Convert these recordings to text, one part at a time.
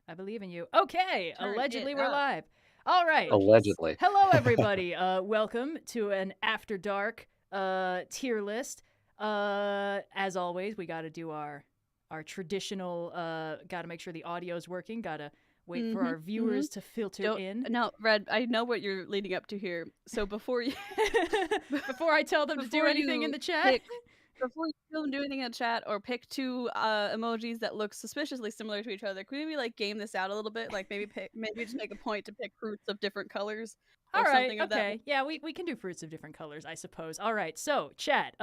I believe in you. Okay, Turn allegedly it we're up. live. All right. Allegedly. Hello, everybody. Welcome to an After Dark tier list. As always, we got to do our traditional. Got to make sure the audio's working. Got to wait for our viewers to filter in. No, Red, I know what you're leading up to here. So before you, before I tell them to do anything in the chat. Before you tell them to do anything in the chat or pick two emojis that look suspiciously similar to each other, could we maybe like game this out a little bit? Like maybe just make a point to pick fruits of different colors. Or All right. Something of Okay. That. Yeah, we can do fruits of different colors, I suppose. All right. So chat.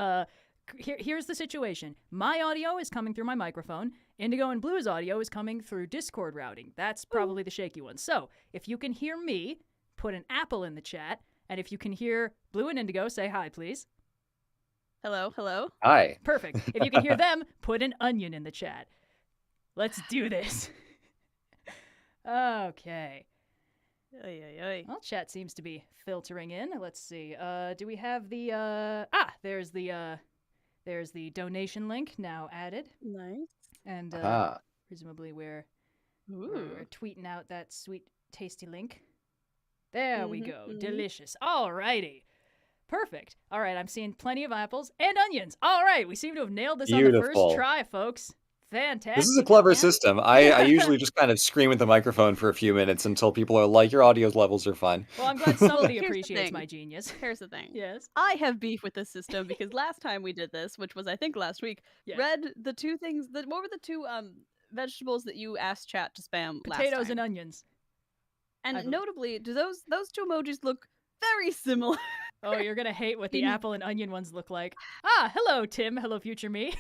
Here's the situation. My audio is coming through my microphone. Indigo and Blue's audio is coming through Discord routing. That's probably the shaky one. So if you can hear me, put an apple in the chat. And if you can hear Blue and Indigo, say hi, please. Hello. Hi. Perfect. If you can hear them, put an onion in the chat. Let's do this. Okay. Well, chat seems to be filtering in. Let's see. Do we have the there's the donation link now added. Nice. And presumably we're tweeting out that sweet tasty link. There we go. Delicious. All righty. Perfect. All right, I'm seeing plenty of apples and onions. All right, we seem to have nailed this on the first try, folks. Fantastic. This is a clever system. I usually just kind of scream at the microphone for a few minutes until people are like, your audio levels are fine. Well, I'm glad somebody appreciates my genius. Here's the thing. Yes. I have beef with this system because last time we did this, which was I think last week, Red, the two things what were the two vegetables that you asked chat to spam last time? Potatoes and onions. And notably, do those two emojis look very similar? Oh, you're going to hate what the apple and onion ones look like. Hello, Tim. Hello, future me.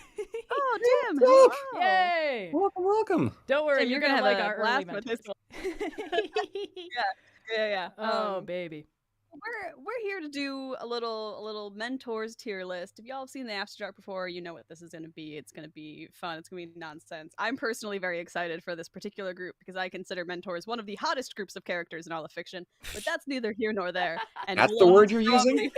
Oh, Tim. Hello. Yay. Welcome. Don't worry, Tim, you're going to like our early with mentors. this one. Yeah. Oh, baby. We're here to do a little mentors tier list. If y'all have seen the After Dark before, you know what this is going to be. It's going to be fun. It's going to be nonsense. I'm personally very excited for this particular group because I consider mentors one of the hottest groups of characters in all of fiction. But that's neither here nor there. And that's the word you're using?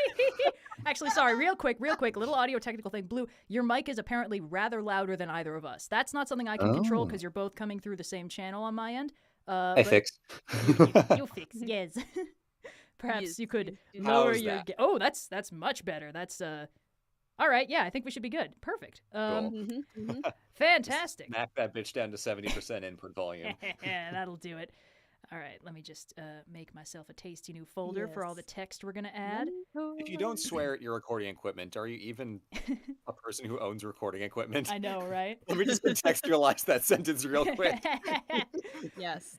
Actually, sorry, real quick, a little audio technical thing. Blue, your mic is apparently rather louder than either of us. That's not something I can control because you're both coming through the same channel on my end. I fix. You fix, yes. Perhaps you could lower your... Oh, that's much better. That's, all right, yeah, I think we should be good. Perfect. Cool. Fantastic. Smack that bitch down to 70% input volume. Yeah, that'll do it. All right, let me just make myself a tasty new folder for all the text we're going to add. If you don't swear at your recording equipment, are you even a person who owns recording equipment? I know, right? Let me just contextualize that sentence real quick. Yes.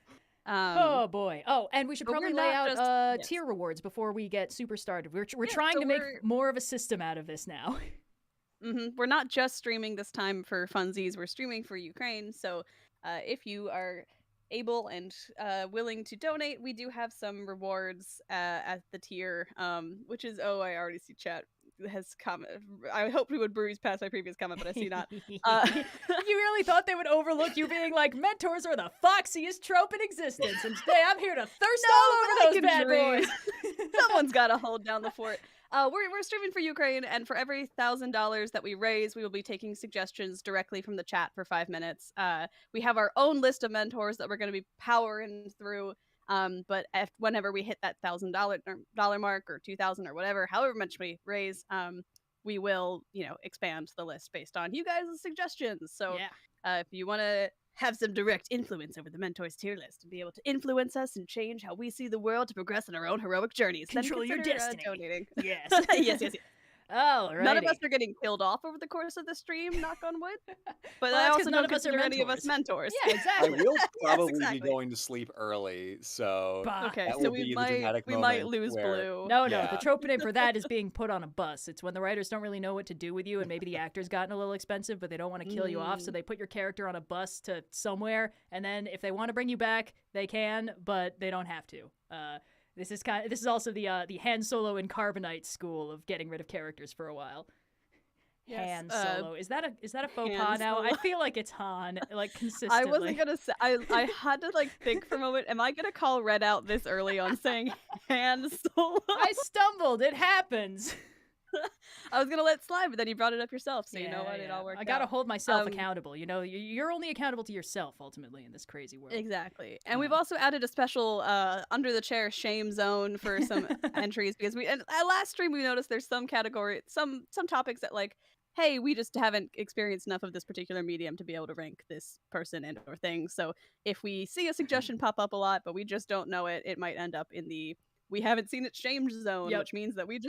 Oh boy. Oh, and we should probably lay out tier rewards before we get super started. We're trying to make more of a system out of this now. We're not just streaming this time for funsies. We're streaming for Ukraine. So if you are able and willing to donate, we do have some rewards at the tier, which is, I already see chat has comment. I hoped we would breeze past my previous comment, but I see not. You really thought they would overlook you being like, mentors are the foxiest trope in existence, and today I'm here to thirst all over those bad boys. Someone's got to hold down the fort. We're streaming for Ukraine, and for every $1,000 that we raise, we will be taking suggestions directly from the chat for 5 minutes. We have our own list of mentors that we're going to be powering through. But whenever we hit that $1,000 mark or 2,000 or whatever, however much we raise, we will, expand the list based on you guys' suggestions. So if you want to have some direct influence over the mentors tier list and be able to influence us and change how we see the world to progress in our own heroic journeys, control your destiny. Donating. Yes. yes. Alrighty. None of us are getting killed off over the course of the stream, knock on wood. But well, I also none don't consider any of us mentors. Yeah, exactly. I will probably be going to sleep early, so okay, so we might lose Blue. No, the trope name for that is being put on a bus. It's when the writers don't really know what to do with you, and maybe the actor's gotten a little expensive, but they don't want to kill you off, so they put your character on a bus to somewhere, and then if they want to bring you back, they can, but they don't have to. This is also the Han Solo and Carbonite school of getting rid of characters for a while. Yes, Han Solo. Is that a faux pas now? I feel like it's Han, like, consistently. I wasn't gonna say. I had to think for a moment. Am I gonna call Red out this early on saying Han Solo? I stumbled. It happens. I was gonna let it slide, but then you brought it up yourself, so you know what? It all worked out. I gotta hold myself accountable. You know, you're only accountable to yourself ultimately in this crazy world. Exactly. And we've also added a special under the chair shame zone for some entries because at last stream we noticed there's some category, some topics that like, hey, we just haven't experienced enough of this particular medium to be able to rank this person and or thing. So if we see a suggestion pop up a lot, but we just don't know it, it might end up in the we haven't seen it shame zone, which means that we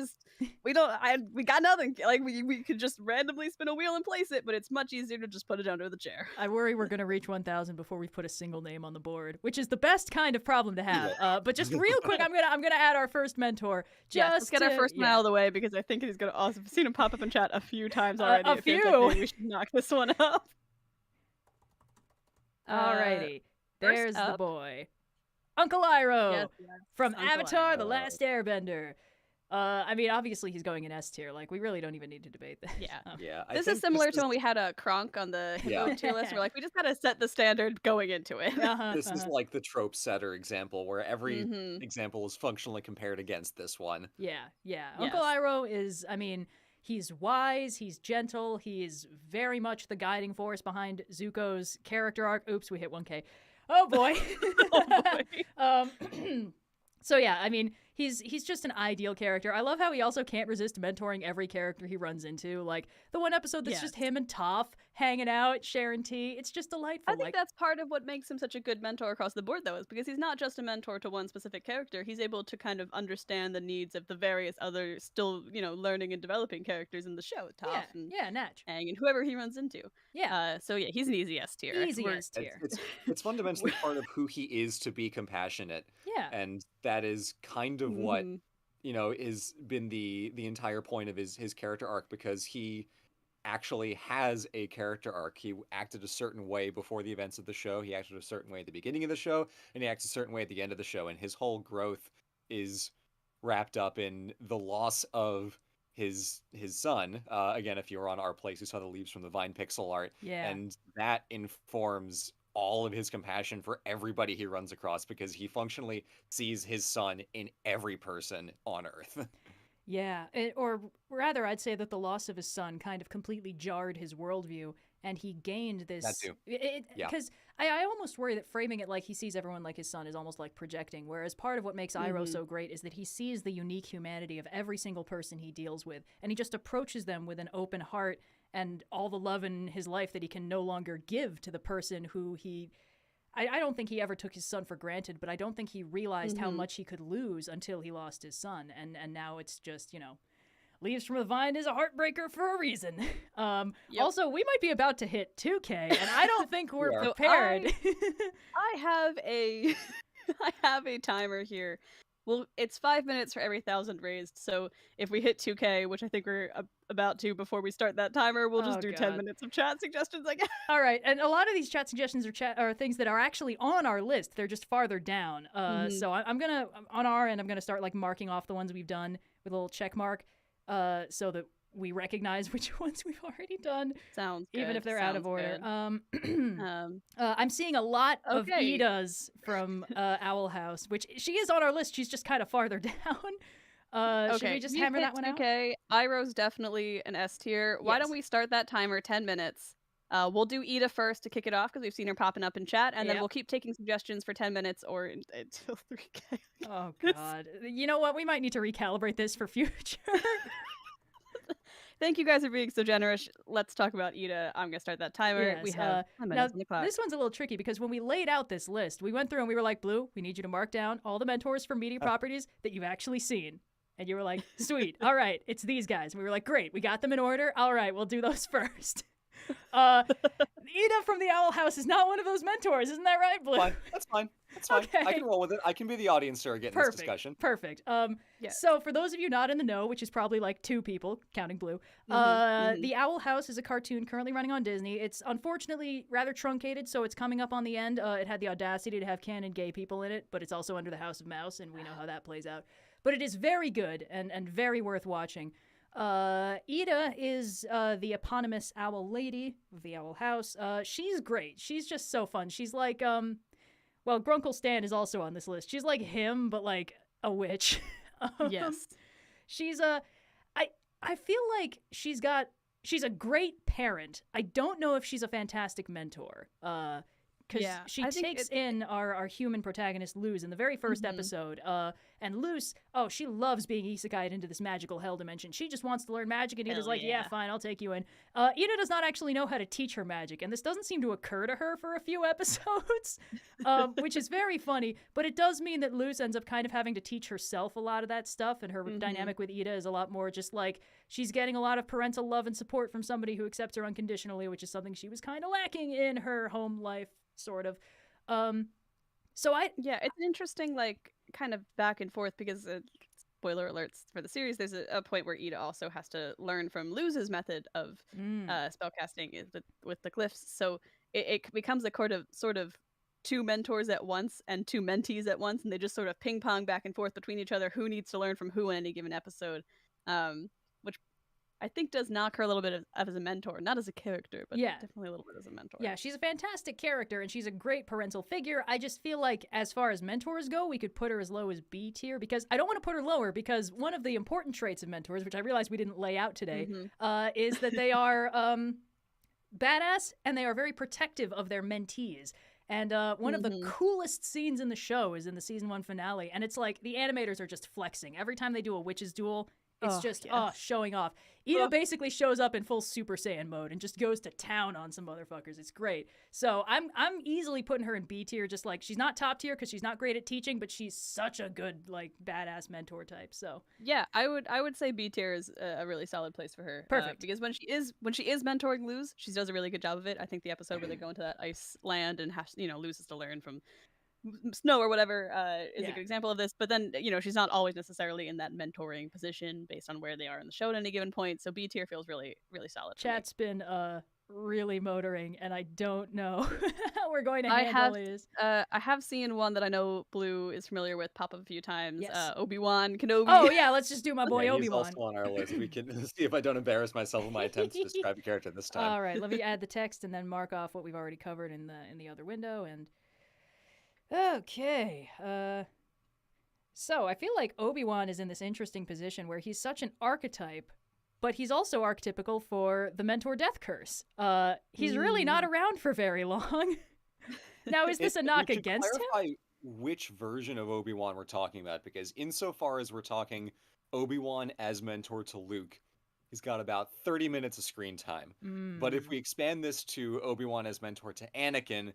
got nothing. Like we could just randomly spin a wheel and place it, but it's much easier to just put it under the chair. I worry we're gonna reach 1,000 before we put a single name on the board, which is the best kind of problem to have. But just real quick, I'm gonna add our first mentor. Let's get our first one out of the way because I think he's gonna also I've seen him pop up in chat a few times already. A few. Like maybe we should knock this one up. Alrighty, there's the boy. Uncle Iroh from Uncle Avatar: Iroh. The Last Airbender. I mean, obviously he's going in S tier. Like, we really don't even need to debate this. Yeah. This is similar to when we had a Kronk on the hippo tier list. We're like, we just gotta set the standard going into it. This is like the trope setter example where every example is functionally compared against this one. Yeah. Uncle Iroh is, I mean, he's wise, he's gentle, he is very much the guiding force behind Zuko's character arc. Oops, we hit 1K. Oh boy. So yeah, I mean, he's just an ideal character. I love how he also can't resist mentoring every character he runs into. Like the one episode that's just him and Toph hanging out, sharing tea. It's just delightful. I think that's part of what makes him such a good mentor across the board, though, is because he's not just a mentor to one specific character. He's able to kind of understand the needs of the various other still, learning and developing characters in the show. Toph and Natch. Aang and whoever he runs into. So yeah, he's an easy S tier. Easy S tier. It's fundamentally part of who he is to be compassionate. Yeah. And that is kind of what is been the entire point of his character arc, because he actually has a character arc. He acted a certain way before the events of the show. He acted a certain way at the beginning of the show, and he acts a certain way at the end of the show. And his whole growth is wrapped up in the loss of his son. Again, if you were on our place, you saw the leaves from the Vine pixel art. Yeah. And that informs all of his compassion for everybody he runs across, because he functionally sees his son in every person on Earth. Yeah, or rather, I'd say that the loss of his son kind of completely jarred his worldview, and he gained this. That too. Because I almost worry that framing it like he sees everyone like his son is almost like projecting, whereas part of what makes Iroh so great is that he sees the unique humanity of every single person he deals with, and he just approaches them with an open heart and all the love in his life that he can no longer give to the person who he... I don't think he ever took his son for granted, but I don't think he realized how much he could lose until he lost his son. And now it's just, Leaves from the Vine is a heartbreaker for a reason. Also, we might be about to hit 2K, and I don't think we're prepared. I have a timer here. Well, it's 5 minutes for every 1,000 raised, so if we hit 2K, which I think we're about to before we start that timer, we'll just do 10 minutes of chat suggestions, I guess. All right, and a lot of these chat suggestions are things that are actually on our list. They're just farther down. So I'm going to, on our end, I'm going to start marking off the ones we've done with a little check mark so that we recognize which ones we've already done. Sounds good. Even if they're out of order. I'm seeing a lot of Edas from Owl House, which she is on our list. She's just kind of farther down. Should we just hammer that one out? Okay, Iroh's definitely an S tier. Why don't we start that timer 10 minutes? We'll do Eda first to kick it off because we've seen her popping up in chat, and then we'll keep taking suggestions for 10 minutes or until 3K. Oh, God. You know what? We might need to recalibrate this for future. Thank you guys for being so generous. Let's talk about Eda. I'm going to start that timer. Yes, we have 10 minutes on the clock. This one's a little tricky because when we laid out this list, we went through and we were like, Blue, we need you to mark down all the mentors from media properties that you've actually seen. And you were like, sweet. All right, it's these guys. And we were like, great. We got them in order. All right, we'll do those first. Eda from the Owl House is not one of those mentors. Isn't that right, Blue? Fine. That's fine. That's fine. Okay. I can roll with it. I can be the audience surrogate in this discussion. Perfect. So for those of you not in the know, which is probably 2 people, counting Blue, The Owl House is a cartoon currently running on Disney. It's unfortunately rather truncated, so it's coming up on the end. It had the audacity to have canon gay people in it, but it's also under the House of Mouse, and we know how that plays out. But it is very good and very worth watching. Eda is the eponymous owl lady of the Owl House. She's great. She's just so fun. She's like, well, Grunkle Stan is also on this list. She's like him, but like a witch. Yes. She's I feel like she's a great parent. I don't know if she's a fantastic mentor. Because she takes in our human protagonist, Luz, in the very first episode. And Luz, she loves being isekai'd into this magical hell dimension. She just wants to learn magic, and Ida's like, yeah, fine, I'll take you in. Eda does not actually know how to teach her magic, and this doesn't seem to occur to her for a few episodes, which is very funny. But it does mean that Luz ends up kind of having to teach herself a lot of that stuff, and her dynamic with Eda is a lot more just like she's getting a lot of parental love and support from somebody who accepts her unconditionally, which is something she was kind of lacking in her home life. Sort of. It's an interesting like kind of back and forth because spoiler alerts for the series, there's a point where Eda also has to learn from Luz's method of spellcasting with the glyphs. So it becomes a sort of two mentors at once and two mentees at once, and they just sort of ping pong back and forth between each other who needs to learn from who in any given episode, which I think does knock her a little bit as a mentor, not as a character, but definitely a little bit as a mentor. Yeah, she's a fantastic character, and she's a great parental figure. I just feel like as far as mentors go, we could put her as low as B tier, because I don't want to put her lower, because one of the important traits of mentors, which I realized we didn't lay out today, is that they are badass, and they are very protective of their mentees. And one of the coolest scenes in the show is in the season 1 finale, and it's like the animators are just flexing. Every time they do a witches duel, it's showing off. Eda basically shows up in full Super Saiyan mode and just goes to town on some motherfuckers. It's great. So I'm easily putting her in B tier. Just like she's not top tier because she's not great at teaching, but she's such a good like badass mentor type. So yeah, I would say B tier is a really solid place for her. Perfect. Because when she is mentoring Luz, she does a really good job of it. I think the episode where they go into that ice land and Luz has to learn from Snow or whatever is a good example of this, but then she's not always necessarily in that mentoring position based on where they are in the show at any given point. So B tier feels really, really solid. Chat's been really motoring, and I don't know how we're going to handle this. I have seen one that I know Blue is familiar with pop up a few times. Yes. Obi-Wan Kenobi. Oh yeah, let's just do my boy Obi-Wan. He's also on our list. We can see if I don't embarrass myself with my attempts to describe the character this time. All right, let me add the text and then mark off what we've already covered in the other window. And okay, so I feel like Obi-Wan is in this interesting position where he's such an archetype, but he's also archetypical for the mentor death curse. He's really not around for very long. Now, is this a knock against him? Which version of Obi-Wan we're talking about, because insofar as we're talking Obi-Wan as mentor to Luke, he's got about 30 minutes of screen time. But if we expand this to Obi-Wan as mentor to Anakin,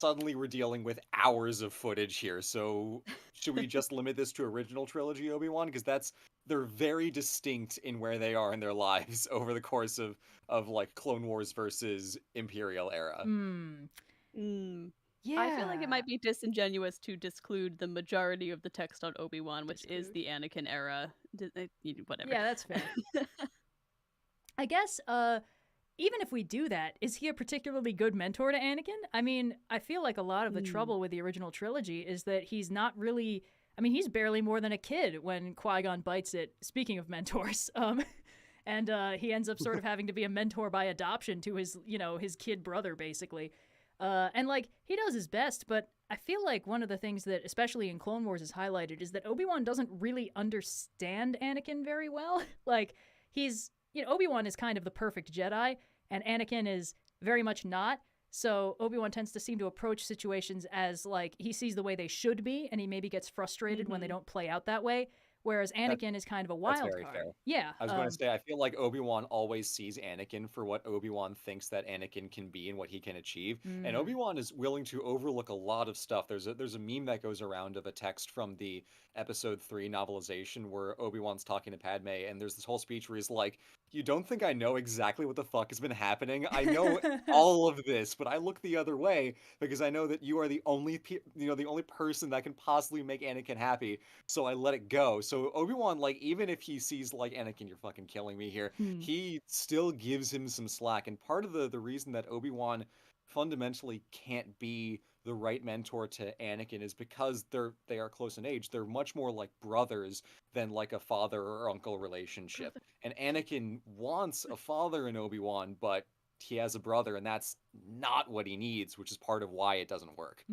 suddenly we're dealing with hours of footage here. So should we just limit this to original trilogy Obi-Wan? Because they're very distinct in where they are in their lives over the course of like Clone Wars versus Imperial era. Yeah. I feel like it might be disingenuous to disclude the majority of the text on Obi-Wan, which is the Anakin era. Whatever. Yeah, that's fair. I guess, even if we do that, is he a particularly good mentor to Anakin? I mean, I feel like a lot of the trouble with the original trilogy is that he's not really... I mean, he's barely more than a kid when Qui-Gon bites it, speaking of mentors. And he ends up sort of having to be a mentor by adoption to his kid brother, basically. And, like, he does his best, but I feel like one of the things that, especially in Clone Wars, is highlighted is that Obi-Wan doesn't really understand Anakin very well. Like, Obi-Wan is kind of the perfect Jedi, and Anakin is very much not. So Obi-Wan tends to seem to approach situations as, like, he sees the way they should be, and he maybe gets frustrated when they don't play out that way. Whereas Anakin is kind of a wild card. That's very fair. Yeah. I was going to say, I feel like Obi-Wan always sees Anakin for what Obi-Wan thinks that Anakin can be and what he can achieve. And Obi-Wan is willing to overlook a lot of stuff. There's a meme that goes around of a text from the Episode 3 novelization where Obi-Wan's talking to Padme, and there's this whole speech where he's like, "You don't think I know exactly what the fuck has been happening? I know all of this, but I look the other way because I know that you are the only person that can possibly make Anakin happy. So I let it go." So Obi-Wan, like, even if he sees like, "Anakin, you're fucking killing me here," he still gives him some slack. And part of the reason that Obi-Wan fundamentally can't be the right mentor to Anakin is because they are close in age. They're much more like brothers than like a father or uncle relationship. And Anakin wants a father in Obi-Wan, but he has a brother, and that's not what he needs, which is part of why it doesn't work.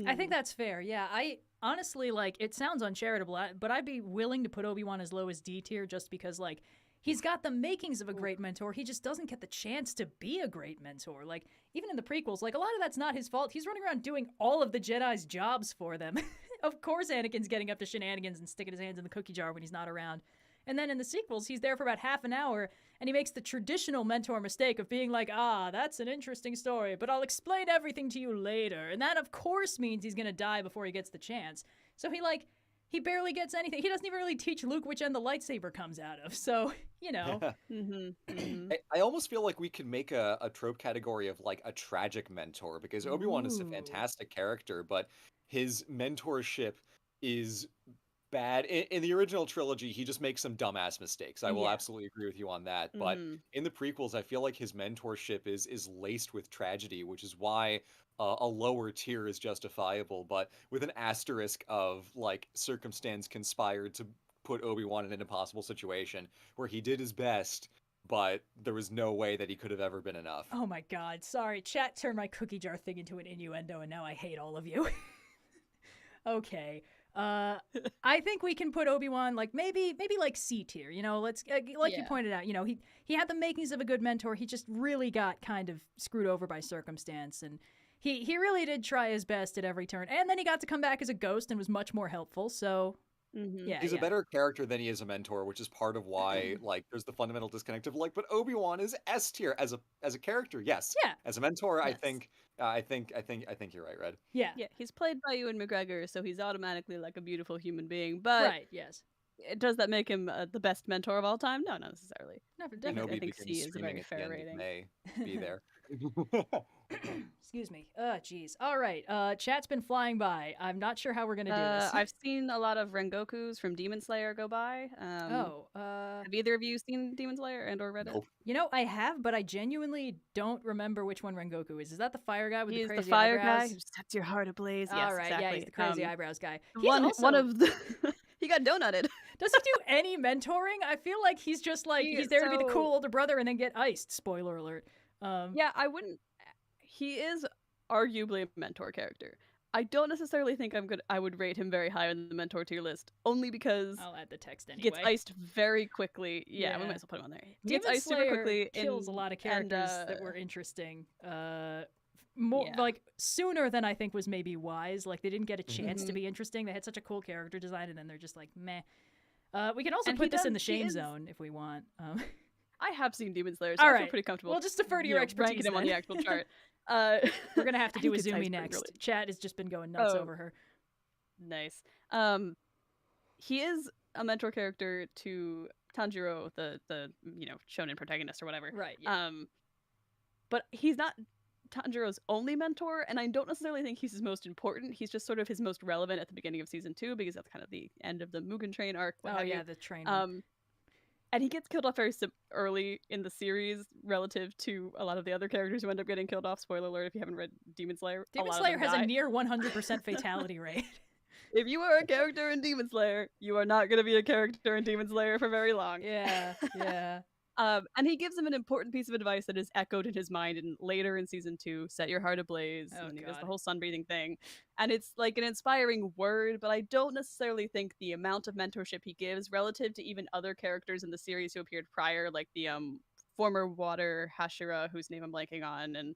I think that's fair. Yeah, I honestly, like, it sounds uncharitable, but I'd be willing to put Obi-Wan as low as D tier just because, like, he's got the makings of a great mentor. He just doesn't get the chance to be a great mentor. Like, even in the prequels, like, a lot of that's not his fault. He's running around doing all of the Jedi's jobs for them. Of course Anakin's getting up to shenanigans and sticking his hands in the cookie jar when he's not around. And then in the sequels, he's there for about half an hour, and he makes the traditional mentor mistake of being like, that's an interesting story, but I'll explain everything to you later. And that, of course, means he's going to die before he gets the chance. So he barely gets anything. He doesn't even really teach Luke which end the lightsaber comes out of. So, you know. I almost feel like we could make a trope category of, like, a tragic mentor, because Obi-Wan is a fantastic character, but his mentorship is bad. In the original trilogy, he just makes some dumbass mistakes. I will absolutely agree with you on that. But in the prequels, I feel like his mentorship is laced with tragedy, which is why a lower tier is justifiable, but with an asterisk of, like, circumstance conspired to put Obi-Wan in an impossible situation where he did his best, but there was no way that he could have ever been enough. Oh my god, sorry. Chat turned my cookie jar thing into an innuendo, and now I hate all of you. Okay. I think we can put Obi-Wan like maybe like C tier, you know, let's you pointed out, you know, he had the makings of a good mentor. He just really got kind of screwed over by circumstance, and he really did try his best at every turn. And then he got to come back as a ghost and was much more helpful. So he's a better character than he is a mentor, which is part of why like there's the fundamental disconnect of like, but Obi-Wan is S tier as a character. Yes. Yeah. As a mentor, yes. I think you're right, Red. Yeah. Yeah. He's played by Ewan McGregor, so he's automatically like a beautiful human being. But right. Yes. Does that make him the best mentor of all time? No, not necessarily. No, definitely. I think C is a very fair rating. May be there. Excuse me. Jeez. All right. Chat's been flying by. I'm not sure how we're gonna do this. I've seen a lot of Rengokus from Demon Slayer go by. Have either of you seen Demon Slayer and or read it? Nope. You know, I have, but I genuinely don't remember which one Rengoku is. Is that the fire guy with the crazy the fire eyebrows? guy who sets your heart ablaze. Yes, all right. exactly. Yeah, he's the crazy eyebrows guy. One of the he got donutted. Does he do any mentoring? I feel like he's just like he's there to be the cool older brother and then get iced. Spoiler alert. Yeah, I wouldn't. He is arguably a mentor character. I don't necessarily think I would rate him very high on the mentor tier list, only because I'll add the text anyway. He gets iced very quickly. Yeah, we might as well put him on there. He gets iced super quickly. Kills a lot of characters that were interesting. More like sooner than I think was maybe wise. Like they didn't get a chance to be interesting. They had such a cool character design, and then they're just like meh. We can also put this in the shame zone if we want. I have seen Demon Slayer, so I feel pretty comfortable. We'll just defer to your expertise. Ranking him on the actual chart. We're gonna have to do Izumi next. Really... Chat has just been going nuts over her. Nice. He is a mentor character to Tanjiro, the shonen protagonist or whatever. Right. Yeah. But he's not Tanjiro's only mentor, and I don't necessarily think he's his most important. He's just sort of his most relevant at the beginning of season 2 because that's kind of the end of the Mugen Train arc. The train. And he gets killed off very early in the series relative to a lot of the other characters who end up getting killed off. Spoiler alert if you haven't read Demon Slayer. Demon Slayer has a near 100% fatality rate. If you are a character in Demon Slayer, you are not going to be a character in Demon Slayer for very long. Yeah. And he gives him an important piece of advice that is echoed in his mind and later in season 2, set your heart ablaze. And he does the whole sun breathing thing. And it's like an inspiring word, but I don't necessarily think the amount of mentorship he gives relative to even other characters in the series who appeared prior, like the former water Hashira, whose name I'm blanking on, and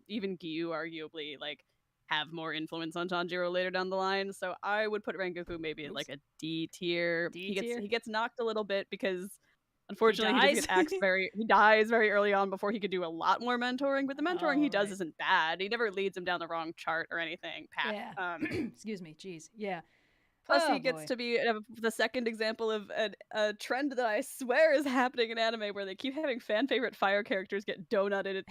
even Gyu arguably like have more influence on Tanjiro later down the line. So I would put Rengoku maybe in like a D tier. He gets knocked a little bit because unfortunately, he dies very early on before he could do a lot more mentoring, but the mentoring he does isn't bad. He never leads him down the wrong chart or anything. Yeah. Excuse me. Jeez. Yeah. Plus, he gets to be the second example of a trend that I swear is happening in anime where they keep having fan favorite fire characters get donutted.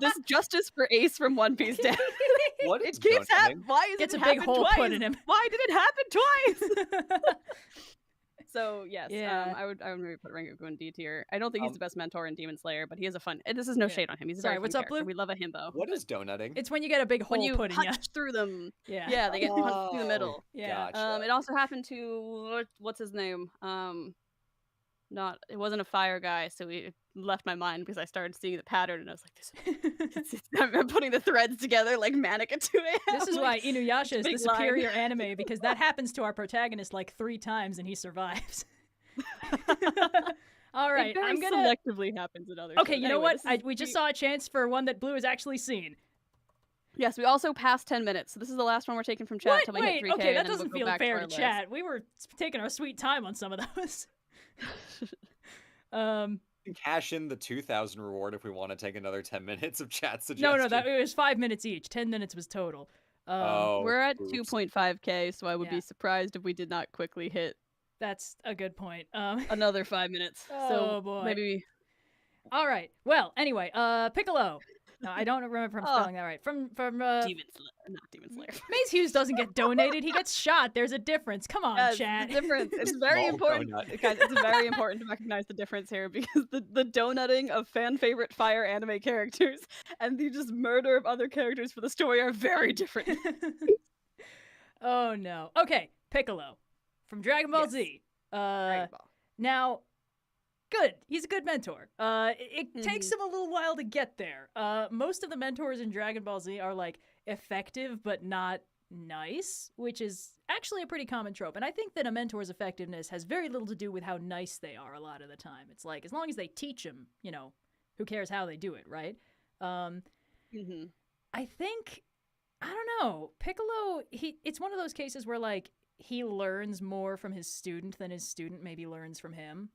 This justice for Ace from One Piece down. What is it keeps happening? Why is Gets it a big hole twice? put in him. Why did it happen twice? So yes, I would maybe put Rengoku in D tier. I don't think he's the best mentor in Demon Slayer, but he is a fun. And this is no shade on him. He's a very what's fun up, character. Blue? We love a himbo. What is donutting? It's when you get a big hole put in you. Punch through them. Yeah, they get punched through the middle. Yeah. Gotcha. It also happened to what's his name? It wasn't a fire guy, so it left my mind because I started seeing the pattern and I was like, I'm putting the threads together like Manic at 2 a.m. This is why Inuyasha is the superior anime, because that happens to our protagonist like 3 times and he survives. All right, It very I'm gonna selectively happens in other Okay, shows. you know Anyway, what? We just saw a chance for one that Blue has actually seen. Yes, we also passed 10 minutes, so this is the last one we're taking from chat What? until we hit Wait, 3K. okay, that and then doesn't we'll feel go back fair to to our chat. We were taking our sweet time on some of those. Cash in the 2,000 reward if we want to take another 10 minutes of chat No, suggestions. it was 5 minutes each. 10 minutes was total. We're at oops. 2.5K, so I would Yeah. be surprised if we did not quickly hit That's a good point. another 5 minutes. Oh, So boy. maybe. All right. Well, anyway, Piccolo. No, I don't remember if I'm spelling that right. From Demon Slayer. Not Demon Slayer. Maze Hughes doesn't get donated. He gets shot. There's a difference. Come on, Yes, chat. the difference. It's very Small important. donut. Guys, it's very important to recognize the difference here because the donutting of fan favorite fire anime characters and the just murder of other characters for the story are very different. Oh no. Okay, Piccolo from Dragon Ball Z. Dragon Ball. Now, good. He's a good mentor. It takes him a little while to get there. Most of the mentors in Dragon Ball Z are like effective but not nice, which is actually a pretty common trope. And I think that a mentor's effectiveness has very little to do with how nice they are a lot of the time. It's like, as long as they teach him, who cares how they do it, right? I think, I don't know, Piccolo, it's one of those cases where like he learns more from his student than his student maybe learns from him.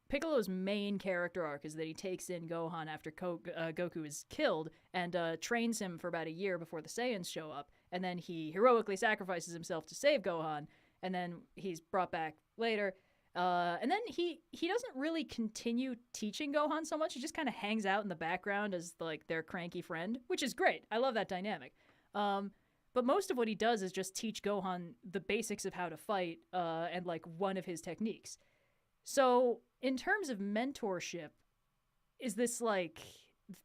Piccolo's main character arc is that he takes in Gohan after Goku is killed and trains him for about a year before the Saiyans show up, and then he heroically sacrifices himself to save Gohan, and then he's brought back later. And then he doesn't really continue teaching Gohan so much. He just kind of hangs out in the background as like their cranky friend, which is great. I love that dynamic. But most of what he does is just teach Gohan the basics of how to fight and like one of his techniques. So in terms of mentorship, is this like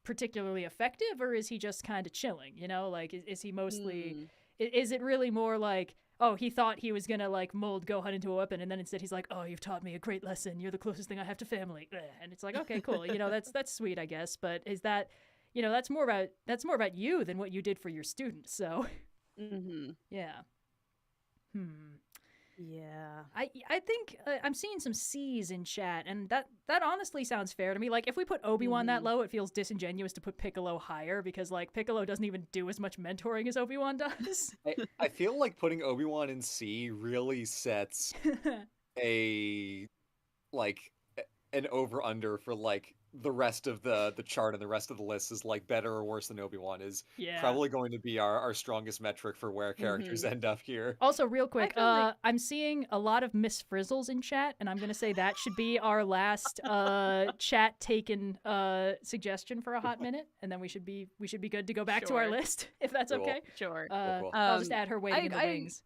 particularly effective, or is he just kind of chilling? Like is he mostly? Is it really more like, oh, he thought he was gonna like mold Gohan into a weapon, and then instead he's like, oh, you've taught me a great lesson. You're the closest thing I have to family. And it's like, okay, cool. That's sweet, I guess. But is that, that's more about you than what you did for your students. So. Yeah. Yeah. I think I'm seeing some C's in chat, and that honestly sounds fair to me. Like, if we put Obi-Wan that low, it feels disingenuous to put Piccolo higher, because like Piccolo doesn't even do as much mentoring as Obi-Wan does. I feel like putting Obi-Wan in C really sets an over-under for like the rest of the chart, and the rest of the list is like better or worse than Obi-Wan is probably going to be our strongest metric for where characters end up here. Also, real quick, I'm seeing a lot of Miss Frizzles in chat, and I'm gonna say that should be our last chat taken suggestion for a hot minute, and then we should be good to go back to our list, if that's okay. Sure. Cool. I'll just add her waiting in the wings.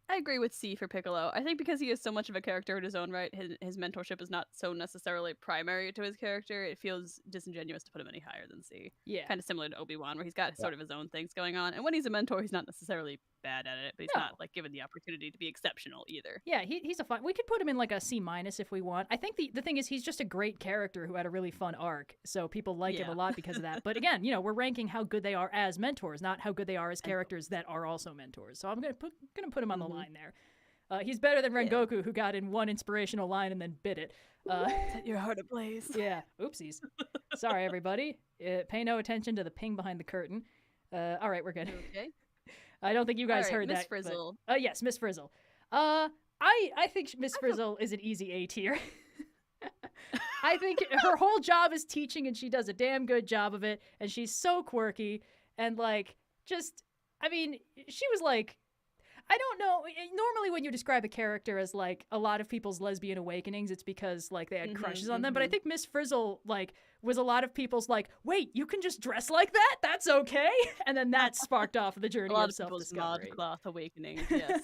I agree with C for Piccolo. I think because he is so much of a character in his own right, his mentorship is not so necessarily primary to his character. It feels disingenuous to put him any higher than C. Yeah. Kind of similar to Obi-Wan, where he's got sort of his own things going on. And when he's a mentor, he's not necessarily bad at it, but he's not like given the opportunity to be exceptional either. Yeah, he's a fun. We could put him in like a C- if we want. I think the thing is he's just a great character who had a really fun arc, so people like him a lot because of that. But again, we're ranking how good they are as mentors, not how good they are as characters that are also mentors. So I'm gonna put him on the line there. He's better than Rengoku, who got in one inspirational line and then bit it. Set your heart ablaze. Yeah, oopsies. Sorry, everybody. Pay no attention to the ping behind the curtain. All right, we're good. Okay. I don't think you guys heard Miss that. Frizzle. Yes, Miss Frizzle. I think Miss Frizzle is an easy A tier. I think her whole job is teaching, and she does a damn good job of it. And she's so quirky, and like, she was like, I don't know. Normally, when you describe a character as like a lot of people's lesbian awakenings, it's because like they had crushes on them. But I think Miss Frizzle like was a lot of people's like, wait, you can just dress like that? That's okay. And then that sparked off the journey of self-discovery. Cloth awakening. Yes.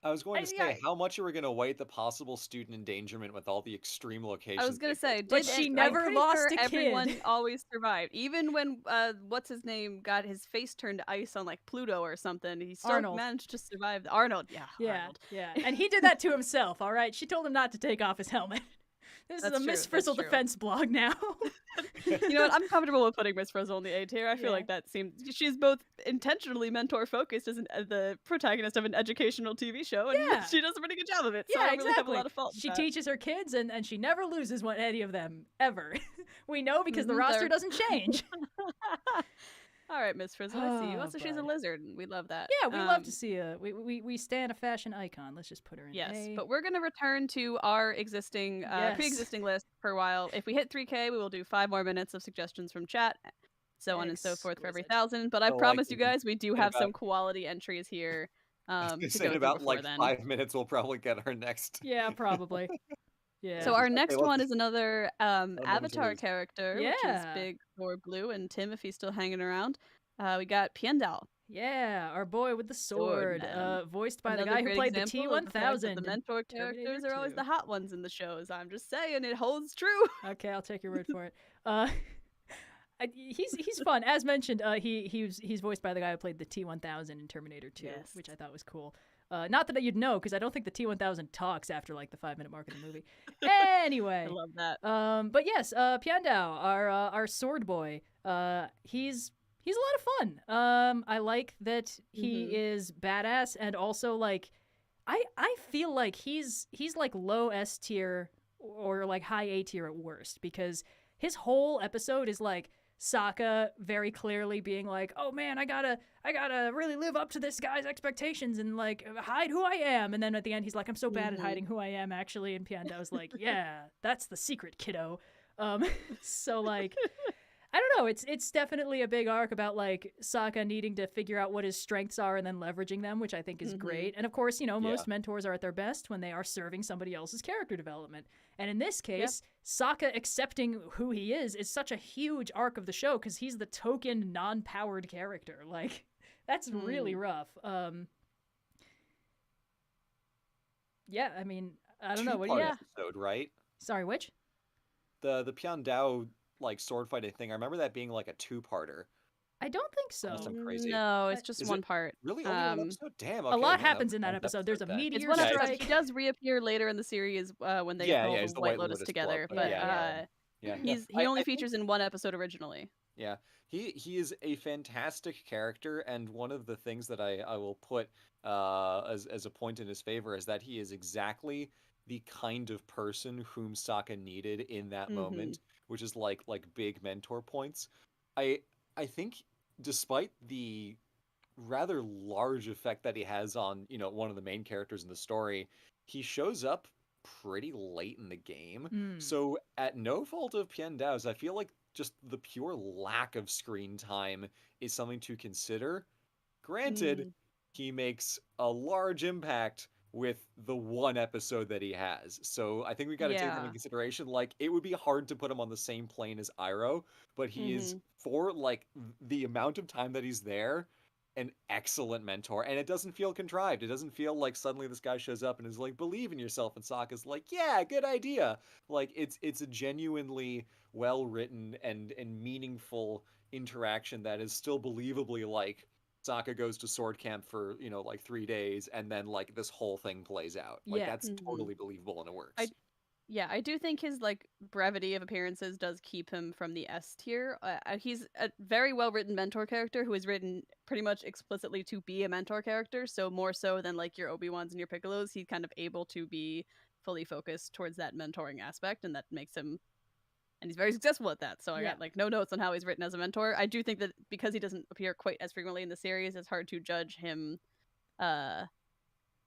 I was going to say how much you were going to weight the possible student endangerment with all the extreme locations. I was going to say, but she never lost a kid. Everyone always survived. Even when, what's his name, got his face turned to ice on like Pluto or something, he still managed to survive. Arnold. Yeah. And he did that to himself, all right? She told him not to take off his helmet. This That's is a true, Miss that's Frizzle true. defense blog now. You know what? I'm comfortable with putting Miss Frizzle in the A tier. I feel Yeah. like that seems she's both intentionally mentor focused as the protagonist of an educational TV show, and Yeah. she does a pretty good job of it. So Yeah, I don't really have a exactly. lot of fault. with She that. teaches her kids, and she never loses any of them ever. We know because the Mhm, roster they're- doesn't change. All right, Miss Frizzle, I see you. Oh, Also, she's a bud. lizard. And we love that. Yeah, we love to see we stand a fashion icon. Let's just put her in. Yes, A. but we're gonna return to our existing, Yes. pre-existing list for a while. If we hit 3K, we will do 5 more minutes of suggestions from chat, so on and so forth for every Exquisite. 1,000. But I So, promise like, you guys, we do in have about- some quality entries here to They go said through about before like then. 5 minutes, we'll probably get our next. Yeah, probably. Yeah. So our Okay, next let's one just- is another to Avatar lose. character, which is Yeah. big for Blue and Tim if he's still hanging around. We got Piandao. Yeah, our boy with the sword, Swordman. voiced by the Another guy who great played the example of the fact that T-1000. The in mentor Terminator characters are always 2. the hot ones in the shows. I'm just saying, it holds true. Okay, I'll take your word for it. He's fun. As mentioned, he's voiced by the guy who played the T-1000 in Terminator 2, Yes. which I thought was cool. Not that you'd know, because I don't think the T-1000 talks after like the 5-minute mark of the movie. Anyway, I love that. but yes, Piandao, our sword boy, he's a lot of fun. I like that he is badass, and also like I feel like he's like low S tier or like high A tier at worst, because his whole episode is like Sokka very clearly being like, oh man, I gotta really live up to this guy's expectations and like hide who I am. And then at the end he's like, I'm so bad at hiding who I am actually. And Piandao's like, yeah, that's the secret, kiddo. So like, I don't know. It's definitely a big arc about like Sokka needing to figure out what his strengths are and then leveraging them, which I think is great. And of course, you know, most mentors are at their best when they are serving somebody else's character development. And in this case, Sokka accepting who he is such a huge arc of the show because he's the token non-powered character. Like, that's really rough. Yeah, I mean, I don't know. What do you? Episode, right? Sorry, which? The Piandao like sword fighting thing. I remember that being like a 2-parter. I don't think so. Unless I'm crazy. No, it's just Is one it part. Really? Only one episode? Damn. A Okay, lot yeah, happens in that one episode. There's a then. meteor It's one strike. episode. He does reappear later in the series when they Yeah, go he's the the White White Lotus Lotus together. Club, But yeah. he only features in one episode originally. Yeah, he is a fantastic character, and one of the things that I will put as a point in his favor is that he is exactly the kind of person whom Sokka needed in that moment, which is like big mentor points. I think despite the rather large effect that he has on, you know, one of the main characters in the story, he shows up pretty late in the game. So at no fault of Piandao's, I feel like just the pure lack of screen time is something to consider. Granted, he makes a large impact with the one episode that he has. So I think we got to take that into consideration. Like, it would be hard to put him on the same plane as Iroh, but he is, for like the amount of time that he's there, an excellent mentor. And it doesn't feel contrived. It doesn't feel like suddenly this guy shows up and is like, believe in yourself, and Sokka's like, yeah, good idea. Like, it's a genuinely well written and meaningful interaction that is still believably like Sokka goes to sword camp for, you know, like 3 days, and then like this whole thing plays out. Like, that's totally believable and it works. I do think his like brevity of appearances does keep him from the S tier. He's a very well written mentor character who is written pretty much explicitly to be a mentor character. So more so than like your Obi-Wans and your Piccolos, he's kind of able to be fully focused towards that mentoring aspect, and that makes him. And he's very successful at that. So I got like no notes on how he's written as a mentor. I do think that because he doesn't appear quite as frequently in the series, it's hard to judge him,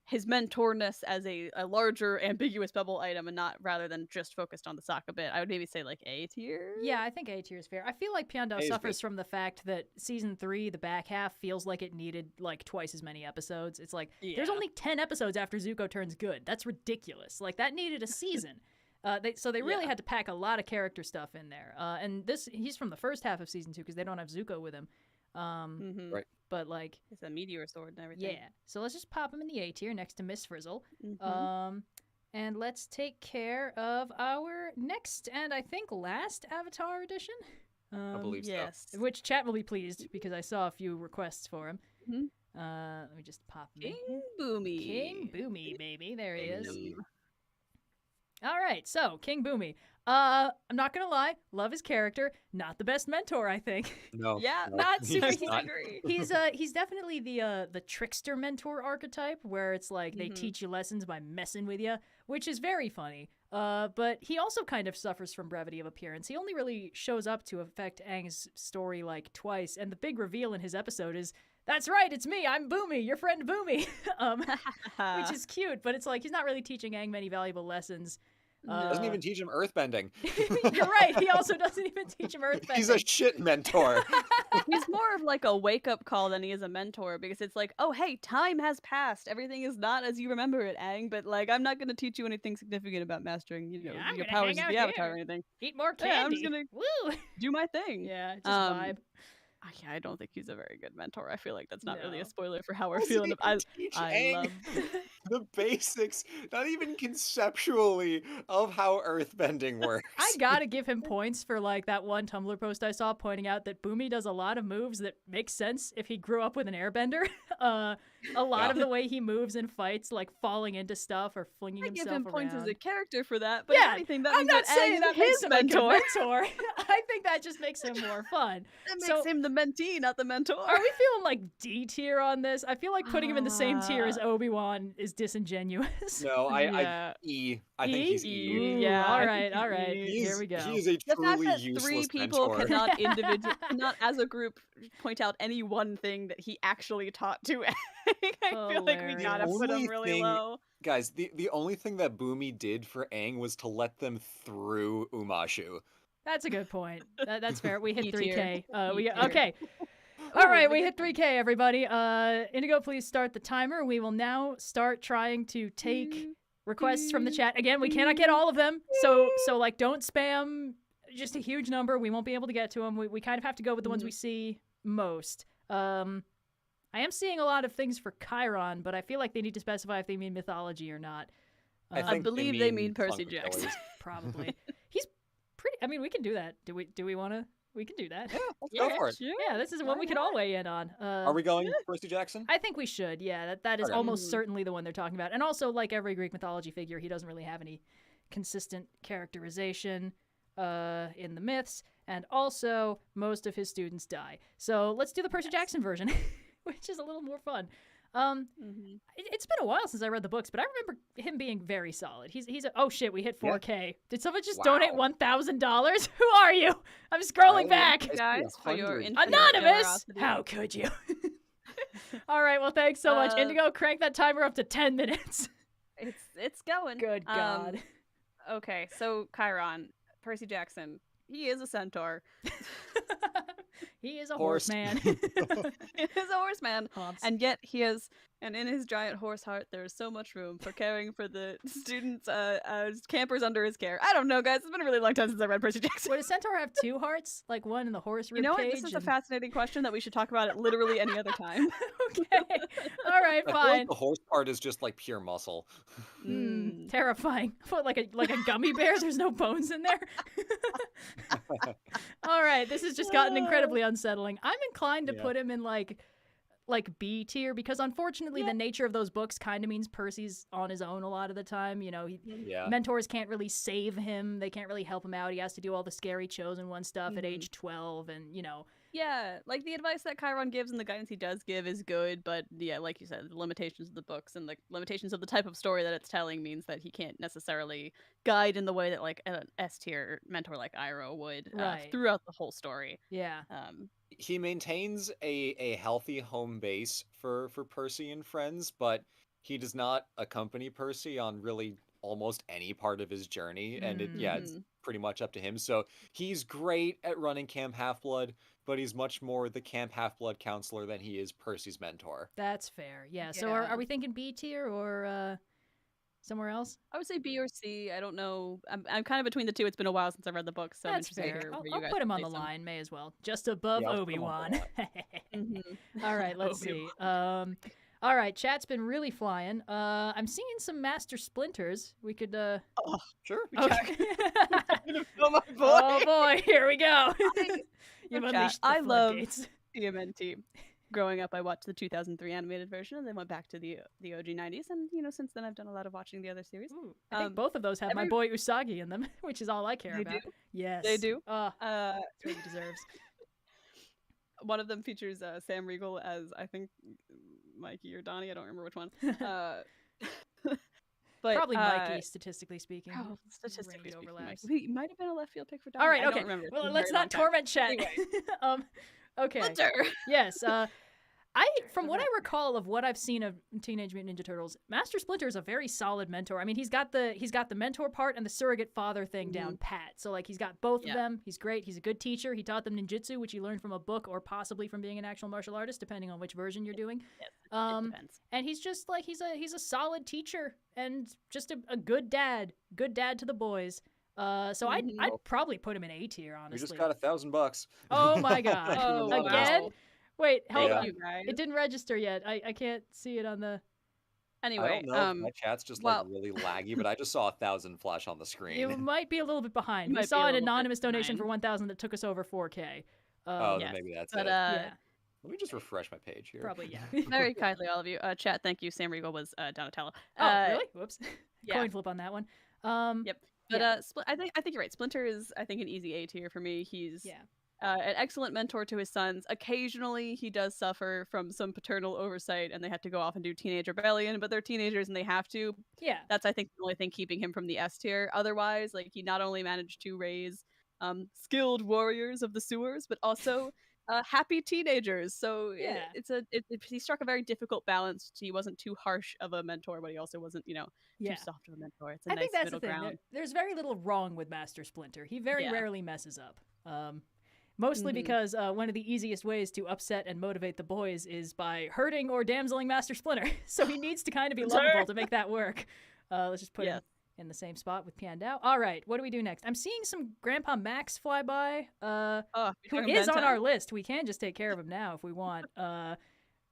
his mentorness as a larger ambiguous bubble item and not rather than just focused on the Sokka bit. I would maybe say like A tier. Yeah, I think A tier is fair. I feel like Piandao suffers from the fact that season 3, the back half, feels like it needed like twice as many episodes. It's like there's only 10 episodes after Zuko turns good. That's ridiculous. Like, that needed a season. They really had to pack a lot of character stuff in there. And he's from the first half of season 2 because they don't have Zuko with him. Right. But like, it's a meteor sword and everything. Yeah. So let's just pop him in the A tier next to Miss Frizzle. And let's take care of our next and I think last Avatar edition. I believe so. Which chat will be pleased because I saw a few requests for him. Let me just pop him in. King Bumi. King Bumi, baby. There he is. All right, so King Bumi. I'm not gonna lie, love his character. Not the best mentor, I think. No. Yeah, no, not super he's not. agree. He's definitely the trickster mentor archetype, where it's like they teach you lessons by messing with you, which is very funny. But he also kind of suffers from brevity of appearance. He only really shows up to affect Aang's story like twice, and the big reveal in his episode is, "That's right, it's me. I'm Bumi, your friend Bumi," which is cute. But it's like he's not really teaching Aang many valuable lessons. Doesn't even teach him earthbending. You're right. He also doesn't even teach him earthbending. He's a shit mentor. He's more of like a wake-up call than he is a mentor, because it's like, oh, hey, time has passed. Everything is not as you remember it, Aang, but like, I'm not going to teach you anything significant about mastering, Yeah, your gonna powers hang of the out Avatar here. or anything. Eat more Yeah, I'm candy. just gonna Woo! do my thing. Yeah, just Um, vibe. Yeah, I don't think he's a very good mentor. I feel like that's not really a No. spoiler for how we're Doesn't feeling. even teach I Aang love the basics, not even conceptually, of how earthbending works. I gotta give him points for like that one Tumblr post I saw pointing out that Bumi does a lot of moves that make sense if he grew up with an airbender. A lot of the way he moves and fights, like falling into stuff or flinging I himself give him around. points as a character for that, but Yeah, if anything, that I'm means not that saying Aang that is makes his him a good mentor. mentor. I think that just makes him more fun. That So- makes him the mentee, not the mentor. Are we feeling like D tier on this? I feel like putting him in the same tier as Obi-Wan is disingenuous. No, Yeah. E. I think he's E. Ooh, Yeah, all I right, think all right. he Here we go. He is a The fact truly that useless three people mentor. cannot as a group point out any one thing that he actually taught to Aang. I feel like we Hilarious. gotta put him Only really thing- low. Guys, the only thing that Bumi did for Aang was to let them through Umashu. That's a good point. That's fair. We hit E tier. 3K. E tier. Okay. All right, we hit 3K, everybody. Indigo, please start the timer. We will now start trying to take requests from the chat. Again, we cannot get all of them, so like don't spam just a huge number. We won't be able to get to them. We kind of have to go with the ones we see most. I am seeing a lot of things for Chiron, but I feel like they need to specify if they mean mythology or not. I believe they mean Percy Funko Jackson. Killers. Probably. He's pretty. I mean, we can do that. Do we want to? We can do that. Yeah, let's go for it. Sure. Yeah, this is one we could all weigh in on. Are we going Percy Jackson? I think we should. Yeah, that is Okay. almost certainly the one they're talking about. And also, like every Greek mythology figure, he doesn't really have any consistent characterization in the myths. And also, most of his students die. So let's do the Percy Jackson version, which is a little more fun. It's been a while since I read the books, but I remember him being very solid. He's oh shit, we hit 4K. Did someone just donate $1,000? Who are you? I'm scrolling back. Guys, for your 100. infinite Anonymous! generosity. How could you? All right, well, thanks so much. Uh, Indigo, crank that timer up to 10 minutes. It's going. Good God. Okay, so Chiron, Percy Jackson, he is a centaur. He is a Horse. horseman. He is a horseman. Hobbs. And yet he is, and in his giant horse heart, there is so much room for caring for the students, campers under his care. I don't know, guys. It's been a really long time since I read Percy Jackson. Would a centaur have two hearts? Like one in the horse You rib know what? cage? This is a and- fascinating question that we should talk about at literally any other time. Okay. All right, I feel fine. like the horse part is just like pure muscle. Terrifying. What, like a gummy bear? There's no bones in there. All right, this has just gotten incredibly unsettling. I'm inclined to Yeah. put him in like B tier because unfortunately the nature of those books kind of means Percy's on his own a lot of the time. You know, Yeah. mentors can't really save him. They can't really help him out. He has to do all the scary chosen one stuff at age 12, and you know. Yeah, like the advice that Chiron gives and the guidance he does give is good, but yeah, like you said, the limitations of the books and the limitations of the type of story that it's telling means that he can't necessarily guide in the way that like an S tier mentor like Iroh would Right. throughout the whole story. Yeah. He maintains a healthy home base for Percy and friends, but he does not accompany Percy on really almost any part of his journey, and it's pretty much up to him. So he's great at running Camp Half-Blood, but he's much more the Camp Half-Blood counselor than he is Percy's mentor. That's fair. Yeah. So Yeah. are we thinking B tier or somewhere else? I would say B or C. I don't know. I'm kind of between the two. It's been a while since I read the book, so I'm That's interested fair. to hear I'll, where you I'll guys put him on say the some. line. May as well. Just above Yeah, I'll put him on the Obi-Wan. All right. Let's see. All right. Chat's been really flying. I'm seeing some Master Splinters. We could. Sure. Okay. Oh my Oh boy. Here we go. You've Chat, unleashed the I love floodgates. TMNT. growing up, I watched the 2003 animated version, and then went back to the OG 90s, and since then I've done a lot of watching the other series. Ooh, I think both of those have my boy Usagi in them, which is all I care about. Do? Yes, they do. That's what he deserves. One of them features Sam Riegel as, I think, Mikey or Donnie. I don't remember which one. But probably Mikey, statistically speaking. Oh, statistically speaking, overlaps. He might have been a left field pick for Donnie. All right, I okay. don't remember. Well, let's not torment chat. Anyway. Okay. Splinter. Yes. From what I recall of what I've seen of Teenage Mutant Ninja Turtles, Master Splinter is a very solid mentor. I mean, he's got the mentor part and the surrogate father thing down pat. So like he's got both of them. He's great. He's a good teacher. He taught them ninjutsu, which he learned from a book or possibly from being an actual martial artist, depending on which version you're doing. Yes, it depends. And he's just like he's a solid teacher and just a good dad to the boys. So I'd probably put him in A tier, honestly. We just got $1,000. Oh my god! Oh, again. wow. Wait, hold Yeah. on. It didn't register yet. I can't see it on the... Anyway, I don't know if my chat's just like really laggy, but I just saw 1,000 flash on the screen. You might be a little bit behind. We Might saw be a an little anonymous bit donation for behind. 1,000 that took us over 4K. Then yes. maybe that's But it. Yeah, Let me just refresh my page here. probably, yeah. very kindly, all of you. Chat, thank you. Sam Riegel was Donatello. Oh, really? Whoops. Yeah. Coin flip on that one. Yep. But I think you're right. Splinter is, I think, an easy A tier for me. He's an excellent mentor to his sons. Occasionally, he does suffer from some paternal oversight, and they have to go off and do teenage rebellion. But they're teenagers, and they have to. Yeah. That's, I think, the only thing keeping him from the S tier. Otherwise, like, he not only managed to raise skilled warriors of the sewers, but also happy teenagers. So he struck a very difficult balance. He wasn't too harsh of a mentor, but he also wasn't, too soft of a mentor. It's a nice think that's middle the thing. ground. There's very little wrong with Master Splinter. He very rarely messes up. Mostly because one of the easiest ways to upset and motivate the boys is by hurting or damseling Master Splinter. So he needs to kind of be lovable to make that work. Let's just put him in the same spot with Piandao. All right, what do we do next? I'm seeing some Grandpa Max fly by, who is on our list. We can just take care of him now if we want.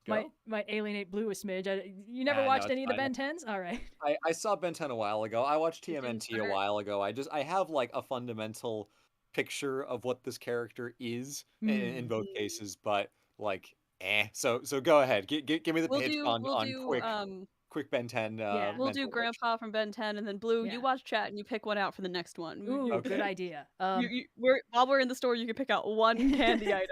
Might alienate Blue a smidge. You never watched any of the Ben 10s? All right. I saw Ben 10 a while ago. I watched TMNT a while ago. I have like a fundamental picture of what this character is in both cases, but like, So go ahead. Give me the pitch on quick Ben 10. We'll do Grandpa from Ben 10, and then Blue, you watch chat and you pick one out for the next one. Ooh, good idea. While we're in the store, you can pick out one candy item.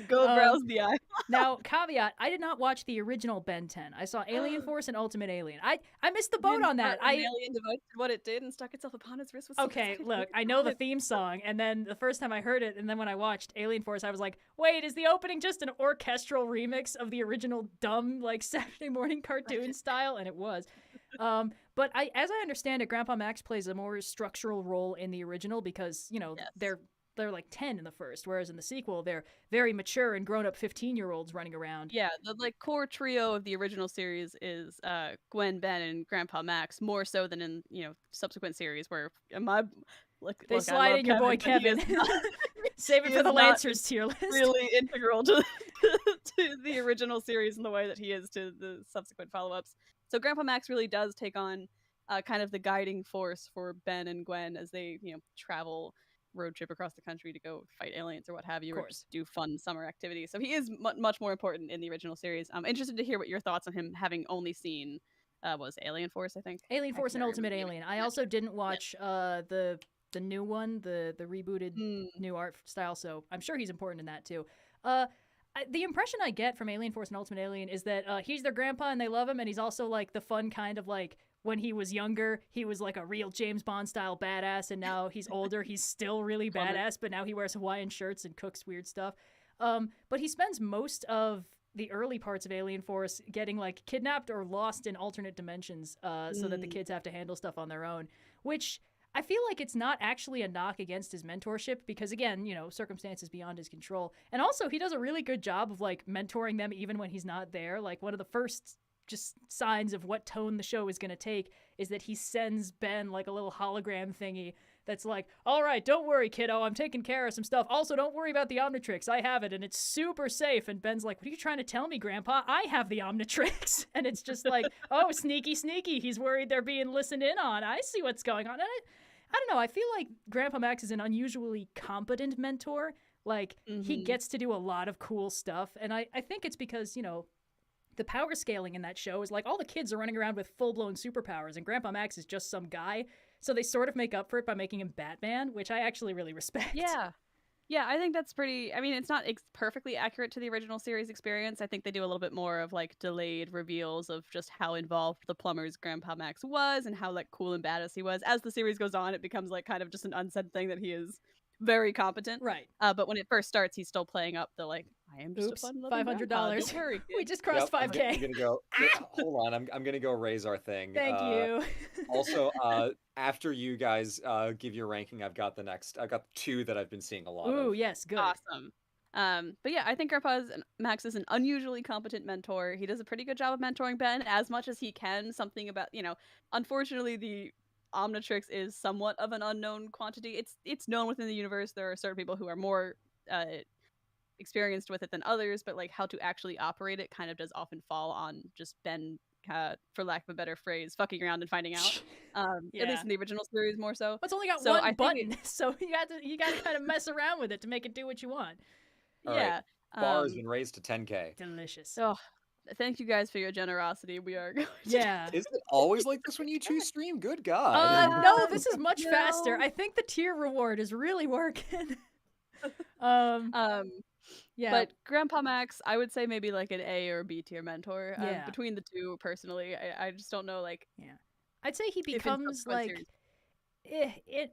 Go browse the aisle. Now, caveat, I did not watch the original Ben 10. I saw Alien Force and Ultimate Alien. I missed the boat on that. Alien device did what it did and stuck itself upon its wrist. Okay, look, I know the theme song, and then the first time I heard it, and then when I watched Alien Force, I was like, wait, is the opening just an orchestral remix of the original dumb, like, Saturday morning cartoon style? And it was. But as I understand it, Grandpa Max plays a more structural role in the original because, they're like 10 in the first, whereas in the sequel, they're very mature and grown-up 15-year-olds running around. Yeah, the core trio of the original series is Gwen, Ben, and Grandpa Max, more so than in, subsequent series where they slide in your boy Kevin. Save it for the Lancers tier list. Really integral to the original series in the way that he is to the subsequent follow-ups. So Grandpa Max really does take on kind of the guiding force for Ben and Gwen as they, travel road trip across the country to go fight aliens or what have you, or just do fun summer activities. So he is much more important in the original series. I'm interested to hear what your thoughts on him having only seen was Alien Force, I think. Alien Force and Ultimate Alien. I also didn't watch the new one, the rebooted new art style, so I'm sure he's important in that too. The impression I get from Alien Force and Ultimate Alien is that he's their grandpa and they love him, and he's also like the fun kind of like when he was younger, he was like a real James Bond style badass, and now he's older, he's still really badass, but now he wears Hawaiian shirts and cooks weird stuff. But he spends most of the early parts of Alien Force getting like kidnapped or lost in alternate dimensions so that the kids have to handle stuff on their own, which I feel like it's not actually a knock against his mentorship because, again, circumstances beyond his control. And also, he does a really good job of like mentoring them even when he's not there. Like one of the first just signs of what tone the show is going to take is that he sends Ben like a little hologram thingy that's like, all right, don't worry, kiddo, I'm taking care of some stuff. Also, don't worry about the Omnitrix. I have it, and it's super safe. And Ben's like, what are you trying to tell me, Grandpa? I have the Omnitrix. And it's just like, oh, sneaky. He's worried they're being listened in on. I see what's going on. And I don't know. I feel like Grandpa Max is an unusually competent mentor, Like, he gets to do a lot of cool stuff. And I think it's because, you know, the power scaling in that show is like all the kids are running around with full-blown superpowers, and Grandpa Max is just some guy. So they sort of make up for it by making him Batman, which I actually really respect. Yeah. Yeah, I think that's pretty... I mean, it's not perfectly accurate to the original series experience. I think they do a little bit more of, like, delayed reveals of just how involved the plumber's Grandpa Max was and how, like, cool and badass he was. As the series goes on, it becomes, like, kind of just an unsaid thing that he is very competent. Right. But when it first starts, he's still playing up the, like, I am just Oops, a fun-loving $500. grandpa. Don't worry, kid. We just crossed 5K. I'm gonna go. Hold on, I'm gonna go raise our thing. Thank you. Also, after you guys give your ranking, I've got two that I've been seeing a lot of. Ooh, yes, good. Awesome. But yeah, I think Max is an unusually competent mentor. He does a pretty good job of mentoring Ben as much as he can. Something about, you know, unfortunately the Omnitrix is somewhat of an unknown quantity. It's known within the universe. There are certain people who are more experienced with it than others, but like how to actually operate it kind of does often fall on just Ben, for lack of a better phrase, fucking around and finding out. At least in the original series more so. It's only got one button, so you got to kind of mess around with it to make it do what you want. All right. Bar has been raised to 10K. Delicious. Oh, thank you guys for your generosity. We are going to... Yeah. Is it always like this when you two stream? Good God. No, this is much faster. I think the tier reward is really working. Yeah. But Grandpa Max, I would say maybe like an A or B tier mentor. Between the two, personally, I just don't know, like... Yeah. I'd say he becomes, like...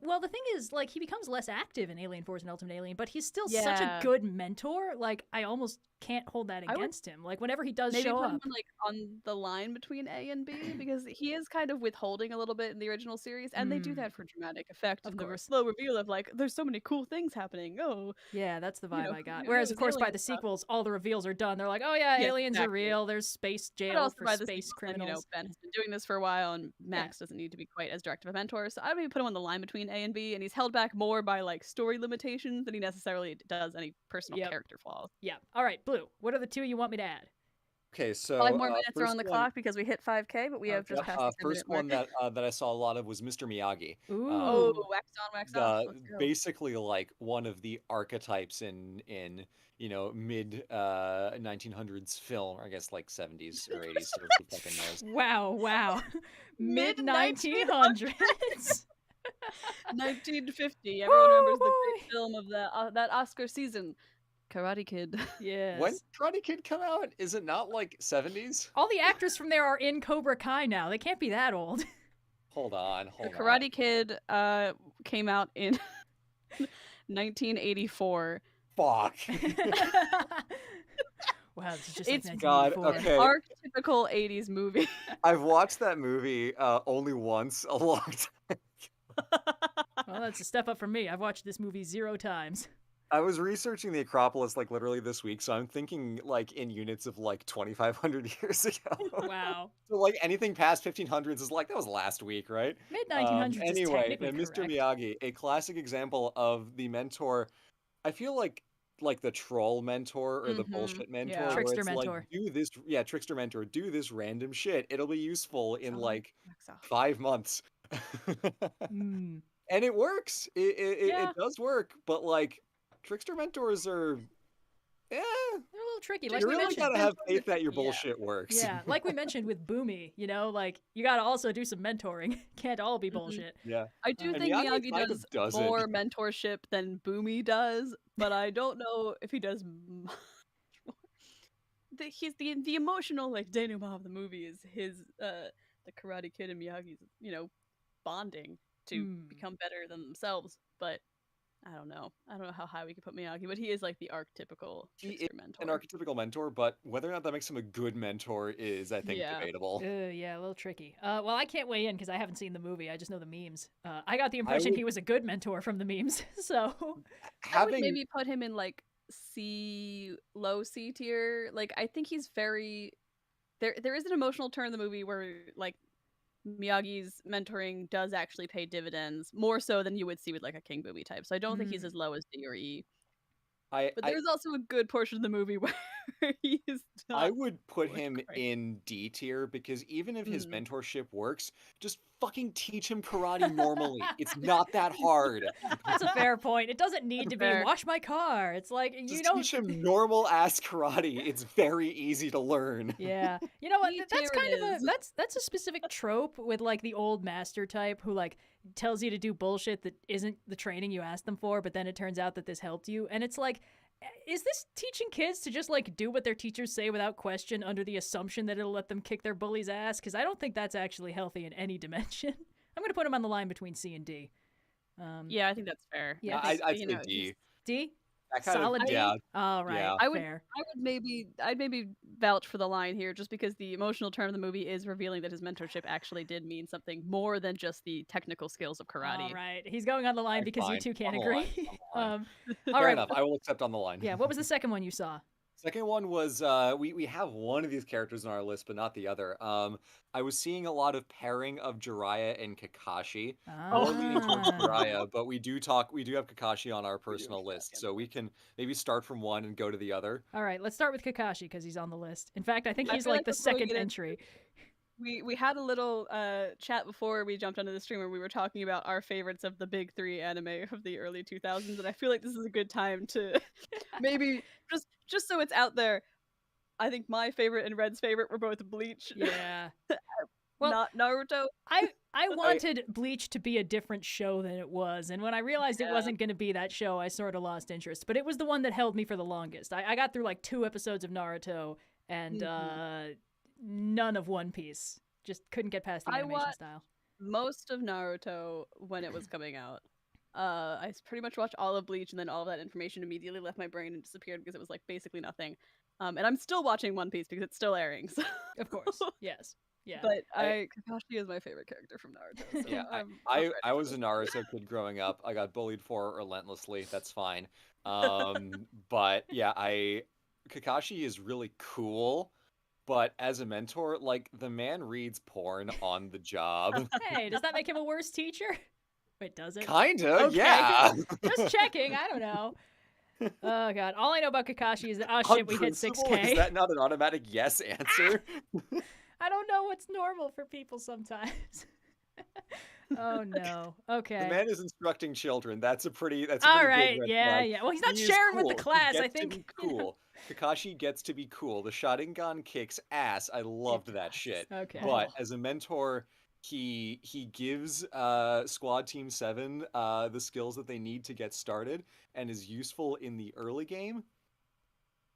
well, the thing is, like, he becomes less active in Alien Force and Ultimate Alien, but he's still such a good mentor. Like, I almost can't hold that against him. Like, whenever he does show up, maybe put him, like, on the line between A and B, because he is kind of withholding a little bit in the original series, and they do that for dramatic effect. Of course. Slow reveal of, like, there's so many cool things happening. Oh, yeah, that's the vibe I got. Whereas, of course, by the sequels, all the reveals are done. They're like, oh yeah, aliens are real. There's space jails for space criminals. You know, Ben has been doing this for a while, and Max doesn't need to be quite as direct of a mentor. So I would maybe put him on the line between A and B, and he's held back more by like story limitations than he necessarily does any personal character flaws. Yeah. All right, Blue. What are the two you want me to add? Okay, so 5 more minutes are on the clock because we hit 5K, but we have just passed the first one that I saw a lot of was Mr. Miyagi. Ooh, wax on, wax off. Basically, like one of the archetypes in you know, mid 1900s film, or I guess like 70s or 80s. So who fucking knows? Wow. Mid 1900s. 1950. Everyone remembers the great film of that Oscar season, Karate Kid. Yes. When Karate Kid come out? Is it not like 70s? All the actors from there are in Cobra Kai now. They can't be that old. Hold on. The Karate Kid came out in 1984. Fuck. Wow, it's just it's like God, okay. Archetypical 80s movie. I've watched that movie only once a long time. Well, that's a step up from me. I've watched this movie 0 times. I was researching the Acropolis like literally this week, so I'm thinking like in units of like 2,500 years ago. Wow. So like anything past 1500s is like that was last week, right? Mid 1900s. Anyway, is technically Mr. correct. Miyagi, a classic example of the mentor. I feel like the troll mentor or the bullshit mentor, where trickster it's mentor. like do this, trickster mentor, do this random shit. It'll be useful in like 5 months. And it works. It does work, but like trickster mentors are, they're a little tricky. Like you we really mentioned, gotta have faith that your bullshit works. Yeah, like we mentioned with Bumi, you know, like you gotta also do some mentoring. Can't all be bullshit. Yeah, I do think Miyagi does more mentorship than Bumi does, but I don't know if he does much more. He's the emotional like denouement of the movie is his the Karate Kid and Miyagi's, you know, bonding to become better than themselves, but I don't know how high we could put Miyagi, but he is like the archetypical mentor. An archetypical mentor, but whether or not that makes him a good mentor is, I think, debatable. Yeah, a little tricky. Well, I can't weigh in because I haven't seen the movie. I just know the memes. I got the impression he was a good mentor from the memes. So I would maybe put him in like low C tier. Like I think he's very there is an emotional turn in the movie where like Miyagi's mentoring does actually pay dividends, more so than you would see with like a King Bumi type. So I don't think he's as low as D or E. But there's also a good portion of the movie where He's I not would put worth him great. in D tier because even if his Mhm. mentorship works, just fucking teach him karate normally. It's not that hard. That's a fair point. It doesn't need That's to be fair. wash my car. It's like you Just don't. teach him normal ass karate. It's very easy to learn. Yeah, you know what? D That's tier kind it of a is. that's a specific trope with like the old master type who like tells you to do bullshit that isn't the training you asked them for, but then it turns out that this helped you, and it's like. Is this teaching kids to just like do what their teachers say without question under the assumption that it'll let them kick their bully's ass? Because I don't think that's actually healthy in any dimension. I'm going to put him on the line between C and D. Yeah, I think that's fair. Yeah, I think, I'd you say know, D. D? That kind Solid of, D? yeah. All right, Yeah. I would fair. I'd maybe vouch for the line here just because the emotional turn of the movie is revealing that his mentorship actually did mean something more than just the technical skills of karate. All right, he's going on the line because you Fine. two can't On the line. agree. On the line. All Fair right. enough. I will accept on the line. Yeah, what was the second one you saw? Second one was we have one of these characters on our list, but not the other. I was seeing a lot of pairing of Jiraiya and Kakashi. More leaning towards Ah. Jiraiya, but we do have Kakashi on our personal list, so we can maybe start from one and go to the other. All right, let's start with Kakashi because he's on the list. In fact, I think I he's feel like like the before we second get into entry. We had a little chat before we jumped onto the stream where we were talking about our favorites of the big three anime of the early 2000s, and I feel like this is a good time to maybe just so it's out there. I think my favorite and Red's favorite were both Bleach. Yeah. Well, not Naruto. I wanted Bleach to be a different show than it was, and when I realized it wasn't going to be that show, I sort of lost interest. But it was the one that held me for the longest. I got through like 2 episodes of Naruto and none of One Piece. Just couldn't get past the animation style. Most of Naruto when it was coming out. I pretty much watched all of Bleach, and then all of that information immediately left my brain and disappeared because it was like basically nothing. And I'm still watching One Piece because it's still airing. So. Of course, yes. Yeah. But Kakashi is my favorite character from Naruto. So Yeah, I was a Naruto kid growing up. I got bullied for it relentlessly. That's fine. But yeah, Kakashi is really cool. But as a mentor, like, the man reads porn on the job. Hey, does that make him a worse teacher? Wait, does it? Kinda, Okay, yeah. Just checking. I don't know. Oh god, all I know about Kakashi is that shit, we hit 6K. Is that not an automatic yes answer? I don't know what's normal for people sometimes. Oh no. Okay. The man is instructing children. That's a pretty all right. big red Yeah, flag. yeah. Well, he's not He is sharing with cool. the class. He I gets to think. be cool. Kakashi gets to be cool. The Sharingan kicks ass. I loved that shit. Okay. But as a mentor, he gives Squad Team 7 the skills that they need to get started and is useful in the early game.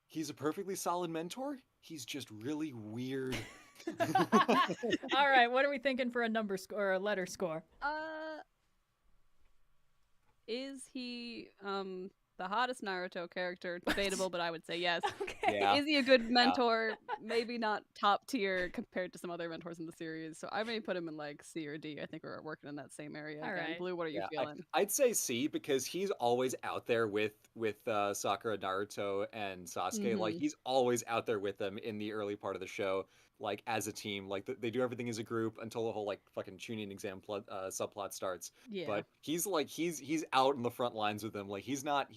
He's a perfectly solid mentor. He's just really weird. All right, what are we thinking for a number score or a letter score? Is he the hottest Naruto character? Debatable, but I would say yes. Okay. Yeah. Is he a good mentor? Maybe not top tier compared to some other mentors in the series. So I may put him in like C or D. I think we're working in that same area. All again. right. Blue, what are you feeling? I'd say C because he's always out there with Sakura, Naruto, and Sasuke. Like, he's always out there with them in the early part of the show, like, as a team. Like, they do everything as a group until the whole like fucking Chunin exam subplot starts. Yeah. But he's out in the front lines with them. Like, he's not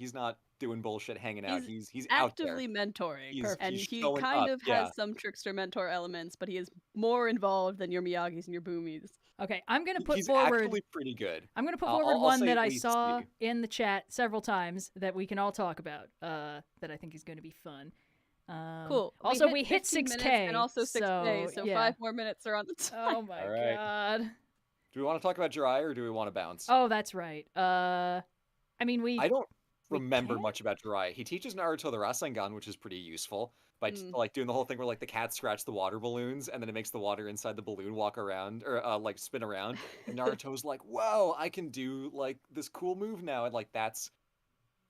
doing bullshit hanging out. He's out there. Actively mentoring, and he's he showing kind up, of has some trickster mentor elements, but he is more involved than your Miyagis and your Bumis. Okay, I'm gonna put He's forward. actually pretty good. I'm gonna put I'll forward one say that at I least saw C. in the chat several times that we can all talk about. That I think is going to be fun. Cool. Also, we hit 15 6K, minutes and also 6K, so yeah. 5 more minutes are on the time. Oh my All right. god. Do we want to talk about Jiraiya or do we want to bounce? Oh, that's right. I mean, I don't we remember can? much about Jiraiya. He teaches Naruto the Rasengan, which is pretty useful by like doing the whole thing where like the cat scratch the water balloons and then it makes the water inside the balloon walk around or like spin around. And Naruto's like, "Whoa, I can do like this cool move now." And like that's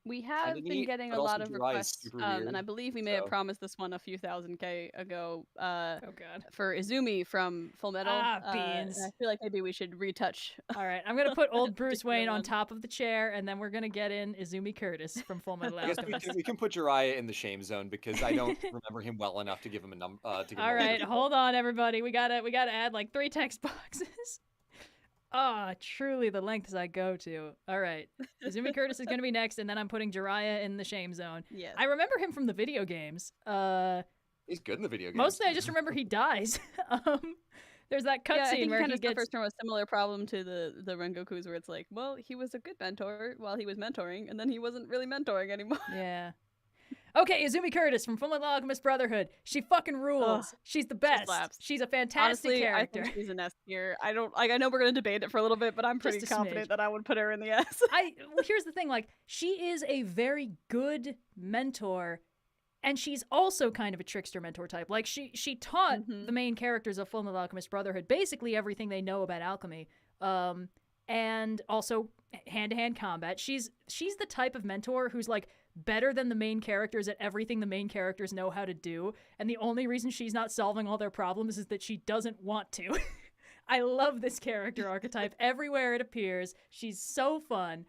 We have kinda been neat, getting but a also lot of Jiraiya's requests, super and weird, I believe we may have so- promised this one a few thousand K ago. oh god. For Izumi from Full Metal. Beans. I feel like maybe we should retouch. All right, I'm gonna put old Bruce Particular Wayne on one. top of the chair, and then we're gonna get in Izumi Curtis from Full Metal I guess Alchemist. we can put Jiraiya in the shame zone because I don't remember him well enough to give him a All right, hold on, everybody. We gotta add like 3 text boxes. Truly the lengths I go to. All right. Izumi Curtis is going to be next, and then I'm putting Jiraiya in the shame zone. Yes. I remember him from the video games. He's good in the video games. Mostly I just remember he dies. There's that cutscene where he gets... suffers from a similar problem to the Rengokus, where it's like, well, he was a good mentor while he was mentoring, and then he wasn't really mentoring anymore. Yeah. Okay, Izumi Curtis from Fullmetal Alchemist Brotherhood. She fucking rules. She's the best. She's a fantastic Honestly, character. I think she's an S tier. I know we're gonna debate it for a little bit, but I'm pretty confident that I would put her in the S. Well, here's the thing, like, she is a very good mentor, and she's also kind of a trickster mentor type. Like, she taught the main characters of Fullmetal Alchemist Brotherhood basically everything they know about alchemy. And also hand-to-hand combat. She's the type of mentor who's like better than the main characters at everything the main characters know how to do, and the only reason she's not solving all their problems is that she doesn't want to. I love this character archetype everywhere it appears. She's so fun.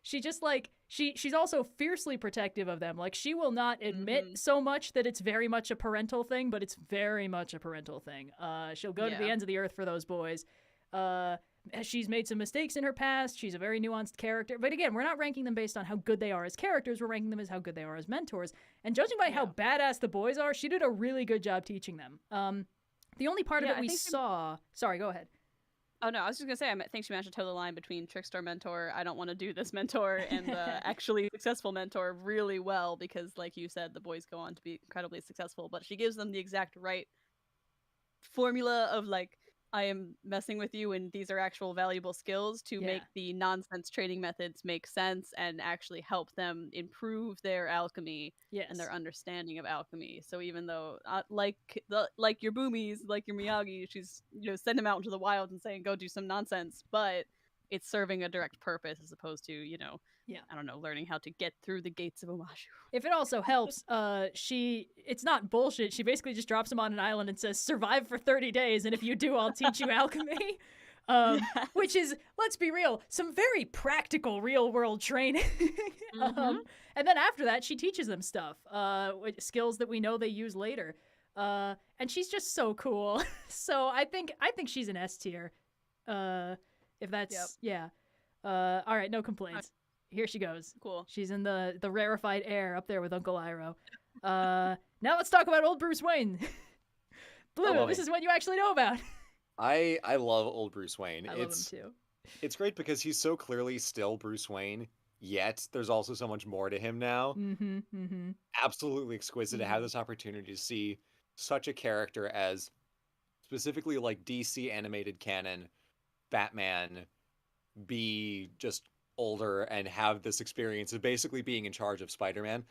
She just like she's also fiercely protective of them. Like, she will not admit so much that it's very much a parental thing, but it's very much a parental thing. She'll go to the ends of the earth for those boys. She's made some mistakes in her past. She's a very nuanced character. But again, we're not ranking them based on how good they are as characters. We're ranking them as how good they are as mentors. And judging by how badass the boys are, she did a really good job teaching them. The only part of it we saw... Sorry, go ahead. Oh, no, I was just going to say, I think she managed to toe the line between trickster mentor, I don't want to do this mentor, and the actually successful mentor really well, because, like you said, the boys go on to be incredibly successful. But she gives them the exact right formula of, like, I am messing with you, and these are actual valuable skills to make the nonsense training methods make sense and actually help them improve their alchemy and their understanding of alchemy. So even though, like your Bumis, like your Miyagi, she's send them out into the wild and saying go do some nonsense, but it's serving a direct purpose as opposed to I don't know, learning how to get through the gates of Omashu. If it also helps, it's not bullshit. She basically just drops him on an island and says, survive for 30 days, and if you do, I'll teach you alchemy. Which is, let's be real, some very practical real-world training. And then after that, she teaches them stuff, skills that we know they use later. And she's just so cool. So I think she's an S tier. If that's, all right, no complaints. Here she goes. Cool. She's in the rarefied air up there with Uncle Iroh. Now let's talk about old Bruce Wayne. Blue, this is what you actually know about. I love old Bruce Wayne. I love him too. It's great because he's so clearly still Bruce Wayne, yet there's also so much more to him now. Absolutely exquisite to have this opportunity to see such a character as specifically like DC animated canon Batman be just older and have this experience of basically being in charge of Spider-Man.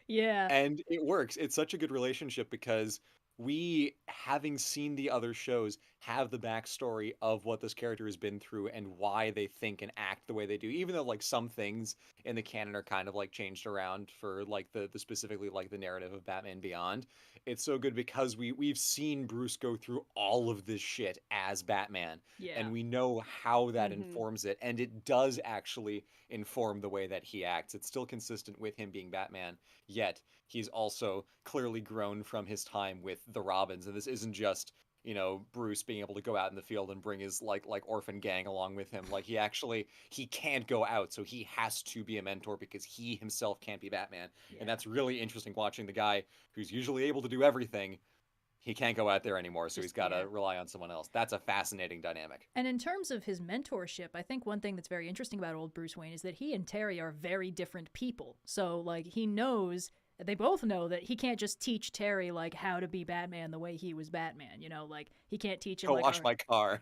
Yeah. And it works. It's such a good relationship because we, having seen the other shows, have the backstory of what this character has been through and why they think and act the way they do, even though like some things in the canon are kind of like changed around for like the specifically like the narrative of Batman Beyond. It's so good because we've seen Bruce go through all of this shit as Batman, and we know how that informs it, and it does actually inform the way that he acts. It's still consistent with him being Batman, yet he's also clearly grown from his time with the Robins, and this isn't just Bruce being able to go out in the field and bring his like orphan gang along with him. Like he can't go out, so he has to be a mentor because he himself can't be Batman. And that's really interesting watching the guy who's usually able to do everything. He can't go out there anymore, so he's got to rely on someone else. That's a fascinating dynamic. And in terms of his mentorship, I think one thing that's very interesting about old Bruce Wayne is that he and Terry are very different people. So like they both know that he can't just teach Terry like how to be Batman the way he was Batman, like he can't teach him go wash my car.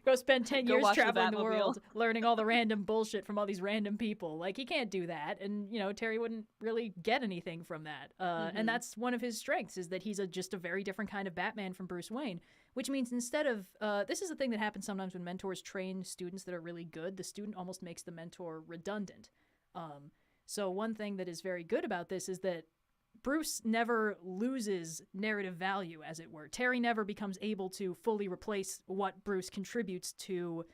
Go spend 10 years traveling the world learning all the random bullshit from all these random people. Like he can't do that, and Terry wouldn't really get anything from that. And that's one of his strengths, is that he's just a very different kind of Batman from Bruce Wayne, which means instead of this is the thing that happens sometimes when mentors train students that are really good, the student almost makes the mentor redundant. So one thing that is very good about this is that Bruce never loses narrative value, as it were. Terry never becomes able to fully replace what Bruce contributes to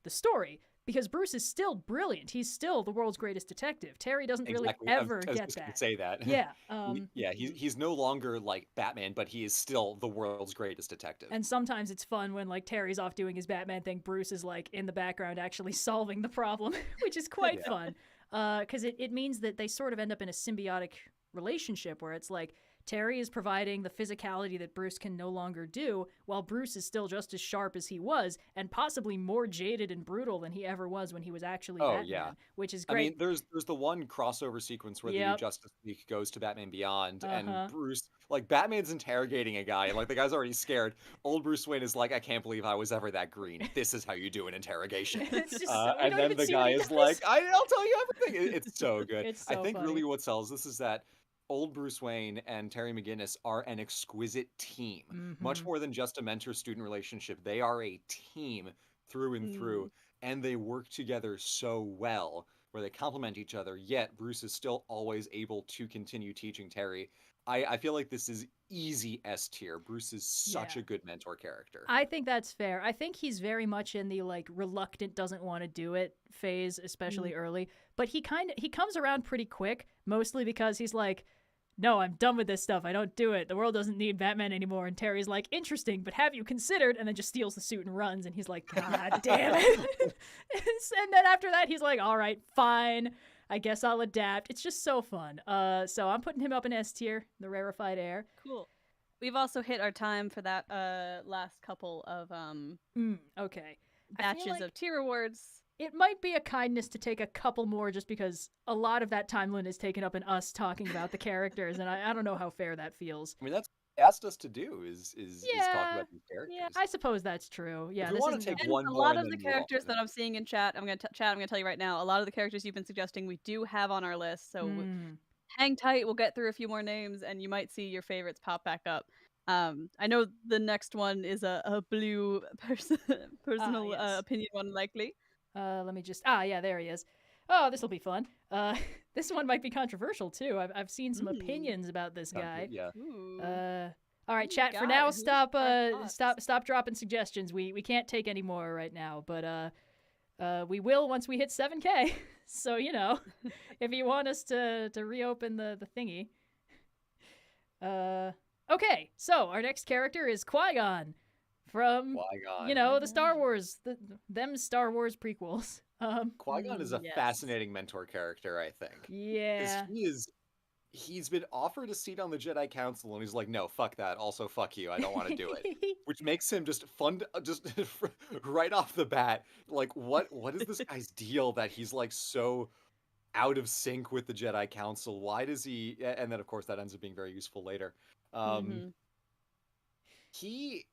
the story, because Bruce is still brilliant. He's still the world's greatest detective. Terry doesn't really ever I was get just gonna that. say that. Yeah. He's no longer like Batman, but he is still the world's greatest detective. And sometimes it's fun when like Terry's off doing his Batman thing, Bruce is like in the background actually solving the problem, which is quite fun. Because it means that they sort of end up in a symbiotic relationship where it's like Terry is providing the physicality that Bruce can no longer do, while Bruce is still just as sharp as he was, and possibly more jaded and brutal than he ever was when he was actually Batman, which is great. I mean, there's the one crossover sequence where the Justice League goes to Batman Beyond, and Bruce, like, Batman's interrogating a guy, and like the guy's already scared. Old Bruce Wayne is like, I can't believe I was ever that green. This is how you do an interrogation. And then the guy is like, I'll tell you everything. It's so good. It's so I think funny. really what sells this is that old Bruce Wayne and Terry McGinnis are an exquisite team. Much more than just a mentor-student relationship. They are a team through and through, and they work together so well, where they complement each other, yet Bruce is still always able to continue teaching Terry. I feel like this is easy S tier. Bruce is such a good mentor character. I think that's fair. I think he's very much in the like reluctant, doesn't want to do it phase, especially early, but he comes around pretty quick, mostly because he's like, no, I'm done with this stuff. I don't do it. The world doesn't need Batman anymore. And Terry's like, interesting, but have you considered? And then just steals the suit and runs. And he's like, God damn it. And then after that, he's like, all right, fine. I guess I'll adapt. It's just so fun. So I'm putting him up in S tier, the rarefied air. Cool. We've also hit our time for that last couple of batches of tier awards. It might be a kindness to take a couple more just because a lot of that timeline is taken up in us talking about the characters, and I don't know how fair that feels. I mean, that's what they asked us to do is talk about these characters. Yeah, I suppose that's true. Yeah, if we want to take one a more, lot of the characters that I'm seeing in chat, I'm gonna tell you right now, a lot of the characters you've been suggesting we do have on our list, so hang tight, we'll get through a few more names, and you might see your favorites pop back up. I know the next one is a blue personal opinion one, likely. Let me just... yeah, there he is. Oh, this will be fun. This one might be controversial, too. I've seen some opinions about this guy. All right, chat, for now, stop dropping suggestions. We can't take any more right now, but we will once we hit 7K. So, you know, if you want us to reopen the thingy. Okay, so our next character is Qui-Gon. From, you know, the Star Wars, them Star Wars prequels. Qui-Gon is a fascinating mentor character, I think. Yeah. He's been offered a seat on the Jedi Council, and he's like, no, fuck that. Also, fuck you. I don't want to do it. Which makes him just fun, just right off the bat. Like, what is this guy's deal that he's like so out of sync with the Jedi Council? Why does he? And then, of course, that ends up being very useful later. He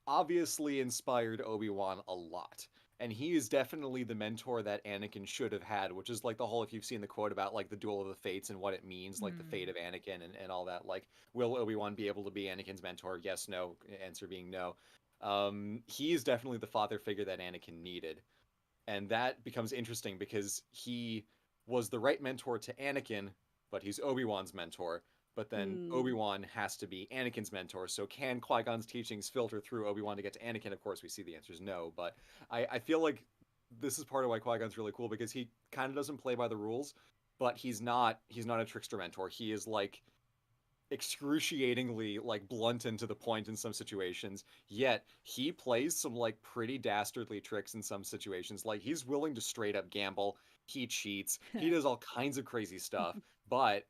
obviously inspired Obi-Wan a lot, and he is definitely the mentor that Anakin should have had, which is like the whole, if you've seen the quote about like the duel of the fates and what it means, like the fate of Anakin and all that, like, will Obi-Wan be able to be Anakin's mentor? Yes, no, answer being no. He is definitely the father figure that Anakin needed, and that becomes interesting because he was the right mentor to Anakin, but he's Obi-Wan's mentor. But then Obi-Wan has to be Anakin's mentor. So can Qui-Gon's teachings filter through Obi-Wan to get to Anakin? Of course, we see the answer is no. But I feel like this is part of why Qui-Gon's really cool, because he kind of doesn't play by the rules, but he's not a trickster mentor. He is like excruciatingly like blunt and to the point in some situations, yet he plays some like pretty dastardly tricks in some situations. Like, he's willing to straight up gamble. He cheats. He does all kinds of crazy stuff, but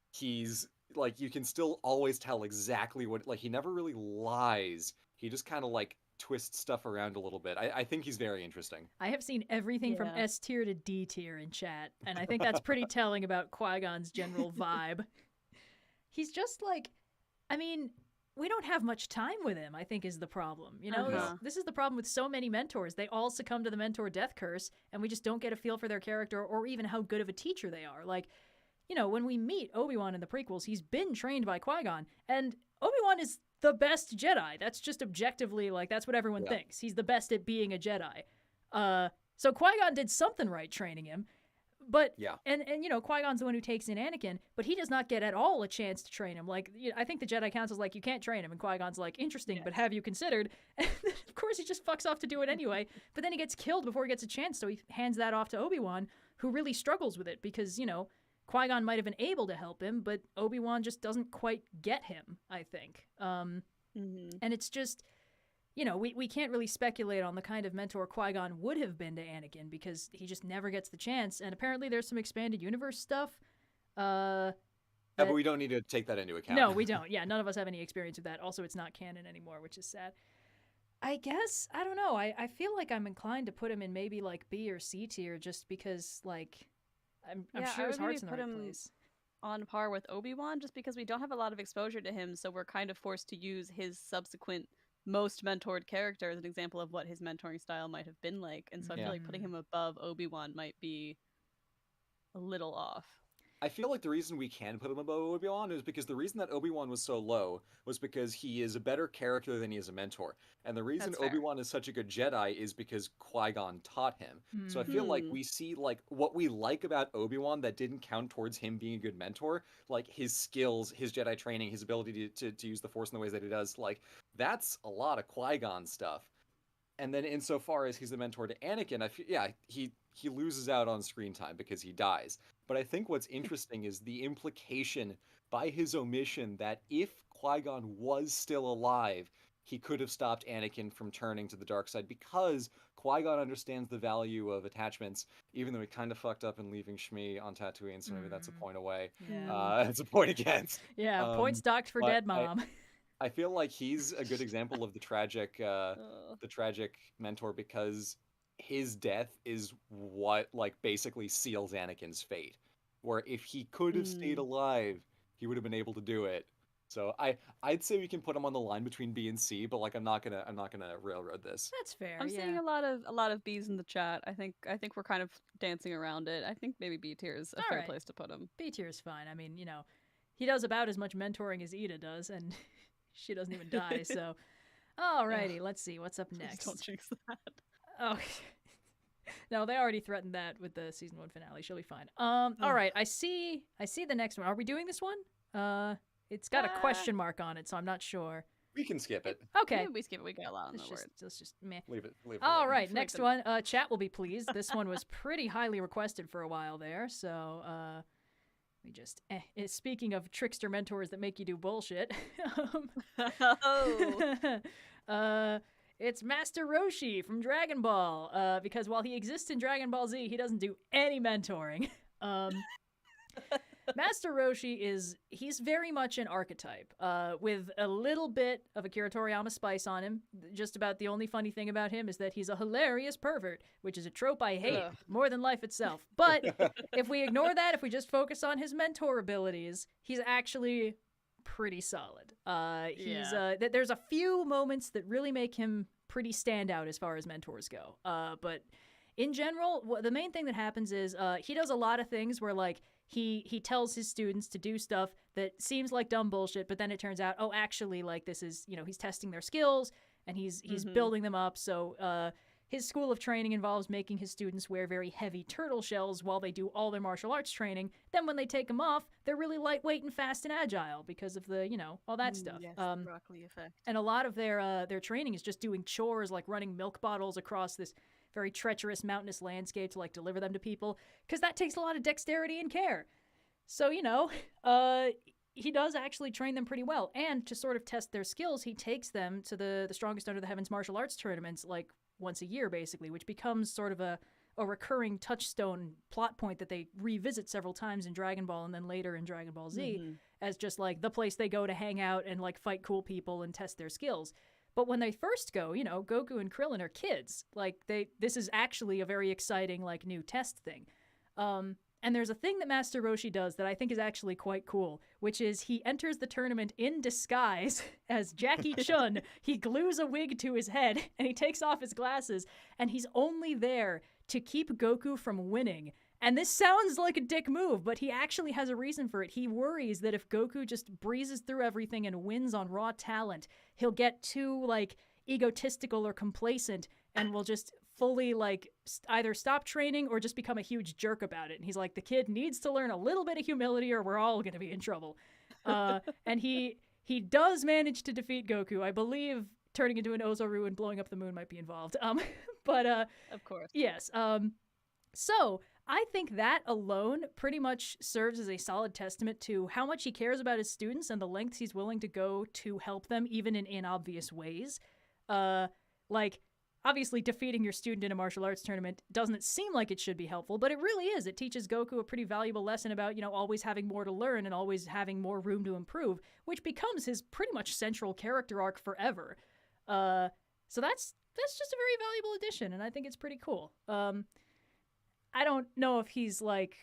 he's like, you can still always tell exactly what, like, he never really lies. He just kind of like twists stuff around a little bit. I think he's very interesting. I have seen everything from S tier to D tier in chat, and I think that's pretty telling about Qui-Gon's general vibe. He's just like, I mean, we don't have much time with him, I think, is the problem. You know, this is the problem with so many mentors. They all succumb to the mentor death curse, and we just don't get a feel for their character or even how good of a teacher they are. Like, you know, when we meet Obi-Wan in the prequels, he's been trained by Qui-Gon, and Obi-Wan is the best Jedi. That's just objectively, like, that's what everyone thinks. He's the best at being a Jedi. So Qui-Gon did something right training him, But Yeah. and Qui-Gon's the one who takes in Anakin, but he does not get at all a chance to train him. Like, I think the Jedi Council's like, you can't train him, and Qui-Gon's like, interesting, but have you considered? And then, of course, he just fucks off to do it anyway. But then he gets killed before he gets a chance, so he hands that off to Obi-Wan, who really struggles with it because Qui-Gon might have been able to help him, but Obi-Wan just doesn't quite get him, I think. And it's just, we can't really speculate on the kind of mentor Qui-Gon would have been to Anakin because he just never gets the chance. And apparently there's some expanded universe stuff. But we don't need to take that into account. No, we don't. Yeah, none of us have any experience with that. Also, it's not canon anymore, which is sad. I guess, I don't know. I feel like I'm inclined to put him in maybe like B or C tier just because, like, I'm sure his heart's in the right place. On par with Obi-Wan, just because we don't have a lot of exposure to him, so we're kind of forced to use his subsequent most mentored character as an example of what his mentoring style might have been like. And so I feel like putting him above Obi-Wan might be a little off. I feel like the reason we can put him above Obi-Wan is because the reason that Obi-Wan was so low was because he is a better character than he is a mentor. And the reason Obi-Wan is such a good Jedi is because Qui-Gon taught him. So I feel like we see like what we like about Obi-Wan that didn't count towards him being a good mentor, like his skills, his Jedi training, his ability to use the Force in the ways that he does, like that's a lot of Qui-Gon stuff. And then insofar as he's the mentor to Anakin, I feel, he loses out on screen time because he dies. But I think what's interesting is the implication by his omission that if Qui-Gon was still alive, he could have stopped Anakin from turning to the dark side because Qui-Gon understands the value of attachments, even though he kind of fucked up in leaving Shmi on Tatooine, so maybe that's a point away. It's a point against. Yeah, points docked for dead mom. I feel like he's a good example of the tragic mentor because his death is what like basically seals Anakin's fate. Where if he could have stayed alive, he would have been able to do it. So I'd say we can put him on the line between B and C, but like I'm not gonna railroad this. That's fair. I'm seeing a lot of B's in the chat. I think we're kind of dancing around it. I think maybe B tier is a fair place to put him. B tier is fine. I mean, he does about as much mentoring as Eda does, and she doesn't even die. So, alrighty, let's see what's up next. Don't jinx that. Oh. No, they already threatened that with the season 1 finale. She'll be fine. All right, I see the next one. Are we doing this one? It's got a question mark on it, so I'm not sure. We can skip it. Okay. Maybe we skip it. We got a lot on the word. Let's just meh. Leave it. All right, next one. Chat will be pleased. This one was pretty highly requested for a while there, so we just speaking of trickster mentors that make you do bullshit. It's Master Roshi from Dragon Ball, because while he exists in Dragon Ball Z, he doesn't do any mentoring. Master Roshi he's very much an archetype, with a little bit of Akira Toriyama spice on him. Just about the only funny thing about him is that he's a hilarious pervert, which is a trope I hate more than life itself. But if we ignore that, if we just focus on his mentor abilities, he's actually pretty solid. There's a few moments that really make him pretty standout as far as mentors go. But in general, the main thing that happens is he does a lot of things where like he tells his students to do stuff that seems like dumb bullshit, but then it turns out, oh, actually, like this is, he's testing their skills and he's building them up. So his school of training involves making his students wear very heavy turtle shells while they do all their martial arts training. Then when they take them off, they're really lightweight and fast and agile because of the, all that stuff. Yes, the broccoli effect. And a lot of their training is just doing chores like running milk bottles across this very treacherous mountainous landscape to like deliver them to people, because that takes a lot of dexterity and care. So, he does actually train them pretty well. And to sort of test their skills, he takes them to the Strongest Under the Heavens martial arts tournaments like once a year, basically, which becomes sort of a recurring touchstone plot point that they revisit several times in Dragon Ball and then later in Dragon Ball Z as just like the place they go to hang out and like fight cool people and test their skills. But when they first go, Goku and Krillin are kids. Like this is actually a very exciting like new test thing. And there's a thing that Master Roshi does that I think is actually quite cool, which is he enters the tournament in disguise as Jackie Chun. He glues a wig to his head and he takes off his glasses, and he's only there to keep Goku from winning. And this sounds like a dick move, but he actually has a reason for it. He worries that if Goku just breezes through everything and wins on raw talent, he'll get too like egotistical or complacent and will just fully like either stop training or just become a huge jerk about it. And he's like, the kid needs to learn a little bit of humility or we're all going to be in trouble. And he does manage to defeat Goku. I believe turning into an Ozoru and blowing up the moon might be involved. But of course. Yes. So I think that alone pretty much serves as a solid testament to how much he cares about his students and the lengths he's willing to go to help them, even in inobvious ways. Like, obviously defeating your student in a martial arts tournament doesn't seem like it should be helpful, but it really is. It teaches Goku a pretty valuable lesson about, you know, always having more to learn and always having more room to improve, which becomes his pretty much central character arc forever. So that's just a very valuable addition, and I think it's pretty cool. I don't know if he's like,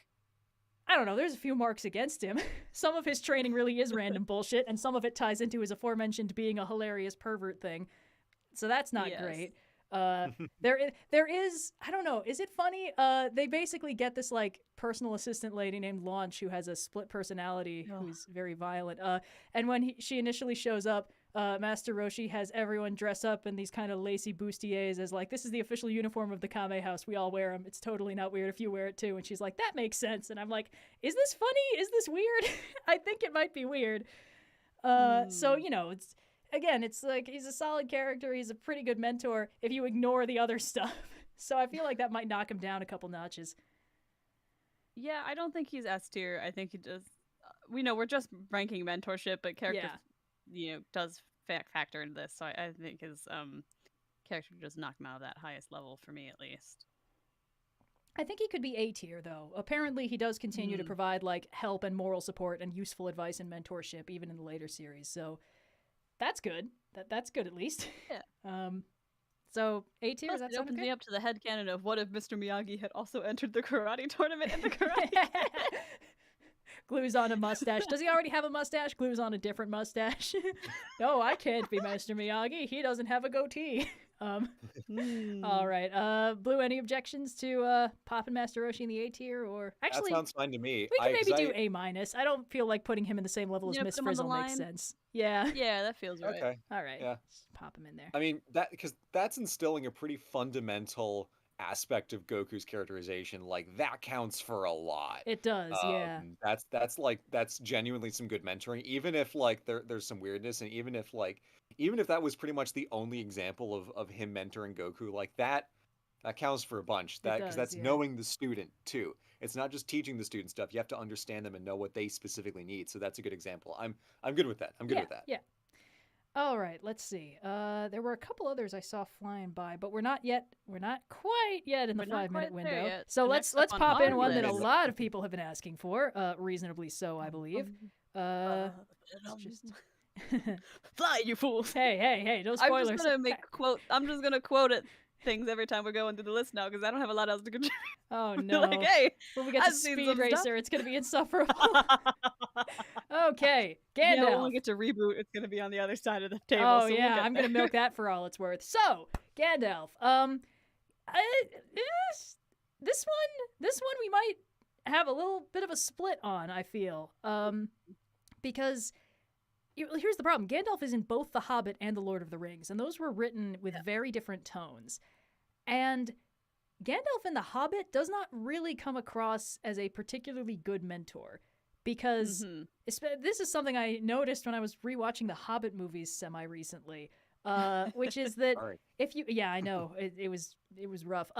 I don't know, there's a few marks against him. Some of his training really is random bullshit, and some of it ties into his aforementioned being a hilarious pervert thing. So that's not great. There is, I don't know, is it funny? They basically get this like personal assistant lady named Launch who has a split personality who's very violent. And when she initially shows up, Master Roshi has everyone dress up in these kind of lacy bustiers as like, this is the official uniform of the Kame House. We all wear them. It's totally not weird if you wear it too. And she's like, that makes sense. And I'm like, is this funny? Is this weird? I think it might be weird. So, you know, it's like he's a solid character. He's a pretty good mentor if you ignore the other stuff. So I feel like that might knock him down a couple notches. Yeah, I don't think he's S tier. I think he just, we know we're just ranking mentorship, but character, you know, does factor into this. So I think his character does knock him out of that highest level for me, at least. I think he could be A tier, though. Apparently, he does continue to provide like help and moral support and useful advice and mentorship, even in the later series. So that's good. That's good, at least. Yeah. So A tier, is that it opens me up to the headcanon of what if Mr. Miyagi had also entered the karate tournament in the karate Glues on a mustache. Does he already have a mustache? Glues on a different mustache. No, I can't be Master Miyagi. He doesn't have a goatee. All right. Blue, any objections to popping Master Roshi in the A tier? Or actually, that sounds fine to me. We can maybe do A minus. I don't feel like putting him in the same level as Miss Frizzle makes sense. Yeah. Yeah, that feels right. Okay. All right. Yeah. Just pop him in there. I mean, because that's instilling a pretty fundamental aspect of Goku's characterization. Like, that counts for a lot. It does, yeah. That's genuinely some good mentoring, even if like there's some weirdness, and even if that was pretty much the only example of him mentoring Goku, like that counts for a bunch. Because that's knowing the student too. It's not just teaching the student stuff. You have to understand them and know what they specifically need. So that's a good example. I'm good with that. I'm good with that. Yeah. All right, let's see. There were a couple others I saw flying by, but we're not quite yet in the 5-minute window. So let's pop in one that a lot of people have been asking for, reasonably so, I believe. Fly, you fools! Hey, no spoilers. I'm just gonna quote it things every time we're going through the list now because I don't have a lot else to contribute. Oh no! Like, hey, when we get to Speed Racer, it's gonna be insufferable. Okay, Gandalf. Yeah, when we get to reboot, it's gonna be on the other side of the table. Oh so yeah, I'm gonna milk that for all it's worth. So Gandalf, this one we might have a little bit of a split on. I feel, because here's the problem: Gandalf is in both The Hobbit and The Lord of the Rings, and those were written with very different tones. And Gandalf in The Hobbit does not really come across as a particularly good mentor. Because this is something I noticed when I was rewatching the Hobbit movies semi-recently, which is that if you, I know, it was rough.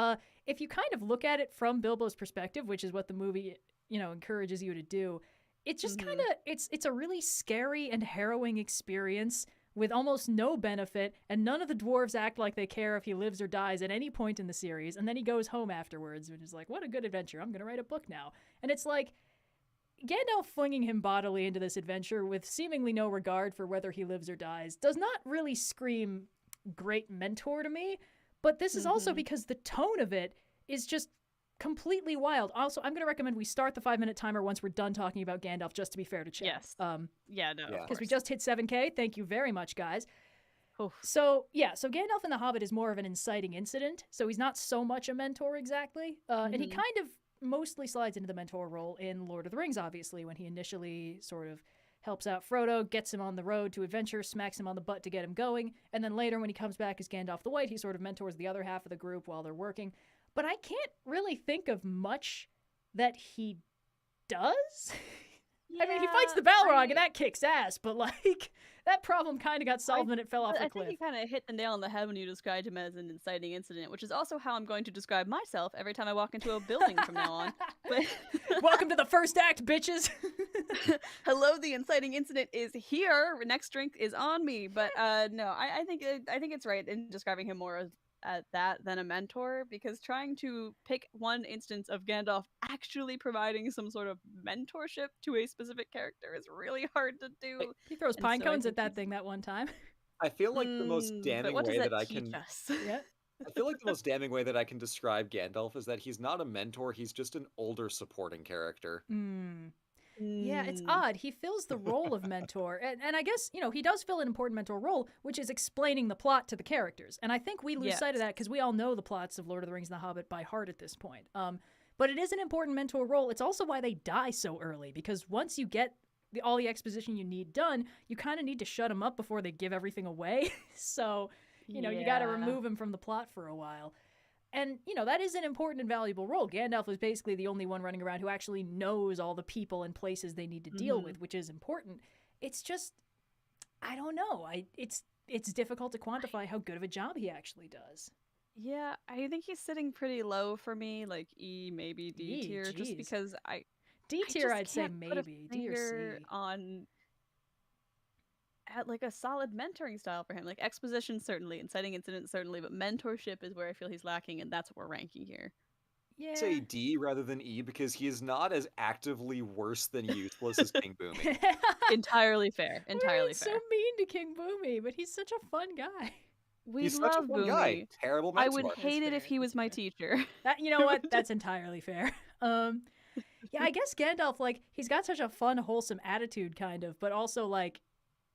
If you kind of look at it from Bilbo's perspective, which is what the movie, encourages you to do, it's just kind of, it's a really scary and harrowing experience with almost no benefit, and none of the dwarves act like they care if he lives or dies at any point in the series, and then he goes home afterwards, which is like, what a good adventure, I'm going to write a book now. And it's like, Gandalf flinging him bodily into this adventure with seemingly no regard for whether he lives or dies does not really scream great mentor to me, but this is also because the tone of it is just completely wild. Also, I'm going to recommend we start the 5-minute timer once we're done talking about Gandalf, just to be fair to chat. Yes. Because we just hit 7K. Thank you very much, guys. So Gandalf in The Hobbit is more of an inciting incident, so he's not so much a mentor exactly, and he kind of mostly slides into the mentor role in Lord of the Rings, obviously, when he initially sort of helps out Frodo, gets him on the road to adventure, smacks him on the butt to get him going, and then later when he comes back as Gandalf the White, he sort of mentors the other half of the group while they're working. But I can't really think of much that he does. I mean, he fights the Balrog, and that kicks ass, but, like, that problem kind of got solved when it fell off the cliff. I think you kind of hit the nail on the head when you described him as an inciting incident, which is also how I'm going to describe myself every time I walk into a building from now on. But welcome to the first act, bitches! Hello, the inciting incident is here. Next drink is on me. But no, I think it's right in describing him more as that than a mentor, because trying to pick one instance of Gandalf actually providing some sort of mentorship to a specific character is really hard to do. He throws pine cones at that thing that one time. I feel like the most damning way that I can yeah. I feel like the most damning way that I can describe Gandalf is that he's not a mentor, he's just an older supporting character. Yeah, it's odd. He fills the role of mentor. And I guess, you know, he does fill an important mentor role, which is explaining the plot to the characters. And I think we lose sight of that because we all know the plots of Lord of the Rings and The Hobbit by heart at this point. But it is an important mentor role. It's also why they die so early, because once you get all the exposition you need done, you kind of need to shut them up before they give everything away. So, you know, you got to remove him from the plot for a while. And, you know, that is an important and valuable role. Gandalf is basically the only one running around who actually knows all the people and places they need to deal with, which is important. It's just, I don't know. It's difficult to quantify how good of a job he actually does. Yeah, I think he's sitting pretty low for me, like E, maybe D tier, just because D tier, I'd say maybe. D or C. On at like a solid mentoring style for him, like exposition certainly, inciting incident certainly, but mentorship is where I feel he's lacking, and that's what we're ranking here. Yeah. Say D rather than E because he is not as actively worse than useless as King Bumi. Entirely fair. Entirely fair. So mean to King Bumi, but he's such a fun guy. He's such a fun guy. Terrible mentor. I would hate it if he was my teacher. You know what? That's entirely fair. Yeah, I guess Gandalf, like, he's got such a fun, wholesome attitude, kind of, but also, like,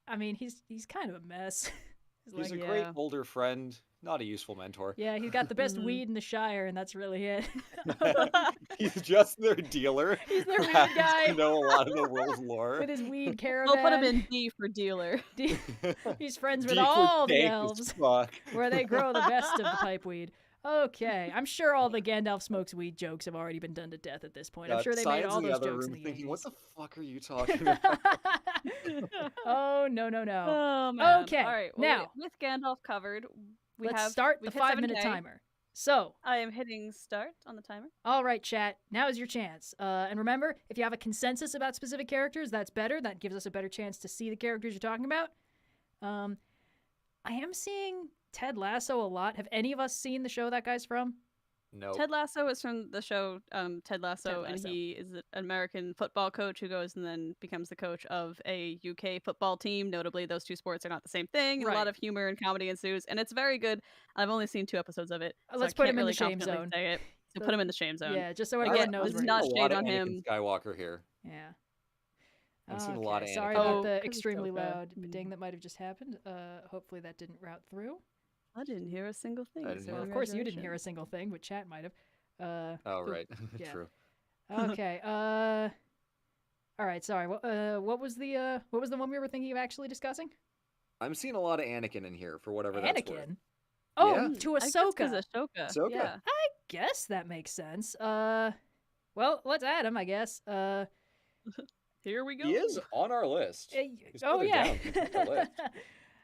I mean, he's kind of a mess. He's a great older friend, not a useful mentor. Yeah, he's got the best weed in the Shire, and that's really it. He's just their dealer. He's their weed guy. To know a lot of the world's lore. With his weed caravan. We'll put him in D for dealer. He's friends with all the elves, where they grow the best of the pipeweed. Okay, I'm sure all the Gandalf smokes weed jokes have already been done to death at this point. I'm sure they made all those jokes in the thinking, 80s. What the fuck are you talking about? Oh, no. Oh, man. Okay, all right. Well, now, with Gandalf covered, let's start the 5-minute timer. So, I am hitting start on the timer. All right, chat. Now is your chance. And remember, if you have a consensus about specific characters, that's better. That gives us a better chance to see the characters you're talking about. I am seeing Ted Lasso a lot. Have any of us seen the show that guy's from? No. Ted Lasso is from the show Ted Lasso, and he is an American football coach who goes and then becomes the coach of a UK football team. Notably, those two sports are not the same thing. Right. A lot of humor and comedy ensues, and it's very good. I've only seen 2 episodes of it. So Let's put him in the shame zone. So put him in the shame zone. Yeah, just so everyone knows. This is not shade on him. Skywalker here. Yeah. I've seen a lot of Anakin. Sorry about the extremely loud ding that might have just happened. Hopefully that didn't route through. I didn't hear a single thing. So of course you didn't hear a single thing, but chat might have. Right. Yeah. True. Okay. All right. Sorry. What was the one we were thinking of actually discussing? I'm seeing a lot of Anakin in here for whatever that's worth. Anakin. Oh, yeah. to Ahsoka. Ahsoka. Yeah. I guess that makes sense. Well, let's add him. I guess. Here we go. He is on our list. Oh yeah.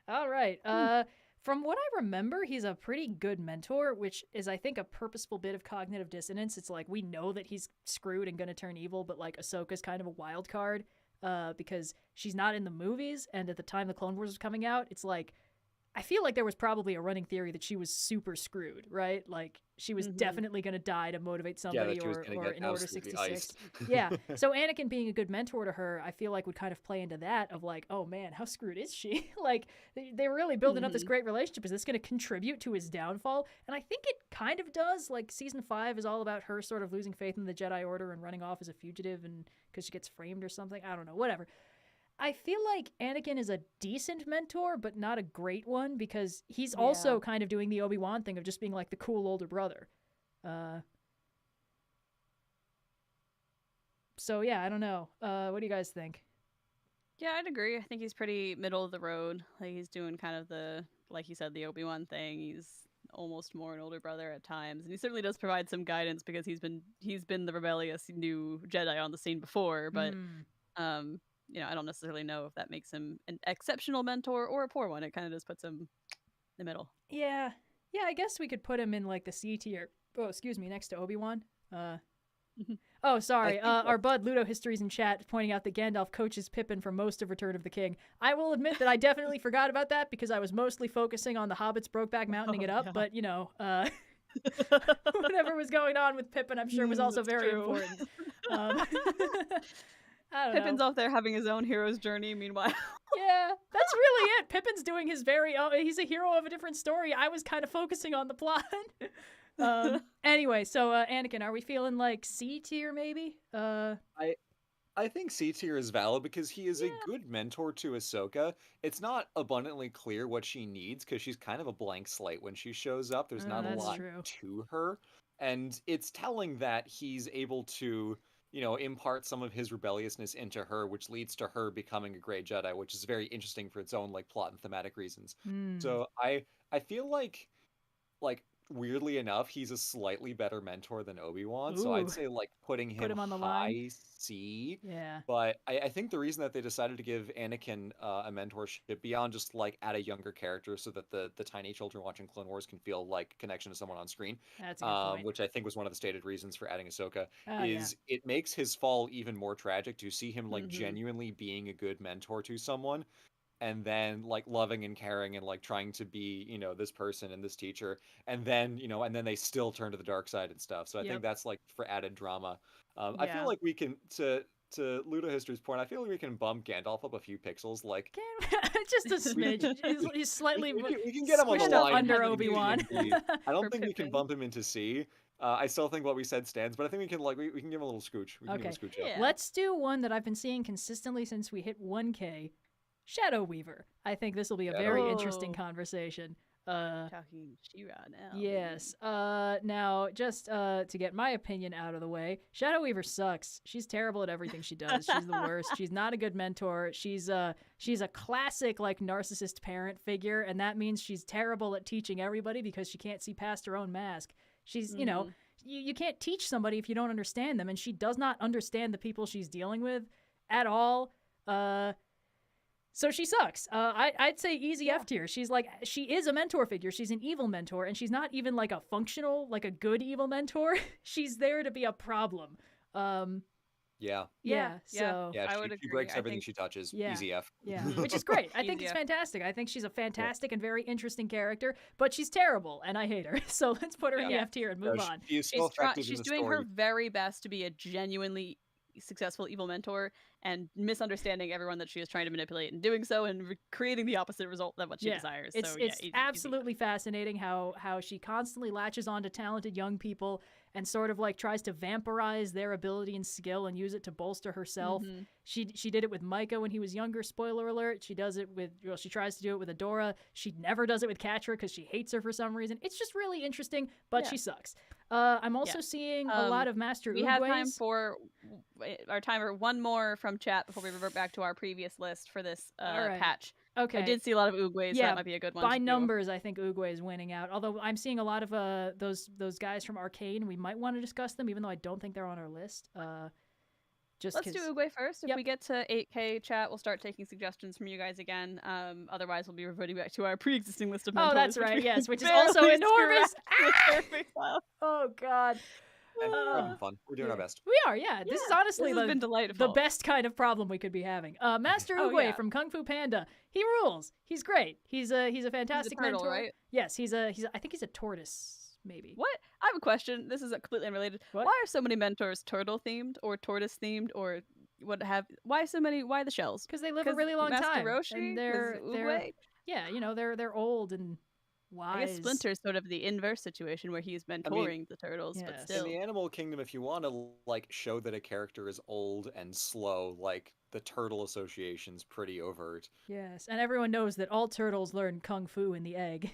All right. From what I remember, he's a pretty good mentor, which is, I think, a purposeful bit of cognitive dissonance. It's like, we know that he's screwed and going to turn evil, but, like, Ahsoka's kind of a wild card because she's not in the movies, and at the time the Clone Wars was coming out, it's like, I feel like there was probably a running theory that she was super screwed, right? Like, she was definitely going to die to motivate somebody or in Order 66. Yeah. So Anakin being a good mentor to her, I feel like would kind of play into that of like, oh man, how screwed is she? Like, they were really building up this great relationship. Is this going to contribute to his downfall? And I think it kind of does. Like, season 5 is all about her sort of losing faith in the Jedi Order and running off as a fugitive and because she gets framed or something. I don't know. Whatever. I feel like Anakin is a decent mentor, but not a great one because he's also kind of doing the Obi-Wan thing of just being like the cool older brother. So yeah, I don't know. What do you guys think? Yeah, I'd agree. I think he's pretty middle of the road. Like he's doing kind of like you said, the Obi-Wan thing. He's almost more an older brother at times, and he certainly does provide some guidance because he's been the rebellious new Jedi on the scene before. But I don't necessarily know if that makes him an exceptional mentor or a poor one. It kind of just puts him in the middle. Yeah, I guess we could put him in like the C tier. Oh, excuse me, next to Obi-Wan. Oh, sorry. Our bud Ludo Histories in chat pointing out that Gandalf coaches Pippin for most of Return of the King. I will admit that I definitely forgot about that because I was mostly focusing on the Hobbits Brokeback Mountain it up. Yeah. But, whatever was going on with Pippin, I'm sure was also very important. I don't Pippin's know. off there having his own hero's journey, meanwhile. Yeah, that's really it. Pippin's doing his he's a hero of a different story. I was kind of focusing on the plot. Anyway, so Anakin, are we feeling like C tier maybe? I think C tier is valid because he is a good mentor to Ahsoka. It's not abundantly clear what she needs because she's kind of a blank slate when she shows up. There's not a lot to her. And it's telling that he's able to, impart some of his rebelliousness into her, which leads to her becoming a great Jedi, which is very interesting for its own plot and thematic reasons. So I feel like weirdly enough, he's a slightly better mentor than Obi-Wan. So I'd say putting him on the high C. Yeah. But I think the reason that they decided to give Anakin a mentorship beyond just add a younger character so that the tiny children watching Clone Wars can feel connection to someone on screen. That's a good point. Which I think was one of the stated reasons for adding Ahsoka it makes his fall even more tragic to see him genuinely being a good mentor to someone. And then loving and caring and trying to be, this person and this teacher. And then, and then they still turn to the dark side and stuff. So I think that's for added drama. I feel like we can, to Ludo History's point, I feel like we can bump Gandalf up a few pixels. Just a smidge. He's slightly we can get him on the line under Obi-Wan. I don't think we can bump him into C. I still think what we said stands, but I think we can we can give him a little scooch. We can give him a scooch up. Let's do one that I've been seeing consistently since we hit 1K. Shadow Weaver. I think this will be a very interesting conversation. Talking Chiron now. Yes. Now, just to get my opinion out of the way, Shadow Weaver sucks. She's terrible at everything she does. She's the worst. She's not a good mentor. She's a classic narcissist parent figure, and that means she's terrible at teaching everybody because she can't see past her own mask. She's, you can't teach somebody if you don't understand them, and she does not understand the people she's dealing with at all. So she sucks. I'd say easy F tier. She's she is a mentor figure. She's an evil mentor, and she's not even a functional, a good evil mentor. She's there to be a problem. So she breaks everything she touches. Easy F. Yeah, which is great. I think it's fantastic. I think she's a fantastic and very interesting character, but she's terrible, and I hate her. So let's put her in the F tier and move on. She's doing her very best to be a genuinely successful evil mentor and misunderstanding everyone that she is trying to manipulate and doing so and creating the opposite result than what she desires. It's absolutely fascinating how she constantly latches on to talented young people and sort of tries to vampirize their ability and skill and use it to bolster herself. She did it with Micah when he was younger, spoiler alert. She does it with, she tries to do it with Adora. She never does it with Catra because she hates her for some reason. It's just really interesting, but she sucks. I'm also seeing a lot of Master Oogways. We have time for one more from chat before we revert back to our previous list for this patch. Okay. I did see a lot of Oogways, so that might be a good one. By numbers, I think Oogway is winning out. Although I'm seeing a lot of those guys from Arcane. We might want to discuss them, even though I don't think they're on our list. Let's do Oogway first. If we get to 8K chat, we'll start taking suggestions from you guys again. Otherwise, we'll be reverting back to our pre-existing list of mentors. Oh, that's right. Yes, which is also enormous. Oh, God. We're having fun. We're doing our best. We are, yeah. This is honestly the best kind of problem we could be having. Master Oogway from Kung Fu Panda. He rules. He's great. He's a fantastic turtle, mentor. right? Yes, I think he's a tortoise, maybe. What? I have a question. This is completely unrelated. What? Why are so many mentors turtle themed or tortoise themed or why so many? Why the shells? Because they live a really long Master time. Roshi, and they're they're old and wise. I guess Splinter's sort of the inverse situation where he's mentoring the turtles, but still. In the animal kingdom, if you want to show that a character is old and slow, the turtle association's pretty overt. Yes, and everyone knows that all turtles learn kung fu in the egg.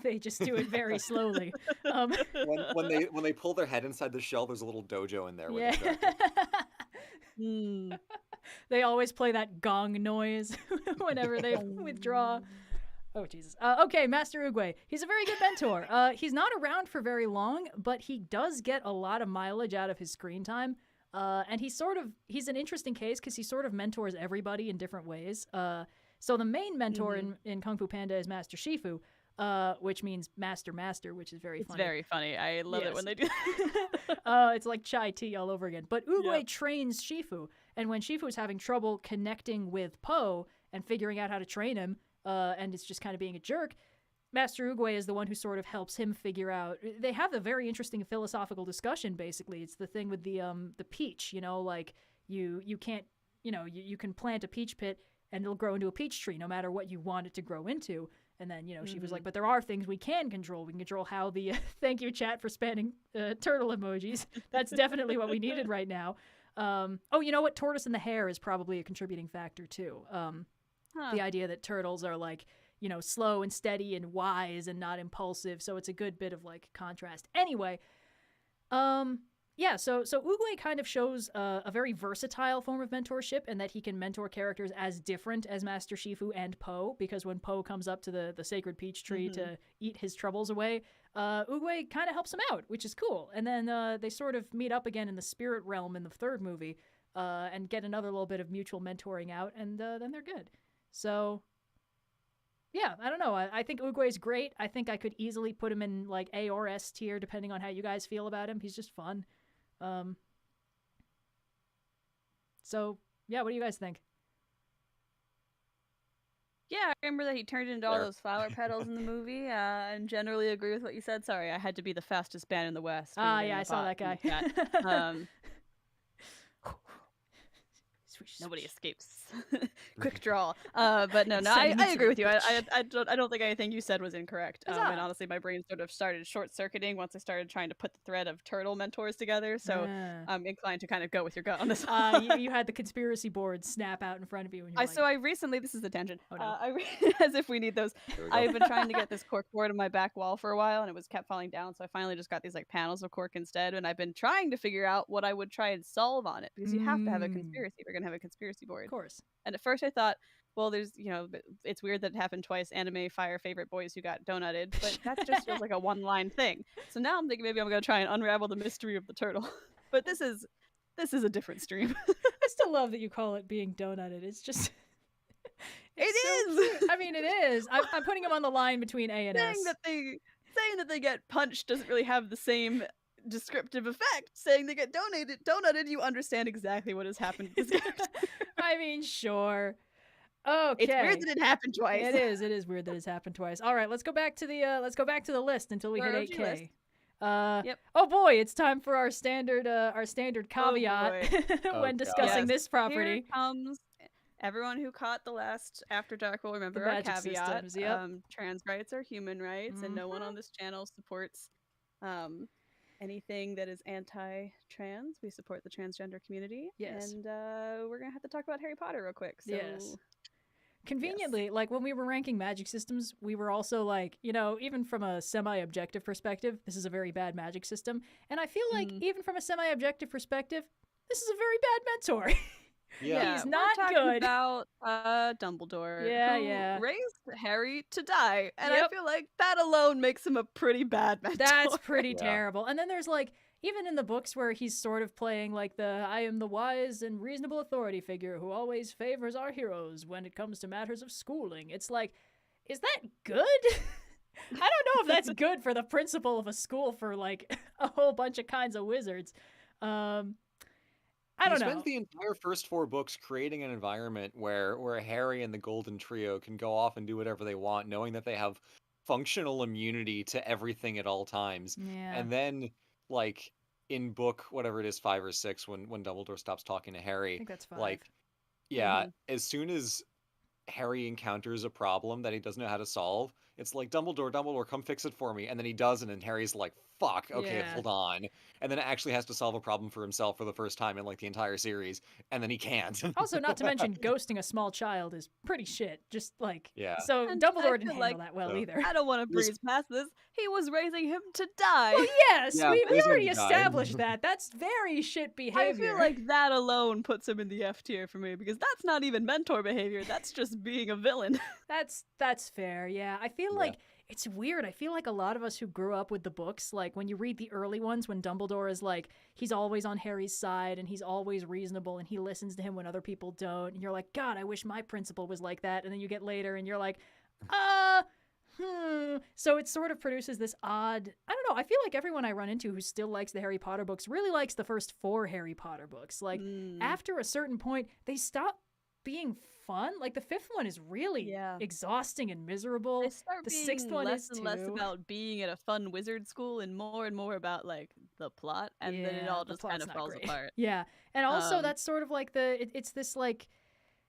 They just do it very slowly. When they pull their head inside the shell, there's a little dojo in there. Mm. They always play that gong noise whenever they withdraw. Oh, Jesus. Okay, Master Oogway. He's a very good mentor. He's not around for very long, but he does get a lot of mileage out of his screen time. And he's an interesting case because he sort of mentors everybody in different ways. So the main mentor in Kung Fu Panda is Master Shifu, which means master, which is very funny. It's very funny. I love it when they do that. It's like chai tea all over again. But Oogway trains Shifu, and when Shifu is having trouble connecting with Po and figuring out how to train him, and it's just kind of being a jerk, Master Oogway is the one who sort of helps him figure out. They have a very interesting philosophical discussion. Basically, it's the thing with the peach. You know, like you can't, you can plant a peach pit and it'll grow into a peach tree no matter what you want it to grow into. And then, she was like, but there are things we can control. We can control how the thank you chat for spamming turtle emojis. That's definitely what we needed right now. Oh, you know what? Tortoise and the hare is probably a contributing factor too. The idea that turtles are like, slow and steady and wise and not impulsive. So it's a good bit of like contrast. Anyway, so Oogway kind of shows a very versatile form of mentorship, and that he can mentor characters as different as Master Shifu and Po, because when Po comes up to the sacred peach tree to eat his troubles away, Oogway kind of helps him out, which is cool. And then they sort of meet up again in the spirit realm in the third movie and get another little bit of mutual mentoring out, and then they're good. So, yeah, I don't know. I think Oogway's great. I think I could easily put him in like A or S tier, depending on how you guys feel about him. He's just fun. So, yeah, what do you guys think? Yeah, I remember that he turned into all those flower petals in the movie, and generally agree with what you said. Sorry, I had to be the fastest man in the West. Yeah, I saw that guy. Nobody escapes. Quick draw. But no, I agree with you. I don't think anything you said was incorrect. And honestly, my brain sort of started short-circuiting once I started trying to put the thread of turtle mentors together. So I'm inclined to kind of go with your gut on this one. You had the conspiracy board snap out in front of you. And So I recently, this is the tangent. Oh, no. As if we need those. I've been trying to get this cork board on my back wall for a while, and it was kept falling down. So I finally just got these like panels of cork instead. And I've been trying to figure out what I would try and solve on it, because you have to have a conspiracy. We're gonna have a conspiracy board. Of course. And at first I thought, well, there's, it's weird that it happened twice. Anime fire favorite boys who got donutted, but that just feels like a one-line thing. So now I'm thinking maybe I'm going to try and unravel the mystery of the turtle. But this is a different stream. I still love that you call it being donutted. It's just... It is! I mean, it is. I'm putting him on the line between A and S. Saying that they get punched doesn't really have the same descriptive effect. Saying they get donutted, you understand exactly what has happened to this character. I mean, sure. Okay. It's weird that it happened twice. It is weird that it's happened twice. All right, let's go back to the list until we hit 8K. Yep. Oh boy, it's time for our standard caveat when discussing this property. Here comes everyone who caught the last After Dark will remember our caveat. Systems, yep. Trans rights are human rights, and no one on this channel supports anything that is anti-trans. We support the transgender community. Yes. And we're going to have to talk about Harry Potter real quick. So, yes. Conveniently, like when we were ranking magic systems, we were also like, even from a semi-objective perspective, this is a very bad magic system. And I feel like even from a semi-objective perspective, this is a very bad mentor. Yeah, he's not we're good. About Dumbledore, who raised Harry to die, and I feel like that alone makes him a pretty bad mentor. That's pretty terrible. And then there's like, even in the books where he's sort of playing like I am the wise and reasonable authority figure who always favors our heroes when it comes to matters of schooling. It's like, is that good? I don't know if that's good for the principal of a school for like a whole bunch of kinds of wizards. I don't know. He spends the entire first 4 books creating an environment where Harry and the Golden Trio can go off and do whatever they want, knowing that they have functional immunity to everything at all times. Yeah. And then, like, in book, whatever it is, 5 or 6, when Dumbledore stops talking to Harry, I think that's 5. like, as soon as Harry encounters a problem that he doesn't know how to solve, it's like, Dumbledore, come fix it for me. And then he does, and then Harry's like, fuck, okay, Yeah. hold on. And then actually has to solve a problem for himself for the first time in like the entire series, and then he can't. Also, not to mention, ghosting a small child is pretty shit. Just like, Yeah. so And Dumbledore I didn't feel handle like- that well So- either. I don't want to breeze past this. He was raising him to die. Well, yes, Yeah, we he's already gonna die. established that. That's very shit I behavior. feel like that alone puts him in the F tier for me because that's not even mentor behavior. That's just being a villain. That's fair. Yeah, I feel Yeah. like it's weird. I feel like a lot of us who grew up with the books, like when you read the early ones, when Dumbledore is like, he's always on Harry's side and he's always reasonable and he listens to him when other people don't. And you're like, God, I wish my principal was like that. And then you get later and you're like, So it sort of produces this odd, I don't know. I feel like everyone I run into who still likes the Harry Potter books really likes the first 4 Harry Potter books. Like after a certain point, they stop being fun. Like the 5th one is really Yeah. exhausting and miserable. They start The being 6th one less is and less too. about being at a fun wizard school and more about like the plot, and then it Yeah, all the just kind plot's of not falls great. apart. Yeah, and also Um, that's sort of like it's this like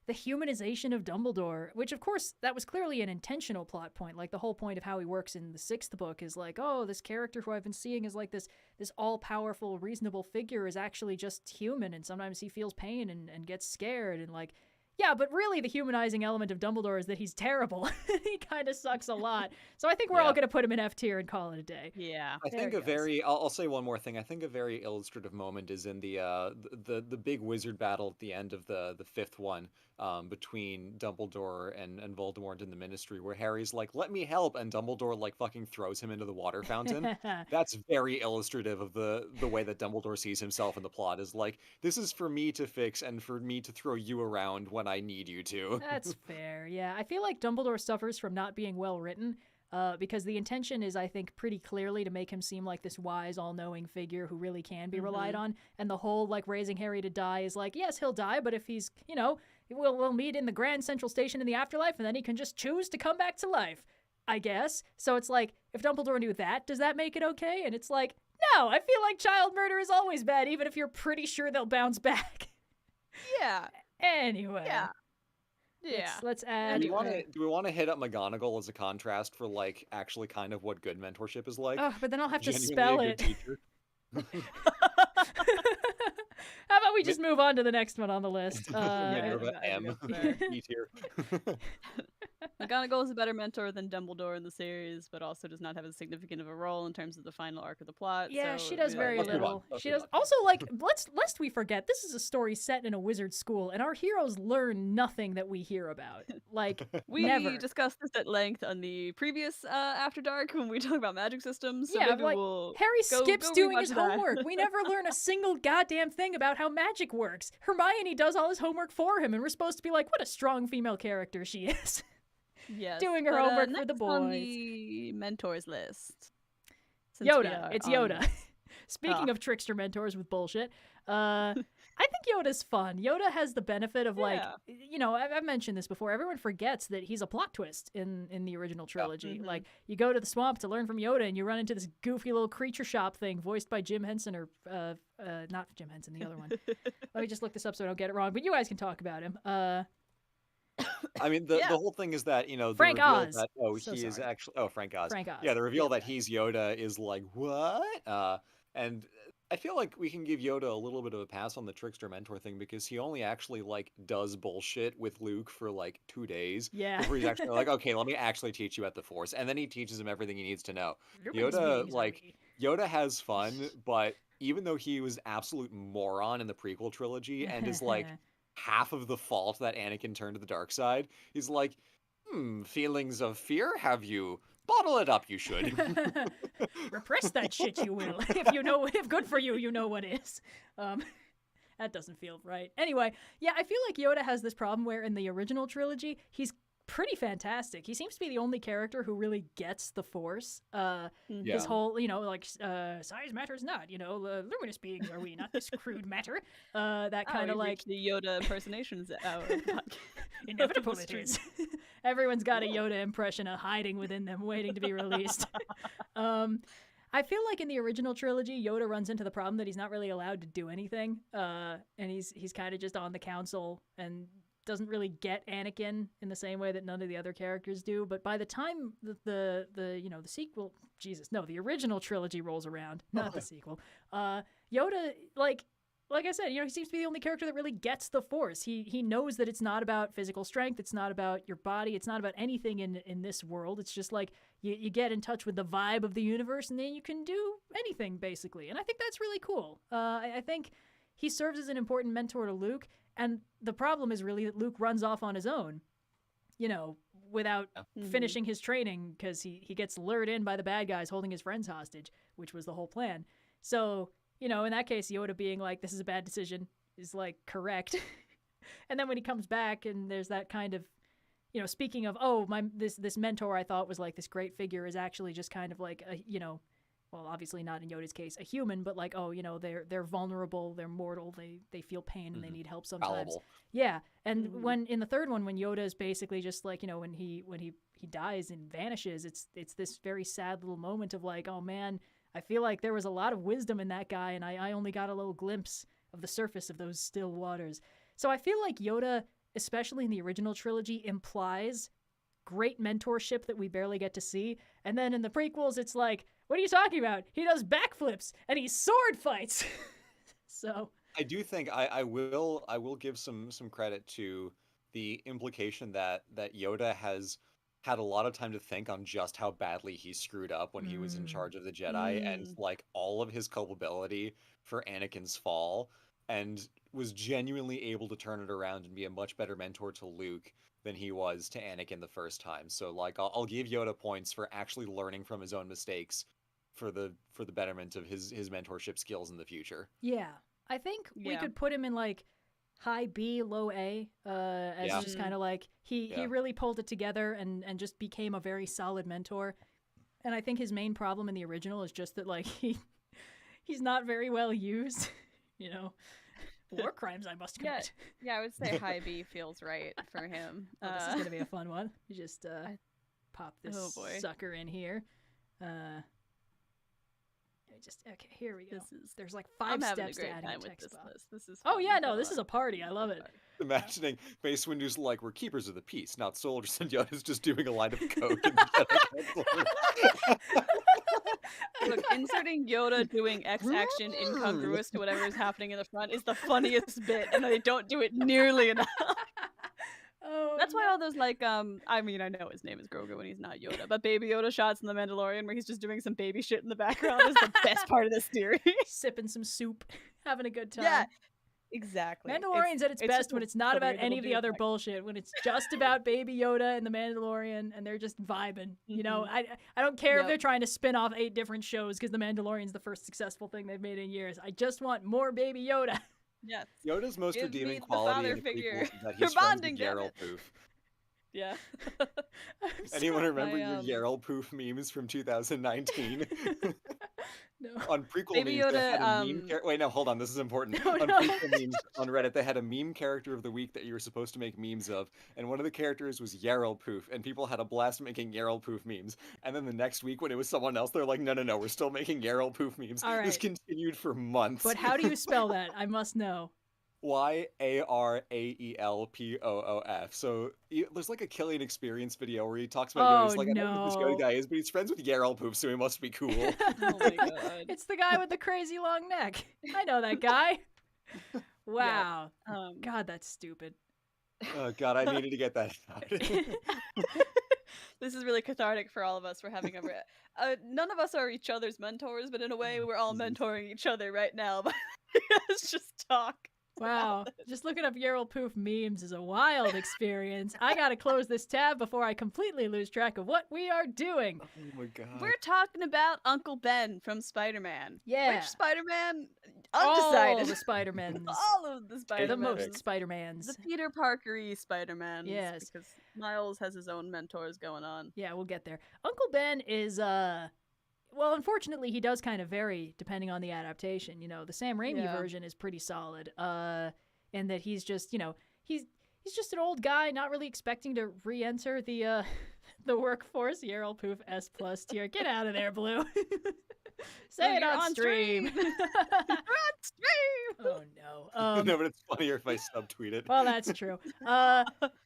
the humanization of Dumbledore, which of course that was clearly an intentional plot point. Like the whole point of how he works in the 6th book is like, oh, this character who I've been seeing is like this all powerful, reasonable figure is actually just human, and sometimes he feels pain and gets scared and like. Yeah, but really the humanizing element of Dumbledore is that he's terrible. He kind of sucks a lot. So I think we're all Yeah. going to put him in F tier and call it a day. Yeah. I There think it a goes. very I'll say one more thing. I think a very illustrative moment is in the big wizard battle at the end of the 5th one, between Dumbledore and Voldemort in the Ministry, where Harry's like, "Let me help," and Dumbledore like fucking throws him into the water fountain. That's very illustrative of the way that Dumbledore sees himself in the plot. Is like, this is for me to fix and for me to throw you around when I need you to. That's fair. Yeah, I feel like Dumbledore suffers from not being well written, because the intention is, I think, pretty clearly to make him seem like this wise, all-knowing figure who really can be relied on. And the whole like raising Harry to die is like, yes, he'll die, but if he's, we'll meet in the Grand Central Station in the afterlife, and then he can just choose to come back to life, I guess. So it's like, if Dumbledore knew that, does that make it okay? And it's like, no, I feel like child murder is always bad, even if you're pretty sure they'll bounce back. Yeah. Anyway. Yeah. Yeah. Let's Do add. we want to hit up McGonagall as a contrast for like actually kind of what good mentorship is like? Oh, but then I'll have to Genuinely spell a it. good teacher. How about we just move on to the next one on the list? Minerva I think M. that's fair. E tier. McGonagall is a better mentor than Dumbledore in the series, but also does not have as significant of a role in terms of the final arc of the plot. Yeah, so, she does very let's move on. little. Let's She move does on. also like lest we forget, this is a story set in a wizard school, and our heroes learn nothing that we hear about. Like We never. discussed this at length on the previous After Dark when we talk about magic systems. So Yeah, maybe like, we'll Harry go skips doing rewatch his that. homework. We never learn a single goddamn thing about how magic works. Hermione does all his homework for him, and we're supposed to be like, what a strong female character she is. Yes, doing her but, homework for the next on boys. the mentors list. Since we Yoda. are It's on Yoda. this. Speaking Ah. of trickster mentors with bullshit, I think Yoda's fun. Yoda has the benefit of like, Yeah. I've mentioned this before. Everyone forgets that he's a plot twist in the original trilogy. Mhm. Like, you go to the swamp to learn from Yoda, and you run into this goofy little creature shop thing voiced by Jim Henson, or not Jim Henson, the other one. Let me just look this up so I don't get it wrong. But you guys can talk about him. I mean, the Yeah. whole thing is that, the Frank reveal Oz. that, So he is sorry. actually, Frank Oz. Frank Oz. Yeah, the reveal Yeah. that he's Yoda is like, what? And I feel like we can give Yoda a little bit of a pass on the trickster mentor thing because he only actually, like, does bullshit with Luke for, like, 2 days. Yeah. Before he's actually like, okay, let me actually teach you at the Force. And then he teaches him everything he needs to know. Your biggest Yoda, meetings are like, me. Yoda has fun, but even though he was absolute moron in the prequel trilogy and is, like, half of the fault that Anakin turned to the dark side, he's like, feelings of fear, have you? Bottle it up, you should. Repress that shit, you will. If good for you, you know what is. That doesn't feel right. Anyway, yeah, I feel like Yoda has this problem where in the original trilogy, he's pretty fantastic. He seems to be the only character who really gets the Force. Yeah. His whole, size matters not. Luminous beings are we, not this crude matter. That kind of like the Yoda impersonations out of the podcast. inevitable it is. Everyone's got a Yoda impression hiding within them, waiting to be released. I feel like in the original trilogy, Yoda runs into the problem that he's not really allowed to do anything, and he's kind of just on the council and doesn't really get Anakin in the same way that none of the other characters do. But by the time the sequel, the original trilogy rolls around, not the sequel, Yoda, like I said, he seems to be the only character that really gets the Force. He knows that it's not about physical strength. It's not about your body. It's not about anything in this world. It's just like you get in touch with the vibe of the universe, and then you can do anything, basically. And I think that's really cool. I think he serves as an important mentor to Luke. And the problem is really that Luke runs off on his own, without finishing his training, because he gets lured in by the bad guys holding his friends hostage, which was the whole plan. So, in that case, Yoda being like, this is a bad decision is like correct. And then when he comes back and there's that kind of, speaking of, this mentor I thought was like this great figure is actually just kind of like well, obviously not in Yoda's case, a human, but like, they're vulnerable, they're mortal, they feel pain and they need help sometimes. Fallible. Yeah. And when in the third one, when Yoda is basically just like, when he dies and vanishes, it's this very sad little moment of like, oh man, I feel like there was a lot of wisdom in that guy and I only got a little glimpse of the surface of those still waters. So I feel like Yoda, especially in the original trilogy, implies great mentorship that we barely get to see. And then in the prequels, it's like, what are you talking about? He does backflips and he sword fights. So I do think I will give some credit to the implication that Yoda has had a lot of time to think on just how badly he screwed up when he was in charge of the Jedi and like all of his culpability for Anakin's fall, and was genuinely able to turn it around and be a much better mentor to Luke than he was to Anakin the first time. So like I'll give Yoda points for actually learning from his own mistakes for the betterment of his mentorship skills in the future. Yeah. I think we could put him in like high B, low A, as just kind of like he really pulled it together and just became a very solid mentor. And I think his main problem in the original is just that like he's not very well used, war crimes I must commit. Yeah, I would say high B feels right for him. This is gonna be a fun one. You just pop this sucker in here. Okay, here we go. There's like 5 steps to adding a text box. This is this is a party. I love it. Imagining Mace Windu's like, we're keepers of the peace, not soldiers, and Yoda's just doing a line of code. Look, inserting Yoda doing X action incongruous to whatever is happening in the front is the funniest bit, and they don't do it nearly enough. That's why all those like I know his name is Grogu and he's not Yoda, but Baby Yoda shots in The Mandalorian where he's just doing some baby shit in the background is the best part of the series. Sipping some soup, having a good time. Yeah, exactly. Mandalorian's at its best when it's not about any of the other bullshit, when it's just about Baby Yoda and the Mandalorian and they're just vibing. I don't care if they're trying to spin off 8 different shows because the Mandalorian's the first successful thing they've made in years. I just want more Baby Yoda. Yes. Yoda's most redeeming quality in the prequels is that he's friends with Yarl Poof. Yeah. Anyone remember your Yarl Poof memes from 2019? No. On prequel Baby memes, Yoda, they had a meme wait, no, hold on, this is important. Prequel memes on Reddit, they had a meme character of the week that you were supposed to make memes of, and one of the characters was Yarl Poof, and people had a blast making Yarl Poof memes. And then the next week, when it was someone else, they're like, no, we're still making Yarl Poof memes. All right. This continued for months. But how do you spell that? I must know. Yaralpoof. So there's like a Killing Experience video where he talks about Yoda. He's like, I don't know who this Yoda guy is, but he's friends with Yarl Poof, so he must be cool. Oh my god. It's the guy with the crazy long neck. I know that guy. Wow. Yeah. God, that's stupid. Oh god, I needed to get that out. This is really cathartic for all of us. We're having none of us are each other's mentors, but in a way, we're all mentoring each other right now. But let's just talk. Wow. Just looking up Yarl Poof memes is a wild experience. I gotta close this tab before I completely lose track of what we are doing. Oh my god. We're talking about Uncle Ben from Spider-Man. Yeah. Which Spider-Man? All Undecided. the Spider-Mans. All of the Spider-Mans. The most Spider-Mans. The Peter Parker-y Spider-Mans. Yes. Because Miles has his own mentors going on. Yeah, we'll get there. Uncle Ben is, well, unfortunately, he does kind of vary depending on the adaptation. The Sam Raimi version is pretty solid, in that he's just, he's just an old guy, not really expecting to re-enter the workforce. Yarl Poof S+ tier. Get out of there, Blue. Say it You're on stream. You're on stream. Oh no. No, but it's funnier if I subtweet it. Well, that's true.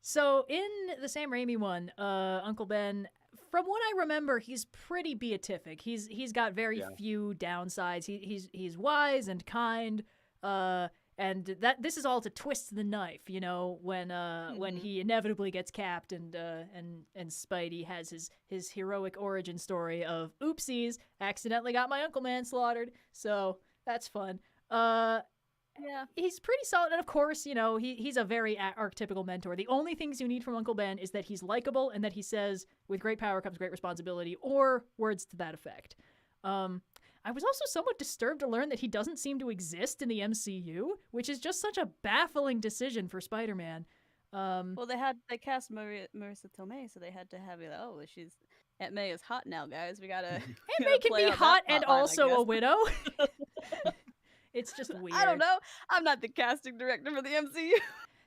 So in the Sam Raimi one, Uncle Ben, from what I remember, he's pretty beatific. He's got very few downsides. He's wise and kind. And this is all to twist the knife, you know, when he inevitably gets capped and Spidey has his heroic origin story of oopsies, accidentally got my Uncle Man slaughtered. So that's fun. Yeah, he's pretty solid, and of course, you know, he's a very archetypical mentor. The only things you need from Uncle Ben is that he's likable and that he says, "With great power comes great responsibility," or words to that effect. I was also somewhat disturbed to learn that he doesn't seem to exist in the MCU, which is just such a baffling decision for Spider-Man. Well, they cast Marissa Tomei, so they had to have it. Oh, Aunt May is hot now, guys. We gotta. Aunt May can be hot and also a widow. It's just weird. I don't know. I'm not the casting director for the MCU.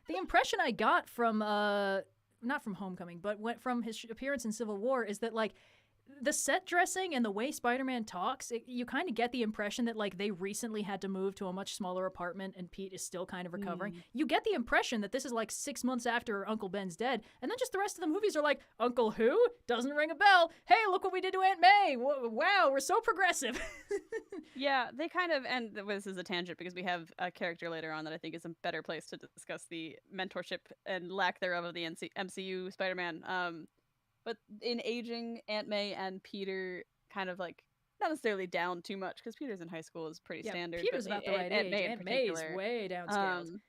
The impression I got from, not from Homecoming, but from his appearance in Civil War is that, like, the set dressing and the way Spider-Man talks, you kind of get the impression that, like, they recently had to move to a much smaller apartment and Pete is still kind of recovering. You get the impression that this is like 6 months after Uncle Ben's dead, and then just the rest of the movies are like, Uncle who? Doesn't ring a bell. Hey, look what we did to Aunt May. Wow, we're so progressive. Yeah, they kind of, and this is a tangent because we have a character later on that I think is a better place to discuss the mentorship and lack thereof of the MCU Spider-Man. But in aging, Aunt May and Peter kind of like not necessarily down too much because Peter's in high school is pretty standard. Peter's about the right age. Aunt May's way downscaled.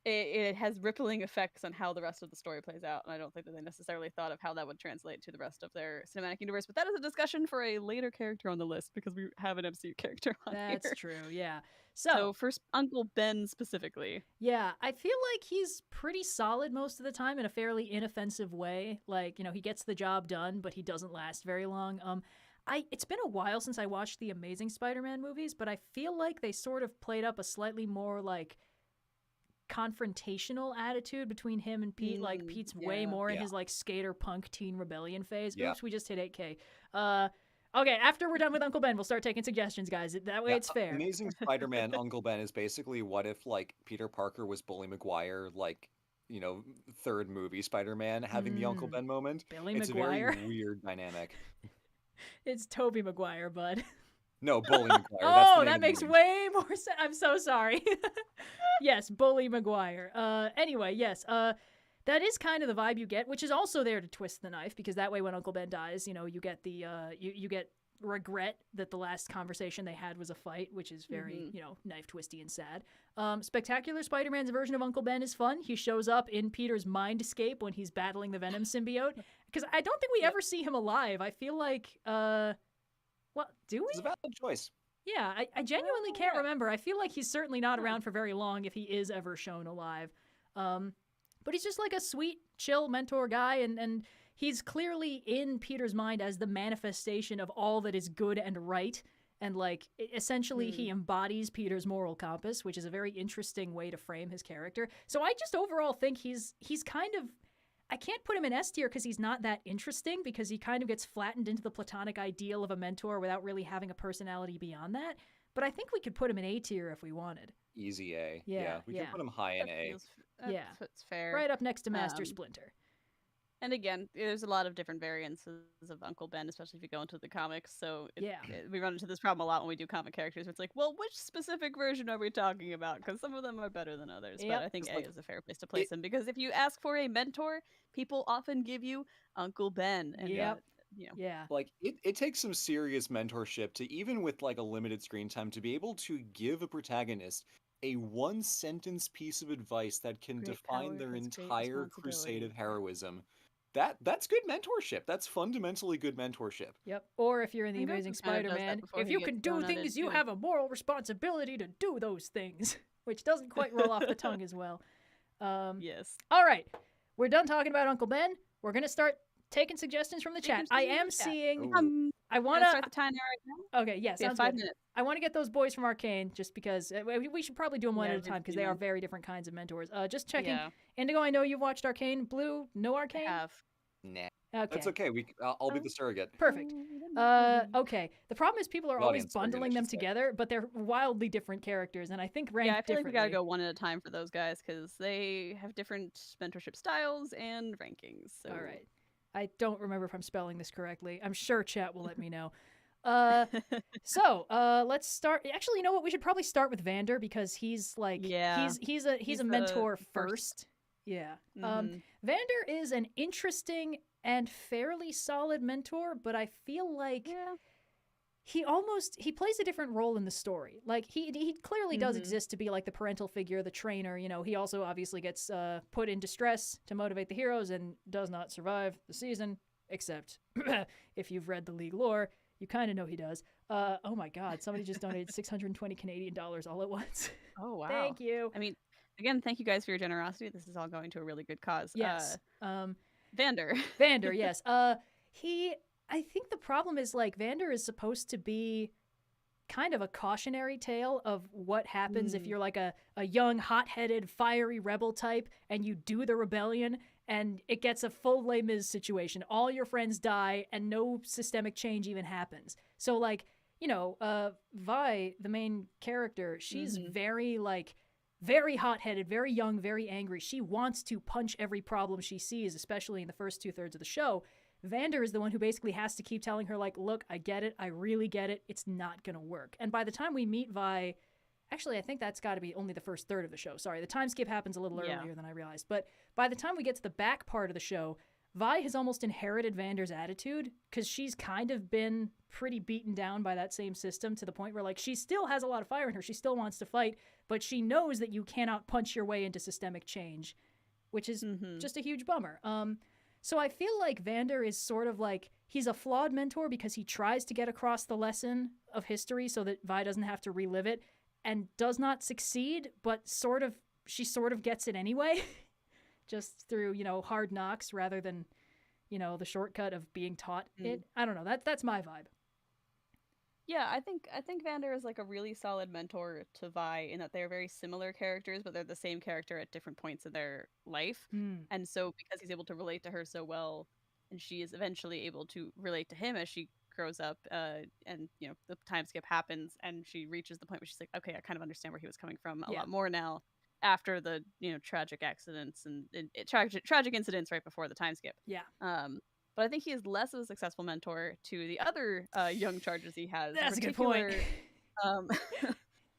It has rippling effects on how the rest of the story plays out, and I don't think that they necessarily thought of how that would translate to the rest of their cinematic universe. But that is a discussion for a later character on the list because we have an MCU character on here. That's true, yeah. So for Uncle Ben specifically. Yeah, I feel like he's pretty solid most of the time in a fairly inoffensive way. Like, you know, he gets the job done, but he doesn't last very long. It's been a while since I watched the Amazing Spider-Man movies, but I feel like they sort of played up a slightly more, like, confrontational attitude between him and Pete. Like, Pete's way more in his, like, skater punk teen rebellion phase. Oops, we just hit 8K. Okay, after we're done with Uncle Ben, we'll start taking suggestions, guys. That way it's fair. Amazing Spider-Man Uncle Ben is basically what if, like, Peter Parker was Bully Maguire, like, you know, third movie Spider-Man having the Uncle Ben moment. It's Maguire? A very weird dynamic. It's Tobey Maguire, bud. No, Bully Maguire. Oh, that makes way more sense. I'm so sorry. Yes, Bully Maguire. Anyway, yes. That is kind of the vibe you get, which is also there to twist the knife, because that way when Uncle Ben dies, you know, you get the you get regret that the last conversation they had was a fight, which is very, you know, knife twisty and sad. Spectacular Spider-Man's version of Uncle Ben is fun. He shows up in Peter's mind escape when he's battling the Venom symbiote, because I don't think we ever see him alive. I feel like, well, do we? It's a valid choice. Yeah, I genuinely can't remember. I feel like he's certainly not around for very long if he is ever shown alive. But he's just like a sweet, chill mentor guy, and he's clearly in Peter's mind as the manifestation of all that is good and right. And, like, essentially he embodies Peter's moral compass, which is a very interesting way to frame his character. So I just overall think he's kind of... I can't put him in S tier because he's not that interesting, because he kind of gets flattened into the platonic ideal of a mentor without really having a personality beyond that. But I think we could put him in A tier if we wanted. Easy A. Yeah, we can put him high in A. That's fair. Right up next to Master Splinter. And again, there's a lot of different variances of Uncle Ben, especially if you go into the comics. So we run into this problem a lot when we do comic characters. Where it's like, well, which specific version are we talking about? Because some of them are better than others. But I think A is a fair place to place him, because if you ask for a mentor, people often give you Uncle Ben. And like it takes some serious mentorship to, even with like a limited screen time, to be able to give a protagonist a one-sentence piece of advice that can define their entire crusade of heroism. That's good mentorship. That's fundamentally good mentorship. Yep. Or if you're in the Amazing Spider-Man, if you can do things, you have a moral responsibility to do those things, which doesn't quite roll off the tongue as well. Yes. All right. We're done talking about Uncle Ben. We're going to start taking suggestions from the chat. I am seeing... I want to start the timer right now. Okay, yes. Yeah, 5 minutes. I want to get those boys from Arcane, just because we should probably do them one at a time, because they are very different kinds of mentors. Just checking. Indigo, I know you've watched Arcane. Blue, no Arcane? I have. Nah. Okay. That's okay. I'll be the surrogate. Perfect. Okay. The problem is people are The always audience version, I bundling them should say. together, but they're wildly different characters, and I think ranked Yeah, I feel like we gotta differently. go one at a time for those guys because they have different mentorship styles and rankings. So. All right. I don't remember if I'm spelling this correctly. I'm sure chat will let me know. Let's start. Actually, you know what? We should probably start with Vander because he's like, Yeah. he's a mentor the first. Yeah. Mhm. Vander is an interesting and fairly solid mentor, but I feel like Yeah. he plays a different role in the story. Like he clearly does Mhm. exist to be like the parental figure, the trainer. You know, he also obviously gets put in distress to motivate the heroes and does not survive the season. Except if you've read the League lore, you kind of know he does. Oh my God! Somebody just donated 620 Canadian dollars all at once. Oh wow. Thank you. I mean, again, thank you guys for your generosity. This is all going to a really good cause. Yes. Vander. Vander, yes. I think the problem is like Vander is supposed to be kind of a cautionary tale of what happens if you're like a young, hot-headed, fiery rebel type and you do the rebellion and it gets a full Les Mis situation. All your friends die and no systemic change even happens. So like, you know, Vi, the main character, she's very hot-headed, very young, very angry. She wants to punch every problem she sees, especially in the first 2/3 of the show. Vander is the one who basically has to keep telling her, like, look, I get it. I really get it. It's not going to work. And by the time we meet Vi, actually, I think that's got to be only the first third of the show. Sorry, the time skip happens a little earlier than I realized. But by the time we get to the back part of the show, Vi has almost inherited Vander's attitude because she's kind of been pretty beaten down by that same system to the point where, like, she still has a lot of fire in her. She still wants to fight, but she knows that you cannot punch your way into systemic change, which is just a huge bummer. So I feel like Vander is sort of like, he's a flawed mentor because he tries to get across the lesson of history so that Vi doesn't have to relive it and does not succeed, but she sort of gets it anyway, just through, you know, hard knocks rather than, you know, the shortcut of being taught it. I don't know. That's my vibe. Yeah, I think Vander is like a really solid mentor to Vi in that they're very similar characters, but they're the same character at different points in their life. And so because he's able to relate to her so well, and she is eventually able to relate to him as she grows up, and you know, the time skip happens and she reaches the point where she's like, okay, I kind of understand where he was coming from a lot more now after the, you know, tragic accidents and tragic incidents right before the time skip. Yeah. But I think he is less of a successful mentor to the other young charges he has. That's a good point.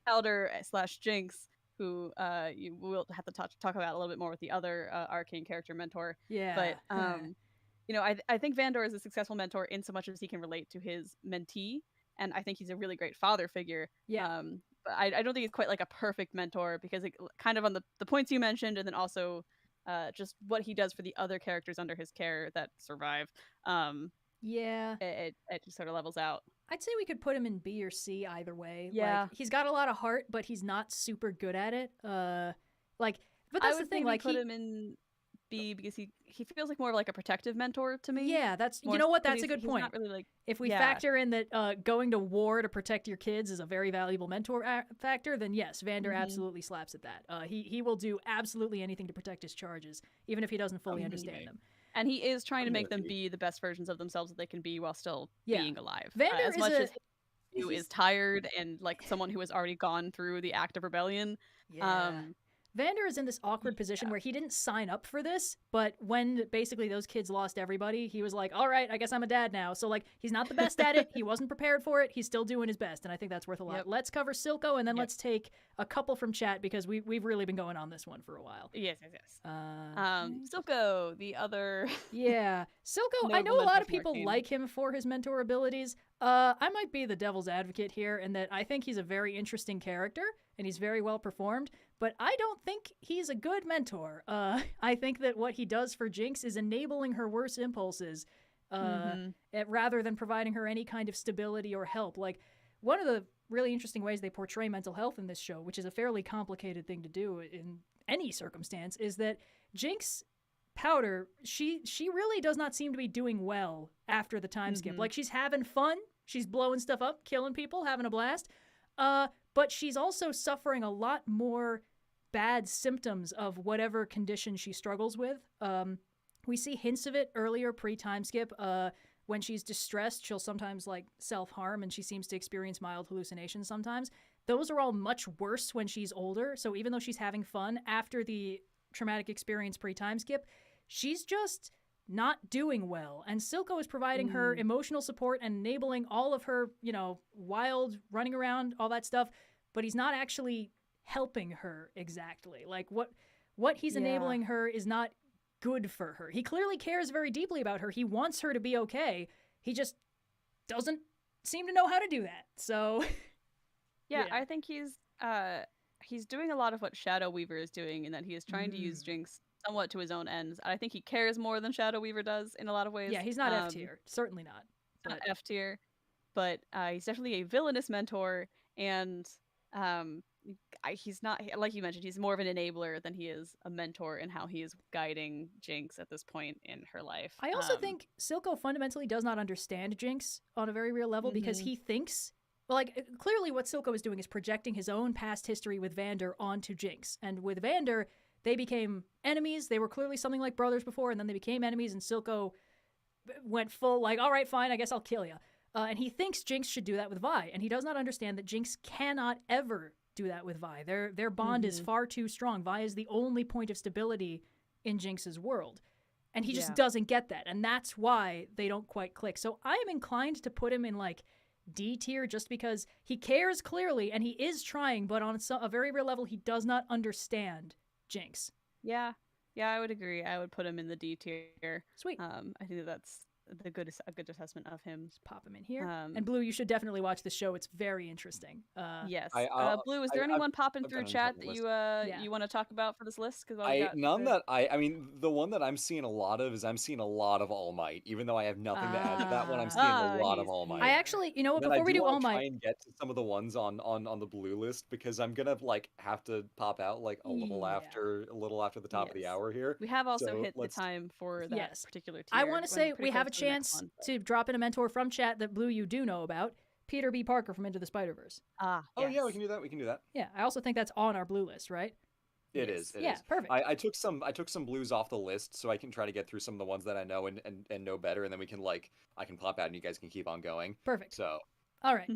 Elder / Jinx, who you will have to talk about a little bit more with the other arcane character mentor. Yeah. But you know, I think Vander is a successful mentor in so much as he can relate to his mentee, and I think he's a really great father figure. Yeah. But I don't think he's quite like a perfect mentor because it kind of on the points you mentioned, and then also just what he does for the other characters under his care that survive. It just sort of levels out. I'd say we could put him in B or C either way. Yeah. Like, he's got a lot of heart, but he's not super good at it. But that's the thing. Like, put him in B because he feels like more of like a protective mentor to me. Yeah, you know what? That's a good he's point. Not really like, if we factor in that going to war to protect your kids is a very valuable mentor factor, then yes, Vander absolutely slaps at that. He will do absolutely anything to protect his charges, even if he doesn't fully understand them. And he is trying to make them be the best versions of themselves that they can be while still being alive. Vander as much as who is tired and like someone who has already gone through the act of rebellion. Vander is in this awkward position where he didn't sign up for this, but when basically those kids lost everybody, he was like, all right, I guess I'm a dad now. So like, he's not the best at it. He wasn't prepared for it. He's still doing his best. And I think that's worth a lot. Let's cover Silco and then let's take a couple from chat because we've really been going on this one for a while. Yes. Silco, the other. Yeah. Silco, I know a lot of people like him for his mentor abilities. I might be the devil's advocate here in that I think he's a very interesting character and he's very well performed, but I don't think he's a good mentor. I think that what he does for Jinx is enabling her worst impulses rather than providing her any kind of stability or help. Like, one of the really interesting ways they portray mental health in this show, which is a fairly complicated thing to do in any circumstance, is that Jinx Powder, she really does not seem to be doing well after the time skip. Like, she's having fun, she's blowing stuff up, killing people, having a blast, but she's also suffering a lot more bad symptoms of whatever condition she struggles with. We see hints of it earlier pre-time skip. when she's distressed, she'll sometimes like self-harm, and she seems to experience mild hallucinations sometimes. Those are all much worse when she's older. So even though she's having fun after the traumatic experience pre-time skip, she's just not doing well. And Silco is providing her emotional support and enabling all of her, wild running around, all that stuff, but he's not actually helping her exactly. Like what he's enabling her is not good for her. He clearly cares very deeply about her. He wants her to be okay. He just doesn't seem to know how to do that. So yeah, I think he's doing a lot of what Shadow Weaver is doing, in that he is trying to use Jinx somewhat to his own ends. I think he cares more than Shadow Weaver does in a lot of ways. Yeah, he's not F tier. Certainly not. Not F tier, but he's definitely a villainous mentor, and he's not, like you mentioned, he's more of an enabler than he is a mentor in how he is guiding Jinx at this point in her life. I also think Silco fundamentally does not understand Jinx on a very real level, because he thinks, clearly what Silco is doing is projecting his own past history with Vander onto Jinx. And with Vander, they became enemies. They were clearly something like brothers before, and then they became enemies, and Silco went full, like, all right, fine, I guess I'll kill you. And he thinks Jinx should do that with Vi, and he does not understand that Jinx cannot ever do that with Vi. Their bond is far too strong. Vi is the only point of stability in Jinx's world, and he just doesn't get that, and that's why they don't quite click. So I am inclined to put him in, like, D tier, just because he cares clearly, and he is trying, but on a very real level, he does not understand Jinx. Yeah, I would agree. I would put him in the D tier. Sweet. I think that's a good assessment of him. Just pop him in here. And Blue, you should definitely watch the show. It's very interesting. Yes. Blue, is there anyone popping through chat that you want to talk about for this list? Because I mean, the one that I'm seeing a lot of is All Might. Even though I have nothing to add to that one, I'm seeing a lot of All Might. I actually, before we do All Might, try and get to some of the ones on the Blue list, because I'm gonna have to pop out a little after the top of the hour here. We have also hit the time for that particular tier. I want to say we have a chance to drop in a mentor from chat that Blue you do know about, Peter B. Parker from Into the Spider-Verse. Yeah, we can do that. Yeah, I also think that's on our Blue list, right? It is. Perfect. I took some blues off the list so I can try to get through some of the ones that I know and know better, and then we can I can pop out and you guys can keep on going. Perfect. So all right.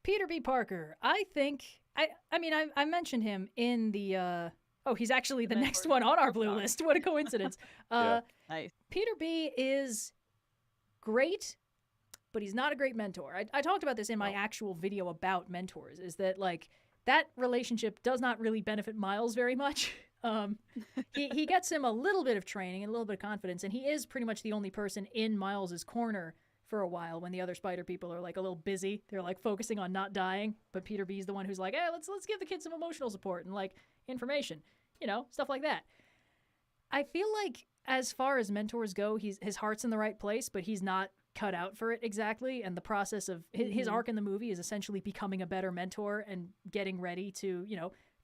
Peter B. Parker. I think I mentioned him in the he's actually the next one on our Blue list. What a coincidence. Nice. Peter B. is great, but he's not a great mentor. I talked about this in my actual video about mentors, is that that relationship does not really benefit Miles very much. He gets him a little bit of training and a little bit of confidence, and he is pretty much the only person in Miles's corner for a while when the other spider people are a little busy. They're focusing on not dying, but Peter B's the one who's hey, let's give the kids some emotional support and information, stuff like that. I feel like as far as mentors go, his heart's in the right place, but he's not cut out for it exactly. And the process of his arc in the movie is essentially becoming a better mentor and getting ready to,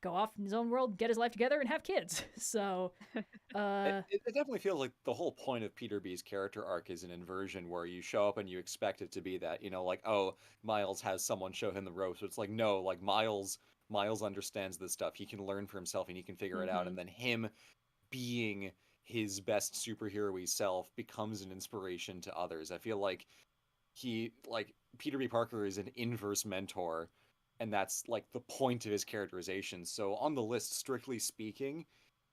go off in his own world, get his life together, and have kids. So it definitely feels like the whole point of Peter B's character arc is an inversion where you show up and you expect it to be that, oh, Miles has someone show him the ropes. So it's no, Miles understands this stuff. He can learn for himself and he can figure it out. And then him being his best superhero-y self becomes an inspiration to others. I feel like Peter B. Parker is an inverse mentor, and that's the point of his characterization. So on the list, strictly speaking,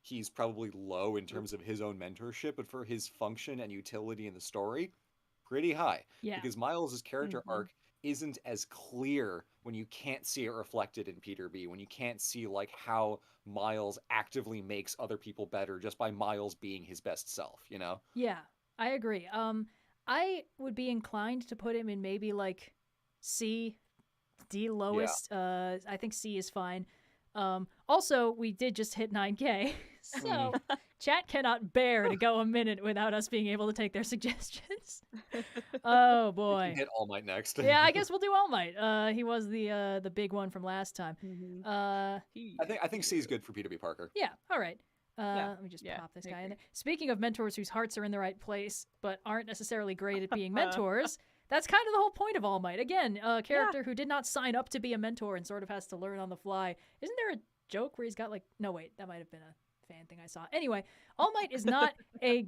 he's probably low in terms of his own mentorship, but for his function and utility in the story, pretty high. Yeah. Because Miles' character arc isn't as clear when you can't see it reflected in Peter B, when you can't see how Miles actively makes other people better just by Miles being his best self, Yeah, I agree. I would be inclined to put him in maybe C, D lowest. I think C is fine. Also, we did just hit 9K, so chat cannot bear to go a minute without us being able to take their suggestions. Oh boy! Hit All Might next. Yeah, I guess we'll do All Might. He was the big one from last time. I think C is good for Peter B. Parker. Yeah. All right. Let me just pop this guy in there. Speaking of mentors whose hearts are in the right place but aren't necessarily great at being mentors. That's kind of the whole point of All Might. Again, a character who did not sign up to be a mentor and sort of has to learn on the fly. Isn't there a joke where he's got no, wait, that might have been a fan thing I saw. Anyway, All Might is not a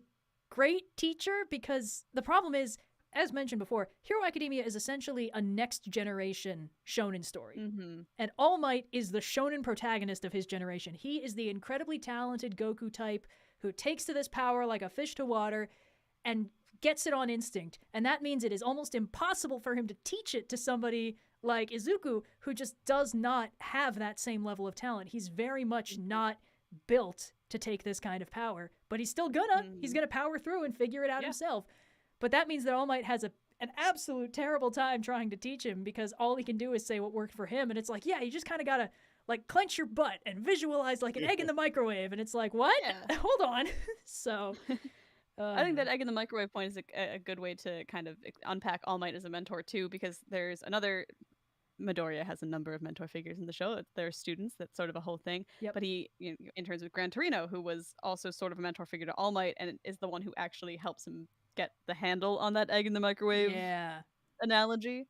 great teacher because the problem is as mentioned before, Hero Academia is essentially a next generation shonen story. Mm-hmm. And All Might is the shonen protagonist of his generation. He is the incredibly talented Goku type who takes to this power like a fish to water and gets it on instinct. And that means it is almost impossible for him to teach it to somebody like Izuku, who just does not have that same level of talent. He's very much not built to take this kind of power, but he's still gonna. He's gonna power through and figure it out himself. But that means that All Might has an absolute terrible time trying to teach him, because all he can do is say what worked for him. And it's like, yeah, you just kind of gotta like clench your butt and visualize like an egg in the microwave. And it's like, what? Yeah. Hold on. So I think that egg in the microwave point is a good way to kind of unpack All Might as a mentor too, because there's another. Midoriya has a number of mentor figures in the show. They're students. That's sort of a whole thing. Yep. But he interns with Gran Torino, who was also sort of a mentor figure to All Might, and is the one who actually helps him get the handle on that egg in the microwave analogy.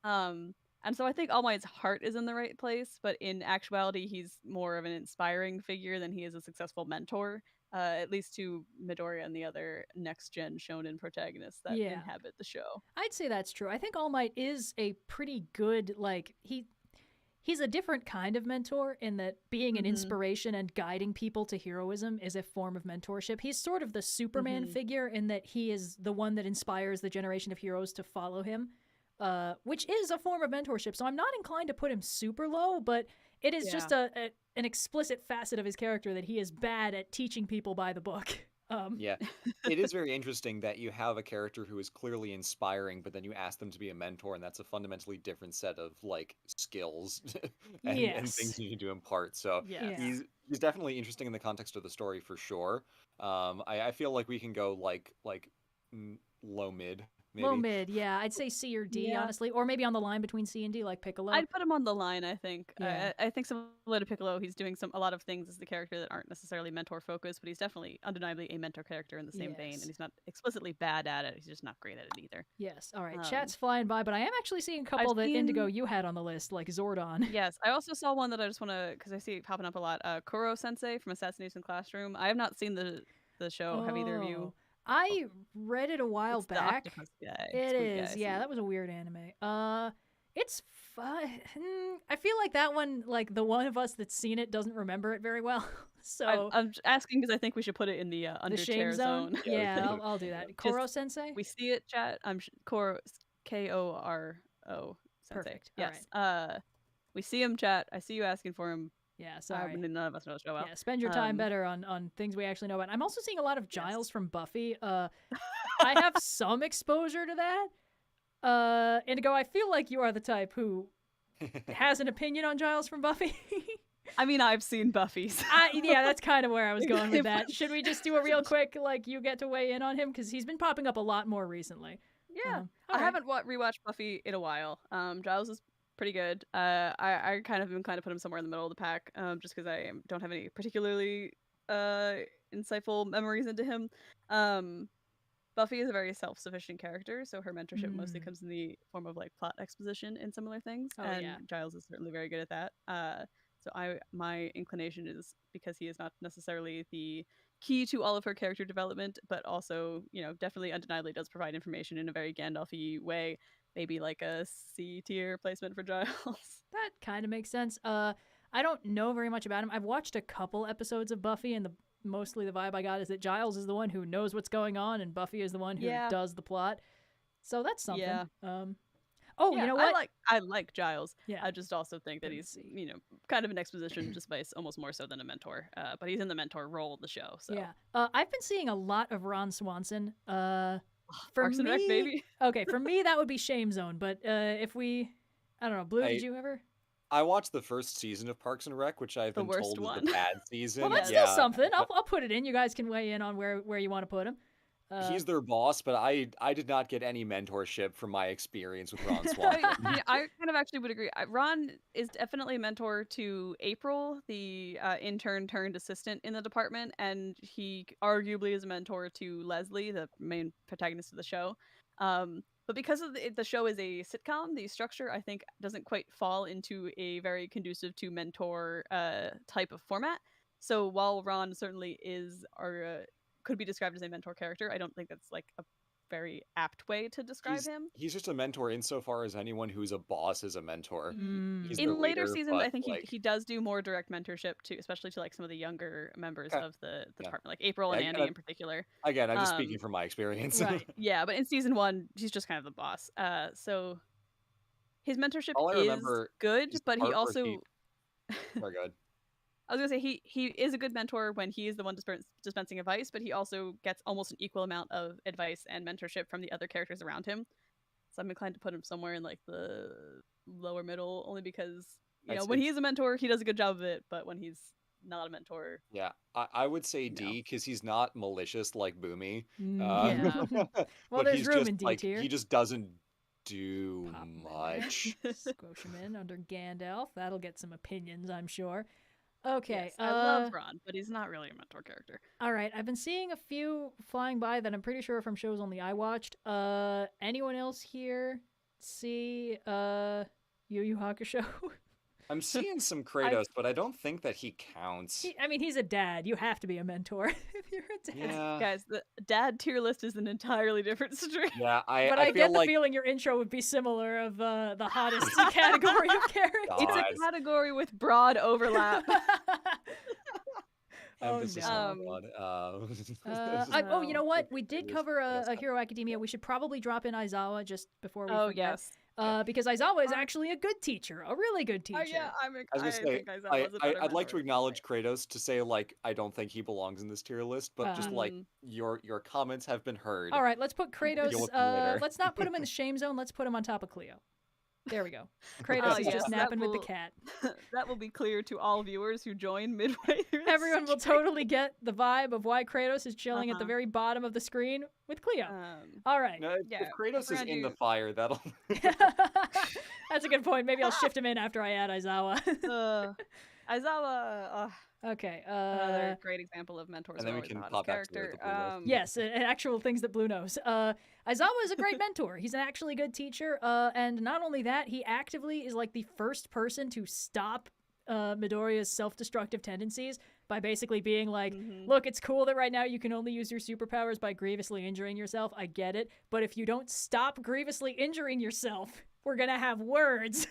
And so I think All Might's heart is in the right place, but in actuality, he's more of an inspiring figure than he is a successful mentor. At least to Midoriya and the other next-gen shonen protagonists that inhabit the show. I'd say that's true. I think All Might is a pretty good, like, he's a different kind of mentor in that being an inspiration and guiding people to heroism is a form of mentorship. He's sort of the Superman figure in that he is the one that inspires the generation of heroes to follow him, which is a form of mentorship. So I'm not inclined to put him super low, but it is just an explicit facet of his character that he is bad at teaching people by the book. Yeah, it is very interesting that you have a character who is clearly inspiring, but then you ask them to be a mentor, and that's a fundamentally different set of like skills and things you need to impart. So he's definitely interesting in the context of the story for sure. I feel like we can go like low mid. Maybe. Low mid, yeah. I'd say C or D, honestly. Or maybe on the line between C and D, like Piccolo. I'd put him on the line, I think. Yeah. I think similar to Piccolo, he's doing a lot of things as the character that aren't necessarily mentor-focused, but he's definitely, undeniably, a mentor character in the same vein, and he's not explicitly bad at it. He's just not great at it either. Yes, all right. Chat's flying by, but I am actually seeing a couple that Indigo you had on the list, like Zordon. Yes, I also saw one that I just want to, because I see it popping up a lot, Kuro-sensei from Assassination Classroom. I have not seen the show. Have either of you? I read it a while back. The octopus guy. It is, yeah. That was a weird anime. It's fun. I feel like that one, like the one of us that's seen it doesn't remember it very well. So I'm asking because I think we should put it in the under chair zone. Yeah, I'll do that. Koro Sensei. We see it, chat. I'm Koro, Koro Sensei. Perfect. Yes. Right. We see him, chat. I see you asking for him. Yeah, sorry. None of us know the show well. Yeah, spend your time better on things we actually know about. I'm also seeing a lot of Giles from Buffy. I have some exposure to that. Indigo, I feel like you are the type who has an opinion on Giles from Buffy. I mean, I've seen Buffy's. Yeah, that's kind of where I was going with that. Should we just do a real quick, like, you get to weigh in on him? Because he's been popping up a lot more recently. Yeah. I haven't rewatched Buffy in a while. Giles is pretty good. I kind of put him somewhere in the middle of the pack, just because I don't have any particularly insightful memories into him. Buffy is a very self-sufficient character, so her mentorship mostly comes in the form of like plot exposition and similar things. Giles is certainly very good at that. So my inclination is, because he is not necessarily the key to all of her character development, but also, definitely undeniably does provide information in a very Gandalf-y way. Maybe like a C tier placement for Giles. That kind of makes sense. I don't know very much about him. I've watched a couple episodes of Buffy, and mostly the vibe I got is that Giles is the one who knows what's going on, and Buffy is the one who does the plot. So that's something. Yeah. You know what? I like Giles. Yeah. I just also think that he's, kind of an exposition device, almost more so than a mentor. But he's in the mentor role of the show. So yeah. I've been seeing a lot of Ron Swanson. For Parks and Rec, baby. Okay, for me that would be Shame Zone. But if we, I don't know, Blue, did you ever? I watched the first season of Parks and Rec, which I've been told is the bad season. Well, that's still something. I'll put it in. You guys can weigh in on where you want to put him. He's their boss, but I did not get any mentorship from my experience with Ron Swanson. I kind of actually would agree. Ron is definitely a mentor to April, the intern turned assistant in the department, and he arguably is a mentor to Leslie, the main protagonist of the show. But because of the show is a sitcom, the structure, I think, doesn't quite fall into a very conducive to mentor type of format. So while Ron certainly is could be described as a mentor character, I don't think that's like very apt way to describe him. He's just a mentor insofar as anyone who's a boss is a mentor. He's their In later leader, seasons, but, I think like, he does do more direct mentorship too, especially to like some of the younger members Okay. of the Yeah. department, like April Yeah, and Andy in particular. Again, I'm just speaking from my experience. Right. Yeah, but in season 1, he's just kind of the boss. So his mentorship All I is remember good, is the but he part where also Very good. I was gonna say he is a good mentor when he is the one dispensing advice, but he also gets almost an equal amount of advice and mentorship from the other characters around him. So I'm inclined to put him somewhere in like the lower middle, only because when he's a mentor, he does a good job of it, but when he's not a mentor, Yeah, I would say D because he's not malicious like Bumi. Yeah. Well, but there's he's room just in D like tier. he just doesn't do Pop 'em in there. much. Squash him in under Gandalf. That'll get some opinions, I'm sure. Okay. yes, I love Ron, but he's not really a mentor character. All right. I've been seeing a few flying by that I'm pretty sure are from shows only I watched. Anyone else here see Yu Yu Hakusho? I'm seeing some Kratos, but I don't think that he counts. He's a dad. You have to be a mentor if you're a dad. Yeah. Guys, the dad tier list is an entirely different stream. Yeah, I But I feel get the like feeling your intro would be similar of the hottest category of characters. It's God. a category with broad overlap. emphasis no. on one. You know what? We did cover a Hero Academia. We should probably drop in Aizawa just before we forget. Yes. Because Aizawa is actually a good teacher, a really good teacher. Yeah, I was gonna say, I'd like to acknowledge Kratos to say, like, I don't think he belongs in this tier list, but just like your comments have been heard. All right, let's put Kratos. Deal with him later. Let's not put him in the shame zone. Let's put him on top of Cleo. There we go. Kratos is yes, just that napping with the will- cat. That will be clear to all viewers who join midway through. this Everyone will stream. totally get the vibe of why Kratos is chilling at the very bottom of the screen with Cleo. All right. No, if Kratos is in the fire, that'll. That's a good point. Maybe I'll shift him in after I add Aizawa. Aizawa, Okay. another great example of mentors. And then we always can the hottest pop back to the character. blue list. Yes, actual things that Blue knows. Aizawa is a great mentor. He's an actually good teacher. And not only that, he actively is like the first person to stop Midoriya's self-destructive tendencies by basically being like, look, it's cool that right now you can only use your superpowers by grievously injuring yourself. I get it. But if you don't stop grievously injuring yourself, we're going to have words.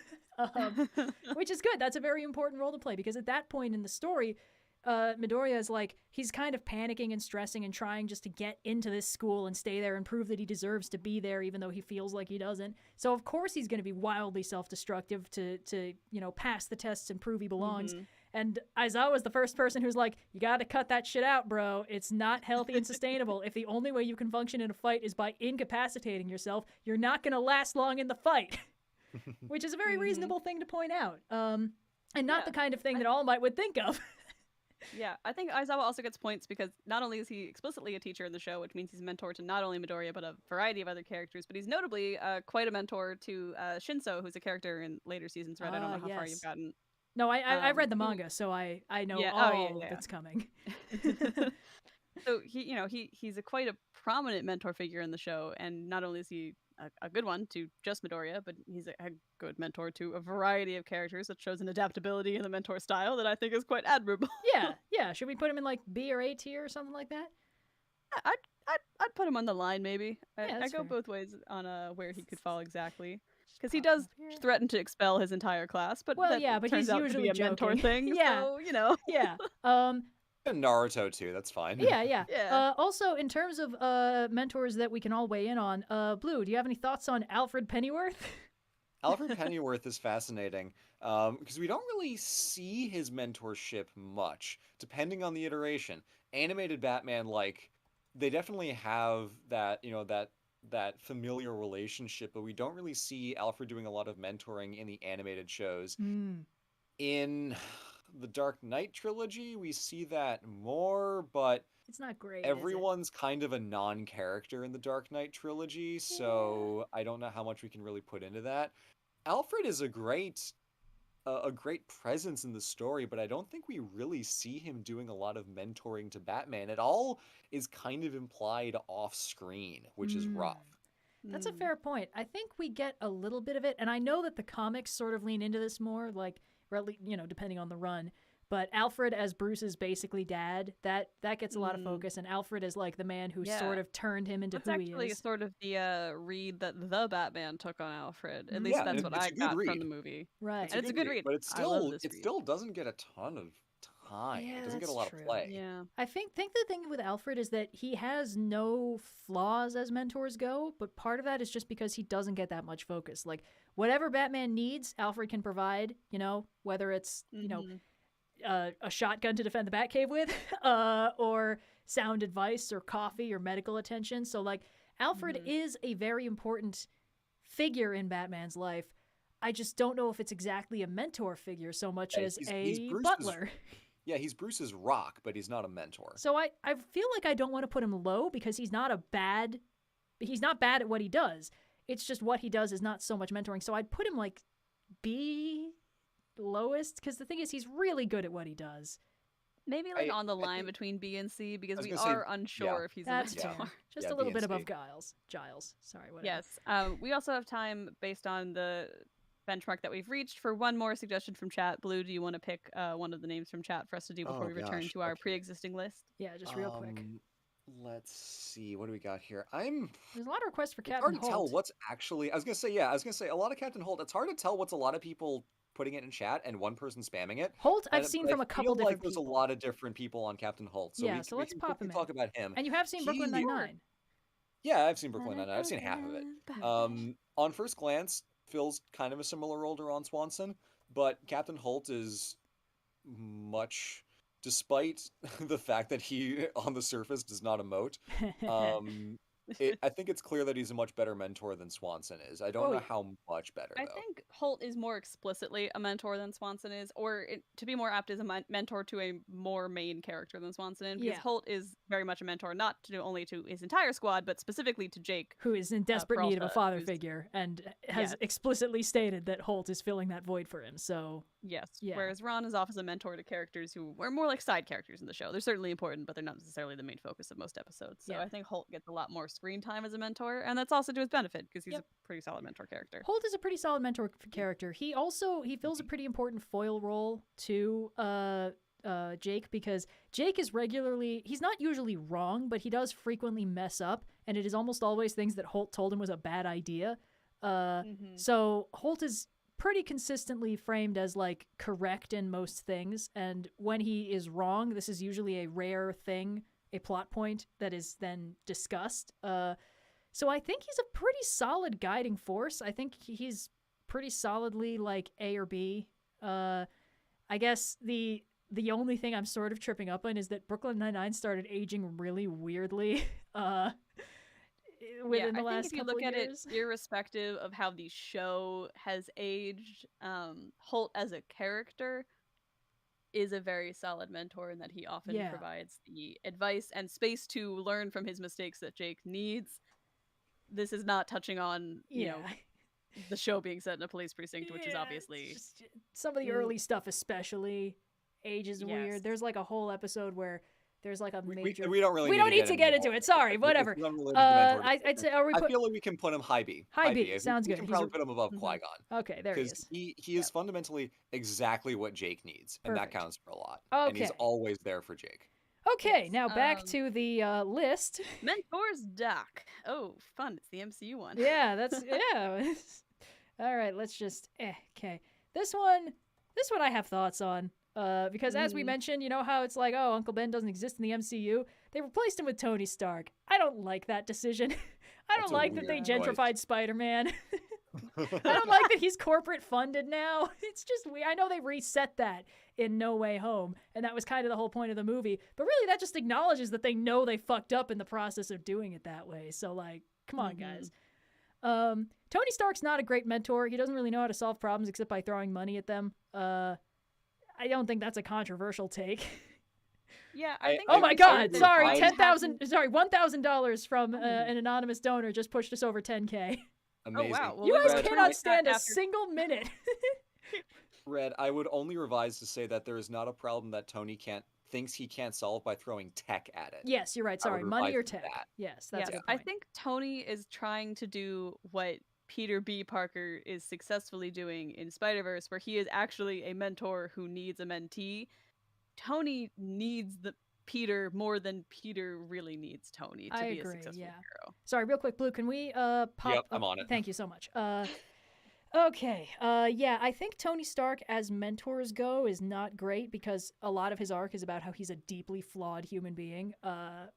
Which is good. That's a very important role to play because at that point in the story, Midoriya is like, he's kind of panicking and stressing and trying just to get into this school and stay there and prove that he deserves to be there even though he feels like he doesn't. So of course he's going to be wildly self-destructive to pass the tests and prove he belongs. And Aizawa is the first person who's like, you got to cut that shit out, bro. It's not healthy and sustainable. If the only way you can function in a fight is by incapacitating yourself, you're not going to last long in the fight. Which is a very reasonable thing to point out. And not the kind of thing that All Might would think of. Yeah, I think Aizawa also gets points because not only is he explicitly a teacher in the show, which means he's a mentor to not only Midoriya, but a variety of other characters, but he's notably quite a mentor to Shinso, who's a character in later seasons, right? I don't know how far you've gotten. No, I've read the manga, so I know all that's coming. So he's quite a prominent mentor figure in the show, and not only is he a good one to just Midoriya, but he's a good mentor to a variety of characters that shows an adaptability in the mentor style that I think is quite admirable. Yeah. Should we put him in like B or A tier or something like that? I'd put him on the line maybe. I go both ways on where he could fall exactly. Because he does threaten to expel his entire class, but but turns he's out usually to be a mentor joking. thing. Yeah. So, Yeah. And Naruto too. That's fine. Yeah. Also, in terms of mentors that we can all weigh in on, Blue, do you have any thoughts on Alfred Pennyworth? Alfred Pennyworth is fascinating because we don't really see his mentorship much, depending on the iteration. Animated Batman, like, they definitely have that, that familiar relationship, but we don't really see Alfred doing a lot of mentoring in the animated shows. In the Dark Knight trilogy, we see that more, but it's not great. Everyone's kind of a non-character in the Dark Knight trilogy, so I don't know how much we can really put into that. Alfred is a great presence in the story, but I don't think we really see him doing a lot of mentoring to Batman. It all is kind of implied off-screen, which is rough. That's a fair point. I think we get a little bit of it, and I know that the comics sort of lean into this more, like, depending on the run. But Alfred as Bruce's basically dad, that gets a lot of focus, and Alfred is like the man who sort of turned him into who he is. That's actually sort of the read that the Batman took on Alfred. At least that's what I got from the movie. Right. And it's a good read. But it still doesn't get a ton of time. Yeah, it doesn't get a that's lot true. of play. Yeah. I think the thing with Alfred is that he has no flaws as mentors go, but part of that is just because he doesn't get that much focus. Like, whatever Batman needs, Alfred can provide, whether it's, a shotgun to defend the Batcave with, or sound advice or coffee or medical attention. So, like, Alfred is a very important figure in Batman's life. I just don't know if it's exactly a mentor figure so much as a butler. Yeah, he's Bruce's rock, but he's not a mentor. So I feel like I don't want to put him low because he's not bad at what he does. It's just what he does is not so much mentoring. So I'd put him like B lowest, because the thing is he's really good at what he does. Maybe like on the line between B and C, because we are unsure if he's a mentor. Just a little bit above Giles. Sorry, whatever. Yes. We also have time based on the benchmark that we've reached for one more suggestion from chat. Blue, do you want to pick one of the names from chat for us to do before we return to our pre-existing list? Yeah, just real quick. Let's see. What do we got here? There's a lot of requests for Captain Holt. Holt. It's hard to tell what's actually... I was going to say a lot of Captain Holt. It's hard to tell what's a lot of people putting it in chat and one person spamming it. Holt, I've seen from a couple different people. There's a lot of different people on Captain Holt. So so let's pop him in. Talk about him. And you have seen Brooklyn Nine-Nine. Yeah, I've seen Brooklyn Nine-Nine. I've seen half of it. On first glance, Phil's kind of a similar role to Ron Swanson, but Captain Holt is much, despite the fact that he, on the surface, does not emote, I think it's clear that he's a much better mentor than Swanson is. I don't know how much better, though. I think Holt is more explicitly a mentor than Swanson is, or to be more apt, is a mentor to a more main character than Swanson is, because Holt is very much a mentor, not only to his entire squad, but specifically to Jake. Who is in desperate need of a father figure, and has explicitly stated that Holt is filling that void for him, so... Yes, whereas Ron is off as a mentor to characters who are more like side characters in the show. They're certainly important, but they're not necessarily the main focus of most episodes. So I think Holt gets a lot more screen time as a mentor, and that's also to his benefit, because he's a pretty solid mentor character. Holt is a pretty solid mentor character. He fills a pretty important foil role to Jake, because Jake is he's not usually wrong, but he does frequently mess up, and it is almost always things that Holt told him was a bad idea. So Holt is pretty consistently framed as like correct in most things, and when he is wrong, this is usually a rare thing, a plot point that is then discussed. So I think he's a pretty solid guiding force. I think he's pretty solidly like A or B. I guess the only thing I'm sort of tripping up on is that Brooklyn Nine-Nine started aging really weirdly within the last couple years. I think if you look at it, irrespective of how the show has aged, Holt as a character is a very solid mentor in that he often provides the advice and space to learn from his mistakes that Jake needs. This is not touching on, you know, the show being set in a police precinct, which is obviously... Just, some of the early stuff especially ages weird. There's like a whole episode where there's like a major... We don't need to get into it. Sorry, whatever. I'd say, I feel like we can put him high B. High B, sounds good. We can probably put him above Qui-Gon. Okay, there he is. Because he is fundamentally exactly what Jake needs, and that counts for a lot. Okay. And he's always there for Jake. Okay, now back to the list. Mentors Doc. Oh, fun. It's the MCU one. Yeah, that's... All right, let's just... Okay. This one I have thoughts on. Because as we mentioned, you know how it's like, oh, Uncle Ben doesn't exist in the MCU? They replaced him with Tony Stark. I don't like that decision. I don't like that they gentrified Spider-Man. I don't like that he's corporate funded now. It's just weird. I know they reset that in No Way Home, and that was kind of the whole point of the movie. But really, that just acknowledges that they know they fucked up in the process of doing it that way. So, like, come on, guys. Tony Stark's not a great mentor. He doesn't really know how to solve problems except by throwing money at them. I don't think that's a controversial take. Yeah, I think. Oh my God! Sorry, $1,000 from an anonymous donor just pushed us over 10K. Amazing. Oh wow! Well, you guys cannot stand a single minute. Red, I would only revise to say that there is not a problem that Tony thinks he can't solve by throwing tech at it. Yes, you're right. Sorry, money or tech. Yes, that's a good point. I think Tony is trying to do what Peter B. Parker is successfully doing in Spider-Verse, where he is actually a mentor who needs a mentee, Tony needs the Peter more than Peter really needs Tony to be a successful hero. Sorry, real quick, Blue, can we pop Yep, I'm on it. Thank you so much. Okay. Yeah, I think Tony Stark as mentors go is not great because a lot of his arc is about how he's a deeply flawed human being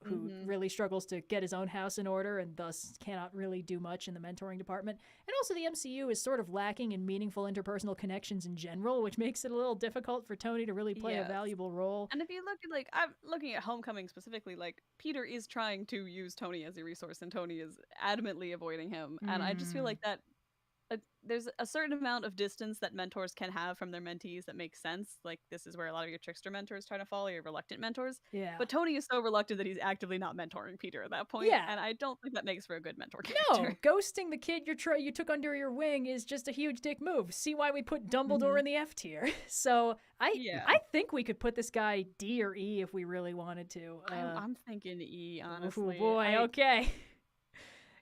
who really struggles to get his own house in order and thus cannot really do much in the mentoring department. And also the MCU is sort of lacking in meaningful interpersonal connections in general, which makes it a little difficult for Tony to really play a valuable role. And if you look at, like, I'm looking at Homecoming specifically, like, Peter is trying to use Tony as a resource and Tony is adamantly avoiding him. And I just feel like that there's a certain amount of distance that mentors can have from their mentees that makes sense. Like, this is where a lot of your trickster mentors try to follow, your reluctant mentors. Yeah. But Tony is so reluctant that he's actively not mentoring Peter at that point. Yeah. And I don't think that makes for a good mentor character. No, ghosting the kid you took under your wing is just a huge dick move. See why we put Dumbledore in the F tier. So I think we could put this guy D or E if we really wanted to. I'm thinking E, honestly. Oh boy, okay.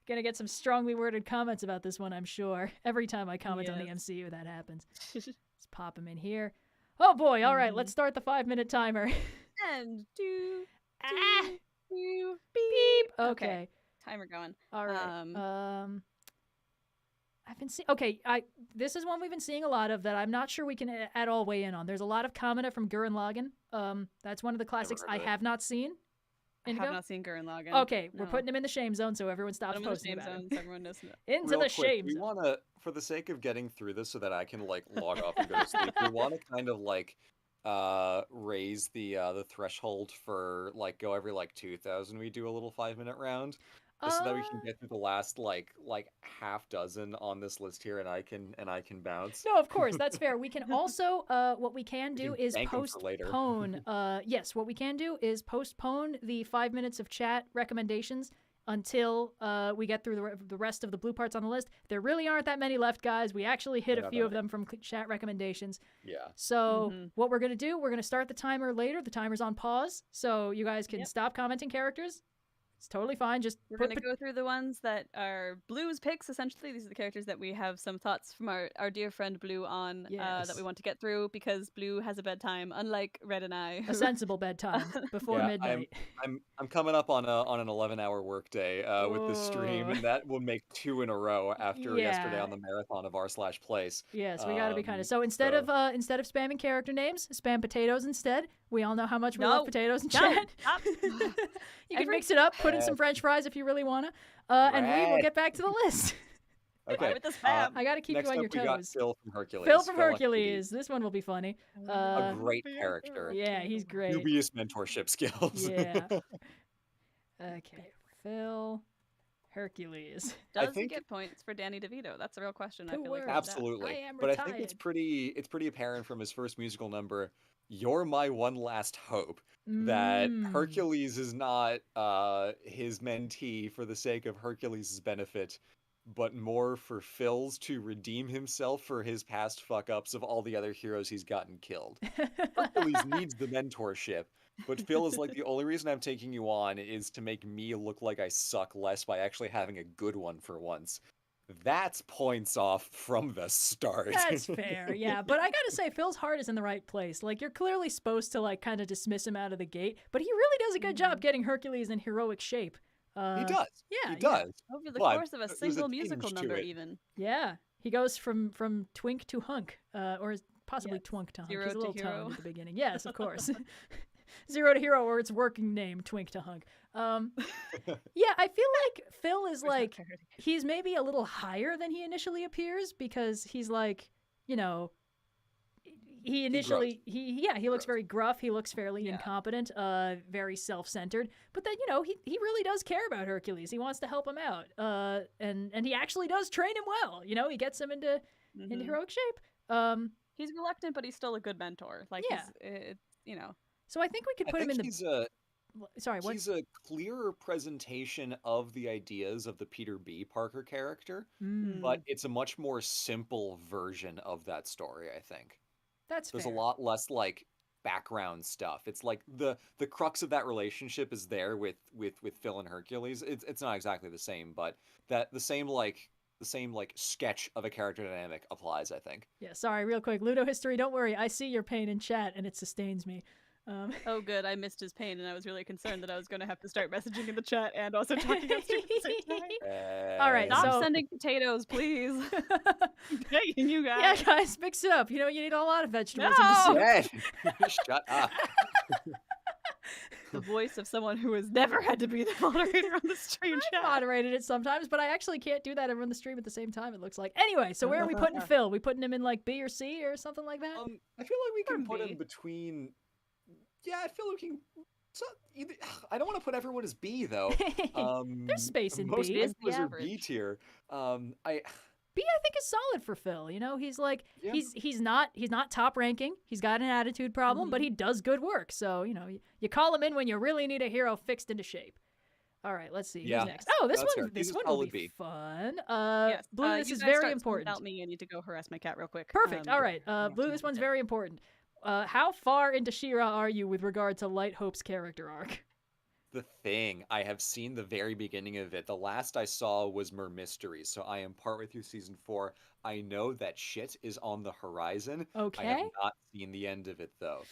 Gonna get some strongly worded comments about this one, I'm sure. Every time I comment on the MCU, that happens. Let's pop him in here. Oh boy, all right, let's start the 5-minute timer. And beep. Okay. Timer going. All right. I've been seeing. Okay, this is one we've been seeing a lot of that I'm not sure we can at all weigh in on. There's a lot of commenta from Gurren Lagann. That's one of the classics I have not seen. Indigo? I have not seen Gurren Lagann. Okay, we're putting him in the shame zone so everyone stops posting about him. So everyone knows Into the shame zone. We want to, for the sake of getting through this so that I can like log off and go to sleep, we want to kind of like raise the threshold for like go every like 2,000. We do a little 5-minute round. Just so that we can get through the last like half dozen on this list here, and I can bounce. No, of course, that's fair. We can also what we can do is postpone. Yes, what we can do is postpone the 5 minutes of chat recommendations until we get through the rest of the blue parts on the list. There really aren't that many left, guys. We actually hit a few of them from chat recommendations. Yeah. So what we're gonna do? We're gonna start the timer later. The timer's on pause, so you guys can stop commenting characters. It's totally fine. Just we're going to go through the ones that are Blue's picks, essentially. These are the characters that we have some thoughts from our dear friend Blue on that we want to get through because Blue has a bedtime, unlike Red and I. A sensible bedtime before midnight. I'm coming up on an 11-hour workday with this stream, and that will make 2 in a row after yesterday on the marathon of r/place. Yes, we got to be kind of. So instead of spamming character names, spam potatoes instead. We all know how much we love potatoes in chat. You can mix it up, put in some French fries if you really want to, and we will get back to the list. Okay. With the spam. I got to keep you on your toes. We got Phil from Hercules. Phil from Hercules. This one will be funny. A great character. Yeah, he's great. Dubious mentorship skills. Yeah. Okay, Phil. Hercules. Does he get points for Danny DeVito? That's a real question. I feel like absolutely. But I think it's pretty apparent from his first musical number, "You're My One Last Hope," that Hercules is not his mentee for the sake of Hercules' benefit, but more for Phil's to redeem himself for his past fuck-ups of all the other heroes he's gotten killed. Hercules needs the mentorship, but Phil is like, the only reason I'm taking you on is to make me look like I suck less by actually having a good one for once. That's points off from the start. That's fair, yeah. But I gotta say, Phil's heart is in the right place. Like, you're clearly supposed to, like, kind of dismiss him out of the gate, but he really does a good job getting Hercules in heroic shape. He does. Yeah. He does. Over the course of a single musical number, even. Yeah. He goes from twink to hunk, or possibly twunk to hunk. Zero He's a little to hero. toned at the beginning. Yes, of course. Zero to hero, or its working name, twink to hunk. Yeah, I feel like Phil is like, he's maybe a little higher than he initially appears because he's like, you know, he initially, he looks very gruff. He looks fairly incompetent, very self-centered. But then, you know, he really does care about Hercules. He wants to help him out. And he actually does train him well. You know, he gets him into heroic shape. He's reluctant, but he's still a good mentor. Like, you know. So I think we could put him in the... He's a clearer presentation of the ideas of the Peter B. Parker character, but it's a much more simple version of that story, I think. There's a lot less, like, background stuff. It's like the crux of that relationship is there with Phil and Hercules. It's not exactly the same, but the same sketch of a character dynamic applies, I think. Yeah, sorry, real quick. Ludo History, don't worry. I see your pain in chat, and it sustains me. Oh, good. I missed his pain, and I was really concerned that I was going to have to start messaging in the chat and also talking on stream at the same time. All right, Stop so sending potatoes, please. I'm begging you yeah, guys. guys, mix it up. You know, you need a lot of vegetables in the soup. Ed, shut up. The voice of someone who has never had to be the moderator on the stream I chat. moderated it sometimes, but I actually can't do that and run the stream at the same time, it looks like. Anyway, so where are we putting Phil? We putting him in like B or C or something like that? I feel like we can put B. him between. Yeah, I feel like we can. So either, I don't want to put everyone as B though. There's space in most B. Is the members are average. B tier. B, I think, is solid for Phil. You know, he's like Yeah. he's not top ranking. He's got an attitude problem, but he does good work. So you know, you call him in when you really need a hero fixed into shape. All right, let's see. Yeah. Who's next? Oh, this That's one. fair. This He's a one will solid be B. fun. Yes. Blue, this you is guys very start important. without me, I need to go harass my cat real quick. Perfect. All right, Blue, this one's very important. How far into She-Ra are you with regard to Light Hope's character arc? The thing, I have seen the very beginning of it. The last I saw was Mer Mysteries, so I am partway through season 4. I know that shit is on the horizon. I Okay. have not seen the end of it though.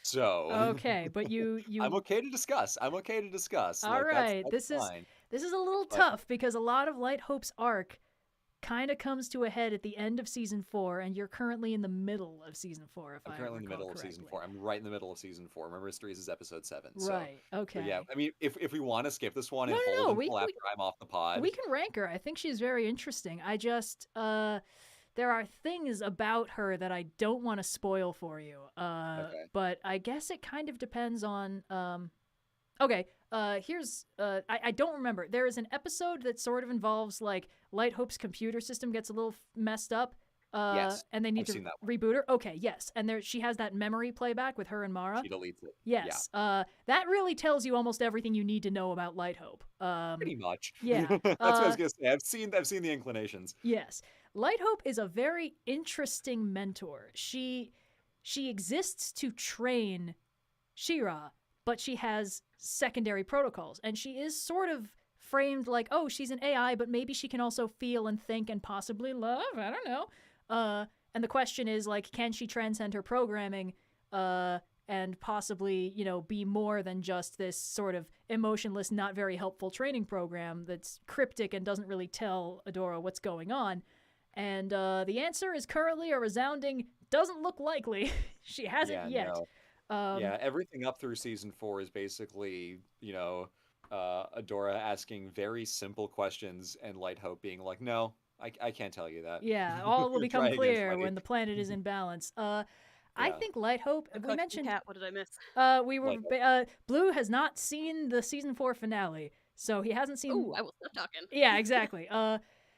So Okay, but you I'm okay to discuss. All Like, right, that's fine. this is a little But- tough because a lot of Light Hope's arc kind of comes to a head at the end of season 4, and you're currently in the middle of season 4. If I'm I currently in the recall middle of season correctly. 4. I'm right in the middle of season 4. Mer Mysteries is episode 7. So, Right. Okay. so yeah, I mean, if we want to skip this one No, and no, hold no, until after I'm off the pod, We can rank her. I think she's very interesting. I just there are things about her that I don't want to spoil for you. Okay. But I guess it kind of depends on okay, here's I don't remember. There is an episode that sort of involves like Light Hope's computer system gets a little messed up. Yes, and they need I've to seen that reboot her. Okay, yes. And there she has that memory playback with her and Mara. she deletes it. Yes. That really tells you almost everything you need to know about Light Hope. Pretty much. yeah, That's what I was gonna say. I've seen the inclinations. Yes. Light Hope is a very interesting mentor. She exists to train She-Ra, but she has secondary protocols, and she is sort of framed like, oh, she's an AI, but maybe she can also feel and think and possibly love. I don't know. And the question is like, can she transcend her programming and possibly, you know, be more than just this sort of emotionless, not very helpful training program that's cryptic and doesn't really tell Adora what's going on? And the answer is currently a resounding doesn't look likely. She hasn't yet. No. Yeah, everything up through season 4 is basically, you know, Adora asking very simple questions and Light Hope being like, no, I can't tell you that. Yeah, all will become Try again, clear buddy. when the planet is in balance. I Yeah. think Light Hope, we Question mentioned, cat, what did I miss? we were, Blue has not seen the season 4 finale, so he hasn't seen. Oh, I will stop talking. Yeah, exactly.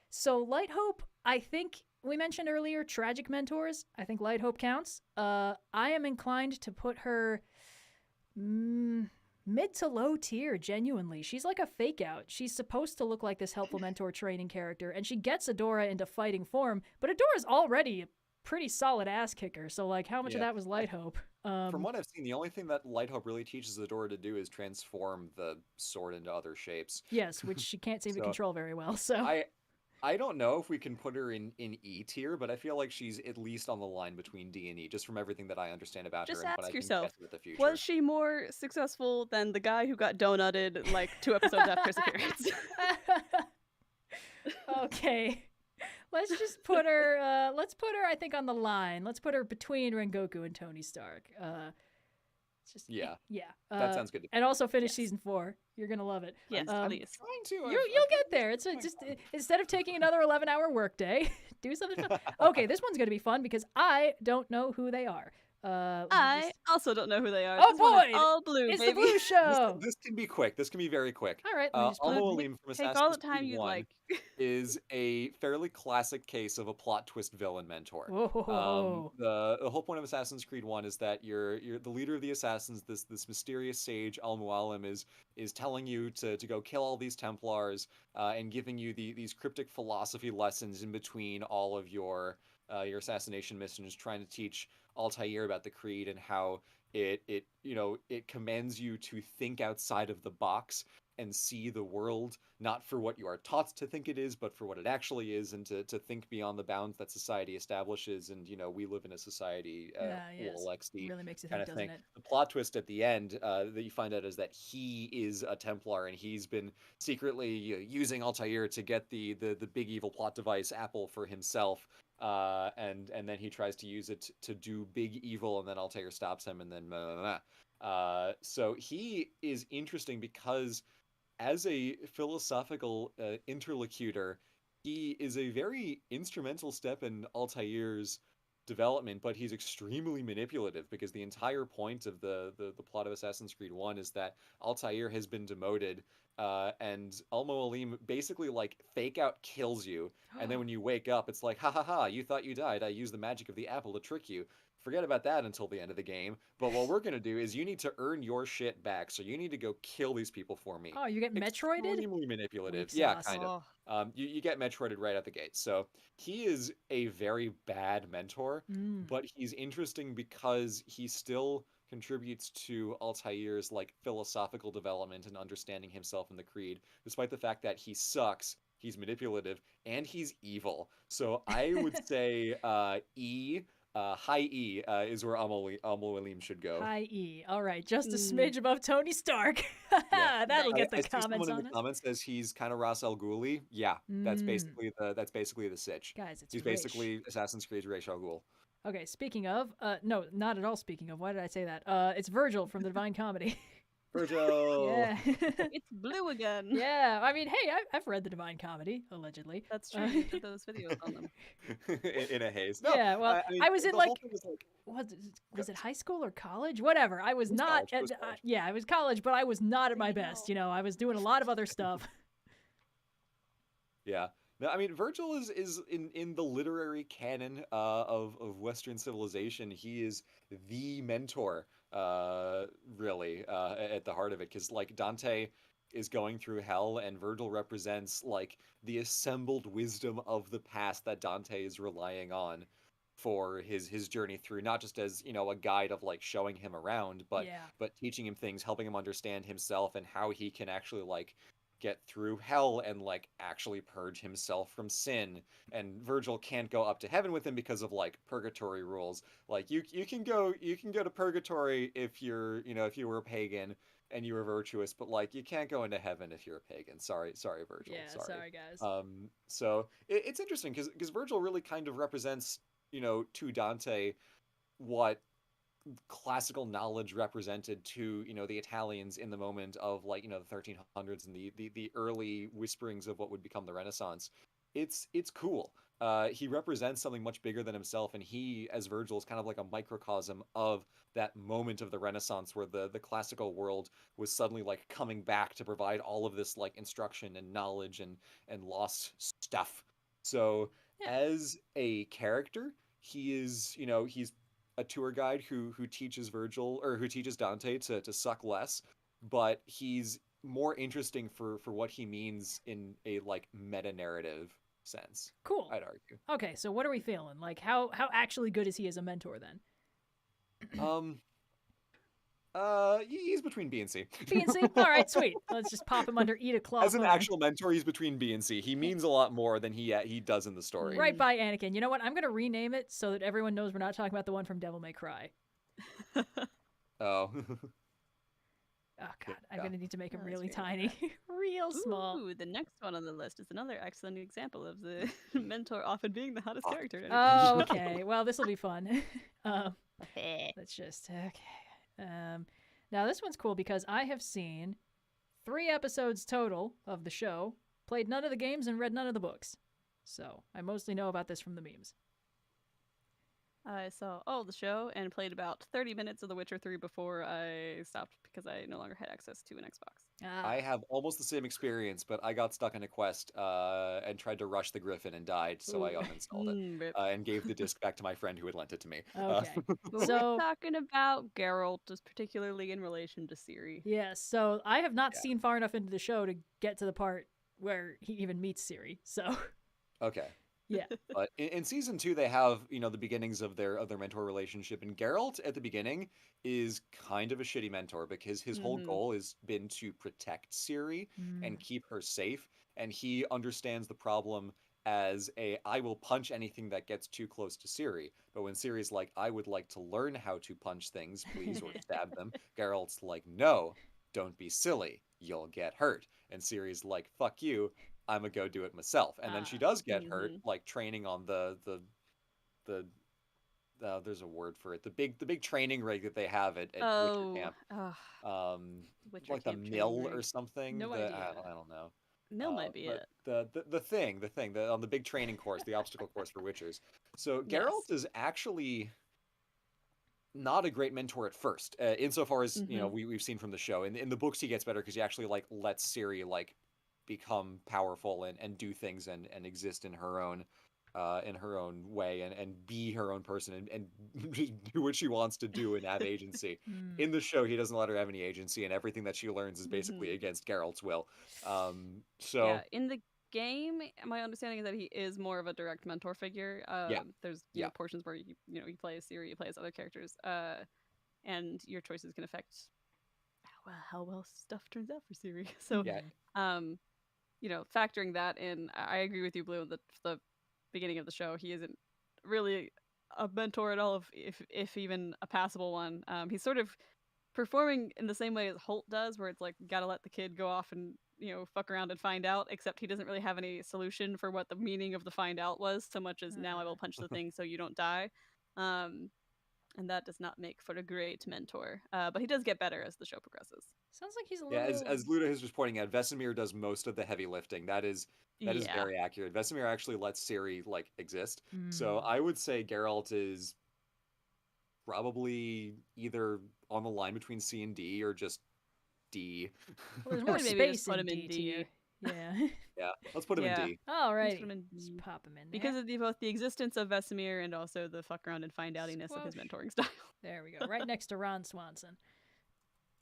So Light Hope, I think we mentioned earlier tragic mentors. I think Light Hope counts. I am inclined to put her mid to low tier, genuinely. She's like a fake out. She's supposed to look like this helpful mentor training character, and she gets Adora into fighting form, but Adora's already a pretty solid ass kicker, so like how much of Yeah. that was Light Hope? From what I've seen, the only thing that Light Hope really teaches Adora to do is transform the sword into other shapes. Yes, which she can't seem to So, control very well, so. I don't know if we can put her in E tier, but I feel like she's at least on the line between D and E, just from everything that I understand about Just her and what I ask can yourself, guess with the future. was she more successful than the guy who got donutted like 2 episodes after his appearance? Okay. Let's just put her, I think, on the line. Let's put her between Rengoku and Tony Stark. It's just, Yeah. Yeah. That sounds good to me. And also finish Yes. season 4. You're going to love it. Yes, Um, please. Trying to. You'll get there. It's just, instead of taking another 11-hour workday, do something fun. Okay, this one's going to be fun because I don't know who they are. Let me I just- also don't know who they are. Oh, This one is boy! all blue, It's baby. the Blue Show! This can be quick. This can be very quick. All right, let me just put Alma it- Aleem from Take Assassin's all the time Creed you'd 1 like. is a fairly classic case of a plot twist villain mentor. Whoa. The whole point of Assassin's Creed 1 is that you're the leader of the assassins. This mysterious sage Al Mualim is telling you to go kill all these Templars and giving you these cryptic philosophy lessons in between all of your assassination missions, trying to teach Altair about the Creed and how it commends you to think outside of the box and see the world not for what you are taught to think it is, but for what it actually is, and to think beyond the bounds that society establishes. And we live in a society, yes. LXD Really makes you kind think, of doesn't thing. it? The plot twist at the end that you find out is that he is a Templar, and he's been secretly using Altair to get the big evil plot device Apple for himself. And then he tries to use it to do big evil, and then Altair stops him, and then blah, blah, blah. So he is interesting because as a philosophical interlocutor, he is a very instrumental step in Altair's development, but he's extremely manipulative because the entire point of the plot of Assassin's Creed 1 is that Altair has been demoted, and Al-Mualim basically like fake out kills you, and then when you wake up, it's like, ha ha ha, you thought you died, I used the magic of the apple to trick you. Forget about that until the end of the game. But what we're going to do is you need to earn your shit back. So you need to go kill these people for me. Oh, you get Metroided? Extremely manipulative. Weak Yeah, sauce. kind of. You get Metroided right out the gate. So he is a very bad mentor, but he's interesting because he still contributes to Altair's like philosophical development and understanding himself in the Creed, despite the fact that he sucks, he's manipulative, and he's evil. So I would say high E is where Al-Mualim should go. High E. All right, just a smidge above Tony Stark. That'll get the I see comments someone on in the it. comments says he's kind of Ras Al Ghuli. Yeah, that's basically the sitch. Guys, it's he's Raish. basically Assassin's Creed's Raish Al Ghul. Okay, speaking of, no, not at all speaking of. Why did I say that? It's Virgil from the Divine Comedy. Virgil. Yeah. It's blue again. Yeah, I mean, hey, I've read the Divine Comedy, allegedly. That's true. You did those videos on them. in a haze. No, yeah, well, I mean, I was in the like, whole thing was it high school or college? Whatever. I was not. College. It was college. Yeah, I was college, but I was not at my best. I was doing a lot of other stuff. Yeah. No, I mean, Virgil is in the literary canon of Western civilization. He is the mentor, really, at the heart of it, because like Dante is going through hell, and Virgil represents like the assembled wisdom of the past that Dante is relying on for his journey through, not just as a guide of like showing him around, but teaching him things, helping him understand himself and how he can actually like get through hell and like actually purge himself from sin. And Virgil can't go up to heaven with him because of like purgatory rules. Like you can go to purgatory if you're if you were a pagan and you were virtuous, but like you can't go into heaven if you're a pagan. Sorry Virgil. Yeah, sorry guys. So it's interesting because Virgil really kind of represents to Dante what classical knowledge represented to the Italians in the moment of like the 1300s and the early whisperings of what would become the Renaissance. It's cool. He represents something much bigger than himself, and he as Virgil is kind of like a microcosm of that moment of the Renaissance where the classical world was suddenly like coming back to provide all of this like instruction and knowledge and lost stuff. So as a character, he is he's a tour guide who teaches Virgil, or who teaches Dante to suck less, but he's more interesting for what he means in a like meta narrative sense. Cool. I'd argue. Okay, so what are we feeling? Like how actually good is he as a mentor then? He's between B and C. B and C? All right, sweet. Let's just pop him under Eda Clawthorne. As an actual mentor, he's between B and C. He means a lot more than he does in the story. Right by Anakin. You know what? I'm going to rename it so that everyone knows we're not talking about the one from Devil May Cry. Oh. Oh, God. I'm going to need to make him really tiny. Real small. Ooh, the next one on the list is another excellent example of the mentor often being the hottest character. Oh, okay. Well, this will be fun. Let's just... Okay. Now this one's cool because I have seen 3 episodes total of the show, played none of the games, and read none of the books. So I mostly know about this from the memes. I saw all the show and played about 30 minutes of The Witcher 3 before I stopped because I no longer had access to an Xbox. I have almost the same experience, but I got stuck in a quest and tried to rush the Griffin and died, so I uninstalled it and gave the disc back to my friend who had lent it to me. Okay. So we're talking about Geralt, just particularly in relation to Ciri. Yes, so I have not seen far enough into the show to get to the part where he even meets Ciri, so... Okay. Yeah. But in season 2, they have, the beginnings of their mentor relationship, and Geralt at the beginning is kind of a shitty mentor because his whole goal has been to protect Ciri and keep her safe, and he understands the problem as I will punch anything that gets too close to Ciri. But when Ciri's like, I would like to learn how to punch things, please, or stab them, Geralt's like, no, don't be silly, you'll get hurt. And Ciri's like, fuck you, I'm gonna go do it myself. And then she does get hurt, like training on the there's a word for it, the big training rig that they have at Witcher Camp. Witcher Like Camp the mill training or rig. something. No idea. I don't know. Mill might be But it. the thing on the big training course, the obstacle course for Witchers. So Yes. Geralt is actually not a great mentor at first, insofar as we've seen from the show. In the books, he gets better because he actually like lets Ciri like become powerful and do things and exist in her own way and be her own person and do what she wants to do and have agency. In the show, he doesn't let her have any agency, and everything that she learns is basically against Geralt's will. Yeah, in the game, my understanding is that he is more of a direct mentor figure. There's portions where you play as Ciri, you play as other characters, and your choices can affect how well stuff turns out for Ciri. So factoring that in, I agree with you, Blue. In the beginning of the show, he isn't really a mentor at all, if even a passable one. He's sort of performing in the same way as Holt does, where it's like, gotta let the kid go off and fuck around and find out, except he doesn't really have any solution for what the meaning of the find out was, so much as now I will punch the thing so you don't die. And that does not make for a great mentor. But he does get better as the show progresses. Sounds like he's a little... as Luda is just pointing out, Vesemir does most of the heavy lifting. That is very accurate. Vesemir actually lets Ciri like exist. So I would say Geralt is probably either on the line between C and D or just D. Well, there's more space in D tier. Yeah. Yeah, let's put him in D. All right. Let's pop him in there. Because of both the existence of Vesemir and also the fuck around and find outiness of his mentoring style. There we go. Right next to Ron Swanson.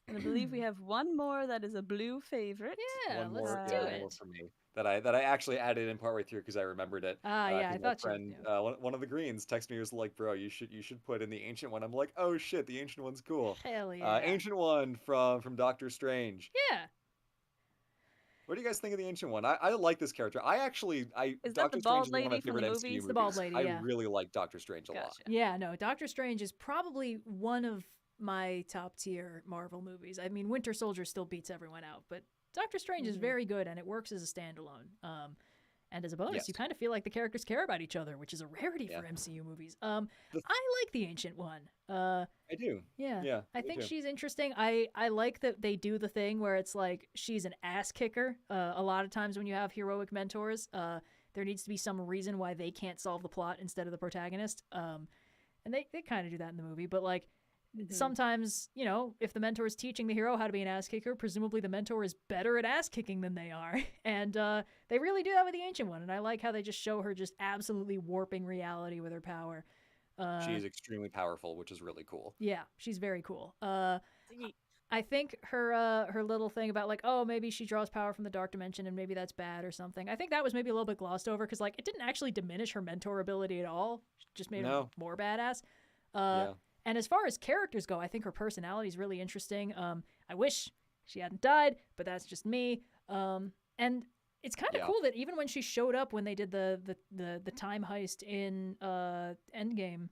And I believe we have one more that is a Blue favorite. Yeah, let's do it. One more for me that I actually added in partway through because I remembered it. I thought friend, one of the Greens texted me, was like, bro, you should put in the Ancient One. I'm like, oh shit, the Ancient One's cool. Hell yeah. Ancient One from Doctor Strange. Yeah. What do you guys think of the Ancient One? I like this character. Is Doctor that the bald Strange is one of my lady from favorite the MCU movies? The bald lady, yeah. I really like Doctor Strange a lot. Yeah, no, Doctor Strange is probably one of my top tier Marvel movies. I mean, Winter Soldier still beats everyone out, but Doctor Strange is very good, and it works as a standalone. And as a bonus, you kind of feel like the characters care about each other, which is a rarity for MCU movies. I like the Ancient One. I do. Yeah. I think she's interesting. I like that they do the thing where it's like she's an ass kicker. A lot of times when you have heroic mentors, there needs to be some reason why they can't solve the plot instead of the protagonist. And they kind of do that in the movie. But like sometimes, if the mentor is teaching the hero how to be an ass kicker, presumably the mentor is better at ass kicking than they are. And they really do that with the Ancient One. And I like how they just show her just absolutely warping reality with her power. She is extremely powerful, which is really cool. Yeah, she's very cool. I think her little thing about like, oh, maybe she draws power from the dark dimension and maybe that's bad or something. I think that was maybe a little bit glossed over because like it didn't actually diminish her mentor ability at all. It just made her more badass. And as far as characters go, I think her personality is really interesting. I wish she hadn't died, but that's just me. And it's kind of cool that even when she showed up when they did the time heist in Endgame,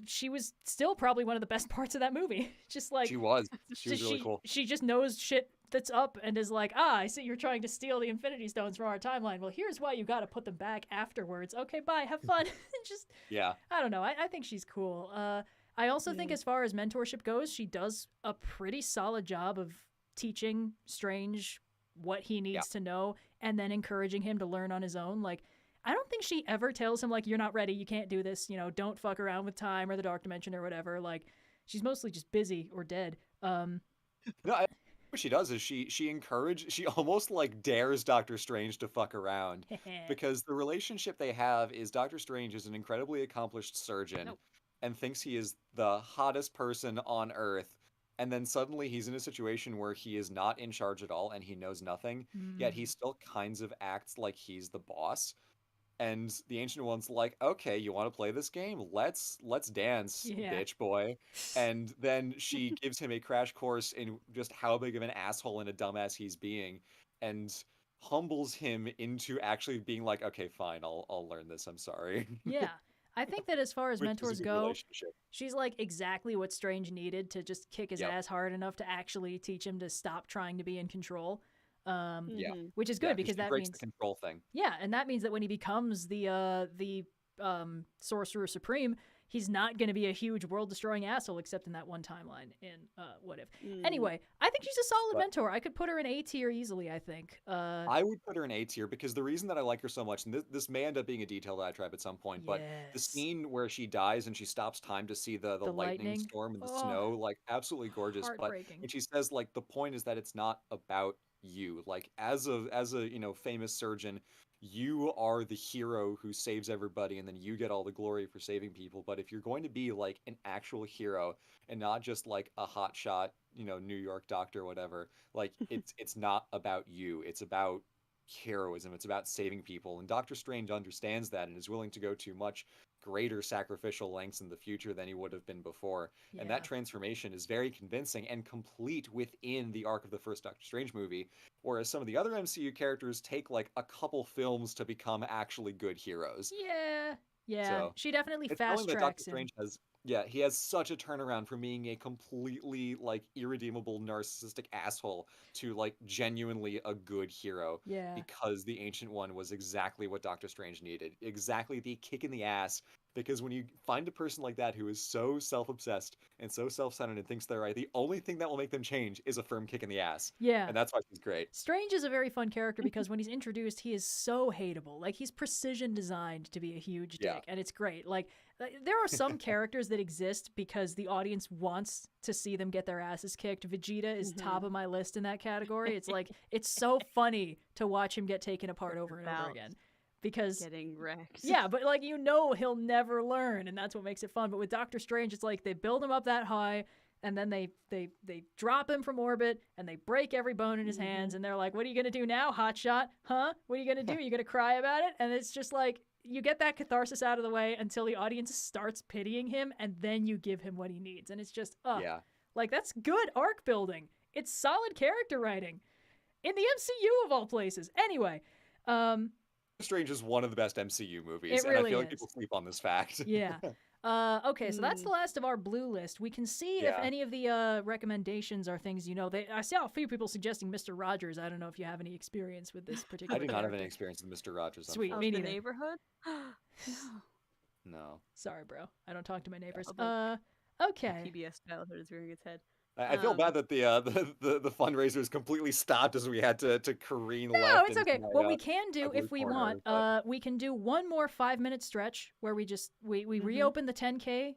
she was still probably one of the best parts of that movie. Just like she was really cool. She just knows shit that's up and is like, I see you're trying to steal the Infinity Stones from our timeline. Well, here's why you got to put them back afterwards. Okay, bye, have fun. Just I don't know. I think she's cool. I also think as far as mentorship goes, she does a pretty solid job of teaching Strange what he needs to know and then encouraging him to learn on his own. Like, I don't think she ever tells him, like, you're not ready, you can't do this, don't fuck around with time or the dark dimension or whatever. Like, she's mostly just busy or dead. No, what she does is she almost like dares Doctor Strange to fuck around because the relationship they have is Doctor Strange is an incredibly accomplished surgeon and thinks he is the hottest person on Earth. And then suddenly he's in a situation where he is not in charge at all and he knows nothing, yet he still kinds of acts like he's the boss. And the Ancient One's like, okay, you want to play this game? Let's dance, bitch boy. And then she gives him a crash course in just how big of an asshole and a dumbass he's being, and humbles him into actually being like, okay, fine, I'll learn this. I'm sorry. Yeah. I think that as far as Which mentors is a good go, relationship. she's like exactly what Strange needed to just kick his ass hard enough to actually teach him to stop trying to be in control. Which is good because that means the control thing. Yeah, and that means that when he becomes the Sorcerer Supreme, he's not going to be a huge world-destroying asshole, except in that one timeline in What If. Anyway, I think she's a solid mentor. I could put her in A tier easily, I think. I would put her in A tier because the reason that I like her so much, and this may end up being a detail that I tribe at some point, but the scene where she dies and she stops time to see the lightning storm and the snow, like, absolutely gorgeous. But and she says, like, the point is that it's not about you. Like, as a famous surgeon, you are the hero who saves everybody, and then you get all the glory for saving people. But if you're going to be like an actual hero and not just like a hotshot, New York doctor or whatever, like it's not about you. It's about heroism. It's about saving people. And Doctor Strange understands that and is willing to go to much greater sacrificial lengths in the future than he would have been before. And that transformation is very convincing and complete within the arc of the first Doctor Strange movie, whereas some of the other MCU characters take like a couple films to become actually good heroes. So, she definitely fast tracks him. Strange has, he has such a turnaround from being a completely like irredeemable narcissistic asshole to like genuinely a good hero. Because the Ancient One was exactly what Doctor Strange needed. Exactly the kick in the ass. Because when you find a person like that who is so self-obsessed and so self-centered and thinks they're right, the only thing that will make them change is a firm kick in the ass. And that's why she's great. Strange is a very fun character because when he's introduced, he is so hateable. Like, he's precision designed to be a huge dick, and it's great. Like, there are some characters that exist because the audience wants to see them get their asses kicked. Vegeta is top of my list in that category. It's like, it's so funny to watch him get taken apart over and over again. Because getting wrecked. But like, he'll never learn, and that's what makes it fun. But with Doctor Strange, it's like they build him up that high, and then they drop him from orbit, and they break every bone in his hands, and they're like, what are you gonna do now, hotshot? Huh? What are you gonna do? You gonna cry about it? And it's just like, you get that catharsis out of the way until the audience starts pitying him, and then you give him what he needs. And it's just, like, that's good arc building. It's solid character writing in the MCU of all places. Anyway, Strange is one of the best MCU movies, and I feel like people sleep on this fact. Okay, so that's the last of our blue list. We can see if any of the recommendations are things I saw a few people suggesting Mr. Rogers. I don't know if you have any experience with this particular I do not character. have any experience with Mr. Rogers. Sweet, me neither. The Neighborhood? No. Sorry, bro. I don't talk to my neighbors. Okay. PBS childhood is rearing its head. I feel bad that the fundraiser is completely stopped as we had to careen left. No, it's okay. What we can do if we want, we can do one more 5-minute stretch where we just reopen the 10K,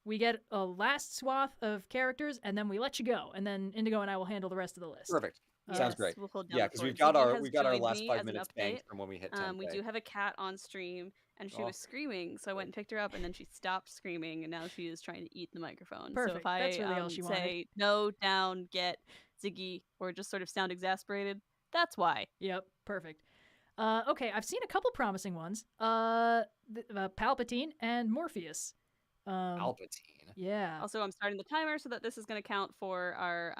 we get a last swath of characters, and then we let you go, and then Indigo and I will handle the rest of the list. Perfect. Sounds great. We'll hold down because we got our last 5 minutes banked from when we hit 10K. We do have a cat on stream, and she was screaming, so I went and picked her up, and then she stopped screaming, and now she is trying to eat the microphone. Perfect. So if I That's really all she say no, down, get, Ziggy, or just sort of sound exasperated, that's why. Yep, perfect. Okay, I've seen a couple promising ones. Palpatine and Morpheus. Palpatine. Yeah. Also, I'm starting the timer so that this is going to count for our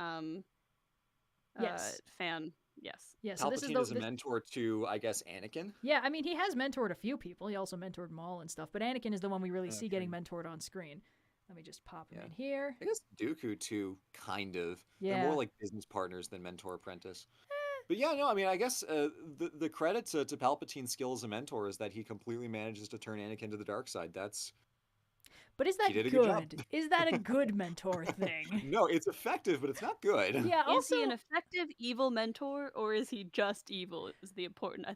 fan. Yes. Yeah, so Palpatine is a mentor to, I guess, Anakin? Yeah, I mean, he has mentored a few people. He also mentored Maul and stuff, but Anakin is the one we really see getting mentored on screen. Let me just pop him in here. I guess Dooku, too, kind of. Yeah. They're more like business partners than mentor-apprentice. But yeah, no, I mean, I guess the credit to Palpatine's skill as a mentor is that he completely manages to turn Anakin to the dark side. But is that good? Is that a good mentor thing? No, it's effective, but it's not good. Yeah. Also, is he an effective evil mentor, or is he just evil? Is the important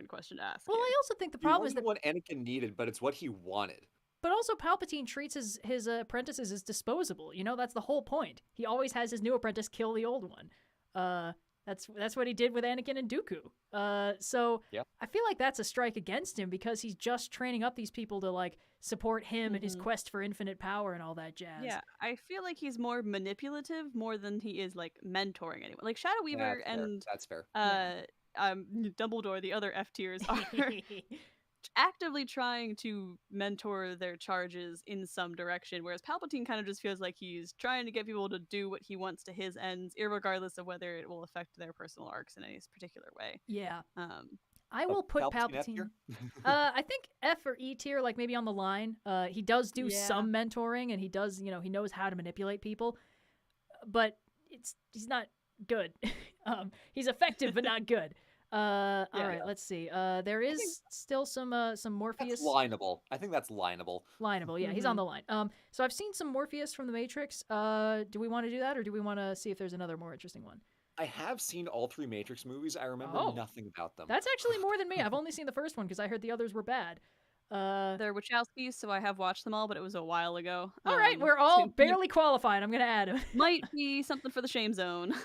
question to ask. Well, here. I also think the problem is that what Anakin needed, but it's what he wanted. But also, Palpatine treats his apprentices as disposable. That's the whole point. He always has his new apprentice kill the old one. That's what he did with Anakin and Dooku. So I feel like that's a strike against him because he's just training up these people to like support him in his quest for infinite power and all that jazz. Yeah, I feel like he's more manipulative more than he is like mentoring anyone. Like Shadow Weaver that's fair. Dumbledore, the other F tiers are actively trying to mentor their charges in some direction, whereas Palpatine kind of just feels like he's trying to get people to do what he wants to his ends, irregardless of whether it will affect their personal arcs in any particular way. Yeah. I will put Palpatine. I think F or E tier, like maybe on the line. He does do some mentoring, and he does, he knows how to manipulate people, but he's not good. He's effective, but not good. All right, let's see. There is still some Morpheus. That's lineable. I think that's lineable. Lineable, yeah. He's on the line. So I've seen some Morpheus from The Matrix. Do we want to do that, or do we want to see if there's another more interesting one? I have seen all 3 Matrix movies. I remember nothing about them. That's actually more than me. I've only seen the first one because I heard the others were bad. They're Wachowskis, so I have watched them all, but it was a while ago. All right, we're all barely qualified. I'm going to add them. Might be something for the shame zone. No,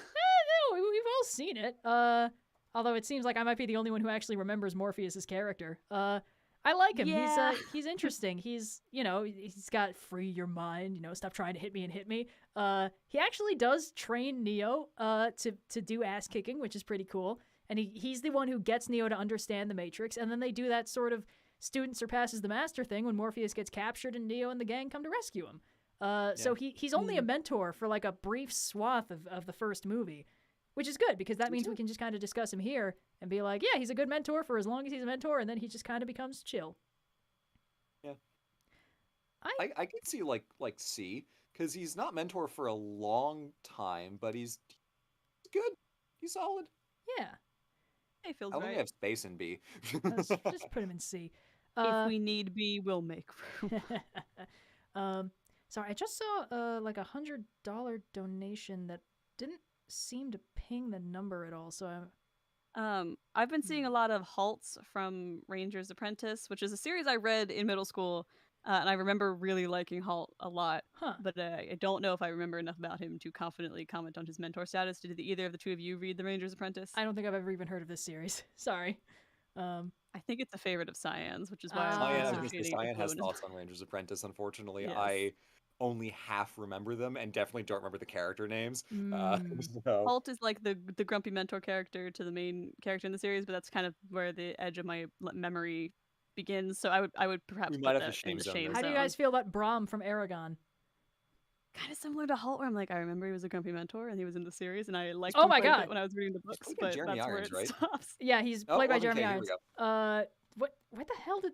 we've all seen it. Although it seems like I might be the only one who actually remembers Morpheus' character. I like him. Yeah. He's interesting. He's got free your mind, stop trying to hit me and hit me. He actually does train Neo to do ass kicking, which is pretty cool. And he's the one who gets Neo to understand the Matrix, and then they do that sort of student surpasses the master thing when Morpheus gets captured and Neo and the gang come to rescue him. So he's only a mentor for like a brief swath of the first movie, which is good because that means we can just kind of discuss him here and be like, yeah, he's a good mentor for as long as he's a mentor, and then he just kind of becomes chill. Yeah. I could see like C, because he's not mentor for a long time, but he's good. He's solid. Yeah. It feels I right. only have space in B. Let's just put him in C. If we need B, we'll make room. Sorry, I just saw like $100 donation that didn't seem to ping the number at all. So I've been seeing a lot of halts from Ranger's Apprentice, which is a series I read in middle school, and I remember really liking Halt a lot. But I don't know if I remember enough about him to confidently comment on his mentor status. Did either of the two of you read The Ranger's Apprentice? I don't think I've ever even heard of this series. Sorry. I think it's a favorite of Cyan's, which is why Cyan has thoughts on Ranger's Apprentice. Unfortunately, yes. I only half remember them and definitely don't remember the character names. So. Halt is like the grumpy mentor character to the main character in the series, but that's kind of where the edge of my memory begins. So I would perhaps put that in the shame zone. How do you guys feel about Brahm from Aragon? Kind of similar to Halt, where I'm like, I remember he was a grumpy mentor and he was in the series, and I liked him quite a bit when I was reading the books. But Jeremy that's Irons, where it stops. Yeah, he's played by Jeremy Irons. What the hell did?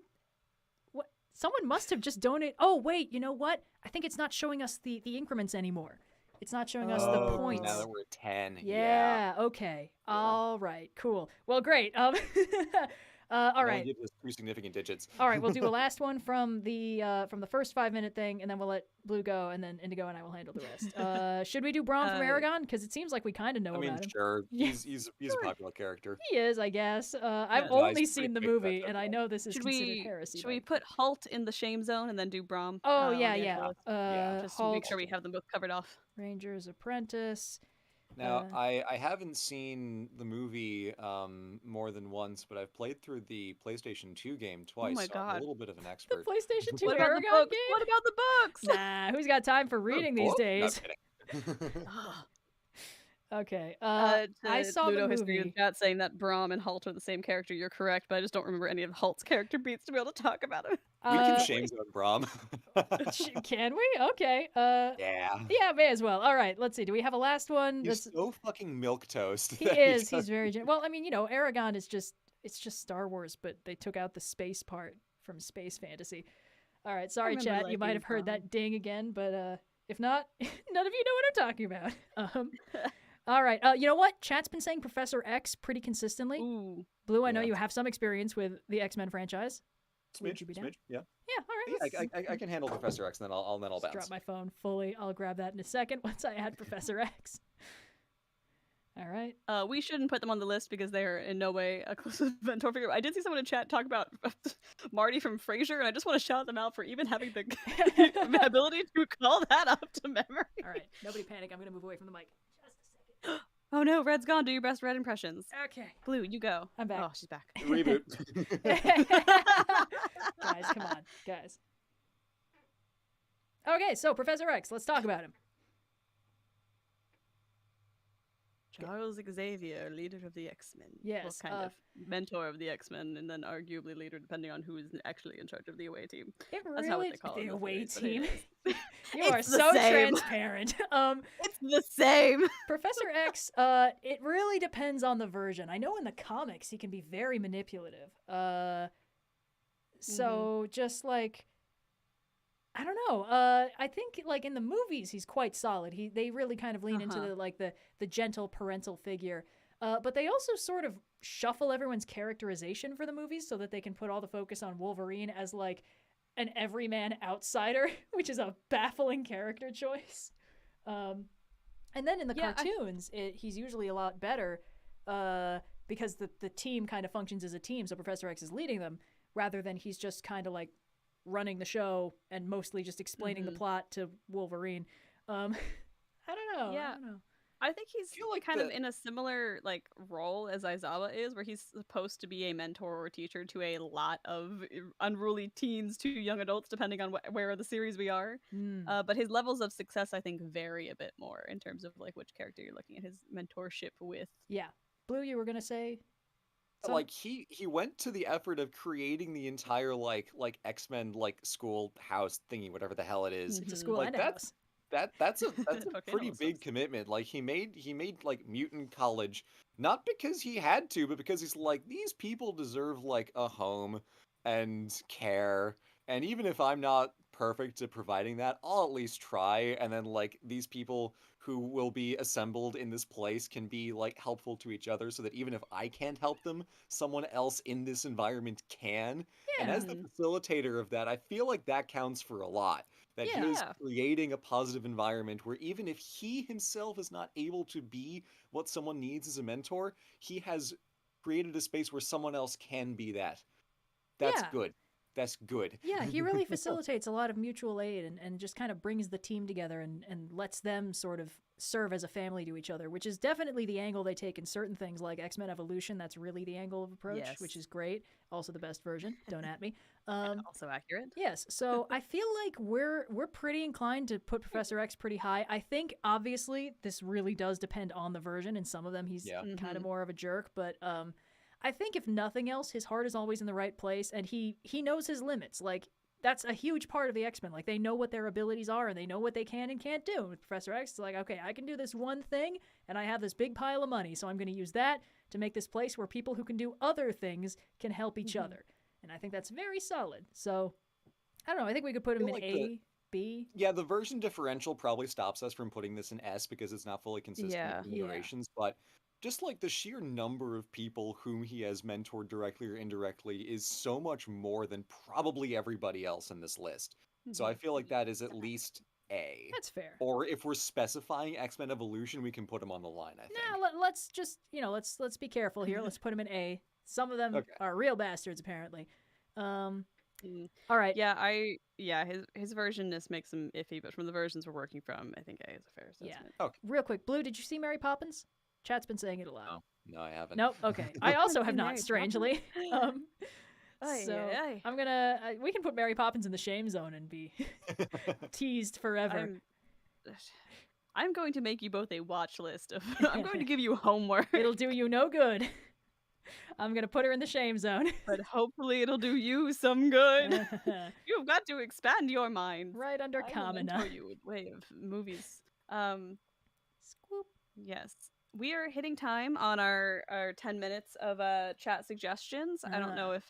What? Someone must have just donated. Oh wait, you know what? I think it's not showing us the increments anymore. It's not showing us the points. Now that we're at 10. Yeah. Okay. Yeah. All right. Cool. Well, great. All right. Give us 2 significant digits. All right, we'll do a last one from the first 5-minute thing, and then we'll let Blue go, and then Indigo and I will handle the rest. Should we do Brahm from Aragon? Because it seems like we kind of know about him. Sure. He's a popular character. He is, I guess. I've only seen the movie, and I know this is considered heresy. Should we put Halt in the shame zone and then do Brahm? Oh, yeah. Just to make sure we have them both covered off. Ranger's Apprentice. Now, I haven't seen the movie more than once, but I've played through the PlayStation 2 game twice. Oh my God. I'm a little bit of an expert. The PlayStation 2 What Aragon about game? What about the books? Nah, who's got time for reading these days? No, I'm kidding. Okay. I saw Ludo the history movie. in chat saying that Brahm and Halt are the same character. You're correct, but I just don't remember any of Halt's character beats to be able to talk about him. We can shame zone Brahm. Can we? Okay. Yeah, may as well. All right, let's see. Do we have a last one? He's so fucking milquetoast. He is. He's very well, I mean, Aragon is just Star Wars, but they took out the space part from space fantasy. All right, sorry, chat. You might have heard that ding again, but if not, none of you know what I'm talking about. All right. You know what? Chat's been saying Professor X pretty consistently. Ooh. Blue, I know you have some experience with the X-Men franchise. Smidge, yeah. Yeah, all right. I can handle Professor X, and then I'll bounce. Drop my phone fully. I'll grab that in a second once I add Professor X. All right. We shouldn't put them on the list because they're in no way a close mentor figure. I did see someone in chat talk about Marty from Frasier, and I just want to shout them out for even having the ability to call that up to memory. All right. Nobody panic. I'm going to move away from the mic. Just a second. Oh no, Red's gone. Do your best Red impressions. Okay. Blue, you go. I'm back. Oh, she's back. Reboot. Guys, come on. Guys. Okay, so Professor X, let's talk about him. Charles Xavier, leader of the X-Men. Yes, Well, kind of mentor of the X-Men, and then arguably leader, depending on who is actually in charge of the away team. It That's not what really they call it. the in the away series, but it team. is. You are It's the so same. transparent. It's the same. Professor X, it really depends on the version. I know in the comics he can be very manipulative. So just like, I don't know. I think like in the movies he's quite solid. They really kind of lean into the gentle parental figure. But they also sort of shuffle everyone's characterization for the movies so that they can put all the focus on Wolverine as like an everyman outsider, which is a baffling character choice. And then in the cartoons, he's usually a lot better because the team kind of functions as a team. So Professor X is leading them rather than he's just kind of like running the show and mostly just explaining the plot to Wolverine. I don't know. Yeah. I don't know. I think he's like kind of in a similar like role as Aizawa is, where he's supposed to be a mentor or teacher to a lot of unruly teens to young adults, depending on where the series we are. But his levels of success, I think, vary a bit more in terms of like which character you're looking at his mentorship with. Yeah, Blue, you were gonna say. Like he went to the effort of creating the entire like X-Men like schoolhouse thingy, whatever the hell it is. It's a school like and a house. That's a pretty big commitment. Like he made like Mutant College not because he had to, but because he's like, these people deserve like a home and care. And even if I'm not perfect at providing that, I'll at least try. And then like these people who will be assembled in this place can be like helpful to each other, so that even if I can't help them, someone else in this environment can. Yeah. And as the facilitator of that, I feel like that counts for a lot. That he is creating a positive environment where even if he himself is not able to be what someone needs as a mentor, he has created a space where someone else can be that. That's good. That's good. Yeah, he really facilitates a lot of mutual aid and just kind of brings the team together and lets them sort of serve as a family to each other, which is definitely the angle they take in certain things like X-Men Evolution. That's really the angle of approach, which is great. Also the best version. Don't at me. Also accurate. Yes. So I feel like we're pretty inclined to put Professor X pretty high. I think obviously this really does depend on the version. In some of them he's kind of more of a jerk, but I think if nothing else, his heart is always in the right place, and he knows his limits. Like, that's a huge part of the X-Men. Like, they know what their abilities are, and they know what they can and can't do. With Professor X, it's like, okay, I can do this one thing, and I have this big pile of money, so I'm going to use that to make this place where people who can do other things can help each other. And I think that's very solid. So, I don't know. I think we could put him in like A, B. Yeah, the version differential probably stops us from putting this in S because it's not fully consistent with iterations, but just like the sheer number of people whom he has mentored directly or indirectly is so much more than probably everybody else in this list. So I feel like that is at least A. That's fair. Or if we're specifying X-Men Evolution, we can put him on the line, I think. Nah, let's just, let's be careful here. Let's put him in A. Some of them are real bastards, apparently. All right. Yeah, his version just makes him iffy, but from the versions we're working from, I think A is a fair assessment. Yeah. Okay. Real quick, Blue, did you see Mary Poppins? Chat's been saying it a lot. No, I haven't. Nope. Okay. I also have not, strangely. So I'm gonna. We can put Mary Poppins in the shame zone and be teased forever. I'm going to make you both a watch list. I'm going to give you homework. It'll do you no good. I'm gonna put her in the shame zone. But hopefully it'll do you some good. You've got to expand your mind. Right under common. I will mentor you with way of movies. Scoop. Yes. We are hitting time on our 10 minutes of chat suggestions. I don't know if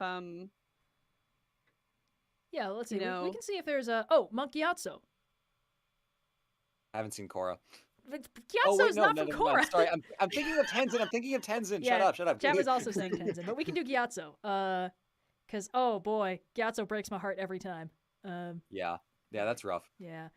yeah, let's see. We can see if there's Monk Gyatso. I haven't seen Korra. Gyatso's not from Korra. No, sorry, I'm thinking of Tenzin. Yeah, Shut up. Chad was also saying Tenzin, but we can do Gyatso. Because oh boy, Gyatso breaks my heart every time. Yeah, that's rough. Yeah.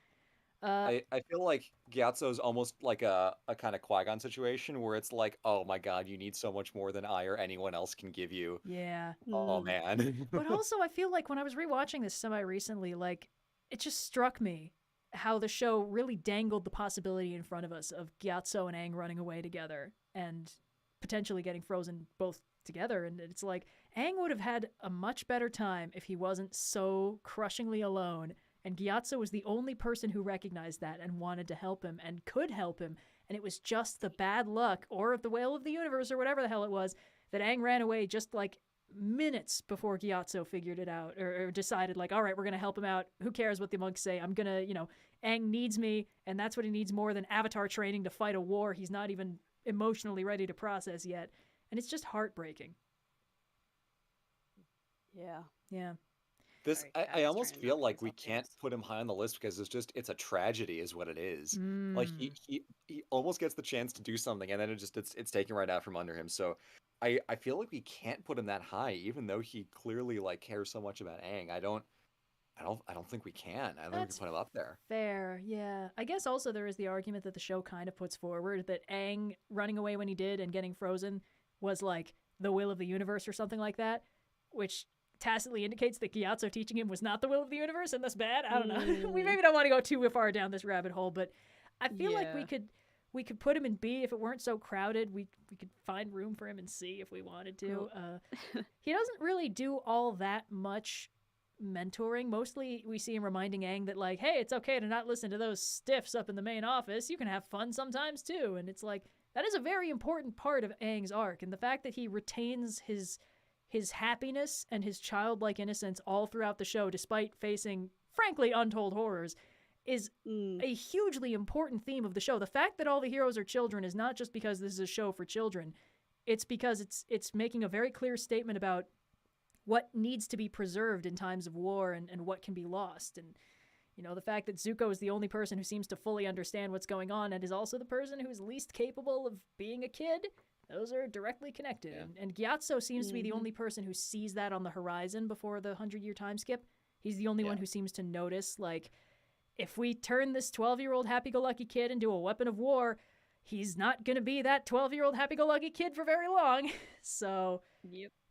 I feel like Gyatso is almost like a kind of Qui-Gon situation where it's like, oh my god, you need so much more than I or anyone else can give you. Yeah. Oh man. But also, I feel like when I was rewatching this semi-recently, like, it just struck me how the show really dangled the possibility in front of us of Gyatso and Aang running away together and potentially getting frozen both together. And it's like, Aang would have had a much better time if he wasn't so crushingly alone. And Gyatso was the only person who recognized that and wanted to help him and could help him and it was just the bad luck or the will of the universe or whatever the hell it was that Aang ran away just like minutes before Gyatso figured it out or decided like, all right, we're going to help him out. Who cares what the monks say? I'm going to, Aang needs me, and that's what he needs more than Avatar training to fight a war he's not even emotionally ready to process yet. And it's just heartbreaking. Yeah. Yeah. This I almost feel like we can't put him high on the list because it's a tragedy is what it is. Like he almost gets the chance to do something and then it's taken right out from under him. So I feel like we can't put him that high, even though he clearly like cares so much about Aang. I don't think we can. I don't think we can put him up there. Fair, yeah. I guess also there is the argument that the show kind of puts forward that Aang running away when he did and getting frozen was like the will of the universe or something like that, which tacitly indicates that Gyatso teaching him was not the will of the universe, and that's bad. I don't know. We maybe don't want to go too far down this rabbit hole, but I feel like we could put him in B if it weren't so crowded. We could find room for him in C if we wanted to. He doesn't really do all that much mentoring. Mostly we see him reminding Aang that like, hey, it's okay to not listen to those stiffs up in the main office. You can have fun sometimes too. And it's like, that is a very important part of Aang's arc. And the fact that he retains his happiness and his childlike innocence all throughout the show, despite facing, frankly, untold horrors, is a hugely important theme of the show. The fact that all the heroes are children is not just because this is a show for children. It's because it's making a very clear statement about what needs to be preserved in times of war and what can be lost. And, the fact that Zuko is the only person who seems to fully understand what's going on and is also the person who's least capable of being a kid, those are directly connected. Yeah. And Gyatso seems to be the only person who sees that on the horizon before the 100-year time skip. He's the only one who seems to notice, like, if we turn this 12-year-old happy-go-lucky kid into a weapon of war, he's not going to be that 12-year-old happy-go-lucky kid for very long. So,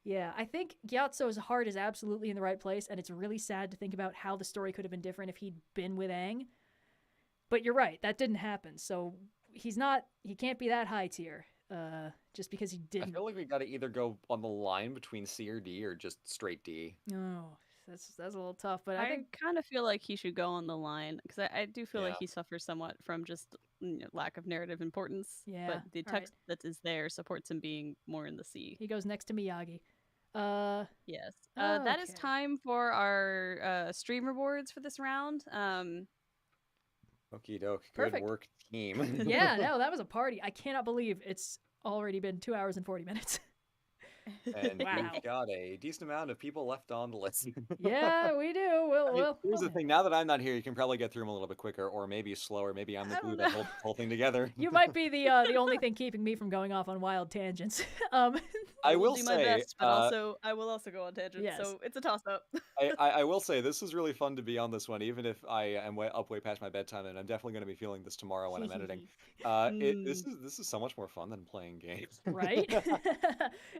yeah, I think Gyatso's heart is absolutely in the right place, and it's really sad to think about how the story could have been different if he'd been with Aang. But you're right, that didn't happen. So he can't be that high tier. Just because he didn't. I feel like we got to either go on the line between C or D or just straight D. Oh, that's a little tough, but I kind of feel like he should go on the line because I do feel like he suffers somewhat from just lack of narrative importance. Yeah, but the text that is there supports him being more in the C. He goes next to Miyagi. Yes. That is time for our stream rewards for this round. Okie doke. Good work, team. Yeah, no, that was a party. I cannot believe it's already been 2 hours and 40 minutes. And we've got a decent amount of people left on the list. Yeah, we do. Here's the thing. Now that I'm not here, you can probably get through them a little bit quicker, or maybe slower. Maybe I'm the glue that holds the whole thing together. You might be the only thing keeping me from going off on wild tangents. I will do say, my best, but I will also go on tangents. Yes. So it's a toss-up. I will say this is really fun to be on this one, even if I am way past my bedtime, and I'm definitely going to be feeling this tomorrow when I'm editing. This is so much more fun than playing games, right?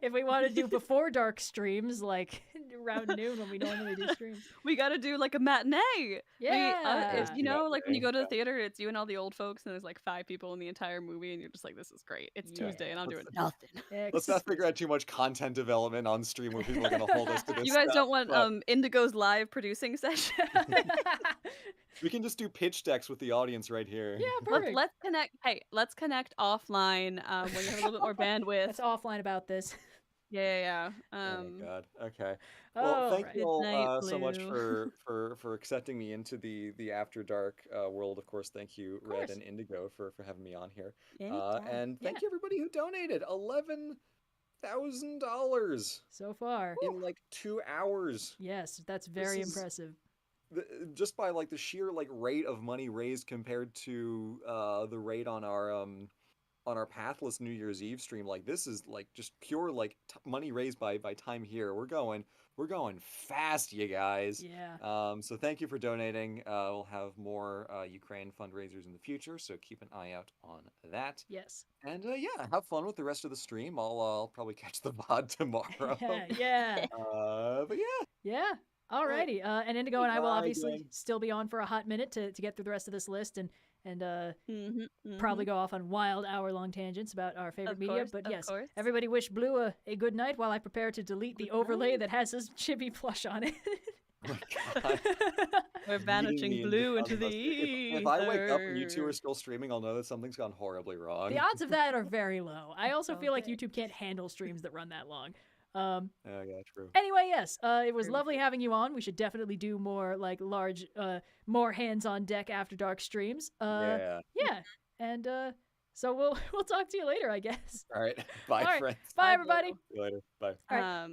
If we want to do before dark streams, like around noon when we normally do streams, we got to do like a matinee. Yeah, like when you go to the theater, it's you and all the old folks, and there's like 5 people in the entire movie, and you're just like, this is great. It's Tuesday, and I'm doing nothing. Let's not figure out too much content development on stream where people are going to hold us to this. You guys don't want Indigo's live producing session? We can just do pitch decks with the audience right here. Yeah, perfect. Let's connect. Hey, let's connect offline when you have a little bit more bandwidth. Let's offline about this. Yeah. Oh my god. Okay. Well, thank you all so much for accepting me into the After Dark world. Of course, thank you, Red and Indigo, for having me on here. And thank you everybody who donated $11,000 so far in like 2 hours. Yes, that's very impressive. Just by like the sheer like rate of money raised compared to the rate on our Pathless New Year's Eve stream, like this is like just pure like money raised by time here. We're going fast, you guys. Yeah. So thank you for donating. We'll have more Ukraine fundraisers in the future, so keep an eye out on that. Yes. And have fun with the rest of the stream. I'll probably catch the VOD tomorrow. Yeah. But yeah. Yeah. Alrighty. And Indigo and I will obviously still be on for a hot minute to get through the rest of this list and probably go off on wild hour-long tangents about our favorite media. But yes, everybody wish Blue a good night while I prepare to delete the overlay that has his chibi plush on it. Oh my god. We're Meeting vanishing me in blue the into the cosmos. If I wake up and you two are still streaming, I'll know that something's gone horribly wrong. The odds of that are very low. I also feel like Okay. YouTube can't handle streams that run that long. Oh yeah, true. Anyway, yes, it was True, lovely having you on. We should definitely do more like large, more hands on deck after dark streams. Yeah. Yeah, and so we'll talk to you later, I guess. All right. Bye, All right. friends. Bye, everybody. See you later. Bye. All right.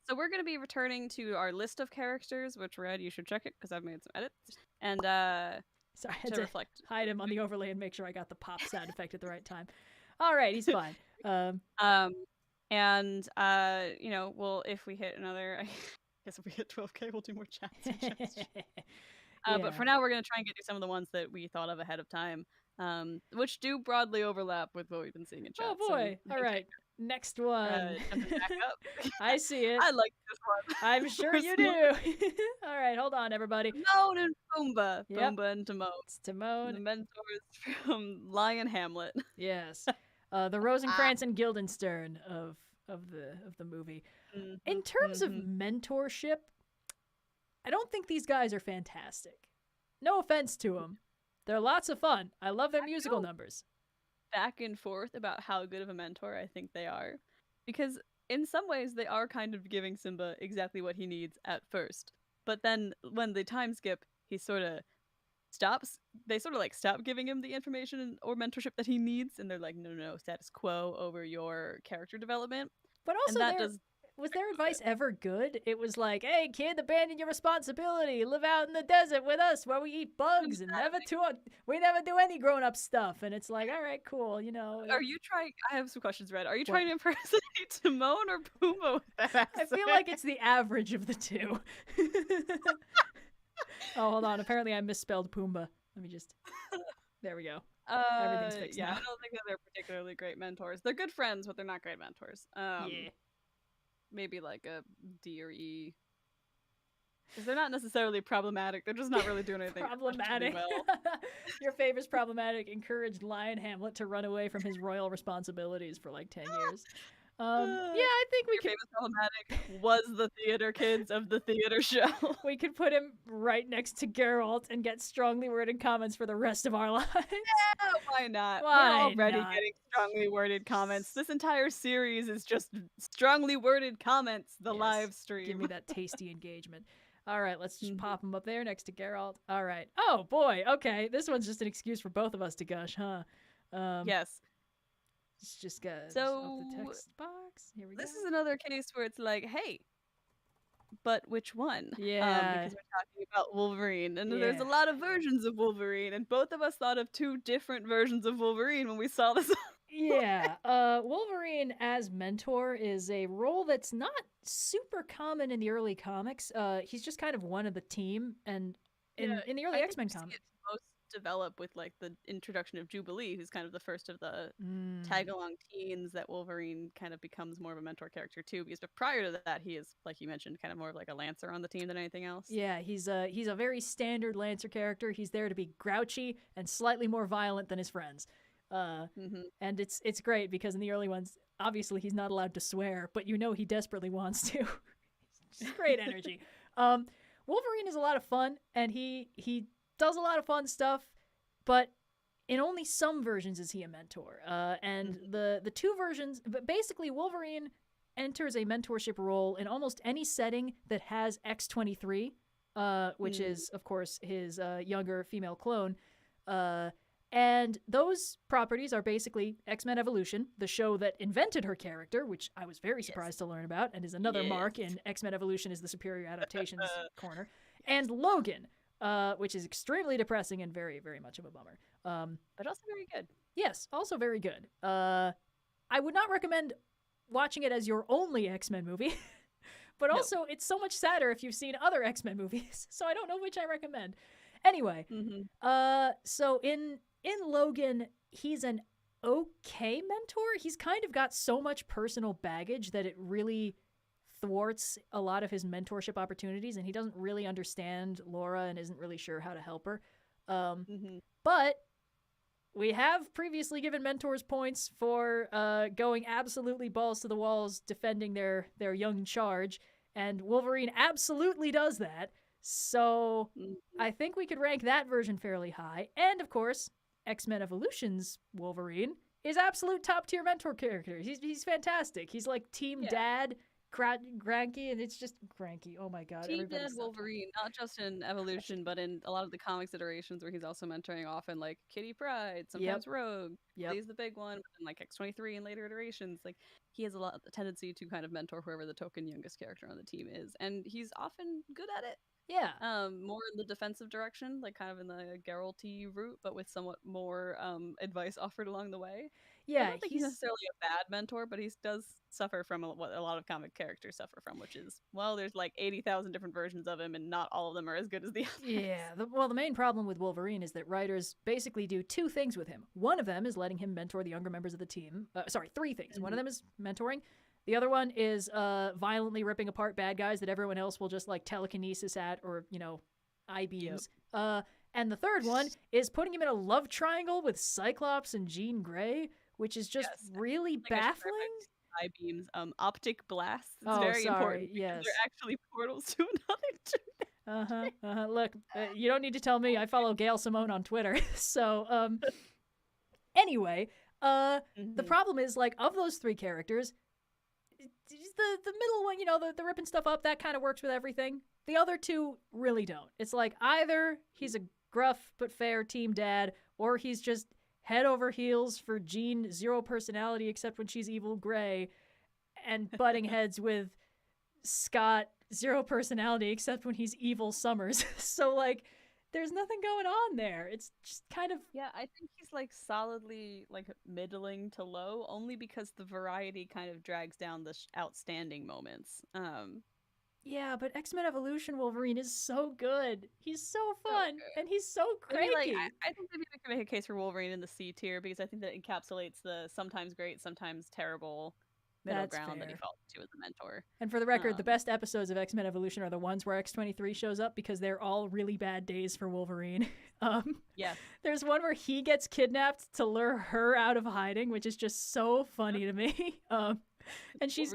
So we're going to be returning to our list of characters, which, Red, you should check it because I've made some edits. And Sorry, I had to to reflect. hide him on the overlay and make sure I got the pop sound effect at the right time. All right, he's fine. And you know, well, if we hit another, I guess if we hit 12K, we'll do more chat suggestions. But for now, we're going to try and get through some of the ones that we thought of ahead of time, which do broadly overlap with what we've been seeing in chat. Oh boy! So all right, next one. jumping back up. I see it. I like this one. I'm sure you do. All right, hold on, everybody. Timon and Pumbaa. Yep. Pumbaa and Timon. It's Timon. The mentors from Lion Hamlet. Yes, the Rosencrantz and Guildenstern of the movie. In terms of mentorship, I don't think these guys are fantastic. No offense to them. They're lots of fun. I love their musical numbers. Back and forth about how good of a mentor I think they are. Because in some ways they are kind of giving Simba exactly what he needs at first. But then when the time skip, he sort of stops. They sort of like stop giving him the information or mentorship that he needs. And they're like, no, status quo over your character development. But also, was their advice ever good? It was like, hey, kid, abandon your responsibility. Live out in the desert with us where we eat bugs and we never do any grown-up stuff. And it's like, all right, cool, you know. Are you trying... I have some questions, Red. Are you trying to impersonate Timon or Pumbaa with that accent? I feel like it's the average of the two. Oh, hold on. Apparently I misspelled Pumbaa. Let me just... There we go. Everything's fixed now. I don't think that they're particularly great mentors. They're good friends, but they're not great mentors. Yeah. Maybe like a D or E. Because they're not necessarily problematic. They're just not really doing anything problematic. Well. Your favorite's problematic. Encouraged Lion Hamlet to run away from his royal responsibilities for like 10 years. Yeah, I think we could. Famous problematic was the theater kids of the theater show. We could put him right next to Geralt and get strongly worded comments for the rest of our lives. Yeah, why not? Why We're already not? getting strongly worded comments. This entire series is just strongly worded comments. The Yes. Live stream. Give me that tasty engagement. All right, let's just pop him up there next to Geralt. All right. Oh boy. Okay, this one's just an excuse for both of us to gush, huh? Yes. It's just got So, the text box. Here we go. This is another case where it's like, hey, but which one? Yeah. Because we're talking about Wolverine, and there's a lot of versions of Wolverine, and both of us thought of two different versions of Wolverine when we saw this. Yeah. Wolverine as mentor is a role that's not super common in the early comics. He's just kind of one of the team, and in the early X-Men comics. Most develop with like the introduction of Jubilee, who's kind of the first of the tag-along teens that Wolverine kind of becomes more of a mentor character too. Because prior to that, he is, like you mentioned, kind of more of like a Lancer on the team than anything else. Yeah, he's a very standard Lancer character. He's there to be grouchy and slightly more violent than his friends. And it's great because in the early ones, obviously he's not allowed to swear, but you know he desperately wants to. Just great energy. Wolverine is a lot of fun, and he does a lot of fun stuff, but in only some versions is he a mentor. And the two versions, but basically Wolverine enters a mentorship role in almost any setting that has X-23, which is, of course, his younger female clone. And those properties are basically X-Men Evolution, the show that invented her character, which I was very surprised to learn about, and is another mark in X-Men Evolution is the superior adaptations corner, and Logan, which is extremely depressing and very, very much of a bummer. But also very good. Yes, also very good. I would not recommend watching it as your only X-Men movie, but also it's so much sadder if you've seen other X-Men movies, so I don't know which I recommend. Anyway, so in Logan, he's an okay mentor. He's kind of got so much personal baggage that it really thwarts a lot of his mentorship opportunities, and he doesn't really understand Laura and isn't really sure how to help her. But we have previously given mentors points for going absolutely balls to the walls defending their young charge, and Wolverine absolutely does that. So I think we could rank that version fairly high. And of course, X-Men Evolution's Wolverine is absolute top tier mentor character. He's fantastic. He's like team dad, Granky, and it's just Granky. Oh my god. Team dad Wolverine, not just in Evolution, but in a lot of the comics iterations where he's also mentoring often like Kitty Pryde, sometimes Rogue. He's the big one, but then like X-23 in later iterations. Like he has a tendency to kind of mentor whoever the token youngest character on the team is, and he's often good at it. Yeah. More in the defensive direction, like kind of in the Geralt-y route, but with somewhat more advice offered along the way. Yeah, I don't think he's necessarily a bad mentor, but he does suffer from what a lot of comic characters suffer from, which is, well, there's like 80,000 different versions of him, and not all of them are as good as the others. Yeah, the main problem with Wolverine is that writers basically do two things with him. One of them is letting him mentor the younger members of the team. Three things. One of them is mentoring. The other one is violently ripping apart bad guys that everyone else will just like telekinesis at or, I-beams. And the third one is putting him in a love triangle with Cyclops and Jean Grey, which is just really baffling. I-beams, optic blasts. It's very important. Yes. They're actually portals to another dimension. Look, you don't need to tell me. I follow Gail Simone on Twitter. So, anyway, the problem is, like, of those three characters, the middle one, the ripping stuff up, that kind of works with everything. The other two really don't. It's like either he's a gruff but fair team dad, or he's just head over heels for Jean, zero personality except when she's evil Grey, and butting heads with Scott, zero personality except when he's evil Summers. So, like, there's nothing going on there. It's just kind of... Yeah, I think he's, like, solidly, like, middling to low, only because the variety kind of drags down the outstanding moments. Yeah, but X-Men Evolution Wolverine is so good. He's so fun, and he's so cranky. I think maybe we can make a case for Wolverine in the C tier, because I think that encapsulates the sometimes great, sometimes terrible middle ground that he falls to as a mentor. And for the record, the best episodes of X-Men Evolution are the ones where X-23 shows up, because they're all really bad days for Wolverine. There's one where he gets kidnapped to lure her out of hiding, which is just so funny to me. And she's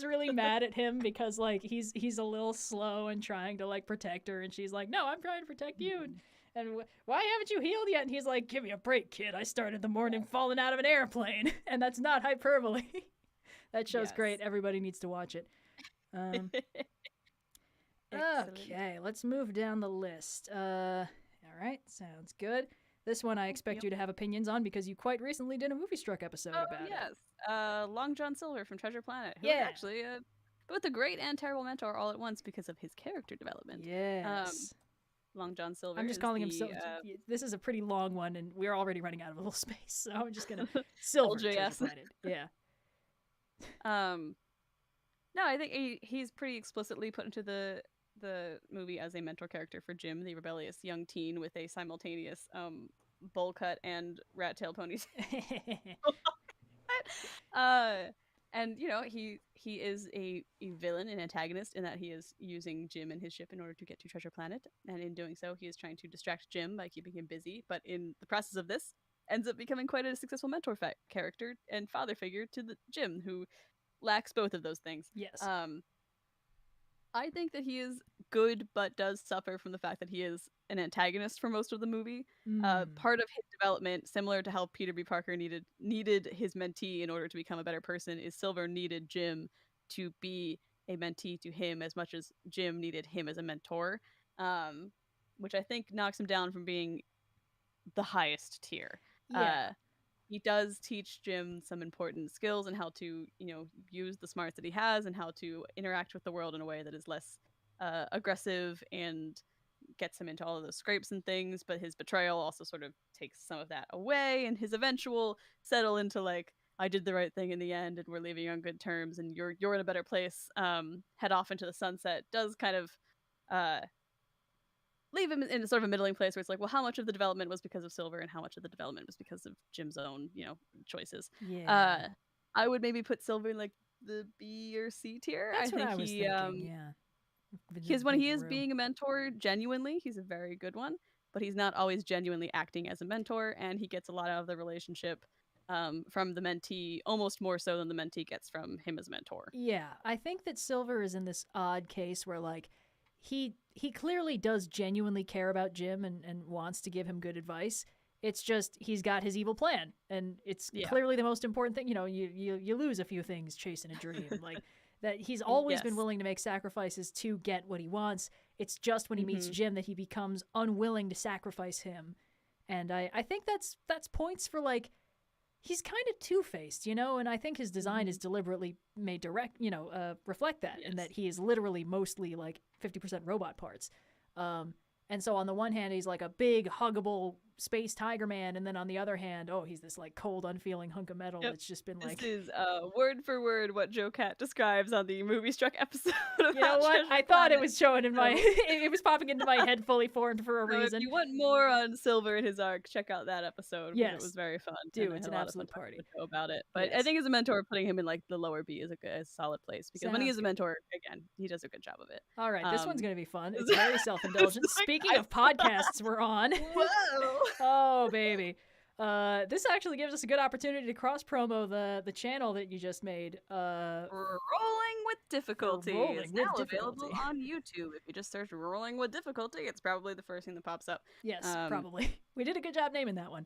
really mad at him because, like, he's a little slow and trying to, like, protect her, and she's like, no, I'm trying to protect you, and why haven't you healed yet? And he's like, give me a break, kid. I started the morning falling out of an airplane. And that's not hyperbole. That show's great. Everybody needs to watch it. Okay, let's move down the list. All right, sounds good. This one I expect you to have opinions on, because you quite recently did a Movie Struck episode about it. Long John Silver from Treasure Planet, who is actually both a great and terrible mentor all at once because of his character development. Yes. Long John Silver. I'm just calling him Silver. This is a pretty long one, and we're already running out of a little space, so I'm just gonna Silver Treasure Planet. Yeah. No, I think he's pretty explicitly put into the movie as a mentor character for Jim, the rebellious young teen with a simultaneous bowl cut and rat tail ponies. And he is a villain, an antagonist, in that he is using Jim and his ship in order to get to Treasure Planet, and in doing so he is trying to distract Jim by keeping him busy, but in the process of this ends up becoming quite a successful mentor character and father figure to Jim, who lacks both of those things. Yes. I think that he is good, but does suffer from the fact that he is an antagonist for most of the movie. Part of his development, similar to how Peter B. Parker needed his mentee in order to become a better person, is Silver needed Jim to be a mentee to him as much as Jim needed him as a mentor, which I think knocks him down from being the highest tier. Yeah. He does teach Jim some important skills and how to, use the smarts that he has and how to interact with the world in a way that is less aggressive and gets him into all of those scrapes and things. But his betrayal also sort of takes some of that away, and his eventual settle into, like, I did the right thing in the end and we're leaving on good terms and you're in a better place, head off into the sunset, does kind of leave him in a sort of a middling place where it's like, well, how much of the development was because of Silver and how much of the development was because of Jim's own, choices. Yeah. I would maybe put Silver in, like, the B or C tier. That's what I was thinking, yeah. Because when he is being a mentor genuinely, he's a very good one, but he's not always genuinely acting as a mentor, and he gets a lot out of the relationship from the mentee, almost more so than the mentee gets from him as a mentor. Yeah, I think that Silver is in this odd case where, like, he clearly does genuinely care about Jim and wants to give him good advice. It's just he's got his evil plan, and it's clearly the most important thing. You know, you lose a few things chasing a dream, like that. He's always been willing to make sacrifices to get what he wants. It's just when he meets Jim that he becomes unwilling to sacrifice him, and I think that's points for like he's kind of two-faced, you know, and I think his design is deliberately made direct, you know, reflect that, and that he is literally mostly like 50% robot parts. And so on the one hand, he's like a big, huggable space tiger man, and then on the other hand, he's this like cold, unfeeling hunk of metal that's just been like... This is word for word what Joe Cat describes on the Movie Struck episode of You know what? I thought it was showing in my... it was popping into my head fully formed for a reason. If you want more on Silver and his arc, check out that episode. Yes. It was very fun. Dude, it's an absolute party. About it. But I think as a mentor, putting him in like the lower B is a solid place, because when he is a mentor, again, he does a good job of it. All right, this one's going to be fun. It's very self-indulgent. Speaking of podcasts we're on. Whoa! Oh, baby. This actually gives us a good opportunity to cross-promo the channel that you just made. Rolling with Difficulty is now available on YouTube. If you just search Rolling with Difficulty, it's probably the first thing that pops up. Yes, probably. We did a good job naming that one.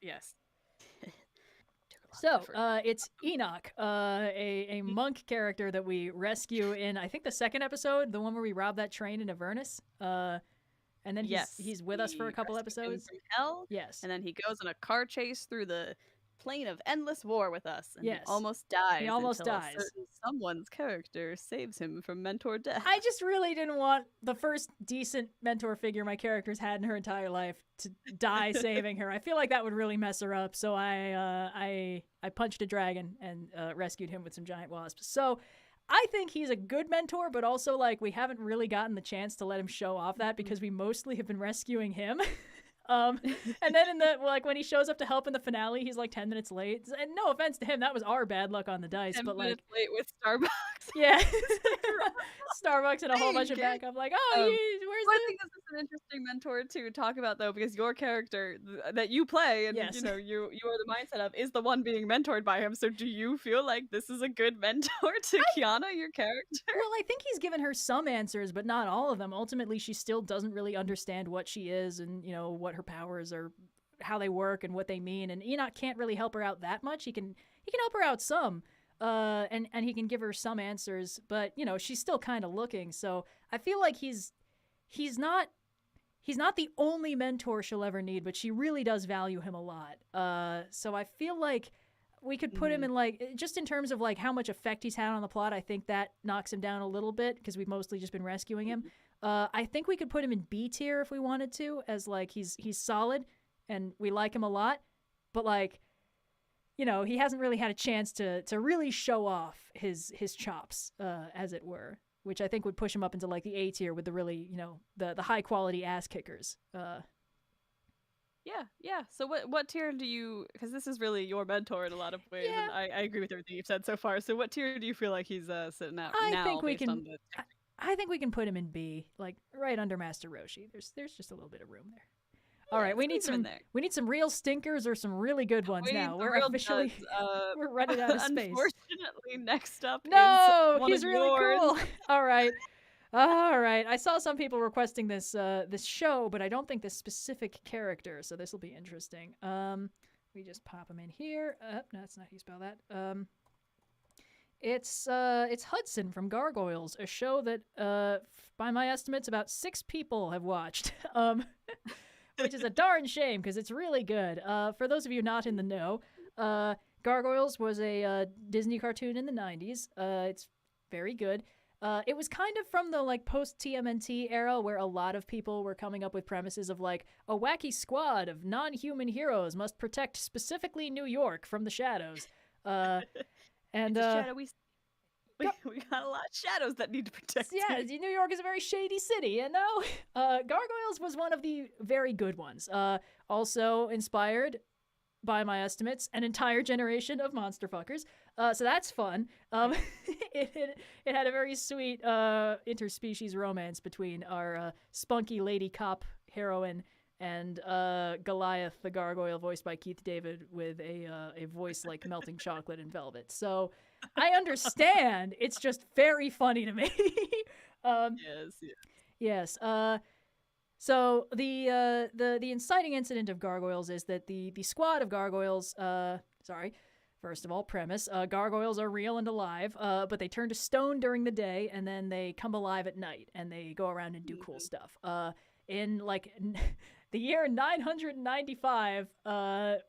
Yes. So, it's Enoch, a monk character that we rescue in, I think, the second episode, the one where we rob that train in Avernus. And then he's with us for a couple episodes. From hell. Yes. And then he goes on a car chase through the plane of endless war with us. And yes. He almost dies. He almost dies. Someone's character saves him from mentor death. I just really didn't want the first decent mentor figure my character's had in her entire life to die saving her. I feel like that would really mess her up. So I punched a dragon and rescued him with some giant wasps. So I think he's a good mentor, but also like we haven't really gotten the chance to let him show off that because we mostly have been rescuing him. And then in the when he shows up to help in the finale, he's like 10 minutes late. And no offense to him, that was our bad luck on the dice. 10 but minutes like late with Starbucks. Yeah, Starbucks and a whole bunch of backup. Like, where's I think this is an interesting mentor to talk about though, because your character that you play and you know you are the mindset of is the one being mentored by him. So do you feel like this is a good mentor to Kiana, your character? Well, I think he's given her some answers, but not all of them. Ultimately, she still doesn't really understand what she is and what her powers are, how they work and what they mean. And Enoch can't really help her out that much. He can help her out some. And he can give her some answers, but she's still kind of looking. So I feel like he's not the only mentor she'll ever need, but she really does value him a lot. So I feel like we could put him in just in terms of how much effect he's had on the plot. I think that knocks him down a little bit because we've mostly just been rescuing him. I think we could put him in B tier if we wanted to, as he's solid and we like him a lot, but he hasn't really had a chance to really show off his chops, as it were, which I think would push him up into the A tier with the really, the high quality ass kickers. Yeah. So what tier do you, because this is really your mentor in a lot of ways, and I agree with everything you've said so far. So what tier do you feel like he's sitting at now? I think we can put him in B, right under Master Roshi. There's just a little bit of room there. All right, we need some real stinkers or some really good ones now. We're officially we're running out of space. Unfortunately, next up he's really cool. All right. I saw some people requesting this show, but I don't think this specific character, so this will be interesting. We just pop him in here. No, that's not how you spell that. It's Hudson from Gargoyles, a show that by my estimates about 6 people have watched. Which is a darn shame because it's really good. For those of you not in the know, Gargoyles was a Disney cartoon in the 90s. It's very good. It was kind of from the post-TMNT era where a lot of people were coming up with premises of a wacky squad of non-human heroes must protect specifically New York from the shadows. And we got a lot of shadows that need to protect. Yeah, New York is a very shady city, Gargoyles was one of the very good ones. Also inspired, by my estimates, an entire generation of monster fuckers. So that's fun. It had a very sweet interspecies romance between our spunky lady cop heroine and Goliath, the gargoyle voiced by Keith David, with a voice like melting chocolate and velvet. So I understand. It's just very funny to me. Yes. So the inciting incident of gargoyles is that the squad of gargoyles, first of all, premise, gargoyles are real and alive, but they turn to stone during the day, and then they come alive at night, and they go around and do cool stuff. In like the year 995,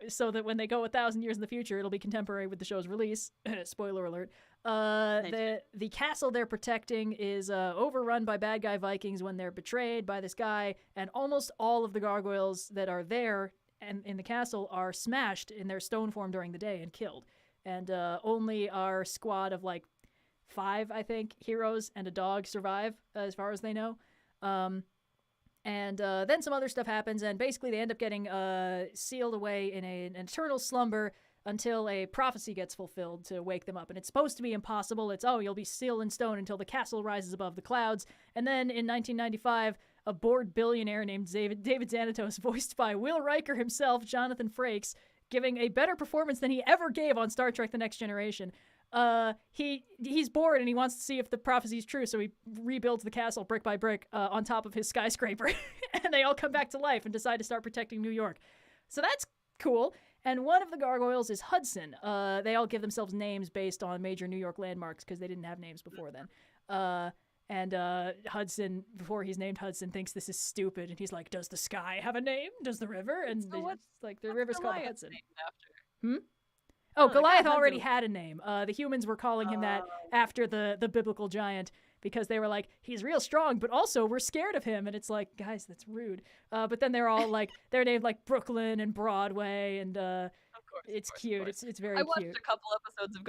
so that when they go 1,000 years in the future, it'll be contemporary with the show's release. Spoiler alert. The castle they're protecting is overrun by bad guy Vikings when they're betrayed by this guy, and almost all of the gargoyles that are there and in the castle are smashed in their stone form during the day and killed. And only our squad of like 5, I think, heroes and a dog survive, as far as they know. And then some other stuff happens, and basically they end up getting sealed away in an eternal slumber until a prophecy gets fulfilled to wake them up. And it's supposed to be impossible. It's, you'll be sealed in stone until the castle rises above the clouds. And then in 1995, a bored billionaire named David Xanatos, voiced by Will Riker himself, Jonathan Frakes, giving a better performance than he ever gave on Star Trek The Next Generation. He's bored and he wants to see if the prophecy is true, so he rebuilds the castle brick by brick on top of his skyscraper. And they all come back to life and decide to start protecting New York. So that's cool. And one of the gargoyles is Hudson. They all give themselves names based on major New York landmarks because they didn't have names before then. And Hudson, before he's named Hudson, thinks this is stupid. And he's like, does the sky have a name? Does the river? And So the river's called Goliath Hudson. named after? Oh, Goliath Hudson. already had a name. The humans were calling him that after the biblical giant because they were like, he's real strong, but also we're scared of him. And it's like, guys, that's rude. But then they're all like, they're named like Brooklyn and Broadway, and it's cute. It's very cute. I watched a couple episodes of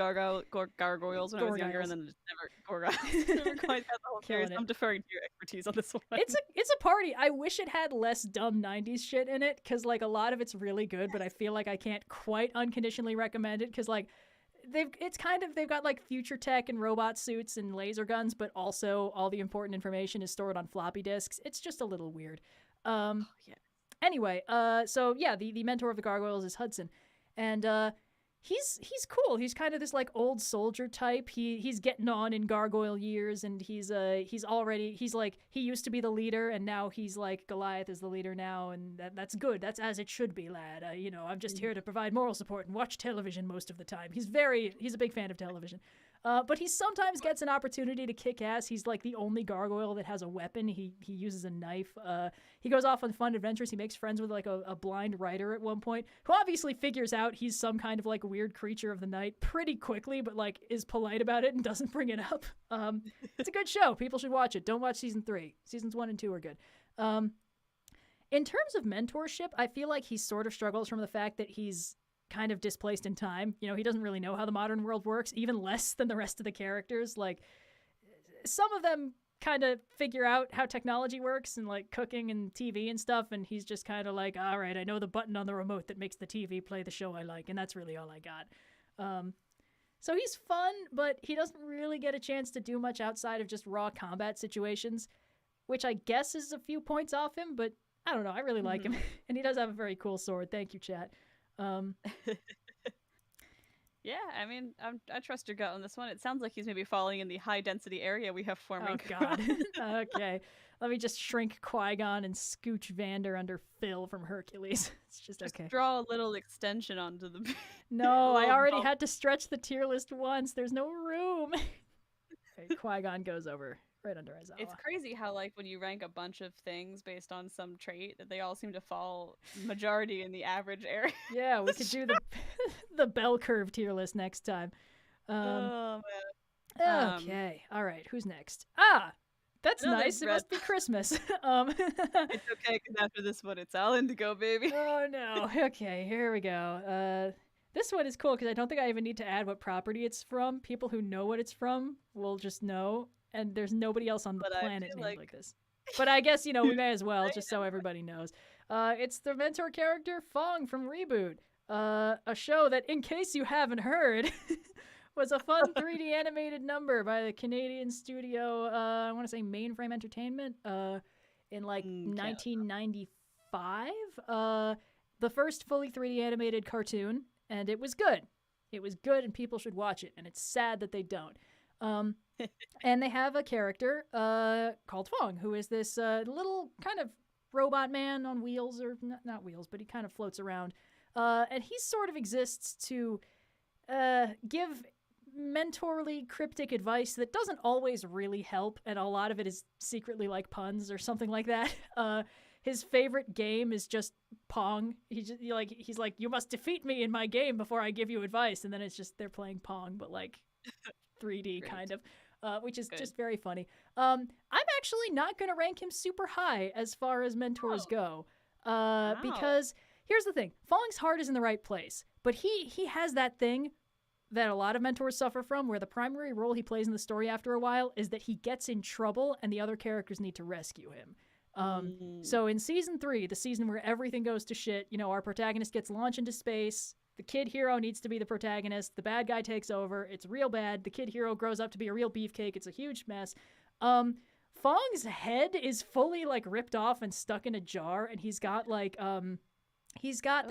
Gargoyles when I was younger, and then just never quite got the whole series. I'm deferring to your expertise on this one. It's a party. I wish it had less dumb 90s shit in it, because like a lot of it's really good, but I feel like I can't quite unconditionally recommend it, because like they've got like future tech and robot suits and laser guns, but also all the important information is stored on floppy disks. It's just a little weird. Anyway, so yeah, the mentor of the gargoyles is Hudson. And he's cool. He's kind of this like old soldier type. He's getting on in gargoyle years, and he used to be the leader, and now he's like Goliath is the leader now, and that's good. That's as it should be, lad. I'm just here to provide moral support and watch television most of the time. He's a big fan of television. But he sometimes gets an opportunity to kick ass. He's like the only gargoyle that has a weapon. He uses a knife. He goes off on fun adventures. He makes friends with like a blind writer at one point, who obviously figures out he's some kind of like weird creature of the night pretty quickly, but like is polite about it and doesn't bring it up. It's a good show. People should watch it. Don't watch season 3. Seasons 1 and 2 are good. In terms of mentorship, I feel like he sort of struggles from the fact that he's kind of displaced in time. He doesn't really know how the modern world works, even less than the rest of the characters. Like, some of them kind of figure out how technology works and like cooking and TV and stuff, and he's just kind of like, all right, I know the button on the remote that makes the TV play the show I like, and that's really all I got. So he's fun, but he doesn't really get a chance to do much outside of just raw combat situations, which I guess is a few points off him, but I don't know, I really like him. And he does have a very cool sword. Thank you, chat. Yeah, I mean, I trust your gut on this one. It sounds like he's maybe falling in the high density area we have forming. Oh god. Okay, let me just shrink Qui-Gon and scooch Vander under Phil from Hercules. It's just okay. Draw a little extension onto the No, I already had to stretch the tier list once. There's no room. Okay, Qui-Gon goes over right under Aizawa. It's crazy how, like, when you rank a bunch of things based on some trait, that they all seem to fall majority in the average area. Yeah, we could do the bell curve tier list next time. Oh, man. Okay, all right, who's next? That's nice. It must be Christmas. It's okay, because after this one, it's all Indigo, baby. Oh, no. Okay, here we go. This one is cool, because I don't think I even need to add what property it's from. People who know what it's from will just know. And there's nobody else on the planet named like this. But I guess, we may as well, just so everybody knows. It's the mentor character, Fong from Reboot. A show that, in case you haven't heard, was a fun 3D animated number by the Canadian studio, I want to say Mainframe Entertainment, in like 1995. The first fully 3D animated cartoon, and it was good. It was good and people should watch it, and it's sad that they don't. And they have a character called Fong, who is this little kind of robot man on wheels, or not wheels, but he kind of floats around. And he sort of exists to give mentorly cryptic advice that doesn't always really help, and a lot of it is secretly like puns or something like that. His favorite game is just Pong. He's like, you must defeat me in my game before I give you advice, and then it's just they're playing Pong, but like 3D kind of, which is just very funny. I'm actually not going to rank him super high as far as mentors go, because here's the thing: Fong's heart is in the right place, but he has that thing that a lot of mentors suffer from, where the primary role he plays in the story after a while is that he gets in trouble and the other characters need to rescue him. So in season 3, the season where everything goes to shit, our protagonist gets launched into space. The kid hero needs to be the protagonist. The bad guy takes over. It's real bad. The kid hero grows up to be a real beefcake. It's a huge mess. Fong's head is fully like ripped off and stuck in a jar, and he's got like the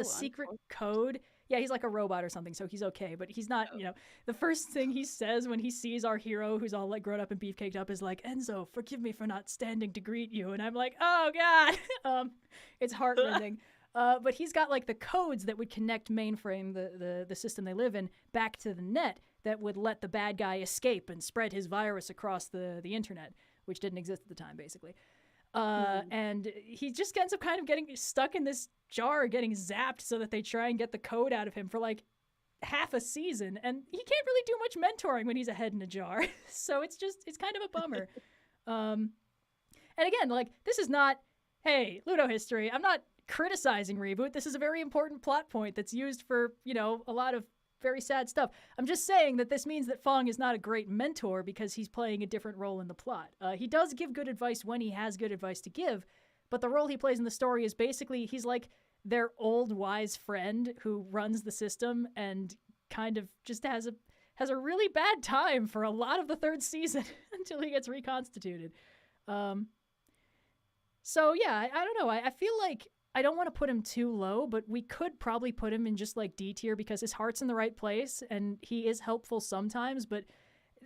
secret code. Yeah, he's like a robot or something, so he's okay. But he's not, the first thing he says when he sees our hero, who's all like grown up and beefcaked up, is like, Enzo, forgive me for not standing to greet you. And I'm like, oh God. It's heartrending. But he's got like the codes that would connect mainframe, the system they live in, back to the net that would let the bad guy escape and spread his virus across the internet, which didn't exist at the time, basically. And he just ends up kind of getting stuck in this jar, getting zapped, so that they try and get the code out of him for like half a season. And he can't really do much mentoring when he's a head in a jar. So it's kind of a bummer. And again, like, this is not, hey, Ludo history. I'm not criticizing Reboot. This is a very important plot point that's used for, a lot of very sad stuff. I'm just saying that this means that Fong is not a great mentor because he's playing a different role in the plot. He does give good advice when he has good advice to give, but the role he plays in the story is basically he's like their old wise friend who runs the system and kind of just has a really bad time for a lot of the 3rd season until he gets reconstituted. So yeah, I don't know. I feel like I don't want to put him too low, but we could probably put him in just like D tier because his heart's in the right place and he is helpful sometimes, but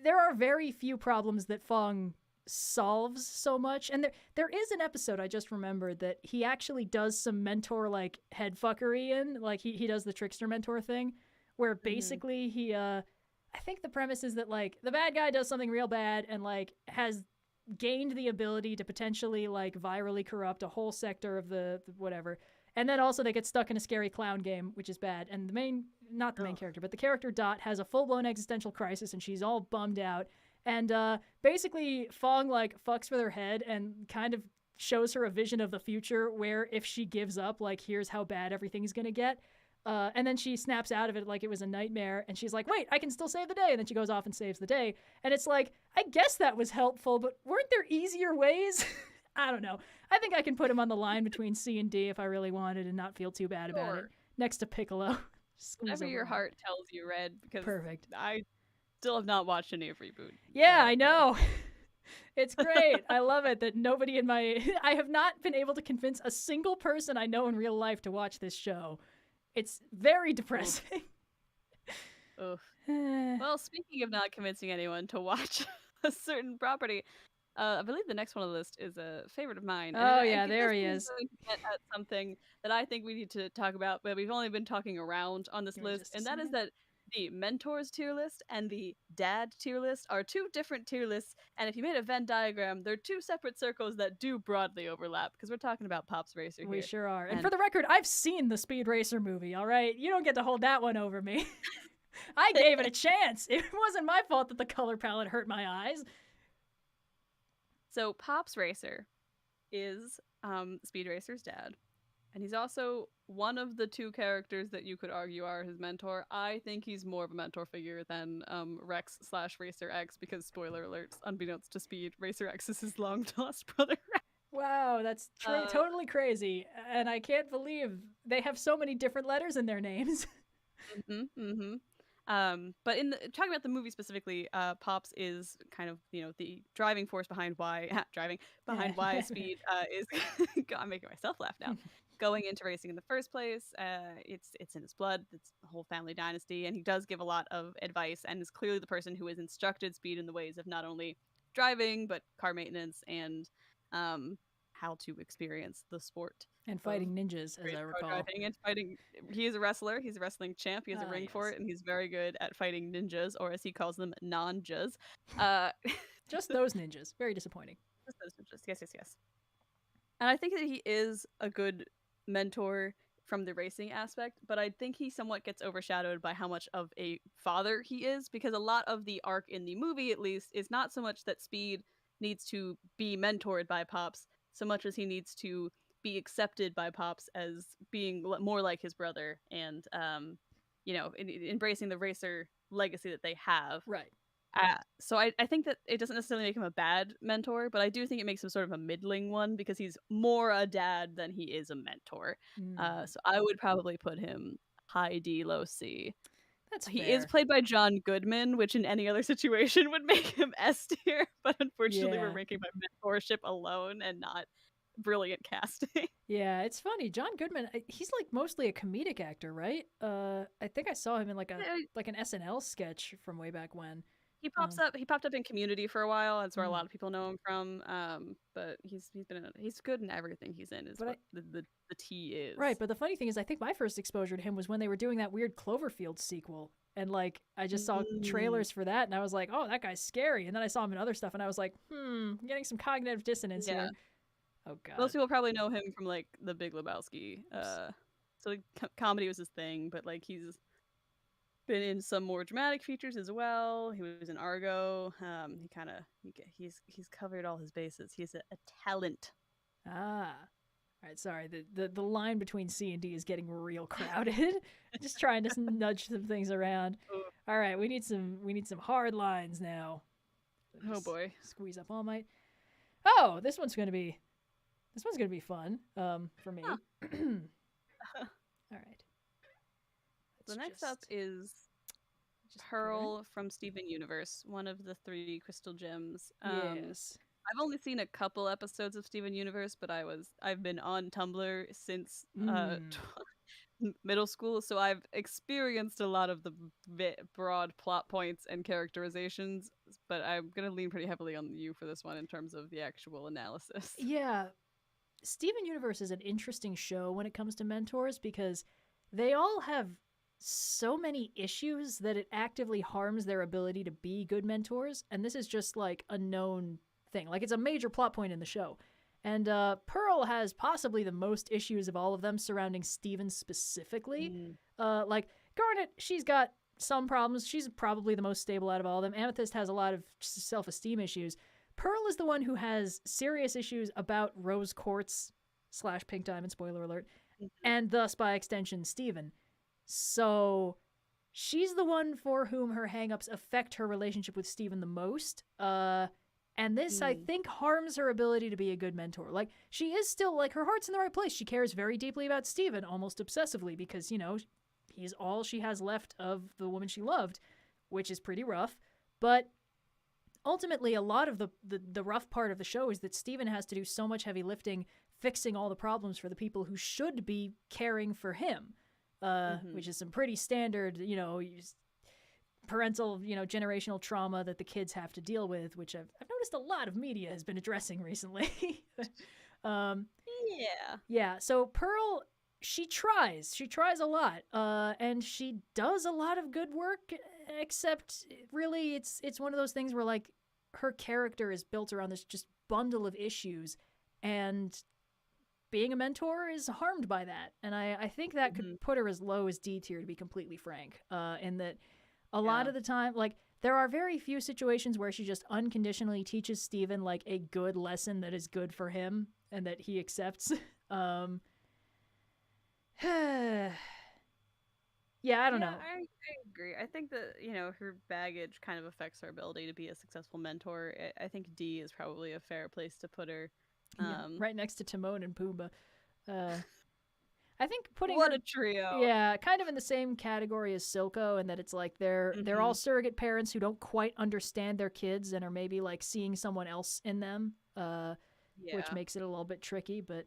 there are very few problems that Fong solves so much. And there is an episode I just remembered that he actually does some mentor like head fuckery in, like he does the trickster mentor thing where basically he, I think the premise is that like the bad guy does something real bad and like has gained the ability to potentially like virally corrupt a whole sector of the whatever, and then also they get stuck in a scary clown game, which is bad, and not the main character, but the character Dot has a full-blown existential crisis and she's all bummed out, and basically Fong like fucks with her head and kind of shows her a vision of the future where if she gives up, like, here's how bad everything's gonna get. And then she snaps out of it like it was a nightmare, and she's like, wait, I can still save the day. And then she goes off and saves the day. And it's like, I guess that was helpful, but weren't there easier ways? I don't know. I think I can put him on the line between C and D if I really wanted and not feel too bad about it. Next to Piccolo. Whatever your heart tells you, Red, because perfect. I still have not watched any of Reboot. Yeah, I know. It's great. I love it that nobody in I have not been able to convince a single person I know in real life to watch this show. It's very depressing. Oof. Well, speaking of not convincing anyone to watch a certain property, I believe the next one on the list is a favorite of mine. Oh, yeah, there he is. Going to get at something that I think we need to talk about, but we've only been talking around on this list, and that is that the mentors tier list and the dad tier list are 2 different tier lists, and if you made a Venn diagram, they're 2 separate circles that do broadly overlap, because we're talking about Pops Racer here. We sure are. And for the record, I've seen the Speed Racer movie, all right? You don't get to hold that one over me. I gave it a chance. It wasn't my fault that the color palette hurt my eyes. So Pops Racer is Speed Racer's dad. And he's also one of the 2 characters that you could argue are his mentor. I think he's more of a mentor figure than Rex/Racer X, because spoiler alerts, unbeknownst to Speed, Racer X is his long-lost brother. Wow, that's totally crazy. And I can't believe they have so many different letters in their names. But talking about the movie specifically, Pops is kind of, the driving force behind why Speed is I'm making myself laugh now. going into racing in the first place. It's in his blood. It's a whole family dynasty, and he does give a lot of advice and is clearly the person who has instructed Speed in the ways of not only driving but car maintenance and how to experience the sport and fighting ninjas, as I recall. driving and fighting. He is a wrestler. He's a wrestling champ. He has a ring for it, and he's very good at fighting ninjas, or as he calls them, non-jas. Just those ninjas. Very disappointing. Just those ninjas. Yes. And I think that he is a good mentor from the racing aspect, but I think he somewhat gets overshadowed by how much of a father he is, because a lot of the arc in the movie, at least, is not so much that Speed needs to be mentored by Pops, so much as he needs to be accepted by Pops as being more like his brother and, embracing the racer legacy that they have. Right. So I think that it doesn't necessarily make him a bad mentor, but I do think it makes him sort of a middling one, because he's more a dad than he is a mentor. So I would probably put him high D, low C. He is played by John Goodman, which in any other situation would make him S tier, but unfortunately we're ranking by mentorship alone and not brilliant casting. Yeah, it's funny. John Goodman, he's like mostly a comedic actor, right? I think I saw him in like an SNL sketch from way back when. He popped up in Community for a while. That's where a lot of people know him from. But he's good in everything he's in. The T is right. But the funny thing is, I think my first exposure to him was when they were doing that weird Cloverfield sequel, and like I just saw trailers for that, and I was like, oh, that guy's scary. And then I saw him in other stuff, and I was like, I'm getting some cognitive dissonance here. Oh god. Most people probably know him from like The Big Lebowski. So like, comedy was his thing, but like he's been in some more dramatic features as well. He was in Argo. He's covered all his bases. He's a talent. All right, sorry. The line between C and D is getting real crowded. Just trying to nudge some things around. All right, we need some hard lines now. Oh boy. Squeeze up all my. Oh, this one's gonna be fun. For me. All right. The next up is Pearl from Steven Universe, one of the 3 crystal gems. Yes. I've only seen a couple episodes of Steven Universe, but I've been on Tumblr since middle school, so I've experienced a lot of the broad plot points and characterizations, but I'm going to lean pretty heavily on you for this one in terms of the actual analysis. Yeah. Steven Universe is an interesting show when it comes to mentors, because they all have so many issues that it actively harms their ability to be good mentors, and this is just like a known thing. Like, it's a major plot point in the show. And Pearl has possibly the most issues of all of them surrounding Steven specifically. Like, Garnet, she's got some problems. She's probably the most stable out of all of them. Amethyst has a lot of self-esteem issues. Pearl is the one who has serious issues about Rose Quartz / Pink Diamond, spoiler alert, and thus, by extension, Steven. So she's the one for whom her hangups affect her relationship with Steven the most. And this, I think, harms her ability to be a good mentor. Like, she is still, like, her heart's in the right place. She cares very deeply about Steven, almost obsessively, because, you know, he's all she has left of the woman she loved, which is pretty rough. But ultimately, a lot of the rough part of the show is that Steven has to do so much heavy lifting, fixing all the problems for the people who should be caring for him, which is some pretty standard, you know, parental, you know, generational trauma that the kids have to deal with, which I've noticed a lot of media has been addressing recently. Yeah. So Pearl, she tries a lot, and she does a lot of good work, except really it's one of those things where, like, her character is built around this just bundle of issues, and being a mentor is harmed by that. And I think that could put her as low as D tier, to be completely frank, in that a lot of the time, like, there are very few situations where she just unconditionally teaches Steven, like, a good lesson that is good for him and that he accepts. Yeah, I don't know. I agree. I think that, you know, her baggage kind of affects her ability to be a successful mentor. I think D is probably a fair place to put her. Right next to Timon and Pumbaa. I think putting what a trio. Yeah, kind of in the same category as Silco, and that it's like they're all surrogate parents who don't quite understand their kids and are maybe like seeing someone else in them, which makes it a little bit tricky. But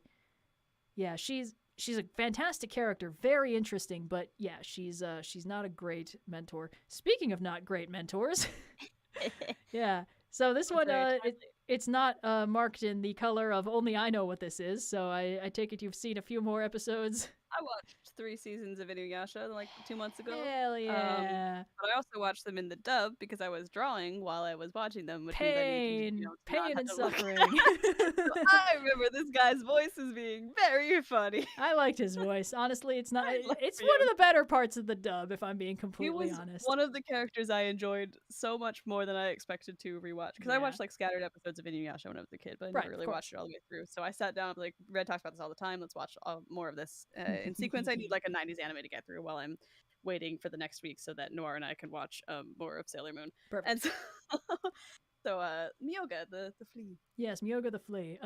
yeah, she's she's a fantastic character, very interesting, but yeah, she's not a great mentor. Speaking of not great mentors, yeah. So this one, it's not marked in the color of only I know what this is. So I take it you've seen a few more episodes. I watched 3 seasons of Inuyasha like 2 months ago. Hell yeah. But I also watched them in the dub because I was drawing while I was watching them. Which Pain, means pain and suffering. So I remember this guy's voice as being very funny. I liked his voice. Honestly, it's not. It's him. one of the better parts of the dub, if I'm being He completely was honest. one of the characters I enjoyed so much more than I expected to rewatch. Because I watched like scattered episodes of Inuyasha when I was a kid, but I never really watched it all the way through. So I sat down, like, Red talks about this all the time. Let's watch more of this in sequence. I need like a 90s anime to get through while I'm waiting for the next week so that Noir and I can watch more of Sailor Moon. Perfect. And so Myoga the flea. Yes, Myoga the flea.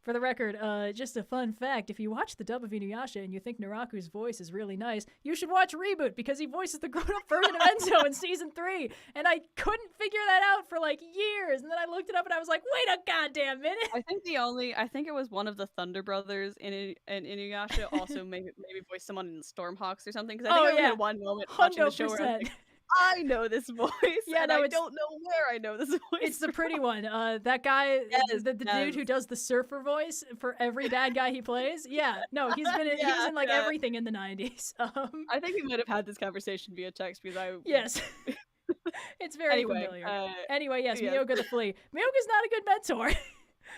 For the record, just a fun fact, if you watch the dub of Inuyasha and you think Naraku's voice is really nice, you should watch Reboot because he voices the grown-up version of Enzo in season 3. And I couldn't figure that out for like years. And then I looked it up and I was like, wait a goddamn minute. I think it was one of the Thunder brothers in Inuyasha also maybe voiced someone in Stormhawks or something. Because I think I had one moment watching the show where I was like, I know this voice. Yeah, and I don't know where I know this voice. It's the pretty one. That guy, the dude who does the surfer voice for every bad guy he plays. Yeah, no, he was in like everything in the 90s. I think we might have had this conversation via text because Yes. It's very familiar. Anyway, yes, Myoga the flea. Myoga's not a good mentor.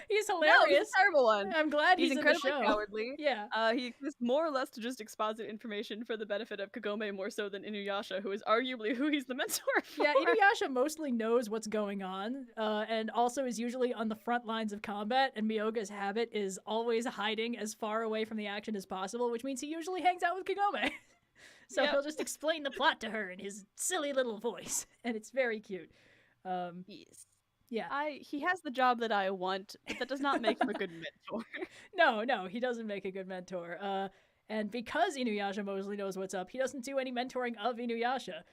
He's hilarious. No, he's a terrible one. I'm glad he's incredibly in the show. Cowardly. Yeah. He exists more or less to just exposit information for the benefit of Kagome more so than Inuyasha, who is arguably who he's the mentor for. Yeah, Inuyasha mostly knows what's going on, and also is usually on the front lines of combat, and Myoga's habit is always hiding as far away from the action as possible, which means he usually hangs out with Kagome. So he'll just explain the plot to her in his silly little voice, and it's very cute. Yes. Yeah. He has the job that I want, but that does not make him a good mentor. No, he doesn't make a good mentor. And because Inuyasha mostly knows what's up, he doesn't do any mentoring of Inuyasha.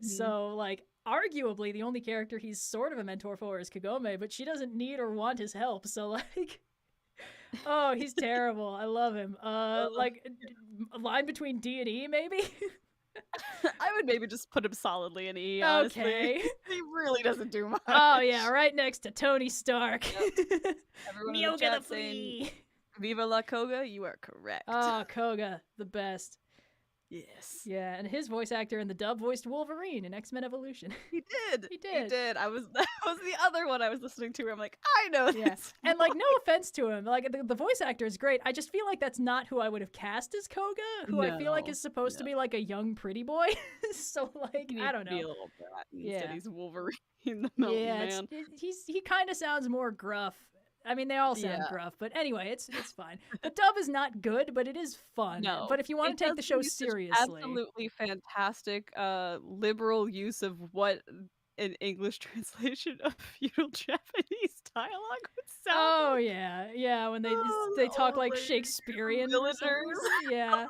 So, like, arguably the only character he's sort of a mentor for is Kagome, but she doesn't need or want his help. So, like, oh, he's terrible. I love him. Like, a line between D and E, maybe? I would maybe just put him solidly in E, honestly. Okay. He really doesn't do much. Oh, yeah, right next to Tony Stark. Yep. Myoga the flea. Viva la Koga, you are correct. Oh, Koga, the best. Yes. Yeah, and his voice actor in the dub voiced Wolverine in X-Men Evolution. He did. He did. That was the other one I was listening to where I'm like, I know this. Yeah. And like, no offense to him, like the voice actor is great. I just feel like that's not who I would have cast as Koga, who I feel like is supposed to be like a young pretty boy. So like, I don't know. Be a little brat instead he's Wolverine, the mountain man. He kind of sounds more gruff. I mean, they all sound gruff, but anyway, it's fine. The dub is not good, but it is fun. No, but if you want to take the show seriously, absolutely fantastic, liberal use of what an English translation of feudal Japanese dialogue would sound. Oh yeah, when they talk like Shakespearean villagers. Yeah.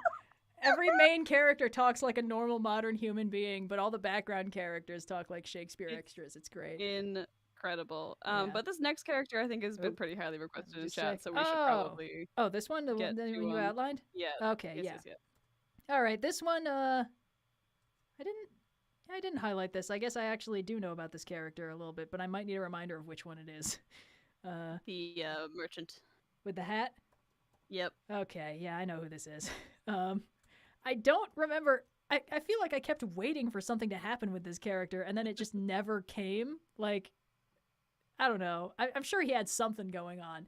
Every main character talks like a normal modern human being, but all the background characters talk like Shakespeare extras. It's great. Incredible. But this next character I think has been pretty highly requested in chat, so we should probably this one, the one that you outlined? Yeah. Okay, yes. All right, this one I didn't highlight this. I guess I actually do know about this character a little bit, but I might need a reminder of which one it is. The merchant with the hat? Yep. Okay, yeah, I know who this is. I don't remember. I feel like I kept waiting for something to happen with this character, and then it just never came. Like, I don't know. I'm sure he had something going on.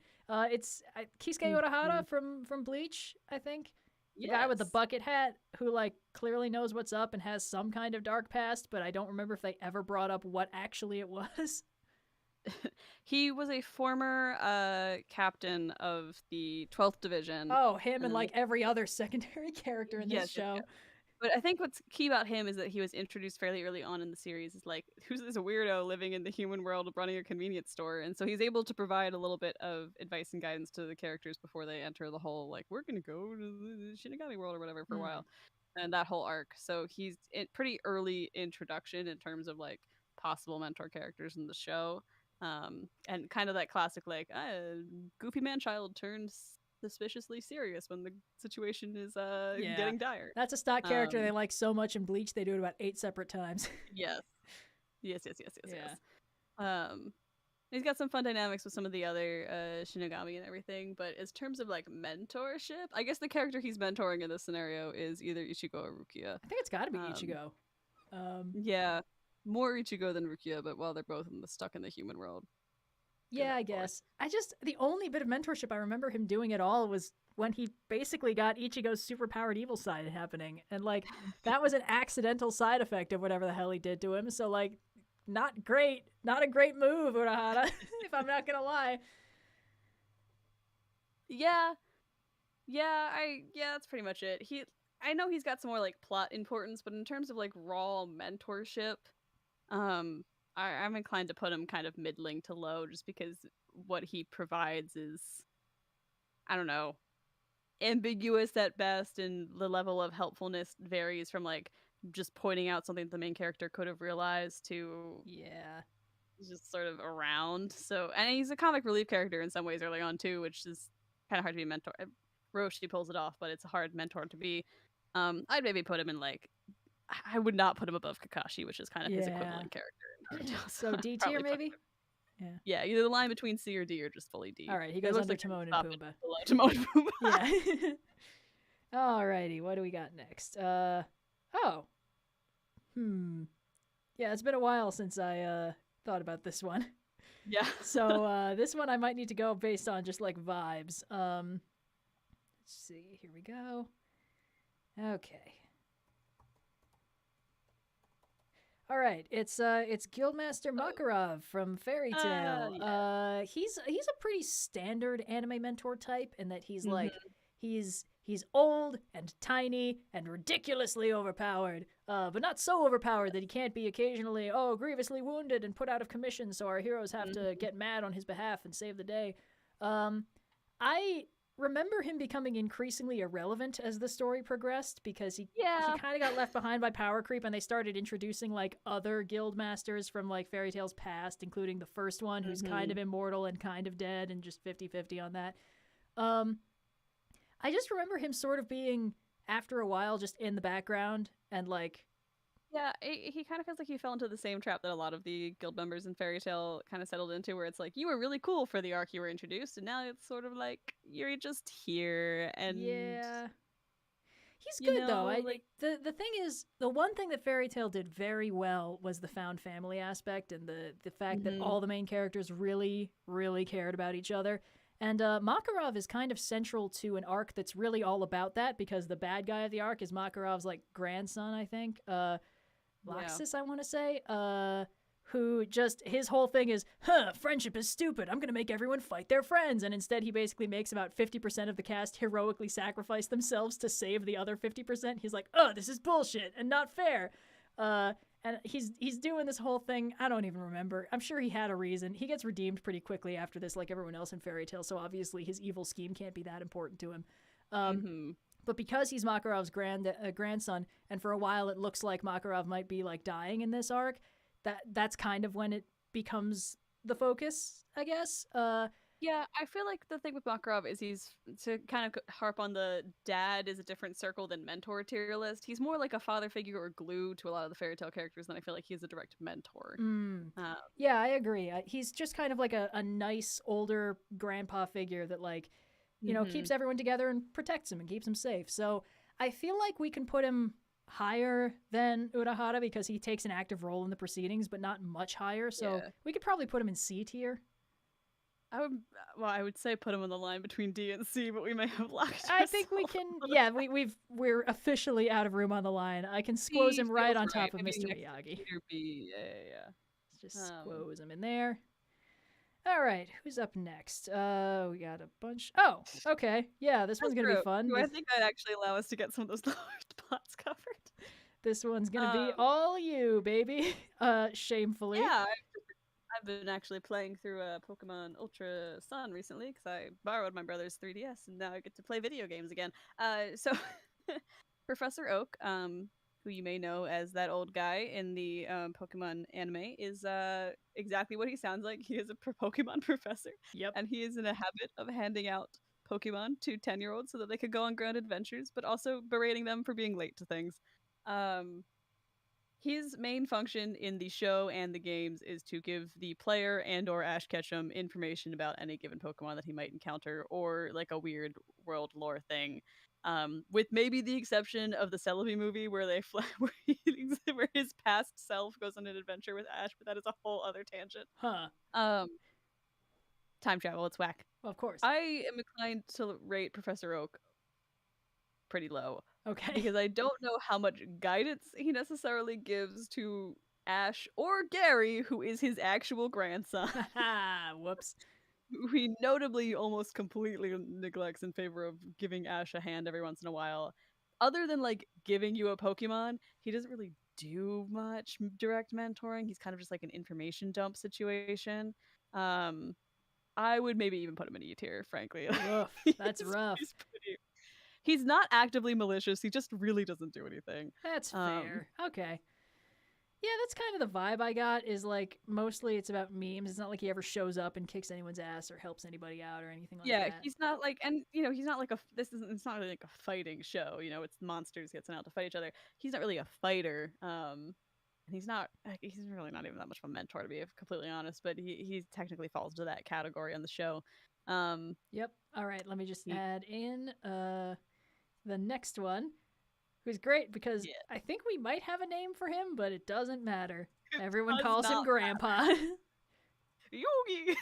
It's Kisuke Urahara from Bleach, I think. The guy with the bucket hat who, like, clearly knows what's up and has some kind of dark past, but I don't remember if they ever brought up what actually it was. He was a former captain of the 12th Division. Oh, him and, like, every other secondary character in this show. Yeah. But I think what's key about him is that he was introduced fairly early on in the series. Is like, who's this weirdo living in the human world of running a convenience store? And so he's able to provide a little bit of advice and guidance to the characters before they enter the whole, like, we're going to go to the Shinigami world or whatever for a while. And that whole arc. So he's pretty early introduction in terms of, like, possible mentor characters in the show. And kind of that classic, like, goofy man-child turns suspiciously serious when the situation is getting dire. That's a stock character they like so much in Bleach they do it about 8 separate times. Yes. Yes. He's got some fun dynamics with some of the other Shinigami and everything, but in terms of like mentorship, I guess the character he's mentoring in this scenario is either Ichigo or Rukia. I think it's got to be Ichigo. Yeah, more Ichigo than Rukia, but while they're both stuck in the human world. Yeah, I guess. The only bit of mentorship I remember him doing at all was when he basically got Ichigo's superpowered evil side happening. And, like, that was an accidental side effect of whatever the hell he did to him. So, like, not great. Not a great move, Urahara, if I'm not gonna lie. Yeah, that's pretty much it. I know he's got some more, like, plot importance, but in terms of, like, raw mentorship, I'm inclined to put him kind of middling to low just because what he provides is, I don't know, ambiguous at best, and the level of helpfulness varies from like just pointing out something the main character could have realized to just sort of around. So, and he's a comic relief character in some ways early on too, which is kind of hard to be a mentor. Roshi pulls it off, but it's a hard mentor to be. I'd maybe put him in like, I would not put him above Kakashi, which is kind of his equivalent character. So D tier maybe? Yeah, either the line between C or D or just fully D. All right, he goes under Timon and Pumbaa. Timon and Pumbaa. Yeah. Alrighty, what do we got next? Yeah, it's been a while since I thought about this one. Yeah. So this one I might need to go based on just like vibes. Let's see, here we go. Okay. All right, it's Guildmaster Makarov from Fairy Tail. He's a pretty standard anime mentor type in that he's like he's old and tiny and ridiculously overpowered, but not so overpowered that he can't be occasionally grievously wounded and put out of commission, so our heroes have to get mad on his behalf and save the day. I remember him becoming increasingly irrelevant as the story progressed because he kind of got left behind by power creep, and they started introducing like other guild masters from like Fairy Tail's past, including the first one who's kind of immortal and kind of dead and just 50-50 on that. I just remember him sort of being, after a while, just in the background and like... Yeah, he kind of feels like he fell into the same trap that a lot of the guild members in Fairy Tail kind of settled into, where it's like, you were really cool for the arc you were introduced, and now it's sort of like, you're just here, and... Yeah. He's good, though. The thing is, the one thing that Fairy Tail did very well was the found family aspect, and the fact that all the main characters really, really cared about each other. And Makarov is kind of central to an arc that's really all about that, because the bad guy of the arc is Makarov's like grandson, I think. Laxus, I want to say, who just, his whole thing is, friendship is stupid, I'm going to make everyone fight their friends, and instead he basically makes about 50% of the cast heroically sacrifice themselves to save the other 50%. He's like, this is bullshit and not fair. And he's doing this whole thing, I don't even remember. I'm sure he had a reason. He gets redeemed pretty quickly after this, like everyone else in Fairy Tail, so obviously his evil scheme can't be that important to him. But because he's Makarov's grandson, and for a while it looks like Makarov might be like dying in this arc, that's kind of when it becomes the focus, I guess. Yeah, I feel like the thing with Makarov is he's, to kind of harp on the dad is a different circle than mentor tier list, he's more like a father figure or glue to a lot of the Fairy Tail characters than I feel like he's a direct mentor. Yeah, I agree. He's just kind of like a nice older grandpa figure that like, you know, keeps everyone together and protects him and keeps him safe. So I feel like we can put him higher than Urahara because he takes an active role in the proceedings, but not much higher. So we could probably put him in C tier. I would say put him on the line between D and C, but we may have locked. I think we can. Yeah, we're officially out of room on the line. I can squoze him right on top of Mr. Miyagi. B, yeah. Let's just squoze him in there. All right, who's up next? We got a bunch. Oh, okay. Yeah, this one's gonna be fun. I think I'd actually allow us to get some of those lower spots covered. This one's gonna be all you, baby. Shamefully. Yeah, I've been actually playing through Pokemon Ultra Sun recently because I borrowed my brother's 3DS and now I get to play video games again. So Professor Oak, who you may know as that old guy in the Pokemon anime, is exactly what he sounds like. He is a Pokemon professor. Yep. And he is in a habit of handing out Pokemon to 10-year-olds so that they could go on grand adventures, but also berating them for being late to things. His main function in the show and the games is to give the player and or Ash Ketchum information about any given Pokemon that he might encounter, or like a weird world lore thing. With maybe the exception of the Celebi movie where where his past self goes on an adventure with Ash, but that is a whole other tangent. Time travel, it's whack. Well, of course. I am inclined to rate Professor Oak pretty low. Okay. Because I don't know how much guidance he necessarily gives to Ash or Gary, who is his actual grandson. Whoops. Who he notably almost completely neglects in favor of giving Ash a hand every once in a while. Other than like giving you a Pokemon, he doesn't really do much direct mentoring. He's kind of just like an information dump situation. I would maybe even put him in E tier, frankly. Rough. That's rough. He's not actively malicious. He just really doesn't do anything. That's fair. Okay. Yeah, that's kind of the vibe I got, is like mostly it's about memes. It's not like he ever shows up and kicks anyone's ass or helps anybody out or anything like that. Yeah, he's not like, and he's not like it's not really like a fighting show. It's monsters get sent out to fight each other. He's not really a fighter. And he's really not even that much of a mentor, to be completely honest, but he technically falls into that category on the show. Yep. All right, let me just add in the next one, who's great because I think we might have a name for him, but it doesn't matter. Everyone calls him Grandpa. Yugi!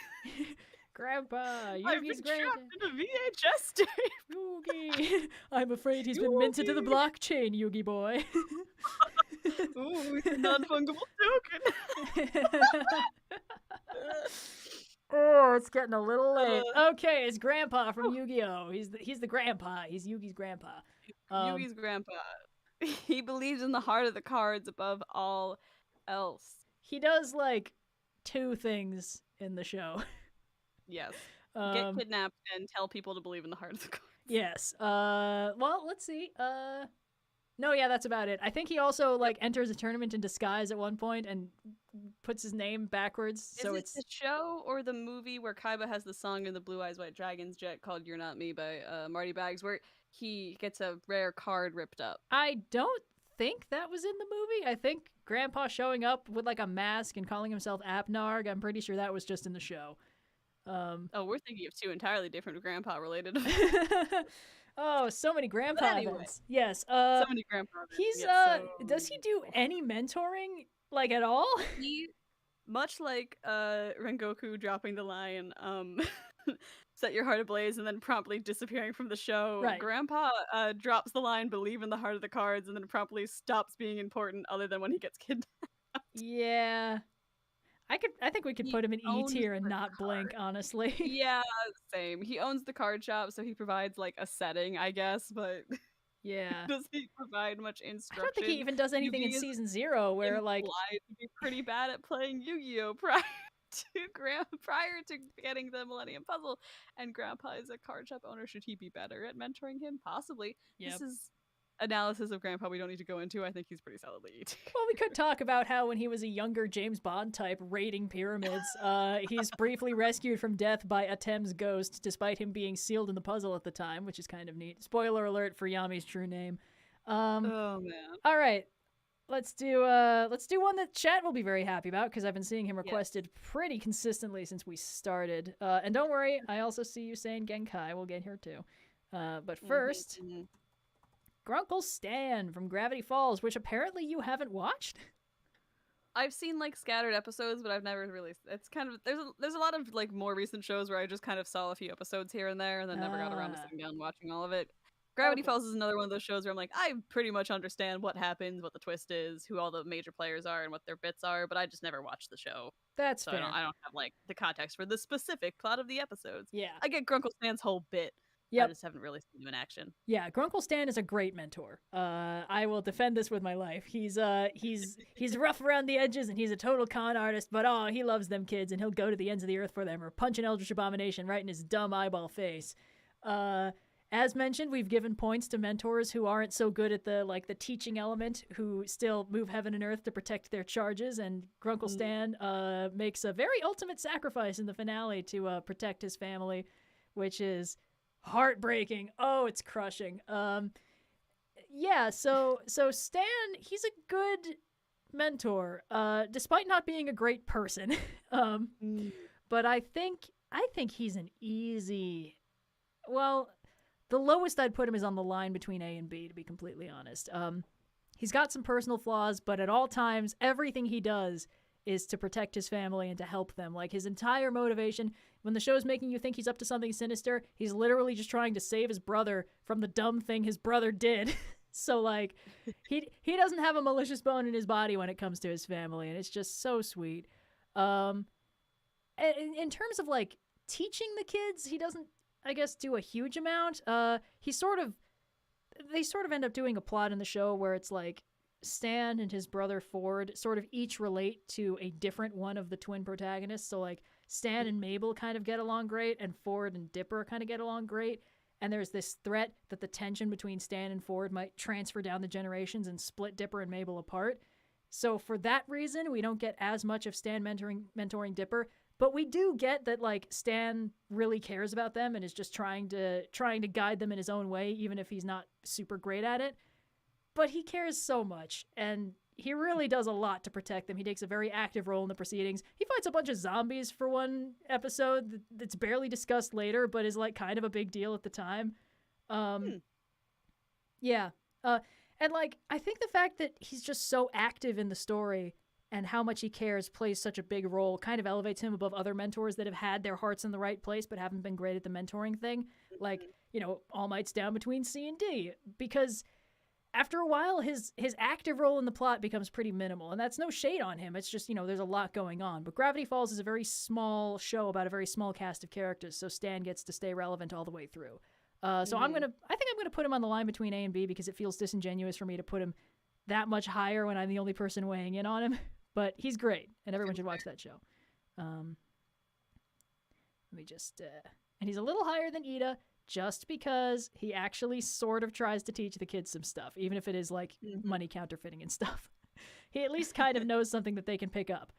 Grandpa! I've been Yugi's trapped in a VHS tape! Yugi! I'm afraid he's been minted to the blockchain, Yugi boy. Ooh, it's a non-fungible token! Oh, it's getting a little late. Okay, it's Grandpa from Yu-Gi-Oh! He's the grandpa. He's Yugi's grandpa. Yugi's grandpa. He believes in the heart of the cards above all else. He does like 2 things in the show. Yes. Get kidnapped and tell people to believe in the heart of the cards. Yes. Well, let's see. No, yeah, that's about it. I think he also like enters a tournament in disguise at one point and puts his name backwards. Is it the show or the movie where Kaiba has the song in the Blue Eyes White Dragons jet called "You're Not Me" by Marty Baggs, where he gets a rare card ripped up? I don't think that was in the movie. I think Grandpa showing up with like a mask and calling himself Apnarg, I'm pretty sure that was just in the show. We're thinking of 2 entirely different grandpa related. Oh, so many grandpa events. Yes. So many grandpa events. He's does he do any mentoring like at all? He, much like Rengoku dropping the line, set your heart ablaze and then promptly disappearing from the show. Right. Grandpa drops the line, believe in the heart of the cards, and then promptly stops being important other than when he gets kidnapped. Yeah. I think we could put him in E tier and not blink, honestly. Yeah, same. He owns the card shop, so he provides like a setting, I guess, but yeah. Does he provide much instruction? I don't think he even does anything in season 0 where like to be pretty bad at playing Yu-Gi-Oh! prior to getting the Millennium Puzzle, and Grandpa is a card shop owner. Should he be better at mentoring him? Possibly. Yep. This is analysis of Grandpa we don't need to go into. I think he's pretty solidly E tier. Well, we could talk about how when he was a younger James Bond type raiding pyramids, he's briefly rescued from death by Atem's ghost, despite him being sealed in the puzzle at the time, which is kind of neat. Spoiler alert for Yami's true name. Oh man. All right. Let's do one that chat will be very happy about, because I've been seeing him requested pretty consistently since we started. And don't worry, I also see you saying Genkai. We'll get here too. But first, Grunkle Stan from Gravity Falls, which apparently you haven't watched. I've seen like scattered episodes, but I've never really. It's kind of there's a lot of like more recent shows where I just kind of saw a few episodes here and there, and then never got around to sitting down and watching all of it. Gravity Falls is another one of those shows where I'm like, I pretty much understand what happens, what the twist is, who all the major players are, and what their bits are, but I just never watched the show. That's so fair. I don't have like the context for the specific plot of the episodes. Yeah, I get Grunkle Stan's whole bit. Yep. I just haven't really seen him in action. Yeah, Grunkle Stan is a great mentor. I will defend this with my life. He's rough around the edges and he's a total con artist, but he loves them kids and he'll go to the ends of the earth for them or punch an Eldritch Abomination right in his dumb eyeball face. As mentioned, we've given points to mentors who aren't so good at the teaching element, who still move heaven and earth to protect their charges, and Grunkle Stan makes a very ultimate sacrifice in the finale to protect his family, which is heartbreaking. Oh, it's crushing. Yeah, so Stan, he's a good mentor, despite not being a great person. But I think he's an easy. Well, the lowest I'd put him is on the line between A and B, to be completely honest. He's got some personal flaws, but at all times, everything he does is to protect his family and to help them. Like, his entire motivation, when the show's making you think he's up to something sinister, he's literally just trying to save his brother from the dumb thing his brother did. So, like, he doesn't have a malicious bone in his body when it comes to his family, and it's just so sweet. In terms of, like, teaching the kids, he doesn't, I guess, do a huge amount. They sort of end up doing a plot in the show where it's like Stan and his brother Ford sort of each relate to a different one of the twin protagonists. So, like, Stan and Mabel kind of get along great, and Ford and Dipper kind of get along great. And there's this threat that the tension between Stan and Ford might transfer down the generations and split Dipper and Mabel apart. So for that reason, we don't get as much of Stan mentoring Dipper, but we do get that, like, Stan really cares about them and is just trying to guide them in his own way, even if he's not super great at it. But he cares so much, and he really does a lot to protect them. He takes a very active role in the proceedings. He fights a bunch of zombies for one episode that's barely discussed later, but is, like, kind of a big deal at the time. Yeah. And, like, I think the fact that he's just so active in the story and how much he cares plays such a big role kind of elevates him above other mentors that have had their hearts in the right place but haven't been great at the mentoring thing. Like, you know, All Might's down between C and D, because after a while, his active role in the plot becomes pretty minimal, and that's no shade on him. It's just, you know, there's a lot going on. But Gravity Falls is a very small show about a very small cast of characters, so Stan gets to stay relevant all the way through. So I think I'm gonna put him on the line between A and B, because it feels disingenuous for me to put him that much higher when I'm the only person weighing in on him. But he's great, and everyone should watch that show. Let me just, and he's a little higher than Eda, just because he actually sort of tries to teach the kids some stuff, even if it is, like, money counterfeiting and stuff. He at least kind of knows something that they can pick up.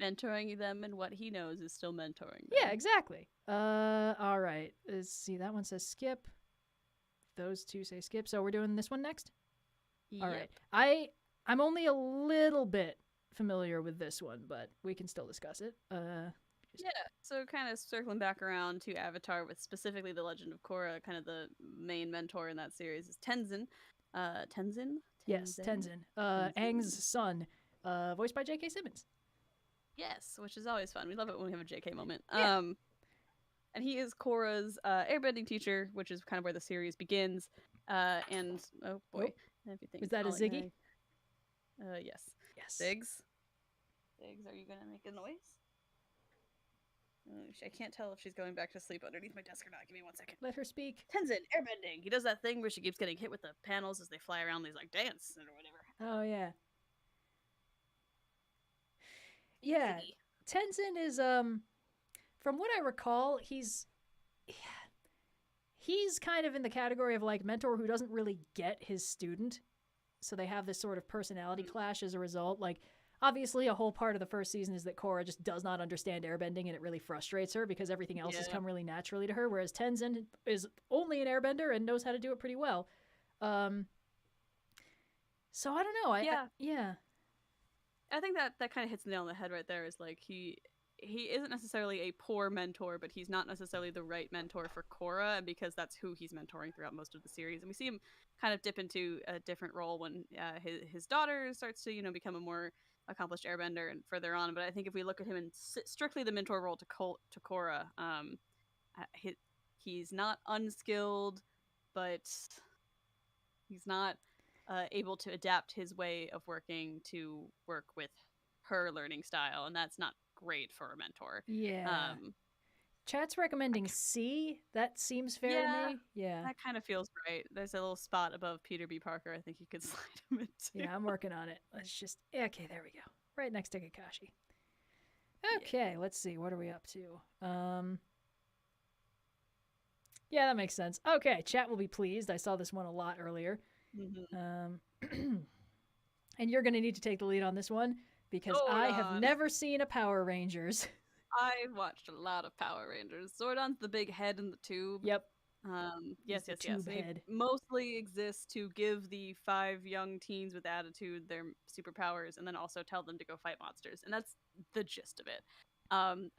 Mentoring them, and what he knows is still mentoring them. Yeah, exactly. All right. Let's see, that one says skip. Those two say skip, so we're doing this one next? Yep. All right. I'm only a little bit familiar with this one, but we can still discuss it. Yeah, so kind of circling back around to Avatar with specifically the Legend of Korra, kind of the main mentor in that series is Tenzin. Tenzin? Yes, Tenzin. Aang's son, voiced by J.K. Simmons. Yes, which is always fun. We love it when we have a J.K. moment. Yeah. And he is Korra's airbending teacher, which is kind of where the series begins. And, oh boy. Was that a Ziggy? Yes. Yes. Ziggs, are you going to make a noise? I can't tell if she's going back to sleep underneath my desk or not. Give me 1 second. Let her speak. Tenzin, airbending. He does that thing where she keeps getting hit with the panels as they fly around. These, like, dance or whatever. Oh, yeah. Yeah. Tenzin is, from what I recall, he's kind of in the category of, like, mentor who doesn't really get his student. So they have this sort of personality clash as a result. Like, obviously, a whole part of the first season is that Korra just does not understand airbending, and it really frustrates her because everything else has come really naturally to her, whereas Tenzin is only an airbender and knows how to do it pretty well. So I don't know. I think that kind of hits the nail on the head right there. Is like he isn't necessarily a poor mentor, but he's not necessarily the right mentor for Korra, and because that's who he's mentoring throughout most of the series. And we see him kind of dip into a different role when his daughter starts to, you know, become a more accomplished airbender and further on. But I think if we look at him in strictly the mentor role to Korra, he's not unskilled, but he's not able to adapt his way of working to work with her learning style, and that's not great for a mentor. Yeah. Chat's recommending C. That seems fair to me. Yeah. That kind of feels right. There's a little spot above Peter B. Parker I think you could slide him into. Yeah, I'm working on it. Let's just... Okay, there we go. Right next to Kakashi. Okay, let's see. What are we up to? Yeah, that makes sense. Okay, chat will be pleased. I saw this one a lot earlier. And you're going to need to take the lead on this one, because I have never seen a Power Rangers. I watched a lot of Power Rangers. Zordon's the big head in the tube. Yep. Yes. the tube They head. mostly exist to give the 5 young teens with attitude their superpowers, and then also tell them to go fight monsters, and that's the gist of it.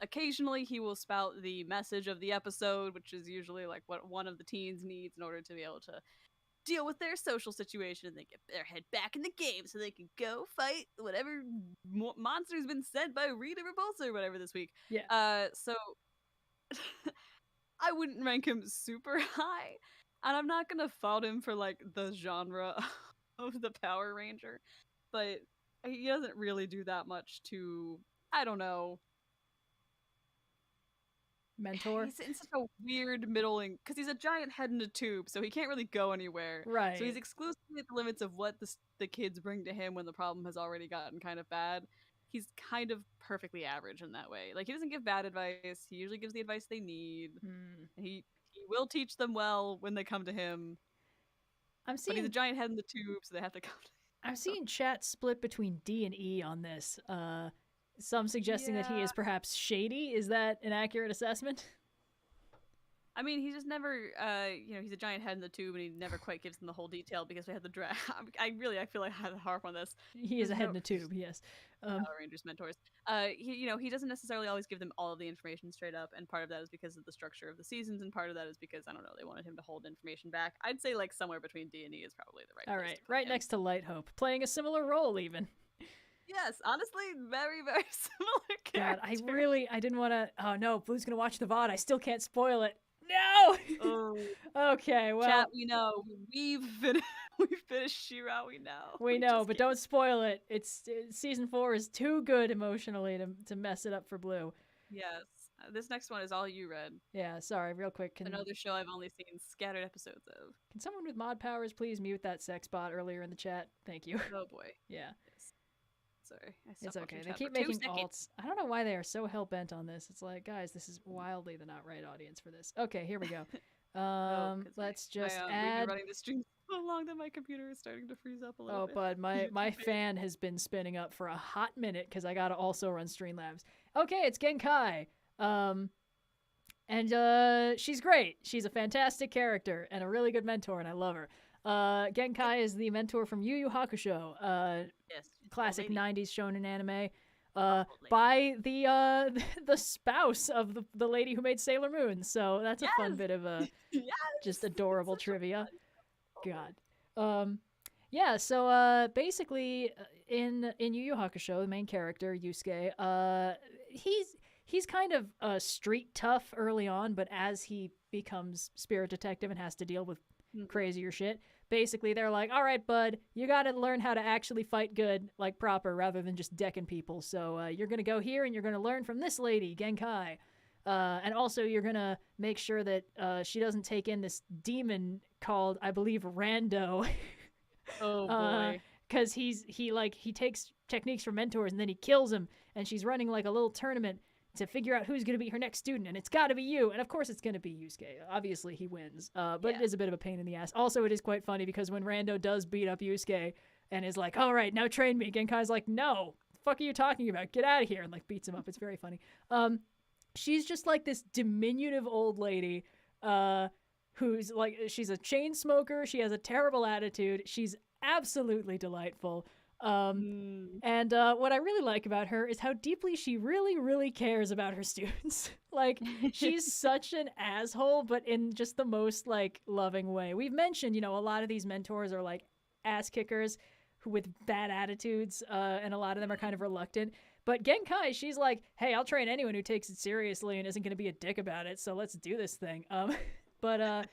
Occasionally he will spout the message of the episode, which is usually like what one of the teens needs in order to be able to deal with their social situation, and they get their head back in the game so they can go fight whatever monster's been sent by Rita Repulsa or whatever this week. Yeah. So I wouldn't rank him super high, and I'm not gonna fault him for like the genre of the Power Ranger, but he doesn't really do that much to, I don't know. Mentor. He's in such a weird middling, because he's a giant head in a tube, so he can't really go anywhere. Right. So he's exclusively at the limits of what the kids bring to him when the problem has already gotten kind of bad. He's kind of perfectly average in that way. Like, he doesn't give bad advice. He usually gives the advice they need. He will teach them well when they come to him. But he's a giant head in the tube, so they have to come to him. I'm seeing chat split between D and E on this. Some suggesting that he is perhaps shady. Is that an accurate assessment? I mean, he just never, he's a giant head in the tube, and he never quite gives them the whole detail because we had the draft. I feel like I had to harp on this. He is a head in a tube, yes. Power Rangers mentors. He doesn't necessarily always give them all of the information straight up, and part of that is because of the structure of the seasons, and part of that is because, I don't know, they wanted him to hold information back. I'd say like somewhere between D and E is probably the right place. All right, right next to Light Hope, playing a similar role even. Yes, honestly, very, very similar character. God, I didn't want to. Oh no, Blue's gonna watch the VOD. I still can't spoil it. No. Oh. Okay, well. Chat, we know. We've finished She-Ra. We know. We know, but don't spoil it. Season 4 is too good emotionally to mess it up for Blue. Yes. This next one is all you read. Yeah, sorry, real quick. Another show I've only seen scattered episodes of. Can someone with mod powers please mute that sex bot earlier in the chat? Thank you. Oh boy. Yeah. Yes. Sorry. It's okay. They keep making alts. I don't know why they are so hell-bent on this. It's like, guys, this is wildly the not right audience for this. Okay, here we go. Let's just add... We've been running the stream so long that my computer is starting to freeze up a little bit. Oh, bud, my fan has been spinning up for a hot minute because I gotta also run Streamlabs. Okay, it's Genkai. And she's great. She's a fantastic character and a really good mentor, and I love her. Genkai is the mentor from Yu Yu Hakusho, yes, classic 90s shonen anime, by the spouse of the lady who made Sailor Moon. So that's a fun bit of just adorable trivia. God. Yeah, so basically in Yu Yu Hakusho, the main character, Yusuke, he's kind of street tough early on, but as he becomes spirit detective and has to deal with crazier shit, basically they're like, all right, bud, you gotta learn how to actually fight good, like proper, rather than just decking people. So you're gonna go here and you're gonna learn from this lady, Genkai. And also you're gonna make sure that she doesn't take in this demon called, I believe, Rando. Oh boy. Because he takes techniques from mentors and then he kills him, and she's running like a little tournament to figure out who's going to be her next student, and it's got to be you. And of course it's going to be Yusuke. Obviously he wins, but it is a bit of a pain in the ass. Also, it is quite funny because when Rando does beat up Yusuke and is like, all right, now train me, Genkai's like, no, the fuck are you talking about? Get out of here, and like beats him up. It's very funny. She's just like this diminutive old lady who's like, she's a chain smoker. She has a terrible attitude. She's absolutely delightful. And what I really like about her is how deeply she really, really cares about her students. Like, she's such an asshole, but in just the most, like, loving way. We've mentioned, a lot of these mentors are, like, ass kickers with bad attitudes, and a lot of them are kind of reluctant. But Genkai, she's like, hey, I'll train anyone who takes it seriously and isn't going to be a dick about it, so let's do this thing. But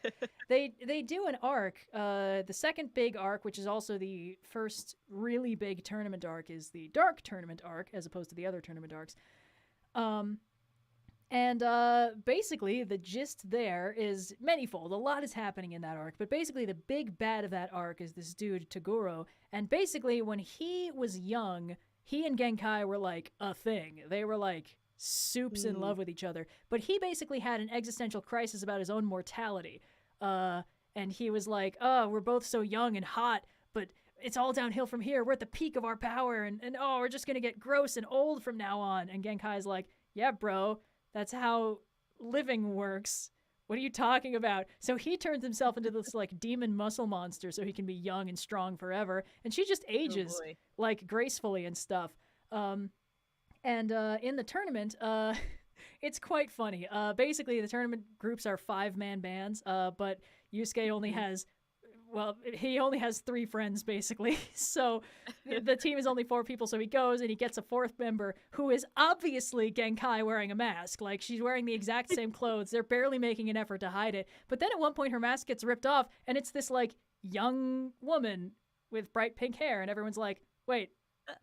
they do an arc. The second big arc, which is also the first really big tournament arc, is the Dark Tournament arc, as opposed to the other tournament arcs. And basically, the gist there is manyfold. A lot is happening in that arc. But basically, the big bad of that arc is this dude, Toguro. And basically, when he was young, he and Genkai were like a thing. They were like soups in love with each other, but he basically had an existential crisis about his own mortality, and he was like, oh, we're both so young and hot, but it's all downhill from here. We're at the peak of our power, and oh, we're just gonna get gross and old from now on. And Genkai's like, yeah, bro, that's how living works. What are you talking about? So he turns himself into this like demon muscle monster so he can be young and strong forever. And she just ages like gracefully and stuff. And in the tournament, it's quite funny. Basically, the tournament groups are 5-man bands, but Yusuke only has, well, he only has 3 friends, basically. So the team is only 4 people, so he goes and he gets a 4th member who is obviously Genkai wearing a mask. Like, she's wearing the exact same clothes. They're barely making an effort to hide it. But then at one point, her mask gets ripped off, and it's this, like, young woman with bright pink hair, and everyone's like, wait,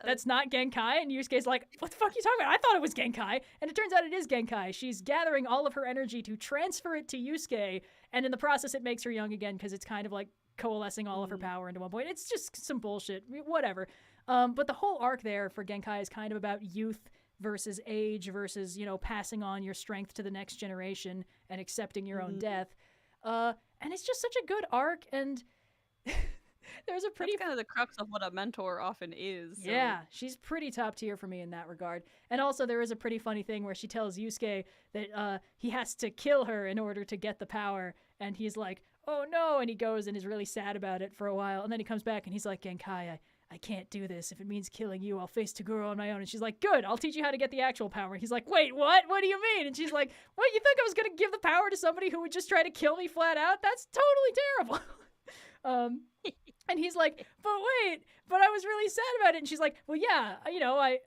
that's not Genkai? And Yusuke's like, what the fuck are you talking about? I thought it was Genkai. And it turns out it is Genkai. She's gathering all of her energy to transfer it to Yusuke, and in the process it makes her young again because it's kind of like coalescing all of her power into one point. It's just some bullshit. Whatever. But the whole arc there for Genkai is kind of about youth versus age versus, you know, passing on your strength to the next generation and accepting your own death. And it's just such a good arc, and there's a pretty... That's kind of the crux of what a mentor often is. So. Yeah, she's pretty top tier for me in that regard. And also there is a pretty funny thing where she tells Yusuke that he has to kill her in order to get the power. And he's like, oh no, and he goes and is really sad about it for a while. And then he comes back and he's like, Genkai, I can't do this. If it means killing you, I'll face Toguro on my own. And she's like, good, I'll teach you how to get the actual power. And he's like, wait, what? What do you mean? And she's like, what, you think I was going to give the power to somebody who would just try to kill me flat out? That's totally terrible. And he's like, but wait, but I was really sad about it. And she's like, well, yeah, you know, I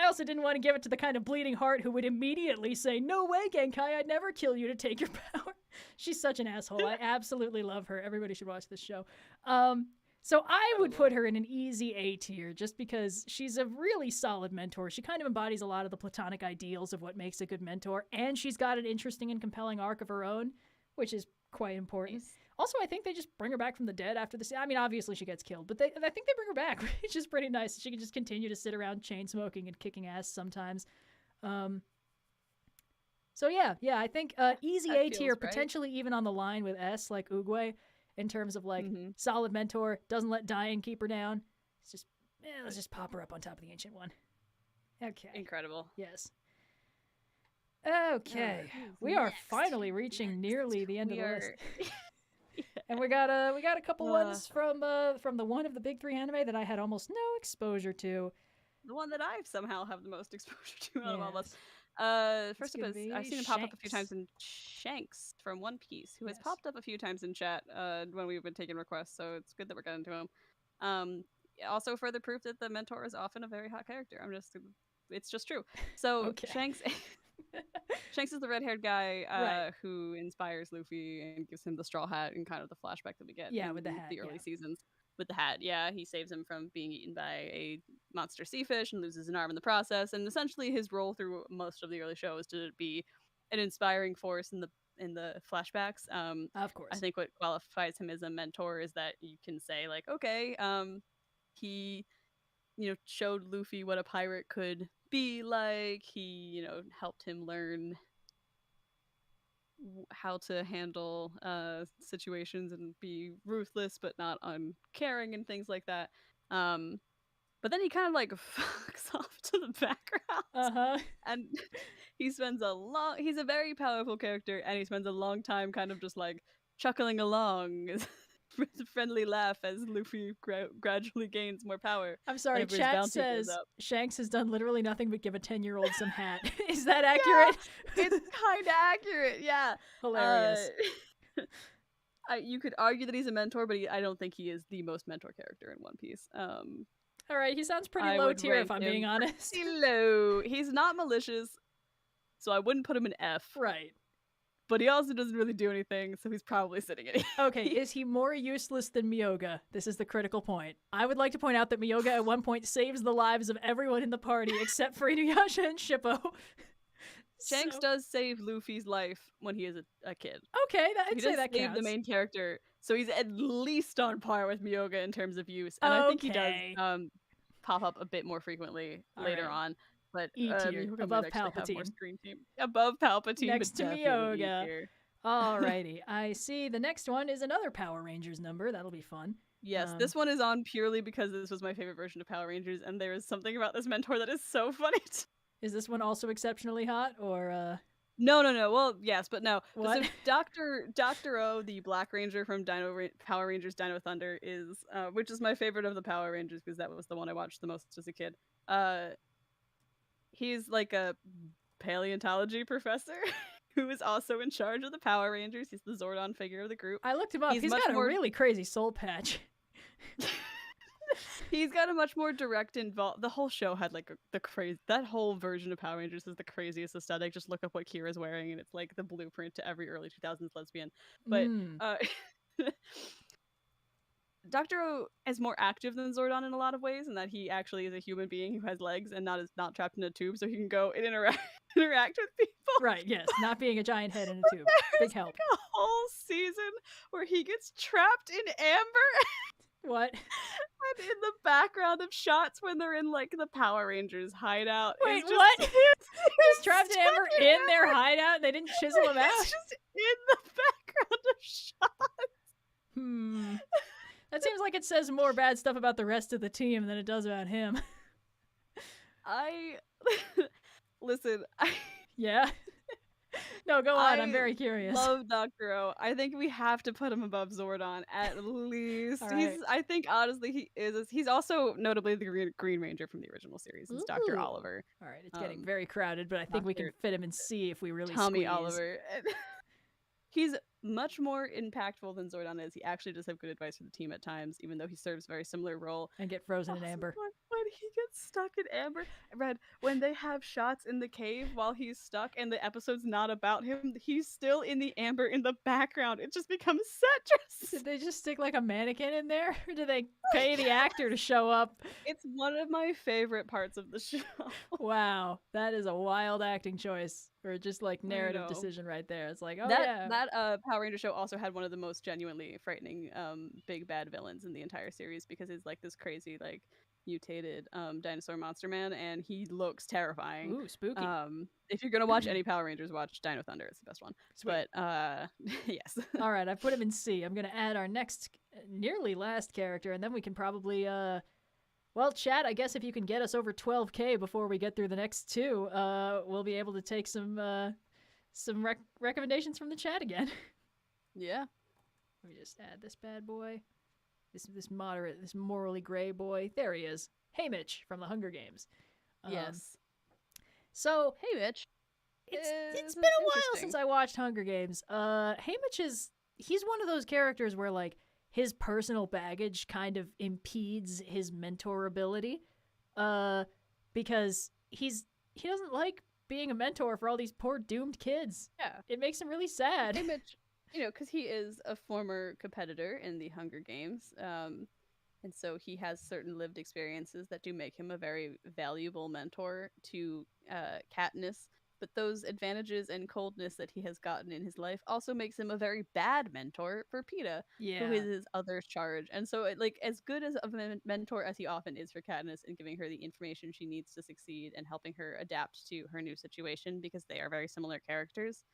also didn't want to give it to the kind of bleeding heart who would immediately say, no way, Genkai, I'd never kill you to take your power. She's such an asshole. I absolutely love her. Everybody should watch this show. So I would put her in an easy A tier just because she's a really solid mentor. She kind of embodies a lot of the platonic ideals of what makes a good mentor. And she's got an interesting and compelling arc of her own, which is quite important. Nice. Also, I think they just bring her back from the dead after this. I mean, obviously she gets killed, but I think they bring her back, which is pretty nice. She can just continue to sit around chain smoking and kicking ass sometimes. So yeah, I think easy A tier, right? Potentially even on the line with S, like Oogway, in terms of like solid mentor, doesn't let dying keep her down. It's just, let's just pop her up on top of the Ancient One. Okay. Incredible. Yes. Okay. We are finally reaching nearly the end of the list. And we got a couple ones from the one of the big 3 anime that I had almost no exposure to. The one that I somehow have the most exposure to out of all of us. First up is, I've seen him pop up a few times in Shanks from One Piece, who has popped up a few times in chat when we've been taking requests, so it's good that we're getting to him. Also further proof that the mentor is often a very hot character. It's just true. So Shanks... Shanks is the red-haired guy who inspires Luffy and gives him the straw hat and kind of the flashback that we get in with the hat, the early seasons. With the hat, he saves him from being eaten by a monster sea fish and loses an arm in the process. And essentially his role through most of the early show is to be an inspiring force in the flashbacks. Of course. I think what qualifies him as a mentor is that you can say, like, okay, he, you know, showed Luffy what a pirate could be like. He, you know, helped him learn how to handle situations and be ruthless but not uncaring and things like that. But then he kind of like fucks off to the background. And he's a very powerful character, and he spends a long time kind of just like chuckling along with a friendly laugh as Luffy gradually gains more power. I'm sorry, chat says Shanks has done literally nothing but give a 10-year-old some hat. Is that accurate? Yeah, it's kind of accurate, yeah. Hilarious. You could argue that he's a mentor, but I don't think he is the most mentor character in One Piece. All right, he sounds pretty low tier if I'm being honest. Low. He's not malicious, so I wouldn't put him in F. Right. But he also doesn't really do anything, so he's probably sitting in it. Okay, is he more useless than Miyagi? This is the critical point. I would like to point out that Miyagi at one point saves the lives of everyone in the party except for Inuyasha and Shippo. Shanks does save Luffy's life when he is a kid. Okay, I'd say that counts. He does save the main character, so he's at least on par with Miyagi in terms of use. And I think he does pop up a bit more frequently later on. But E-tier, above Palpatine. Above Palpatine, next to Miyagi. Alrighty, I see the next one is another Power Rangers number. That'll be fun. Yes, this one is on purely because this was my favorite version of Power Rangers, and there is something about this mentor that is so funny. Is this one also exceptionally hot, or No. Well, yes, but no. What? So Dr. O, the Black Ranger from Power Rangers Dino Thunder, is which is my favorite of the Power Rangers because that was the one I watched the most as a kid. He's like a paleontology professor who is also in charge of the Power Rangers. He's the Zordon figure of the group. I looked him up. He's got a really crazy soul patch. He's got a much more direct involved. The whole show had like the crazy. That whole version of Power Rangers is the craziest aesthetic. Just look up what Kira's wearing, and it's like the blueprint to every early 2000s lesbian. But Dr. O is more active than Zordon in a lot of ways, in that he actually is a human being who has legs and not trapped in a tube, so he can go and interact with people. Right, yes. Not being a giant head in a tube. Big help. Like a whole season where he gets trapped in amber. What? And in the background of shots when they're in like the Power Rangers hideout. Wait, what? He's trapped in amber in their hideout? They didn't chisel him out? It's just in the background of shots. That seems like it says more bad stuff about the rest of the team than it does about him. Listen. Yeah? No, go on. I'm very curious. I love Dr. O. I think we have to put him above Zordon at least. Right. I think honestly he is. He's also notably the Green Ranger from the original series. It's Dr. Oliver. All right, it's getting very crowded, but I think we can fit him in C if we really Tommy squeeze. Oliver. He's much more impactful than Zordon is. He actually does have good advice for the team at times, even though he serves a very similar role. And get frozen in amber. When he gets stuck in amber, when they have shots in the cave while he's stuck and the episode's not about him, he's still in the amber in the background. It just becomes set dress. Did they just stick like a mannequin in there? Or did they pay the actor to show up? It's one of my favorite parts of the show. Wow, that is a wild acting choice. Or just like narrative decision right there. It's like, that Power Ranger show also had one of the most genuinely frightening big bad villains in the entire series, because he's like this crazy like mutated dinosaur monster man, and he looks terrifying. Ooh, spooky. If you're gonna watch any Power Rangers, watch Dino Thunder. It's the best one. Sweet. But yes. All right, I put him in C. I'm gonna add our next nearly last character, and then we can probably well, chat, I guess if you can get us over 12K before we get through the next two, we'll be able to take some recommendations from the chat again. Yeah. Let me just add this bad boy. This moderate, this morally gray boy. There he is. Haymitch from the Hunger Games. Yes. So, Haymitch. It's been a while since I watched Hunger Games. Haymitch he's one of those characters where, like, his personal baggage kind of impedes his mentor ability, because he doesn't like being a mentor for all these poor doomed kids. Yeah, it makes him really sad. Haymitch, because he is a former competitor in the Hunger Games, and so he has certain lived experiences that do make him a very valuable mentor to Katniss. But those advantages and coldness that he has gotten in his life also makes him a very bad mentor for Peeta, who is his other charge. And so, like, as good as of a mentor as he often is for Katniss in giving her the information she needs to succeed and helping her adapt to her new situation, because they are very similar characters,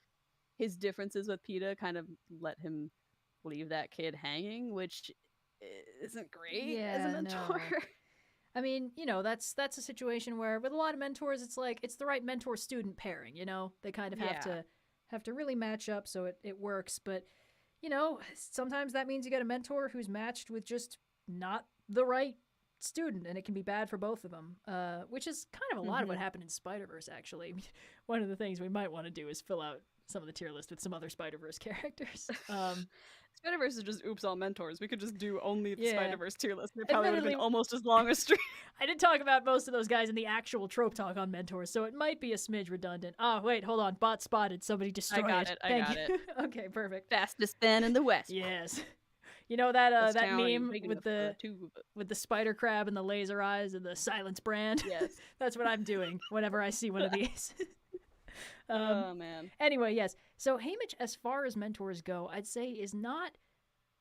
his differences with Peeta kind of let him leave that kid hanging, which isn't great as a mentor. No. I mean, that's a situation where with a lot of mentors, it's like it's the right mentor-student pairing. They kind of have to really match up so it works. But sometimes that means you get a mentor who's matched with just not the right student, and it can be bad for both of them. Which is kind of a lot of what happened in Spider-Verse. Actually, one of the things we might want to do is fill out some of the tier list with some other Spider-Verse characters. Spider-Verse is just oops all mentors. We could just do only the Spider-Verse tier list. It probably would have been almost as long a stream. I did talk about most of those guys in the actual trope talk on mentors, so it might be a smidge redundant. Oh, wait, hold on. Bot spotted. Somebody destroyed it. I got it. Okay, perfect. Fastest fan in the West. Yes. You know that meme with the spider crab and the laser eyes and the silence brand? Yes. That's what I'm doing whenever I see one of these. Oh, man. Anyway, yes. So Haymitch, as far as mentors go, I'd say is not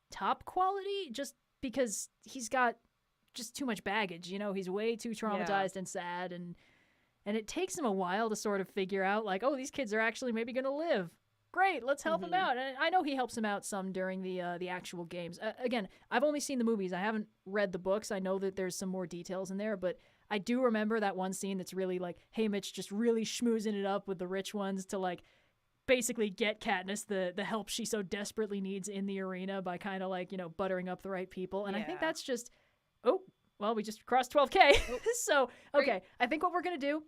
top quality, just because he's got just too much baggage. He's way too traumatized and sad, and it takes him a while to sort of figure out, like, oh, these kids are actually maybe going to live. Great, let's help him out. And I know he helps him out some during the actual games. Again, I've only seen the movies. I haven't read the books. I know that there's some more details in there, but I do remember that one scene that's really like Haymitch just really schmoozing it up with the rich ones to like basically get Katniss the help she so desperately needs in the arena by kind of like, buttering up the right people. And I think that's just, we just crossed 12K. So, okay, Great. I think what we're going to do,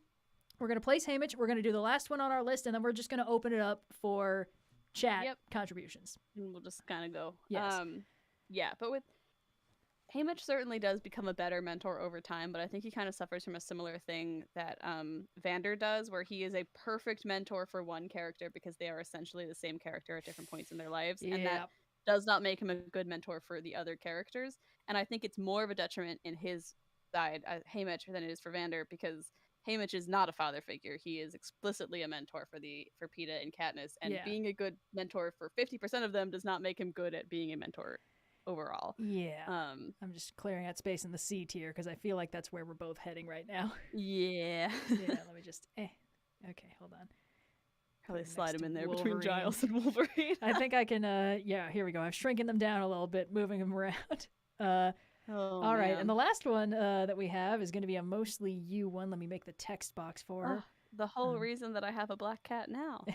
we're going to place Haymitch, we're going to do the last one on our list, and then we're just going to open it up for chat contributions. And we'll just kind of go. Yes. But with Haymitch certainly does become a better mentor over time, but I think he kind of suffers from a similar thing that Vander does, where he is a perfect mentor for one character because they are essentially the same character at different points in their lives, and that does not make him a good mentor for the other characters. And I think it's more of a detriment in his side, Haymitch, than it is for Vander, because Haymitch is not a father figure. He is explicitly a mentor for Peeta and Katniss, and being a good mentor for 50% of them does not make him good at being a mentor overall. I'm just clearing out space in the C tier because I feel like that's where we're both heading right now. Let me just okay, hold on. Probably slide him in there between Giles and Wolverine. I think I can here we go. I'm shrinking them down a little bit, moving them around. All right, and the last one that we have is going to be a mostly you one. Let me make the text box for her. The whole reason that I have a black cat now.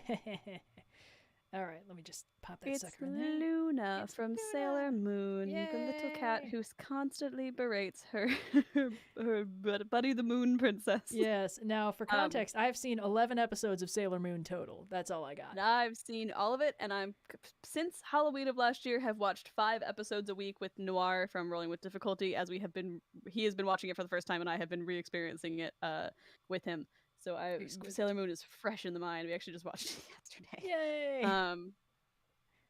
All right, let me just pop that sucker in there. It's Luna from Sailor Moon, the little cat who constantly berates her buddy the Moon Princess. Yes. Now, for context, I've seen 11 episodes of Sailor Moon total. That's all I got. I've seen all of it, and since Halloween of last year, have watched 5 episodes a week with Noir from Rolling with Difficulty, as he has been watching it for the first time, and I have been re-experiencing it with him. So Sailor Moon is fresh in the mind. We actually just watched it yesterday. Yay!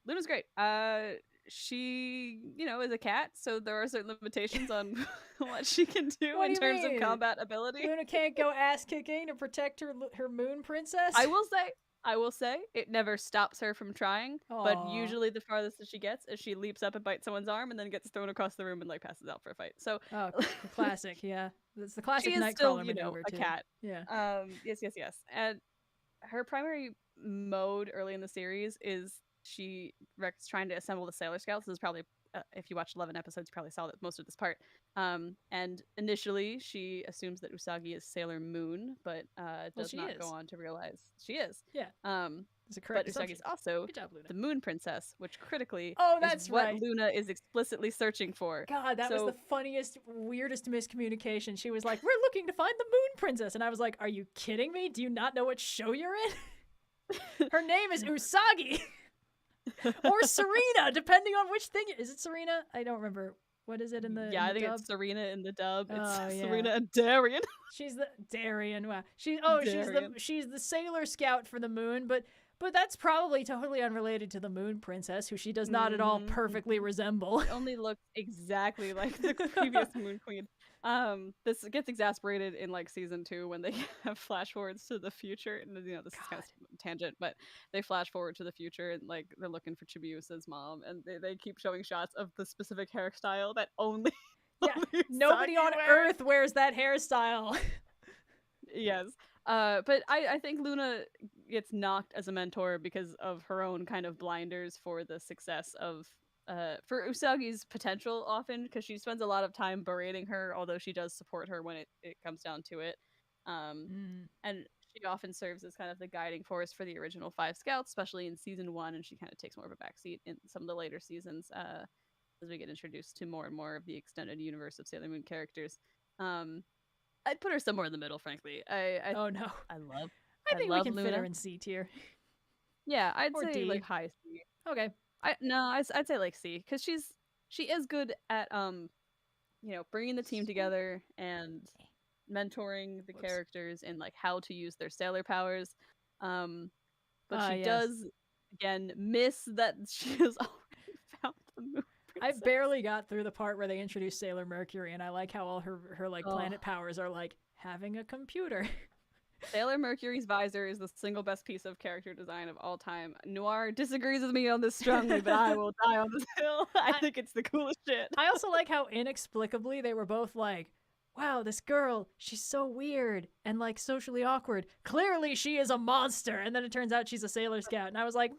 Luna's great. She, is a cat, so there are certain limitations on what she can do in terms of combat ability. Luna can't go ass kicking to protect her Moon Princess. I will say it never stops her from trying. Aww. But usually the farthest that she gets is she leaps up and bites someone's arm and then gets thrown across the room and passes out for a fight. So classic, yeah. It's the classic she is Nightcrawler still, maneuver a too. cat. Yeah. Yes. And her primary mode early in the series is she's trying to assemble the Sailor Scouts. This is probably if you watched 11 episodes, you probably saw that most of this part. And initially, she assumes that Usagi is Sailor Moon, but does not go on to realize she is. Yeah. It's a correct assumption. Usagi is also the Moon Princess, which critically is what Luna is explicitly searching for. God, that was the funniest, weirdest miscommunication. She was like, "We're looking to find the Moon Princess," and I was like, "Are you kidding me? Do you not know what show you're in?" Her name is Usagi. Or Serena, depending on which thing. Is it Serena? I don't remember. What is it in the I think dub? It's Serena in the dub. It's yeah. Serena and Darien. She's the Darien. Wow. She's the Sailor Scout for the Moon, but that's probably totally unrelated to the Moon Princess, who she does not at all perfectly resemble. She only looks exactly like the previous Moon Queen. This gets exasperated in season 2 when they have flash forwards to the future. And this is kind of tangent, but they flash forward to the future and they're looking for Chibiusa's mom, and they keep showing shots of the specific hairstyle that only nobody on Earth wears that hairstyle. Yes. But I think Luna gets knocked as a mentor because of her own kind of blinders for the success of for Usagi's potential often, because she spends a lot of time berating her, although she does support her when it comes down to it. And she often serves as kind of the guiding force for the original 5 scouts, especially in season 1, and she kind of takes more of a backseat in some of the later seasons as we get introduced to more and more of the extended universe of Sailor Moon characters. I'd put her somewhere in the middle, frankly. Oh no. I think we can Luna. fit her in C tier. Yeah, I'd Or say D. high C. Okay. I'd say C, because she is good at bringing the team together and mentoring the characters in how to use their sailor powers. But she does again miss that she has already found the Moon Princess. I barely got through the part where they introduced Sailor Mercury, and I like how all her planet powers are having a computer. Sailor Mercury's visor is the single best piece of character design of all time. Noir disagrees with me on this strongly, but I will die on this hill. I think it's the coolest shit. I also like how inexplicably they were both like, wow, this girl, she's so weird and socially awkward. Clearly she is a monster. And then it turns out she's a Sailor Scout. And I was like,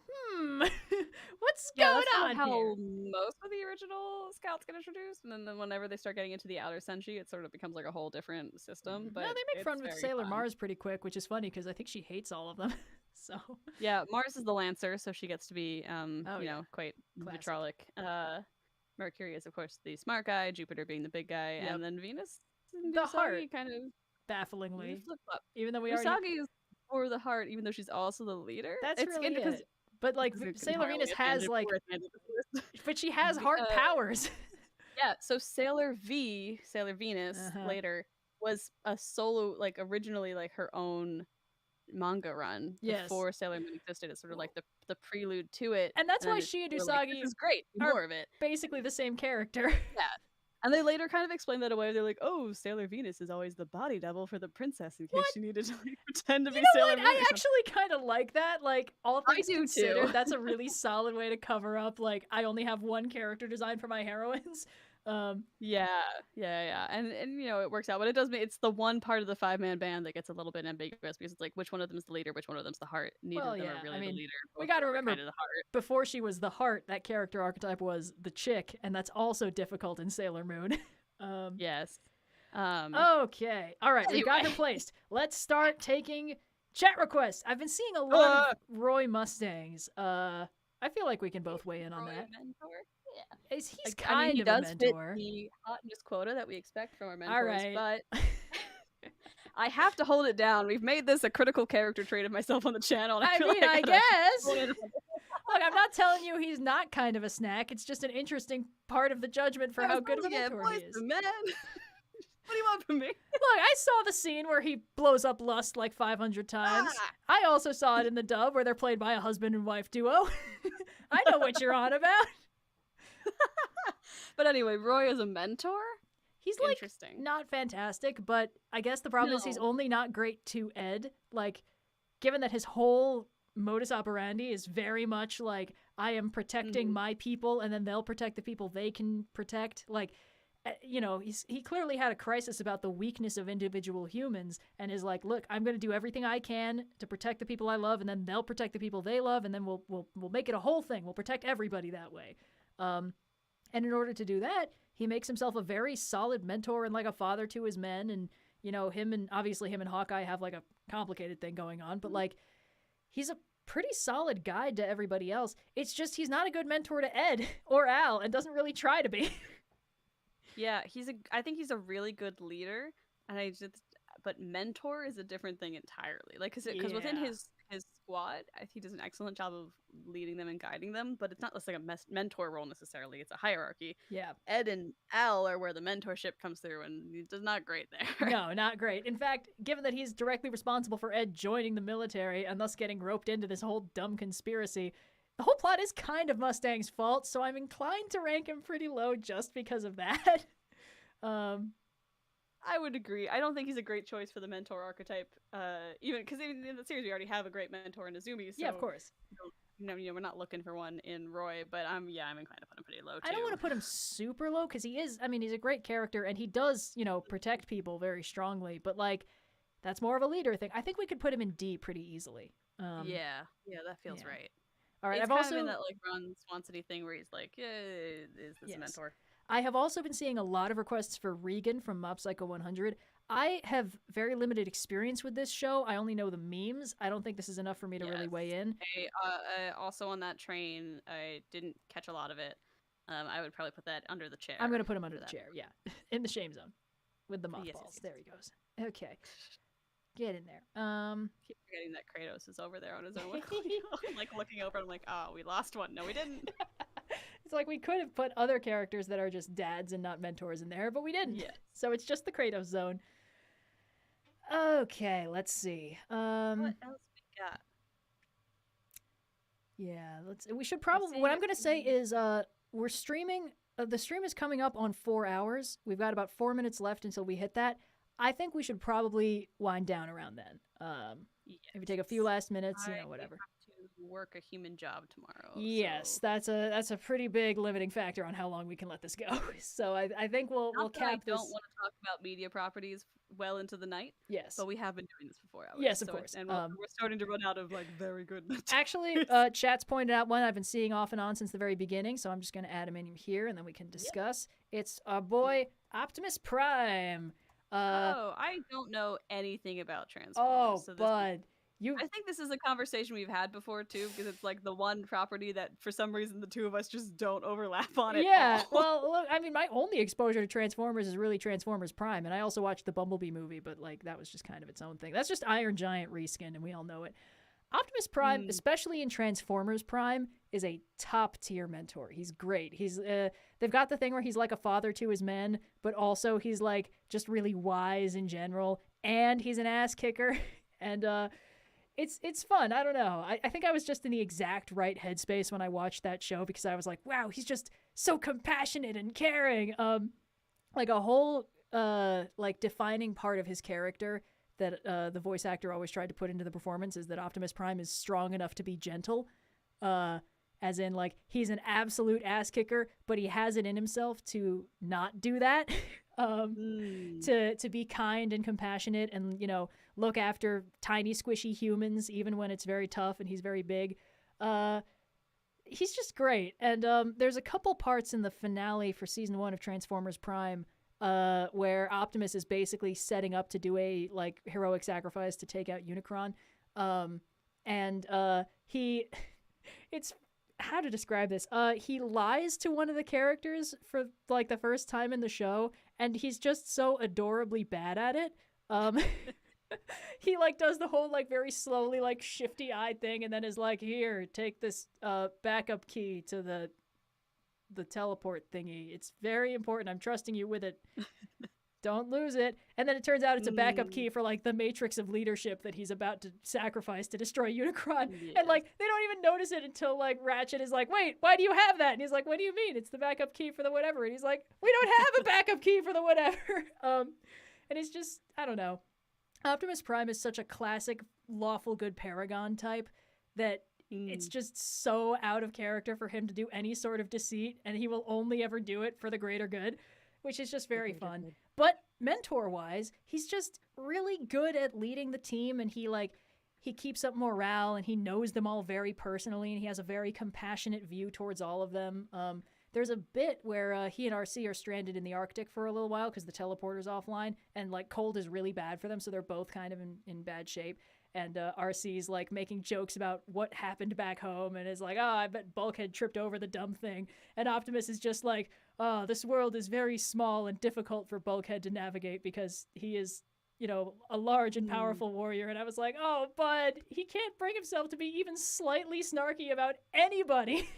what's going on how here? Most of the original scouts get introduced, and then whenever they start getting into the outer senshi, it sort of becomes a whole different system. But no, they make fun with Sailor Mars pretty quick, which is funny because I think she hates all of them. So Yeah, Mars is the Lancer, so she gets to be, quite Classic. vitrolic. Mercury is, of course, the smart guy, Jupiter being the big guy, Yep. and then Venus and The Usagi heart. kind of bafflingly, flip-flop. even though we already Usagi is for the heart, even though she's also the leader. that's it's really because it. But like it's Sailor entirely Venus a has tangent like, for the end of this list. but she has heart powers. Yeah, so Sailor Venus later was a solo, like originally like her own manga run before Sailor Moon existed. It's sort of like the prelude to it. And that's why she and Usagi like, this is great, more of it. Basically the same character. Yeah. And they later kind of explained that away. They're like, oh, Sailor Venus is always the body double for the princess in case she needed to like, pretend to be Sailor Moon. I actually kind of like that. Like, all things I do considered, too. that's a really solid way to cover up, like, I only have one character design for my heroines. Yeah. And it works out. But it does mean it's the one part of the 5-man band that gets a little bit ambiguous because it's like, which one of them is the leader, which one of them's the heart. Neither of them are really the leader. We got to remember, before she was the heart, that character archetype was the chick, and that's also difficult in Sailor Moon. Yes. Okay. All right. We've got her placed. Let's start taking chat requests. I've been seeing a lot of Roy Mustangs. I feel like we can both weigh in on that. Mentor? Yeah. He's kind of a mentor. He does fit the hotness quota that we expect from our mentors, all right. but I have to hold it down. We've made this a critical character trait of myself on the channel. I guess. Look, I'm not telling you he's not kind of a snack. It's just an interesting part of the judgment for how good of a mentor he is. Man. What do you want from me? Look, I saw the scene where he blows up Lust like 500 times. I also saw it in the dub where they're played by a husband and wife duo. I know what you're on about. But anyway, Roy is a mentor? He's like not fantastic, but I guess the problem is he's only not great to Ed. Like, given that his whole modus operandi is very much like, I am protecting my people and then they'll protect the people they can protect. Like, he clearly had a crisis about the weakness of individual humans and is like, look, I'm going to do everything I can to protect the people I love, and then they'll protect the people they love, and then we'll make it a whole thing. We'll protect everybody that way. And in order to do that, he makes himself a very solid mentor and like a father to his men. And, him and Hawkeye have like a complicated thing going on, but like, he's a pretty solid guide to everybody else. It's just, he's not a good mentor to Ed or Al and doesn't really try to be. Yeah, I think he's a really good leader, and but mentor is a different thing entirely. Like, because within his squad, he does an excellent job of leading them and guiding them, but it's not just like a mentor role necessarily. It's a hierarchy. Yeah. Ed and Al are where the mentorship comes through, and he's not great there. No, not great. In fact, given that he's directly responsible for Ed joining the military and thus getting roped into this whole dumb conspiracy, the whole plot is kind of Mustang's fault, so I'm inclined to rank him pretty low just because of that. I would agree. I don't think he's a great choice for the mentor archetype, even because in the series we already have a great mentor in Izumi. So yeah, of course. We're not looking for one in Roy, but I'm inclined to put him pretty low too. I don't want to put him super low because he's a great character and he does, protect people very strongly, but like, that's more of a leader thing. I think we could put him in D pretty easily. Yeah, that feels right. All right, I've also been that like Ron Swansea thing where he's like, is this a mentor? I have also been seeing a lot of requests for Regan from Mob Psycho 100. I have very limited experience with this show. I only know the memes. I don't think this is enough for me to really weigh in. Also on that train, I didn't catch a lot of it. I would probably put that under the chair. I'm going to put him under the chair, yeah. In the shame zone with the mothballs. Yes. There he goes. Okay. Get in there. Keep forgetting that Kratos is over there on his own. I'm like looking over and I'm like, oh, we lost one. No, we didn't. It's like we could have put other characters that are just dads and not mentors in there, but we didn't. Yeah. So it's just the Kratos zone. Okay, let's see. What else we got? Yeah, we should probably, what I'm going to say is we're streaming, the stream is coming up on 4 hours. We've got about 4 minutes left until we hit that. I think we should probably wind down around then. Maybe take a few last minutes, whatever. Have to work a human job tomorrow. Yes, so. that's a pretty big limiting factor on how long we can let this go. So I think we'll cap this. I don't want to talk about media properties well into the night. Yes, but we have been doing this for 4 hours. Yes, of course. And we're starting to run out of like very good. Actually, chat's pointed out one I've been seeing off and on since the very beginning, so I'm just going to add him in here and then we can discuss. Yep. It's our boy Optimus Prime. I don't know anything about Transformers. Oh, bud. I think this is a conversation we've had before too, because it's like the one property that for some reason the two of us just don't overlap on it. Yeah, well, look, I mean, my only exposure to Transformers is really Transformers Prime, and I also watched the Bumblebee movie, but like that was just kind of its own thing. That's just Iron Giant reskin, and we all know it. Optimus Prime, especially in Transformers Prime, is a top tier mentor. He's great. They've got the thing where he's like a father to his men, but also he's like just really wise in general, and he's an ass kicker, and it's fun. I don't know. I think I was just in the exact right headspace when I watched that show because I was like, wow, he's just so compassionate and caring. Like a whole like defining part of his character that the voice actor always tried to put into the performance is that Optimus Prime is strong enough to be gentle. As in, like, he's an absolute ass kicker, but he has it in himself to not do that. To be kind and compassionate and, you know, look after tiny squishy humans even when it's very tough and he's very big. He's just great. And there's a couple parts in the finale for season 1 of Transformers Prime where Optimus is basically setting up to do a like heroic sacrifice to take out Unicron. It's how to describe this. He lies to one of the characters for like the first time in the show, and he's just so adorably bad at it. He like does the whole like very slowly like shifty eye thing, and then is like, "Here, take this backup key to the teleport thingy. It's very important. I'm trusting you with it. Don't lose it." And then it turns out it's a backup key for like the matrix of leadership that he's about to sacrifice to destroy Unicron. Yes. And like they don't even notice it until like Ratchet is like, "Wait, why do you have that?" And he's like, "What do you mean? It's the backup key for the whatever." And he's like, "We don't have a backup key for the whatever." And it's just, I don't know. Optimus Prime is such a classic lawful good paragon type that it's just so out of character for him to do any sort of deceit, and he will only ever do it for the greater good, which is just very fun. But mentor-wise, he's just really good at leading the team, and he keeps up morale, and he knows them all very personally, and he has a very compassionate view towards all of them. There's a bit where he and RC are stranded in the Arctic for a little while because the teleporter's offline, and like cold is really bad for them, so they're both kind of in bad shape. And RC's like making jokes about what happened back home and is like, "Oh, I bet Bulkhead tripped over the dumb thing." And Optimus is just like, "Oh, this world is very small and difficult for Bulkhead to navigate because he is, you know, a large and powerful warrior." And I was like, "Oh, bud, he can't bring himself to be even slightly snarky about anybody."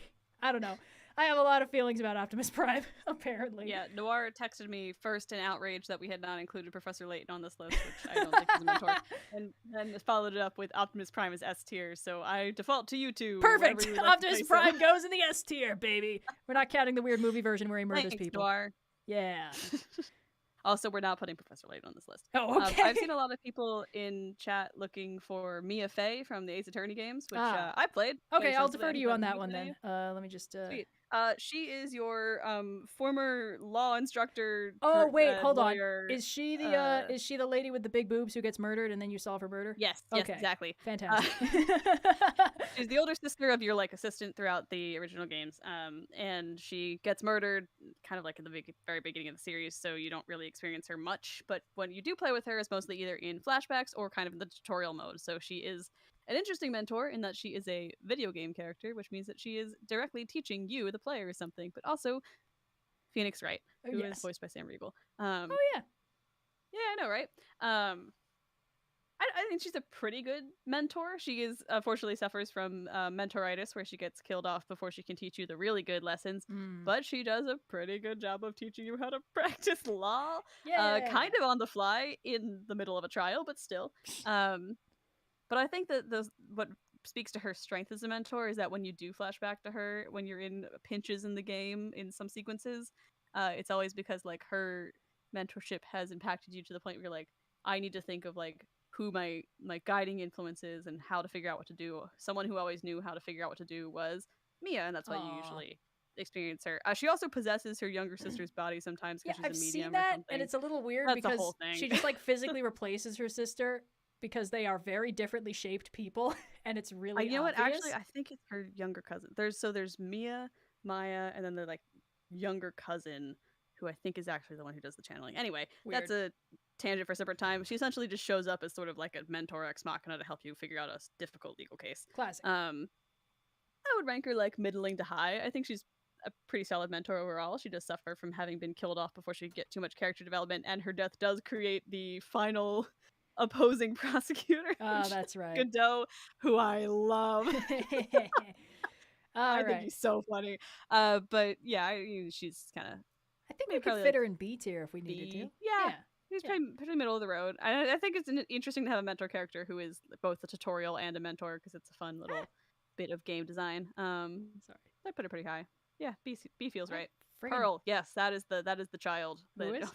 I don't know. I have a lot of feelings about Optimus Prime, apparently. Yeah, Noir texted me first in outrage that we had not included Professor Layton on this list, which I don't think is a mentor, and then followed it up with Optimus Prime as S tier, so I default to you two. Perfect! Optimus Prime goes in the S tier, baby! We're not counting the weird movie version where he murders people. Noir. Yeah. Also, we're not putting Professor Layton on this list. Oh, okay. I've seen a lot of people in chat looking for Mia Fey from the Ace Attorney games, which I played. Okay, I'll defer to you on that one then. Let me just... Sweet. She is your former law instructor. Oh wait, hold lawyer. On. Is she the lady with the big boobs who gets murdered and then you solve her murder? Yes. Okay. Yes, exactly. Fantastic. She's the older sister of your like assistant throughout the original games. And she gets murdered kind of like in the very beginning of the series, so you don't really experience her much. But when you do play with her, it's mostly either in flashbacks or kind of in the tutorial mode. So she is an interesting mentor in that she is a video game character, which means that she is directly teaching you, the player, something, but also Phoenix Wright, who is voiced by Sam Riegel. Oh, yeah. Yeah, I know, right? I think she's a pretty good mentor. She is, unfortunately, suffers from mentoritis, where she gets killed off before she can teach you the really good lessons, but she does a pretty good job of teaching you how to practice law, kind of on the fly in the middle of a trial, but still. But I think that what speaks to her strength as a mentor is that when you do flash back to her, when you're in pinches in the game, in some sequences, it's always because like her mentorship has impacted you to the point where you're like, I need to think of like who my guiding influence is and how to figure out what to do. Someone who always knew how to figure out what to do was Mia, and that's why you usually experience her. She also possesses her younger sister's body sometimes because she's a medium. I've seen that, and it's a little weird because she just like physically replaces her sister. Because they are very differently shaped people, and it's really you know obvious. what? Actually, I think it's her younger cousin. There's Mia, Maya, and then the like younger cousin, who I think is actually the one who does the channeling. Anyway, that's a tangent for a separate time. She essentially just shows up as sort of like a mentor ex machina to help you figure out a difficult legal case. Classic. I would rank her like middling to high. I think she's a pretty solid mentor overall. She does suffer from having been killed off before she could get too much character development, and her death does create the final opposing prosecutor. Oh, that's right. Godot, who I love. I think he's so funny. But yeah, she's kind of. I think we could fit her in B tier if we needed to. Yeah. He's pretty middle of the road. I think it's interesting to have a mentor character who is both a tutorial and a mentor because it's a fun little bit of game design. Sorry, I put it pretty high. Yeah, B feels right. Pearl, yes, that is the child. Who is?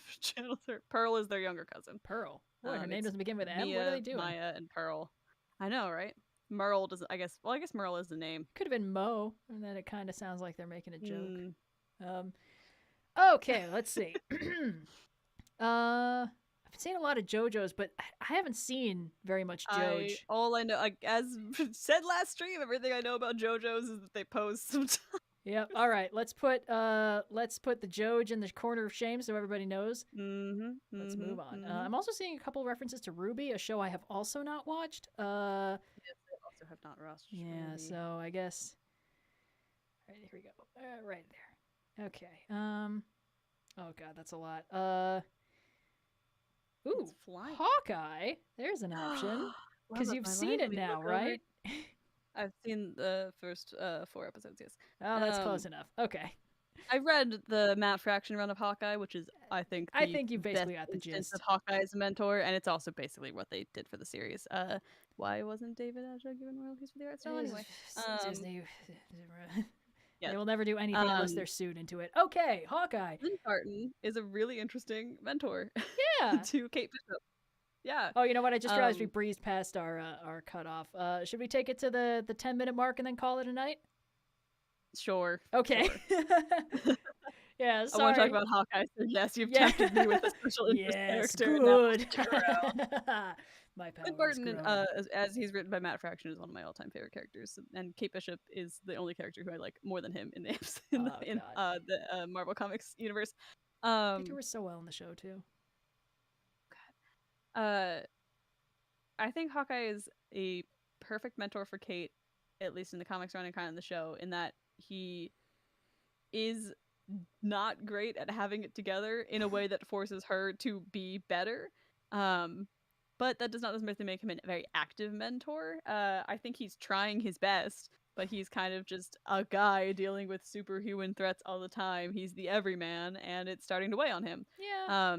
Pearl is their younger cousin. Pearl. Boy, her name doesn't begin with M. Mia, what are they doing? Maya and Pearl. I know, right? Merle doesn't. I guess Merle is the name. Could have been Mo, and then it kind of sounds like they're making a joke. Okay, let's see. I've seen a lot of JoJo's, but I haven't seen very much JoJ. All I know, as said last stream, everything I know about JoJo's is that they pose sometimes. Yep. All right. Let's put the JoJ in the corner of shame so everybody knows. Let's move on. I'm also seeing a couple of references to Ruby, a show I have also not watched. Yes, I also have not watched. Yeah. Ruby. So I guess. All right. Here we go. Right there. Okay. Oh God, that's a lot. Ooh, Hawkeye. There's an option because you've seen it now, right? I've seen the first 4 episodes. Yes. Oh, that's close enough. Okay. I read the Matt Fraction run of Hawkeye, which is, I think you basically got the gist of Hawkeye as a mentor, and it's also basically what they did for the series. Why wasn't David Aja given royalties for the art style anyway? Disney. Yeah. They will never do anything unless they're sued into it. Okay, Hawkeye. Lynn Barton is a really interesting mentor. Yeah. To Kate Bishop. Yeah. Oh, you know what? I just realized we breezed past our cutoff. Should we take it to the 10-minute mark and then call it a night? Sure. Okay. Sure. Yeah, sorry. I want to talk about Hawkeye, so yes, you've tempted me with a special interest character. Good. My power Lynn Barton, as he's written by Matt Fraction, is one of my all-time favorite characters, and Kate Bishop is the only character who I like more than him in the Marvel Comics universe. They do her so well in the show too. I think Hawkeye is a perfect mentor for Kate, at least in the comics run and kind of in the show, in that he is not great at having it together in a way that forces her to be better. But that does not necessarily make him a very active mentor. I think he's trying his best, but he's kind of just a guy dealing with superhuman threats all the time. He's the everyman, and it's starting to weigh on him. Yeah.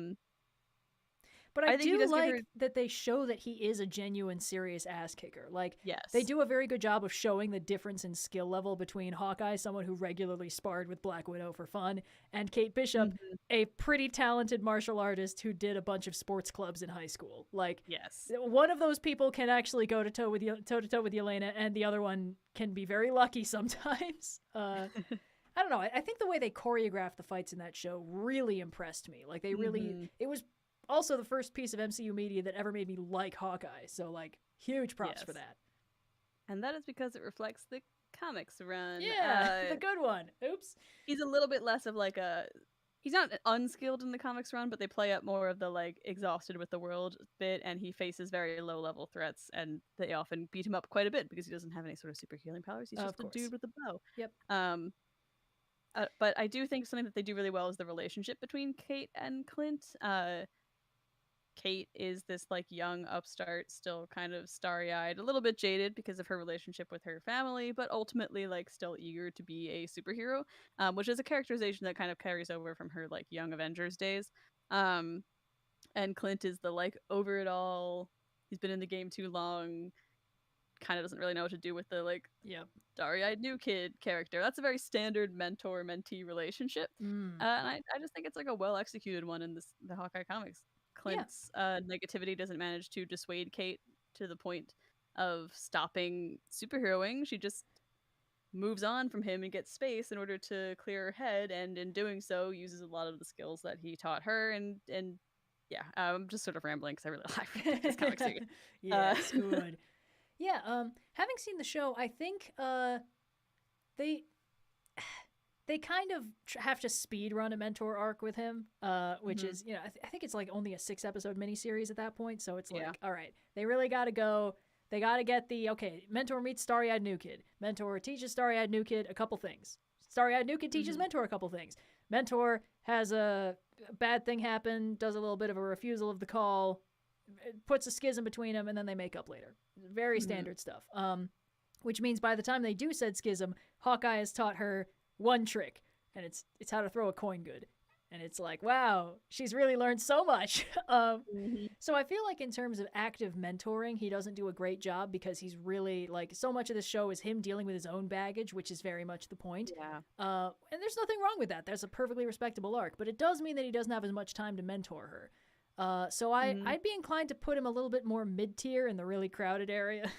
But I do like that they show that he is a genuine, serious ass kicker. Like, yes. They do a very good job of showing the difference in skill level between Hawkeye, someone who regularly sparred with Black Widow for fun, and Kate Bishop, a pretty talented martial artist who did a bunch of sports clubs in high school. Like, yes. One of those people can actually go toe to toe with Yelena, and the other one can be very lucky sometimes. I don't know. I think the way they choreographed the fights in that show really impressed me. Like, they really, it was also the first piece of MCU media that ever made me like Hawkeye. So, like, huge props for that. And that is because it reflects the comics run. Yeah, the good one. Oops. He's a little bit less of like he's not unskilled in the comics run, but they play up more of the like exhausted with the world bit, and he faces very low level threats, and they often beat him up quite a bit because he doesn't have any sort of super healing powers. He's just a dude with a bow. Yep. But I do think something that they do really well is the relationship between Kate and Clint. Kate is this like young upstart, still kind of starry-eyed, a little bit jaded because of her relationship with her family, but ultimately like still eager to be a superhero, which is a characterization that kind of carries over from her like young Avengers days. And Clint is the like over it all, he's been in the game too long, kind of doesn't really know what to do with the like starry-eyed new kid character. That's a very standard mentor-mentee relationship. And I just think it's like a well-executed one in the Hawkeye comics. Clint's negativity doesn't manage to dissuade Kate to the point of stopping superheroing. She just moves on from him and gets space in order to clear her head, and in doing so uses a lot of the skills that he taught her. And yeah, I'm just sort of rambling because I really like this comic series. Yeah, it's good. Yeah, having seen the show, I think they kind of have to speed run a mentor arc with him, which is, you know, I think it's like only a 6-episode miniseries at that point. So it's like, all right, they really got to go. They got to get mentor meets starry-eyed new kid. Mentor teaches starry-eyed new kid a couple things. Starry-eyed new kid teaches mentor a couple things. Mentor has a bad thing happen, does a little bit of a refusal of the call, puts a schism between them, and then they make up later. Very standard stuff. Which means by the time they do said schism, Hawkeye has taught her one trick, and it's how to throw a coin good. And it's like, wow, she's really learned so much. So I feel like in terms of active mentoring, he doesn't do a great job because he's really, like, so much of this show is him dealing with his own baggage, which is very much the point. Yeah. And there's nothing wrong with that. That's a perfectly respectable arc. But it does mean that he doesn't have as much time to mentor her. So I'd be inclined to put him a little bit more mid-tier in the really crowded area.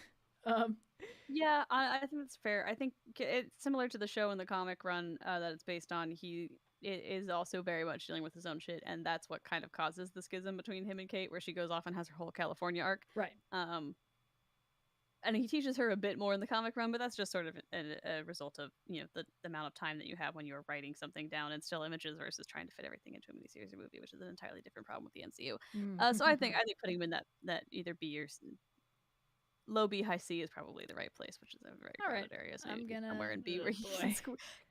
Yeah, I think that's fair. I think it's similar to the show in the comic run that it's based on. It is also very much dealing with his own shit, and that's what kind of causes the schism between him and Kate, where she goes off and has her whole California arc. Right. And he teaches her a bit more in the comic run, but that's just sort of a result of, you know, the amount of time that you have when you're writing something down in still images versus trying to fit everything into a miniseries or movie, which is an entirely different problem with the MCU. So I think putting him in that either B or low B, high C is probably the right place, which is a very crowded area. So I'm gonna somewhere in B where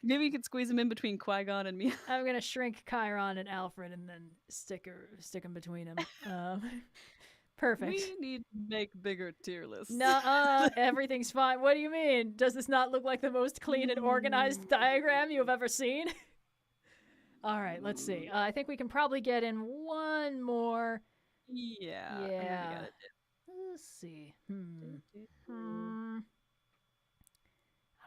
maybe you could squeeze him in between Qui-Gon and me. I'm gonna shrink Chiron and Alfred and then stick him between them. Perfect. We need to make bigger tier lists. No, everything's fine. What do you mean? Does this not look like the most clean and organized diagram you have ever seen? All right, let's see. I think we can probably get in one more. Yeah. Let's see. I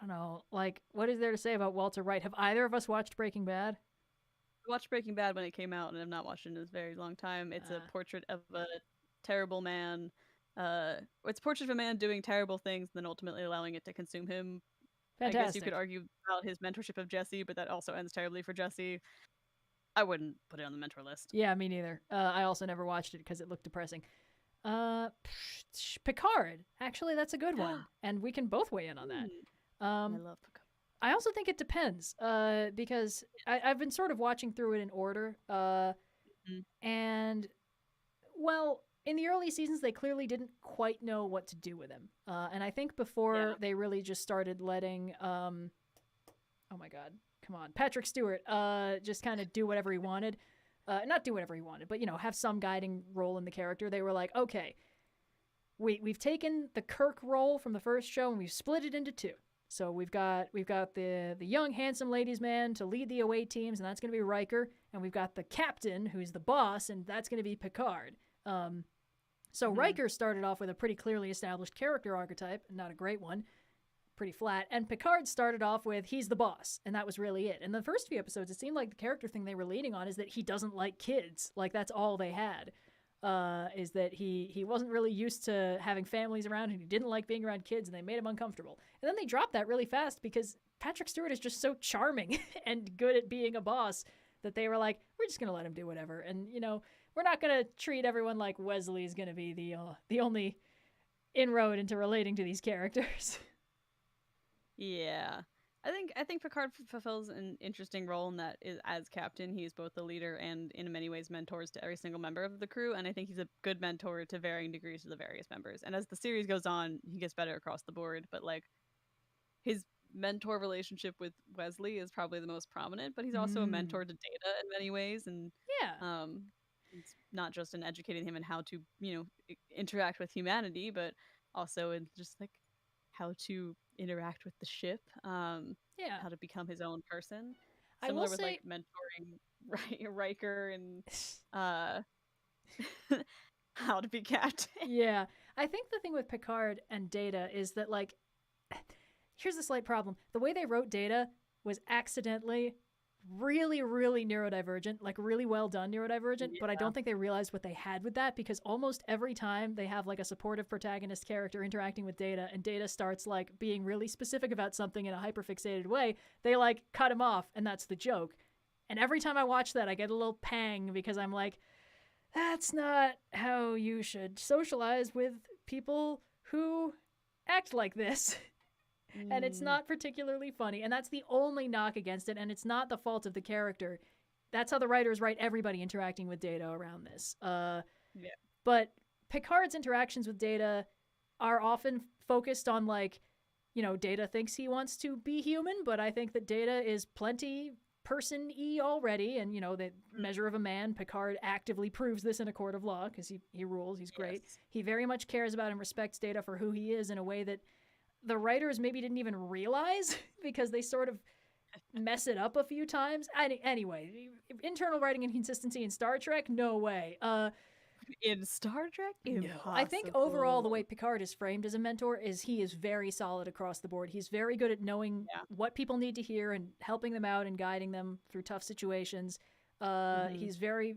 don't know. Like, what is there to say about Walter White? Have either of us watched Breaking Bad? I watched Breaking Bad when it came out, and I've not watched it in a very long time. It's a portrait of a terrible man. It's a portrait of a man doing terrible things, and then ultimately allowing it to consume him. Fantastic. I guess you could argue about his mentorship of Jesse, but that also ends terribly for Jesse. I wouldn't put it on the mentor list. Yeah, me neither. I also never watched it because it looked depressing. Picard. Actually, that's a good one, and we can both weigh in on that. I love Picard. I also think it depends, because I've been sort of watching through it in order, and, well, in the early seasons, they clearly didn't quite know what to do with him, and I think before they really just started letting, oh my god, come on, Patrick Stewart, just kind of do whatever he wanted. Not do whatever he wanted, but, you know, have some guiding role in the character. They were like, okay, we've taken the Kirk role from the first show and we've split it into two. So we've got the young, handsome ladies man to lead the away teams, and that's going to be Riker. And we've got the captain, who's the boss, and that's going to be Picard. So Riker started off with a pretty clearly established character archetype, not a great one. Pretty flat. And Picard started off with, he's the boss, and that was really it. In the first few episodes, it seemed like the character thing they were leading on is that he doesn't like kids. Like, that's all they had, is that he wasn't really used to having families around, and he didn't like being around kids, and they made him uncomfortable. And then they dropped that really fast because Patrick Stewart is just so charming and good at being a boss that they were like, we're just going to let him do whatever. And, you know, we're not going to treat everyone like Wesley is going to be the only inroad into relating to these characters. Yeah, I think Picard fulfills an interesting role in that as captain, he's both the leader and in many ways mentors to every single member of the crew, and I think he's a good mentor to varying degrees to the various members. And as the series goes on, he gets better across the board. But like, his mentor relationship with Wesley is probably the most prominent, but he's also a mentor to Data in many ways, and it's not just in educating him in how to, you know, interact with humanity, but also in just like how to interact with the ship, how to become his own person. Similar with like mentoring Riker and how to be captain. Yeah, I think the thing with Picard and Data is that, like, here's a slight problem. The way they wrote Data was accidentally really, really neurodivergent, like really well done neurodivergent, but I don't think they realized what they had with that, because almost every time they have like a supportive protagonist character interacting with Data and Data starts like being really specific about something in a hyperfixated way, they like cut him off, and that's the joke. And every time I watch that, I get a little pang because I'm like, that's not how you should socialize with people who act like this. and it's not particularly funny. And that's the only knock against it, and it's not the fault of the character. That's how the writers write everybody interacting with Data around this. But Picard's interactions with Data are often focused on, like, you know, Data thinks he wants to be human, but I think that Data is plenty person-y already, and, you know, the measure of a man. Picard actively proves this in a court of law, because he rules, he's great. He very much cares about and respects Data for who he is in a way that the writers maybe didn't even realize, because they sort of mess it up a few times. Anyway, internal writing inconsistency in Star Trek? No way. In Star Trek? Impossible. I think overall the way Picard is framed as a mentor is he is very solid across the board. He's very good at knowing what people need to hear and helping them out and guiding them through tough situations. He's very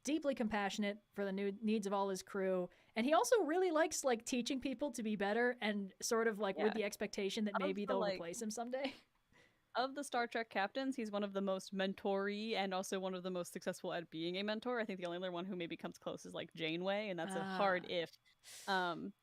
deeply compassionate for the needs of all his crew. And he also really likes, like, teaching people to be better, and sort of, like, with the expectation that maybe they'll replace him someday. Of the Star Trek captains, he's one of the most mentor-y and also one of the most successful at being a mentor. I think the only other one who maybe comes close is, like, Janeway, and that's a hard if. I'm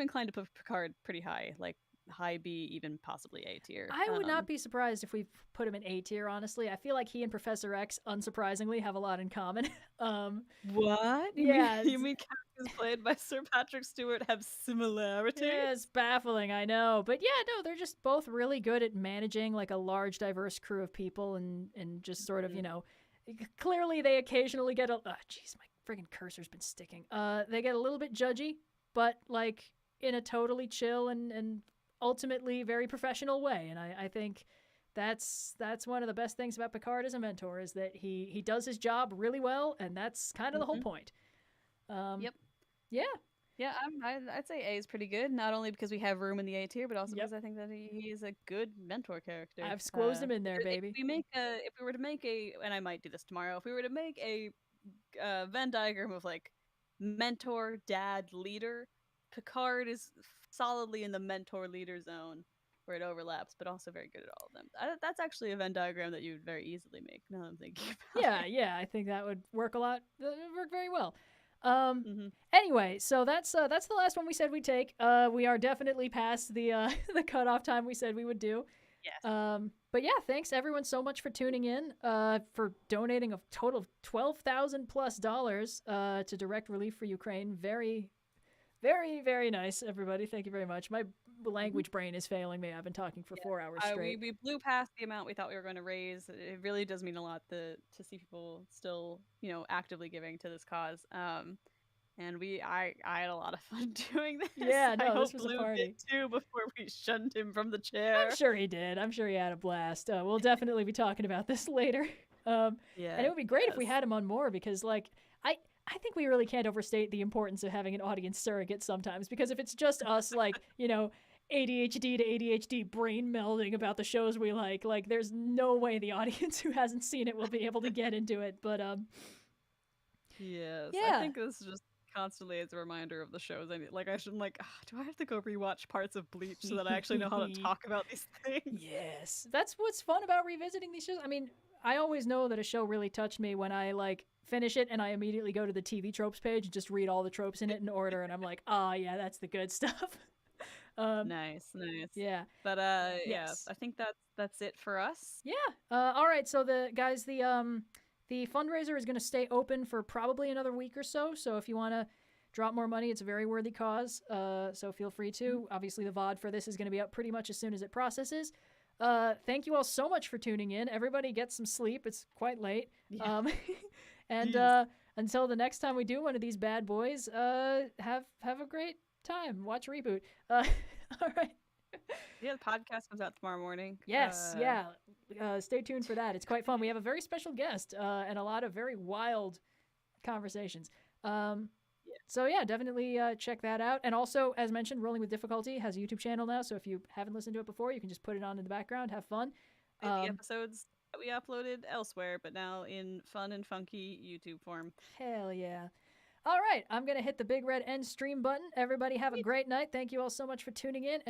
inclined to put Picard pretty high, like high B, even possibly A tier. I would not be surprised if we put him in A tier, honestly. I feel like he and Professor X, unsurprisingly, have a lot in common. What? Yeah. You mean characters played by Sir Patrick Stewart have similarities? Yeah, it's baffling, I know. But yeah, no, they're just both really good at managing, like, a large, diverse crew of people, and just sort of, you know, clearly they occasionally get jeez, my friggin' cursor's been sticking. They get a little bit judgy, but, like, in a totally chill and ultimately very professional way. And I think that's one of the best things about Picard as a mentor, is that he does his job really well, and that's kind of the whole point. Yep. Yeah. Yeah, I'd say A is pretty good, not only because we have room in the A tier, but also because I think that he is a good mentor character. I've squozed him in there, baby. If we were to make and I might do this tomorrow, if we were to make a Venn diagram of, like, mentor, dad, leader, Picard is solidly in the mentor-leader zone, where it overlaps, but also very good at all of them. That's actually a Venn diagram that you would very easily make, now that I'm thinking about it. Yeah, I think that would work a lot. Work very well. Anyway, so that's the last one we said we'd take. We are definitely past the the cutoff time we said we would do. Yes. But yeah, thanks everyone so much for tuning in, for donating a total of $12,000+ to Direct Relief for Ukraine. Very, very, very nice, everybody. Thank you very much. My language brain is failing me. I've been talking for 4 hours straight. We blew past the amount we thought we were going to raise. It really does mean a lot to see people still, you know, actively giving to this cause. And I had a lot of fun doing this. Yeah, no, I this was a party. Did too, before we shunned him from the chair. I'm sure he did. I'm sure he had a blast. We'll definitely be talking about this later. And it would be great if we had him on more, because, like, I think we really can't overstate the importance of having an audience surrogate sometimes, because if it's just us, like, you know, ADHD to ADHD brain melding about the shows we like, there's no way the audience who hasn't seen it will be able to get into it. But yes, yeah. I think this is just constantly as a reminder of the shows I need. Like, I should, like, do I have to go rewatch parts of Bleach so that I actually know how to talk about these things? Yes, that's what's fun about revisiting these shows. I mean, I always know that a show really touched me when I, like, finish it and I immediately go to the TV tropes page and just read all the tropes in it in order, and I'm like, oh yeah, that's the good stuff. Nice. Yeah. But yes. Yeah, I think that's it for us. Yeah. All right. So the fundraiser is going to stay open for probably another week or so. So if you want to drop more money, it's a very worthy cause. So feel free to. Obviously, the VOD for this is going to be up pretty much as soon as it processes. Thank you all so much for tuning in. Everybody get some sleep. It's quite late. Yeah. And until the next time we do one of these bad boys, have a great time. Watch Reboot. All right. Yeah, the podcast comes out tomorrow morning. Yes, yeah. Stay tuned for that. It's quite fun. We have a very special guest and a lot of very wild conversations. So yeah, definitely check that out. And also, as mentioned, Rolling with Difficulty has a YouTube channel now. So if you haven't listened to it before, you can just put it on in the background, have fun. The episodes that we uploaded elsewhere, but now in fun and funky YouTube form. Hell yeah. All right, I'm going to hit the big red end stream button. Everybody have a great night. Thank you all so much for tuning in, and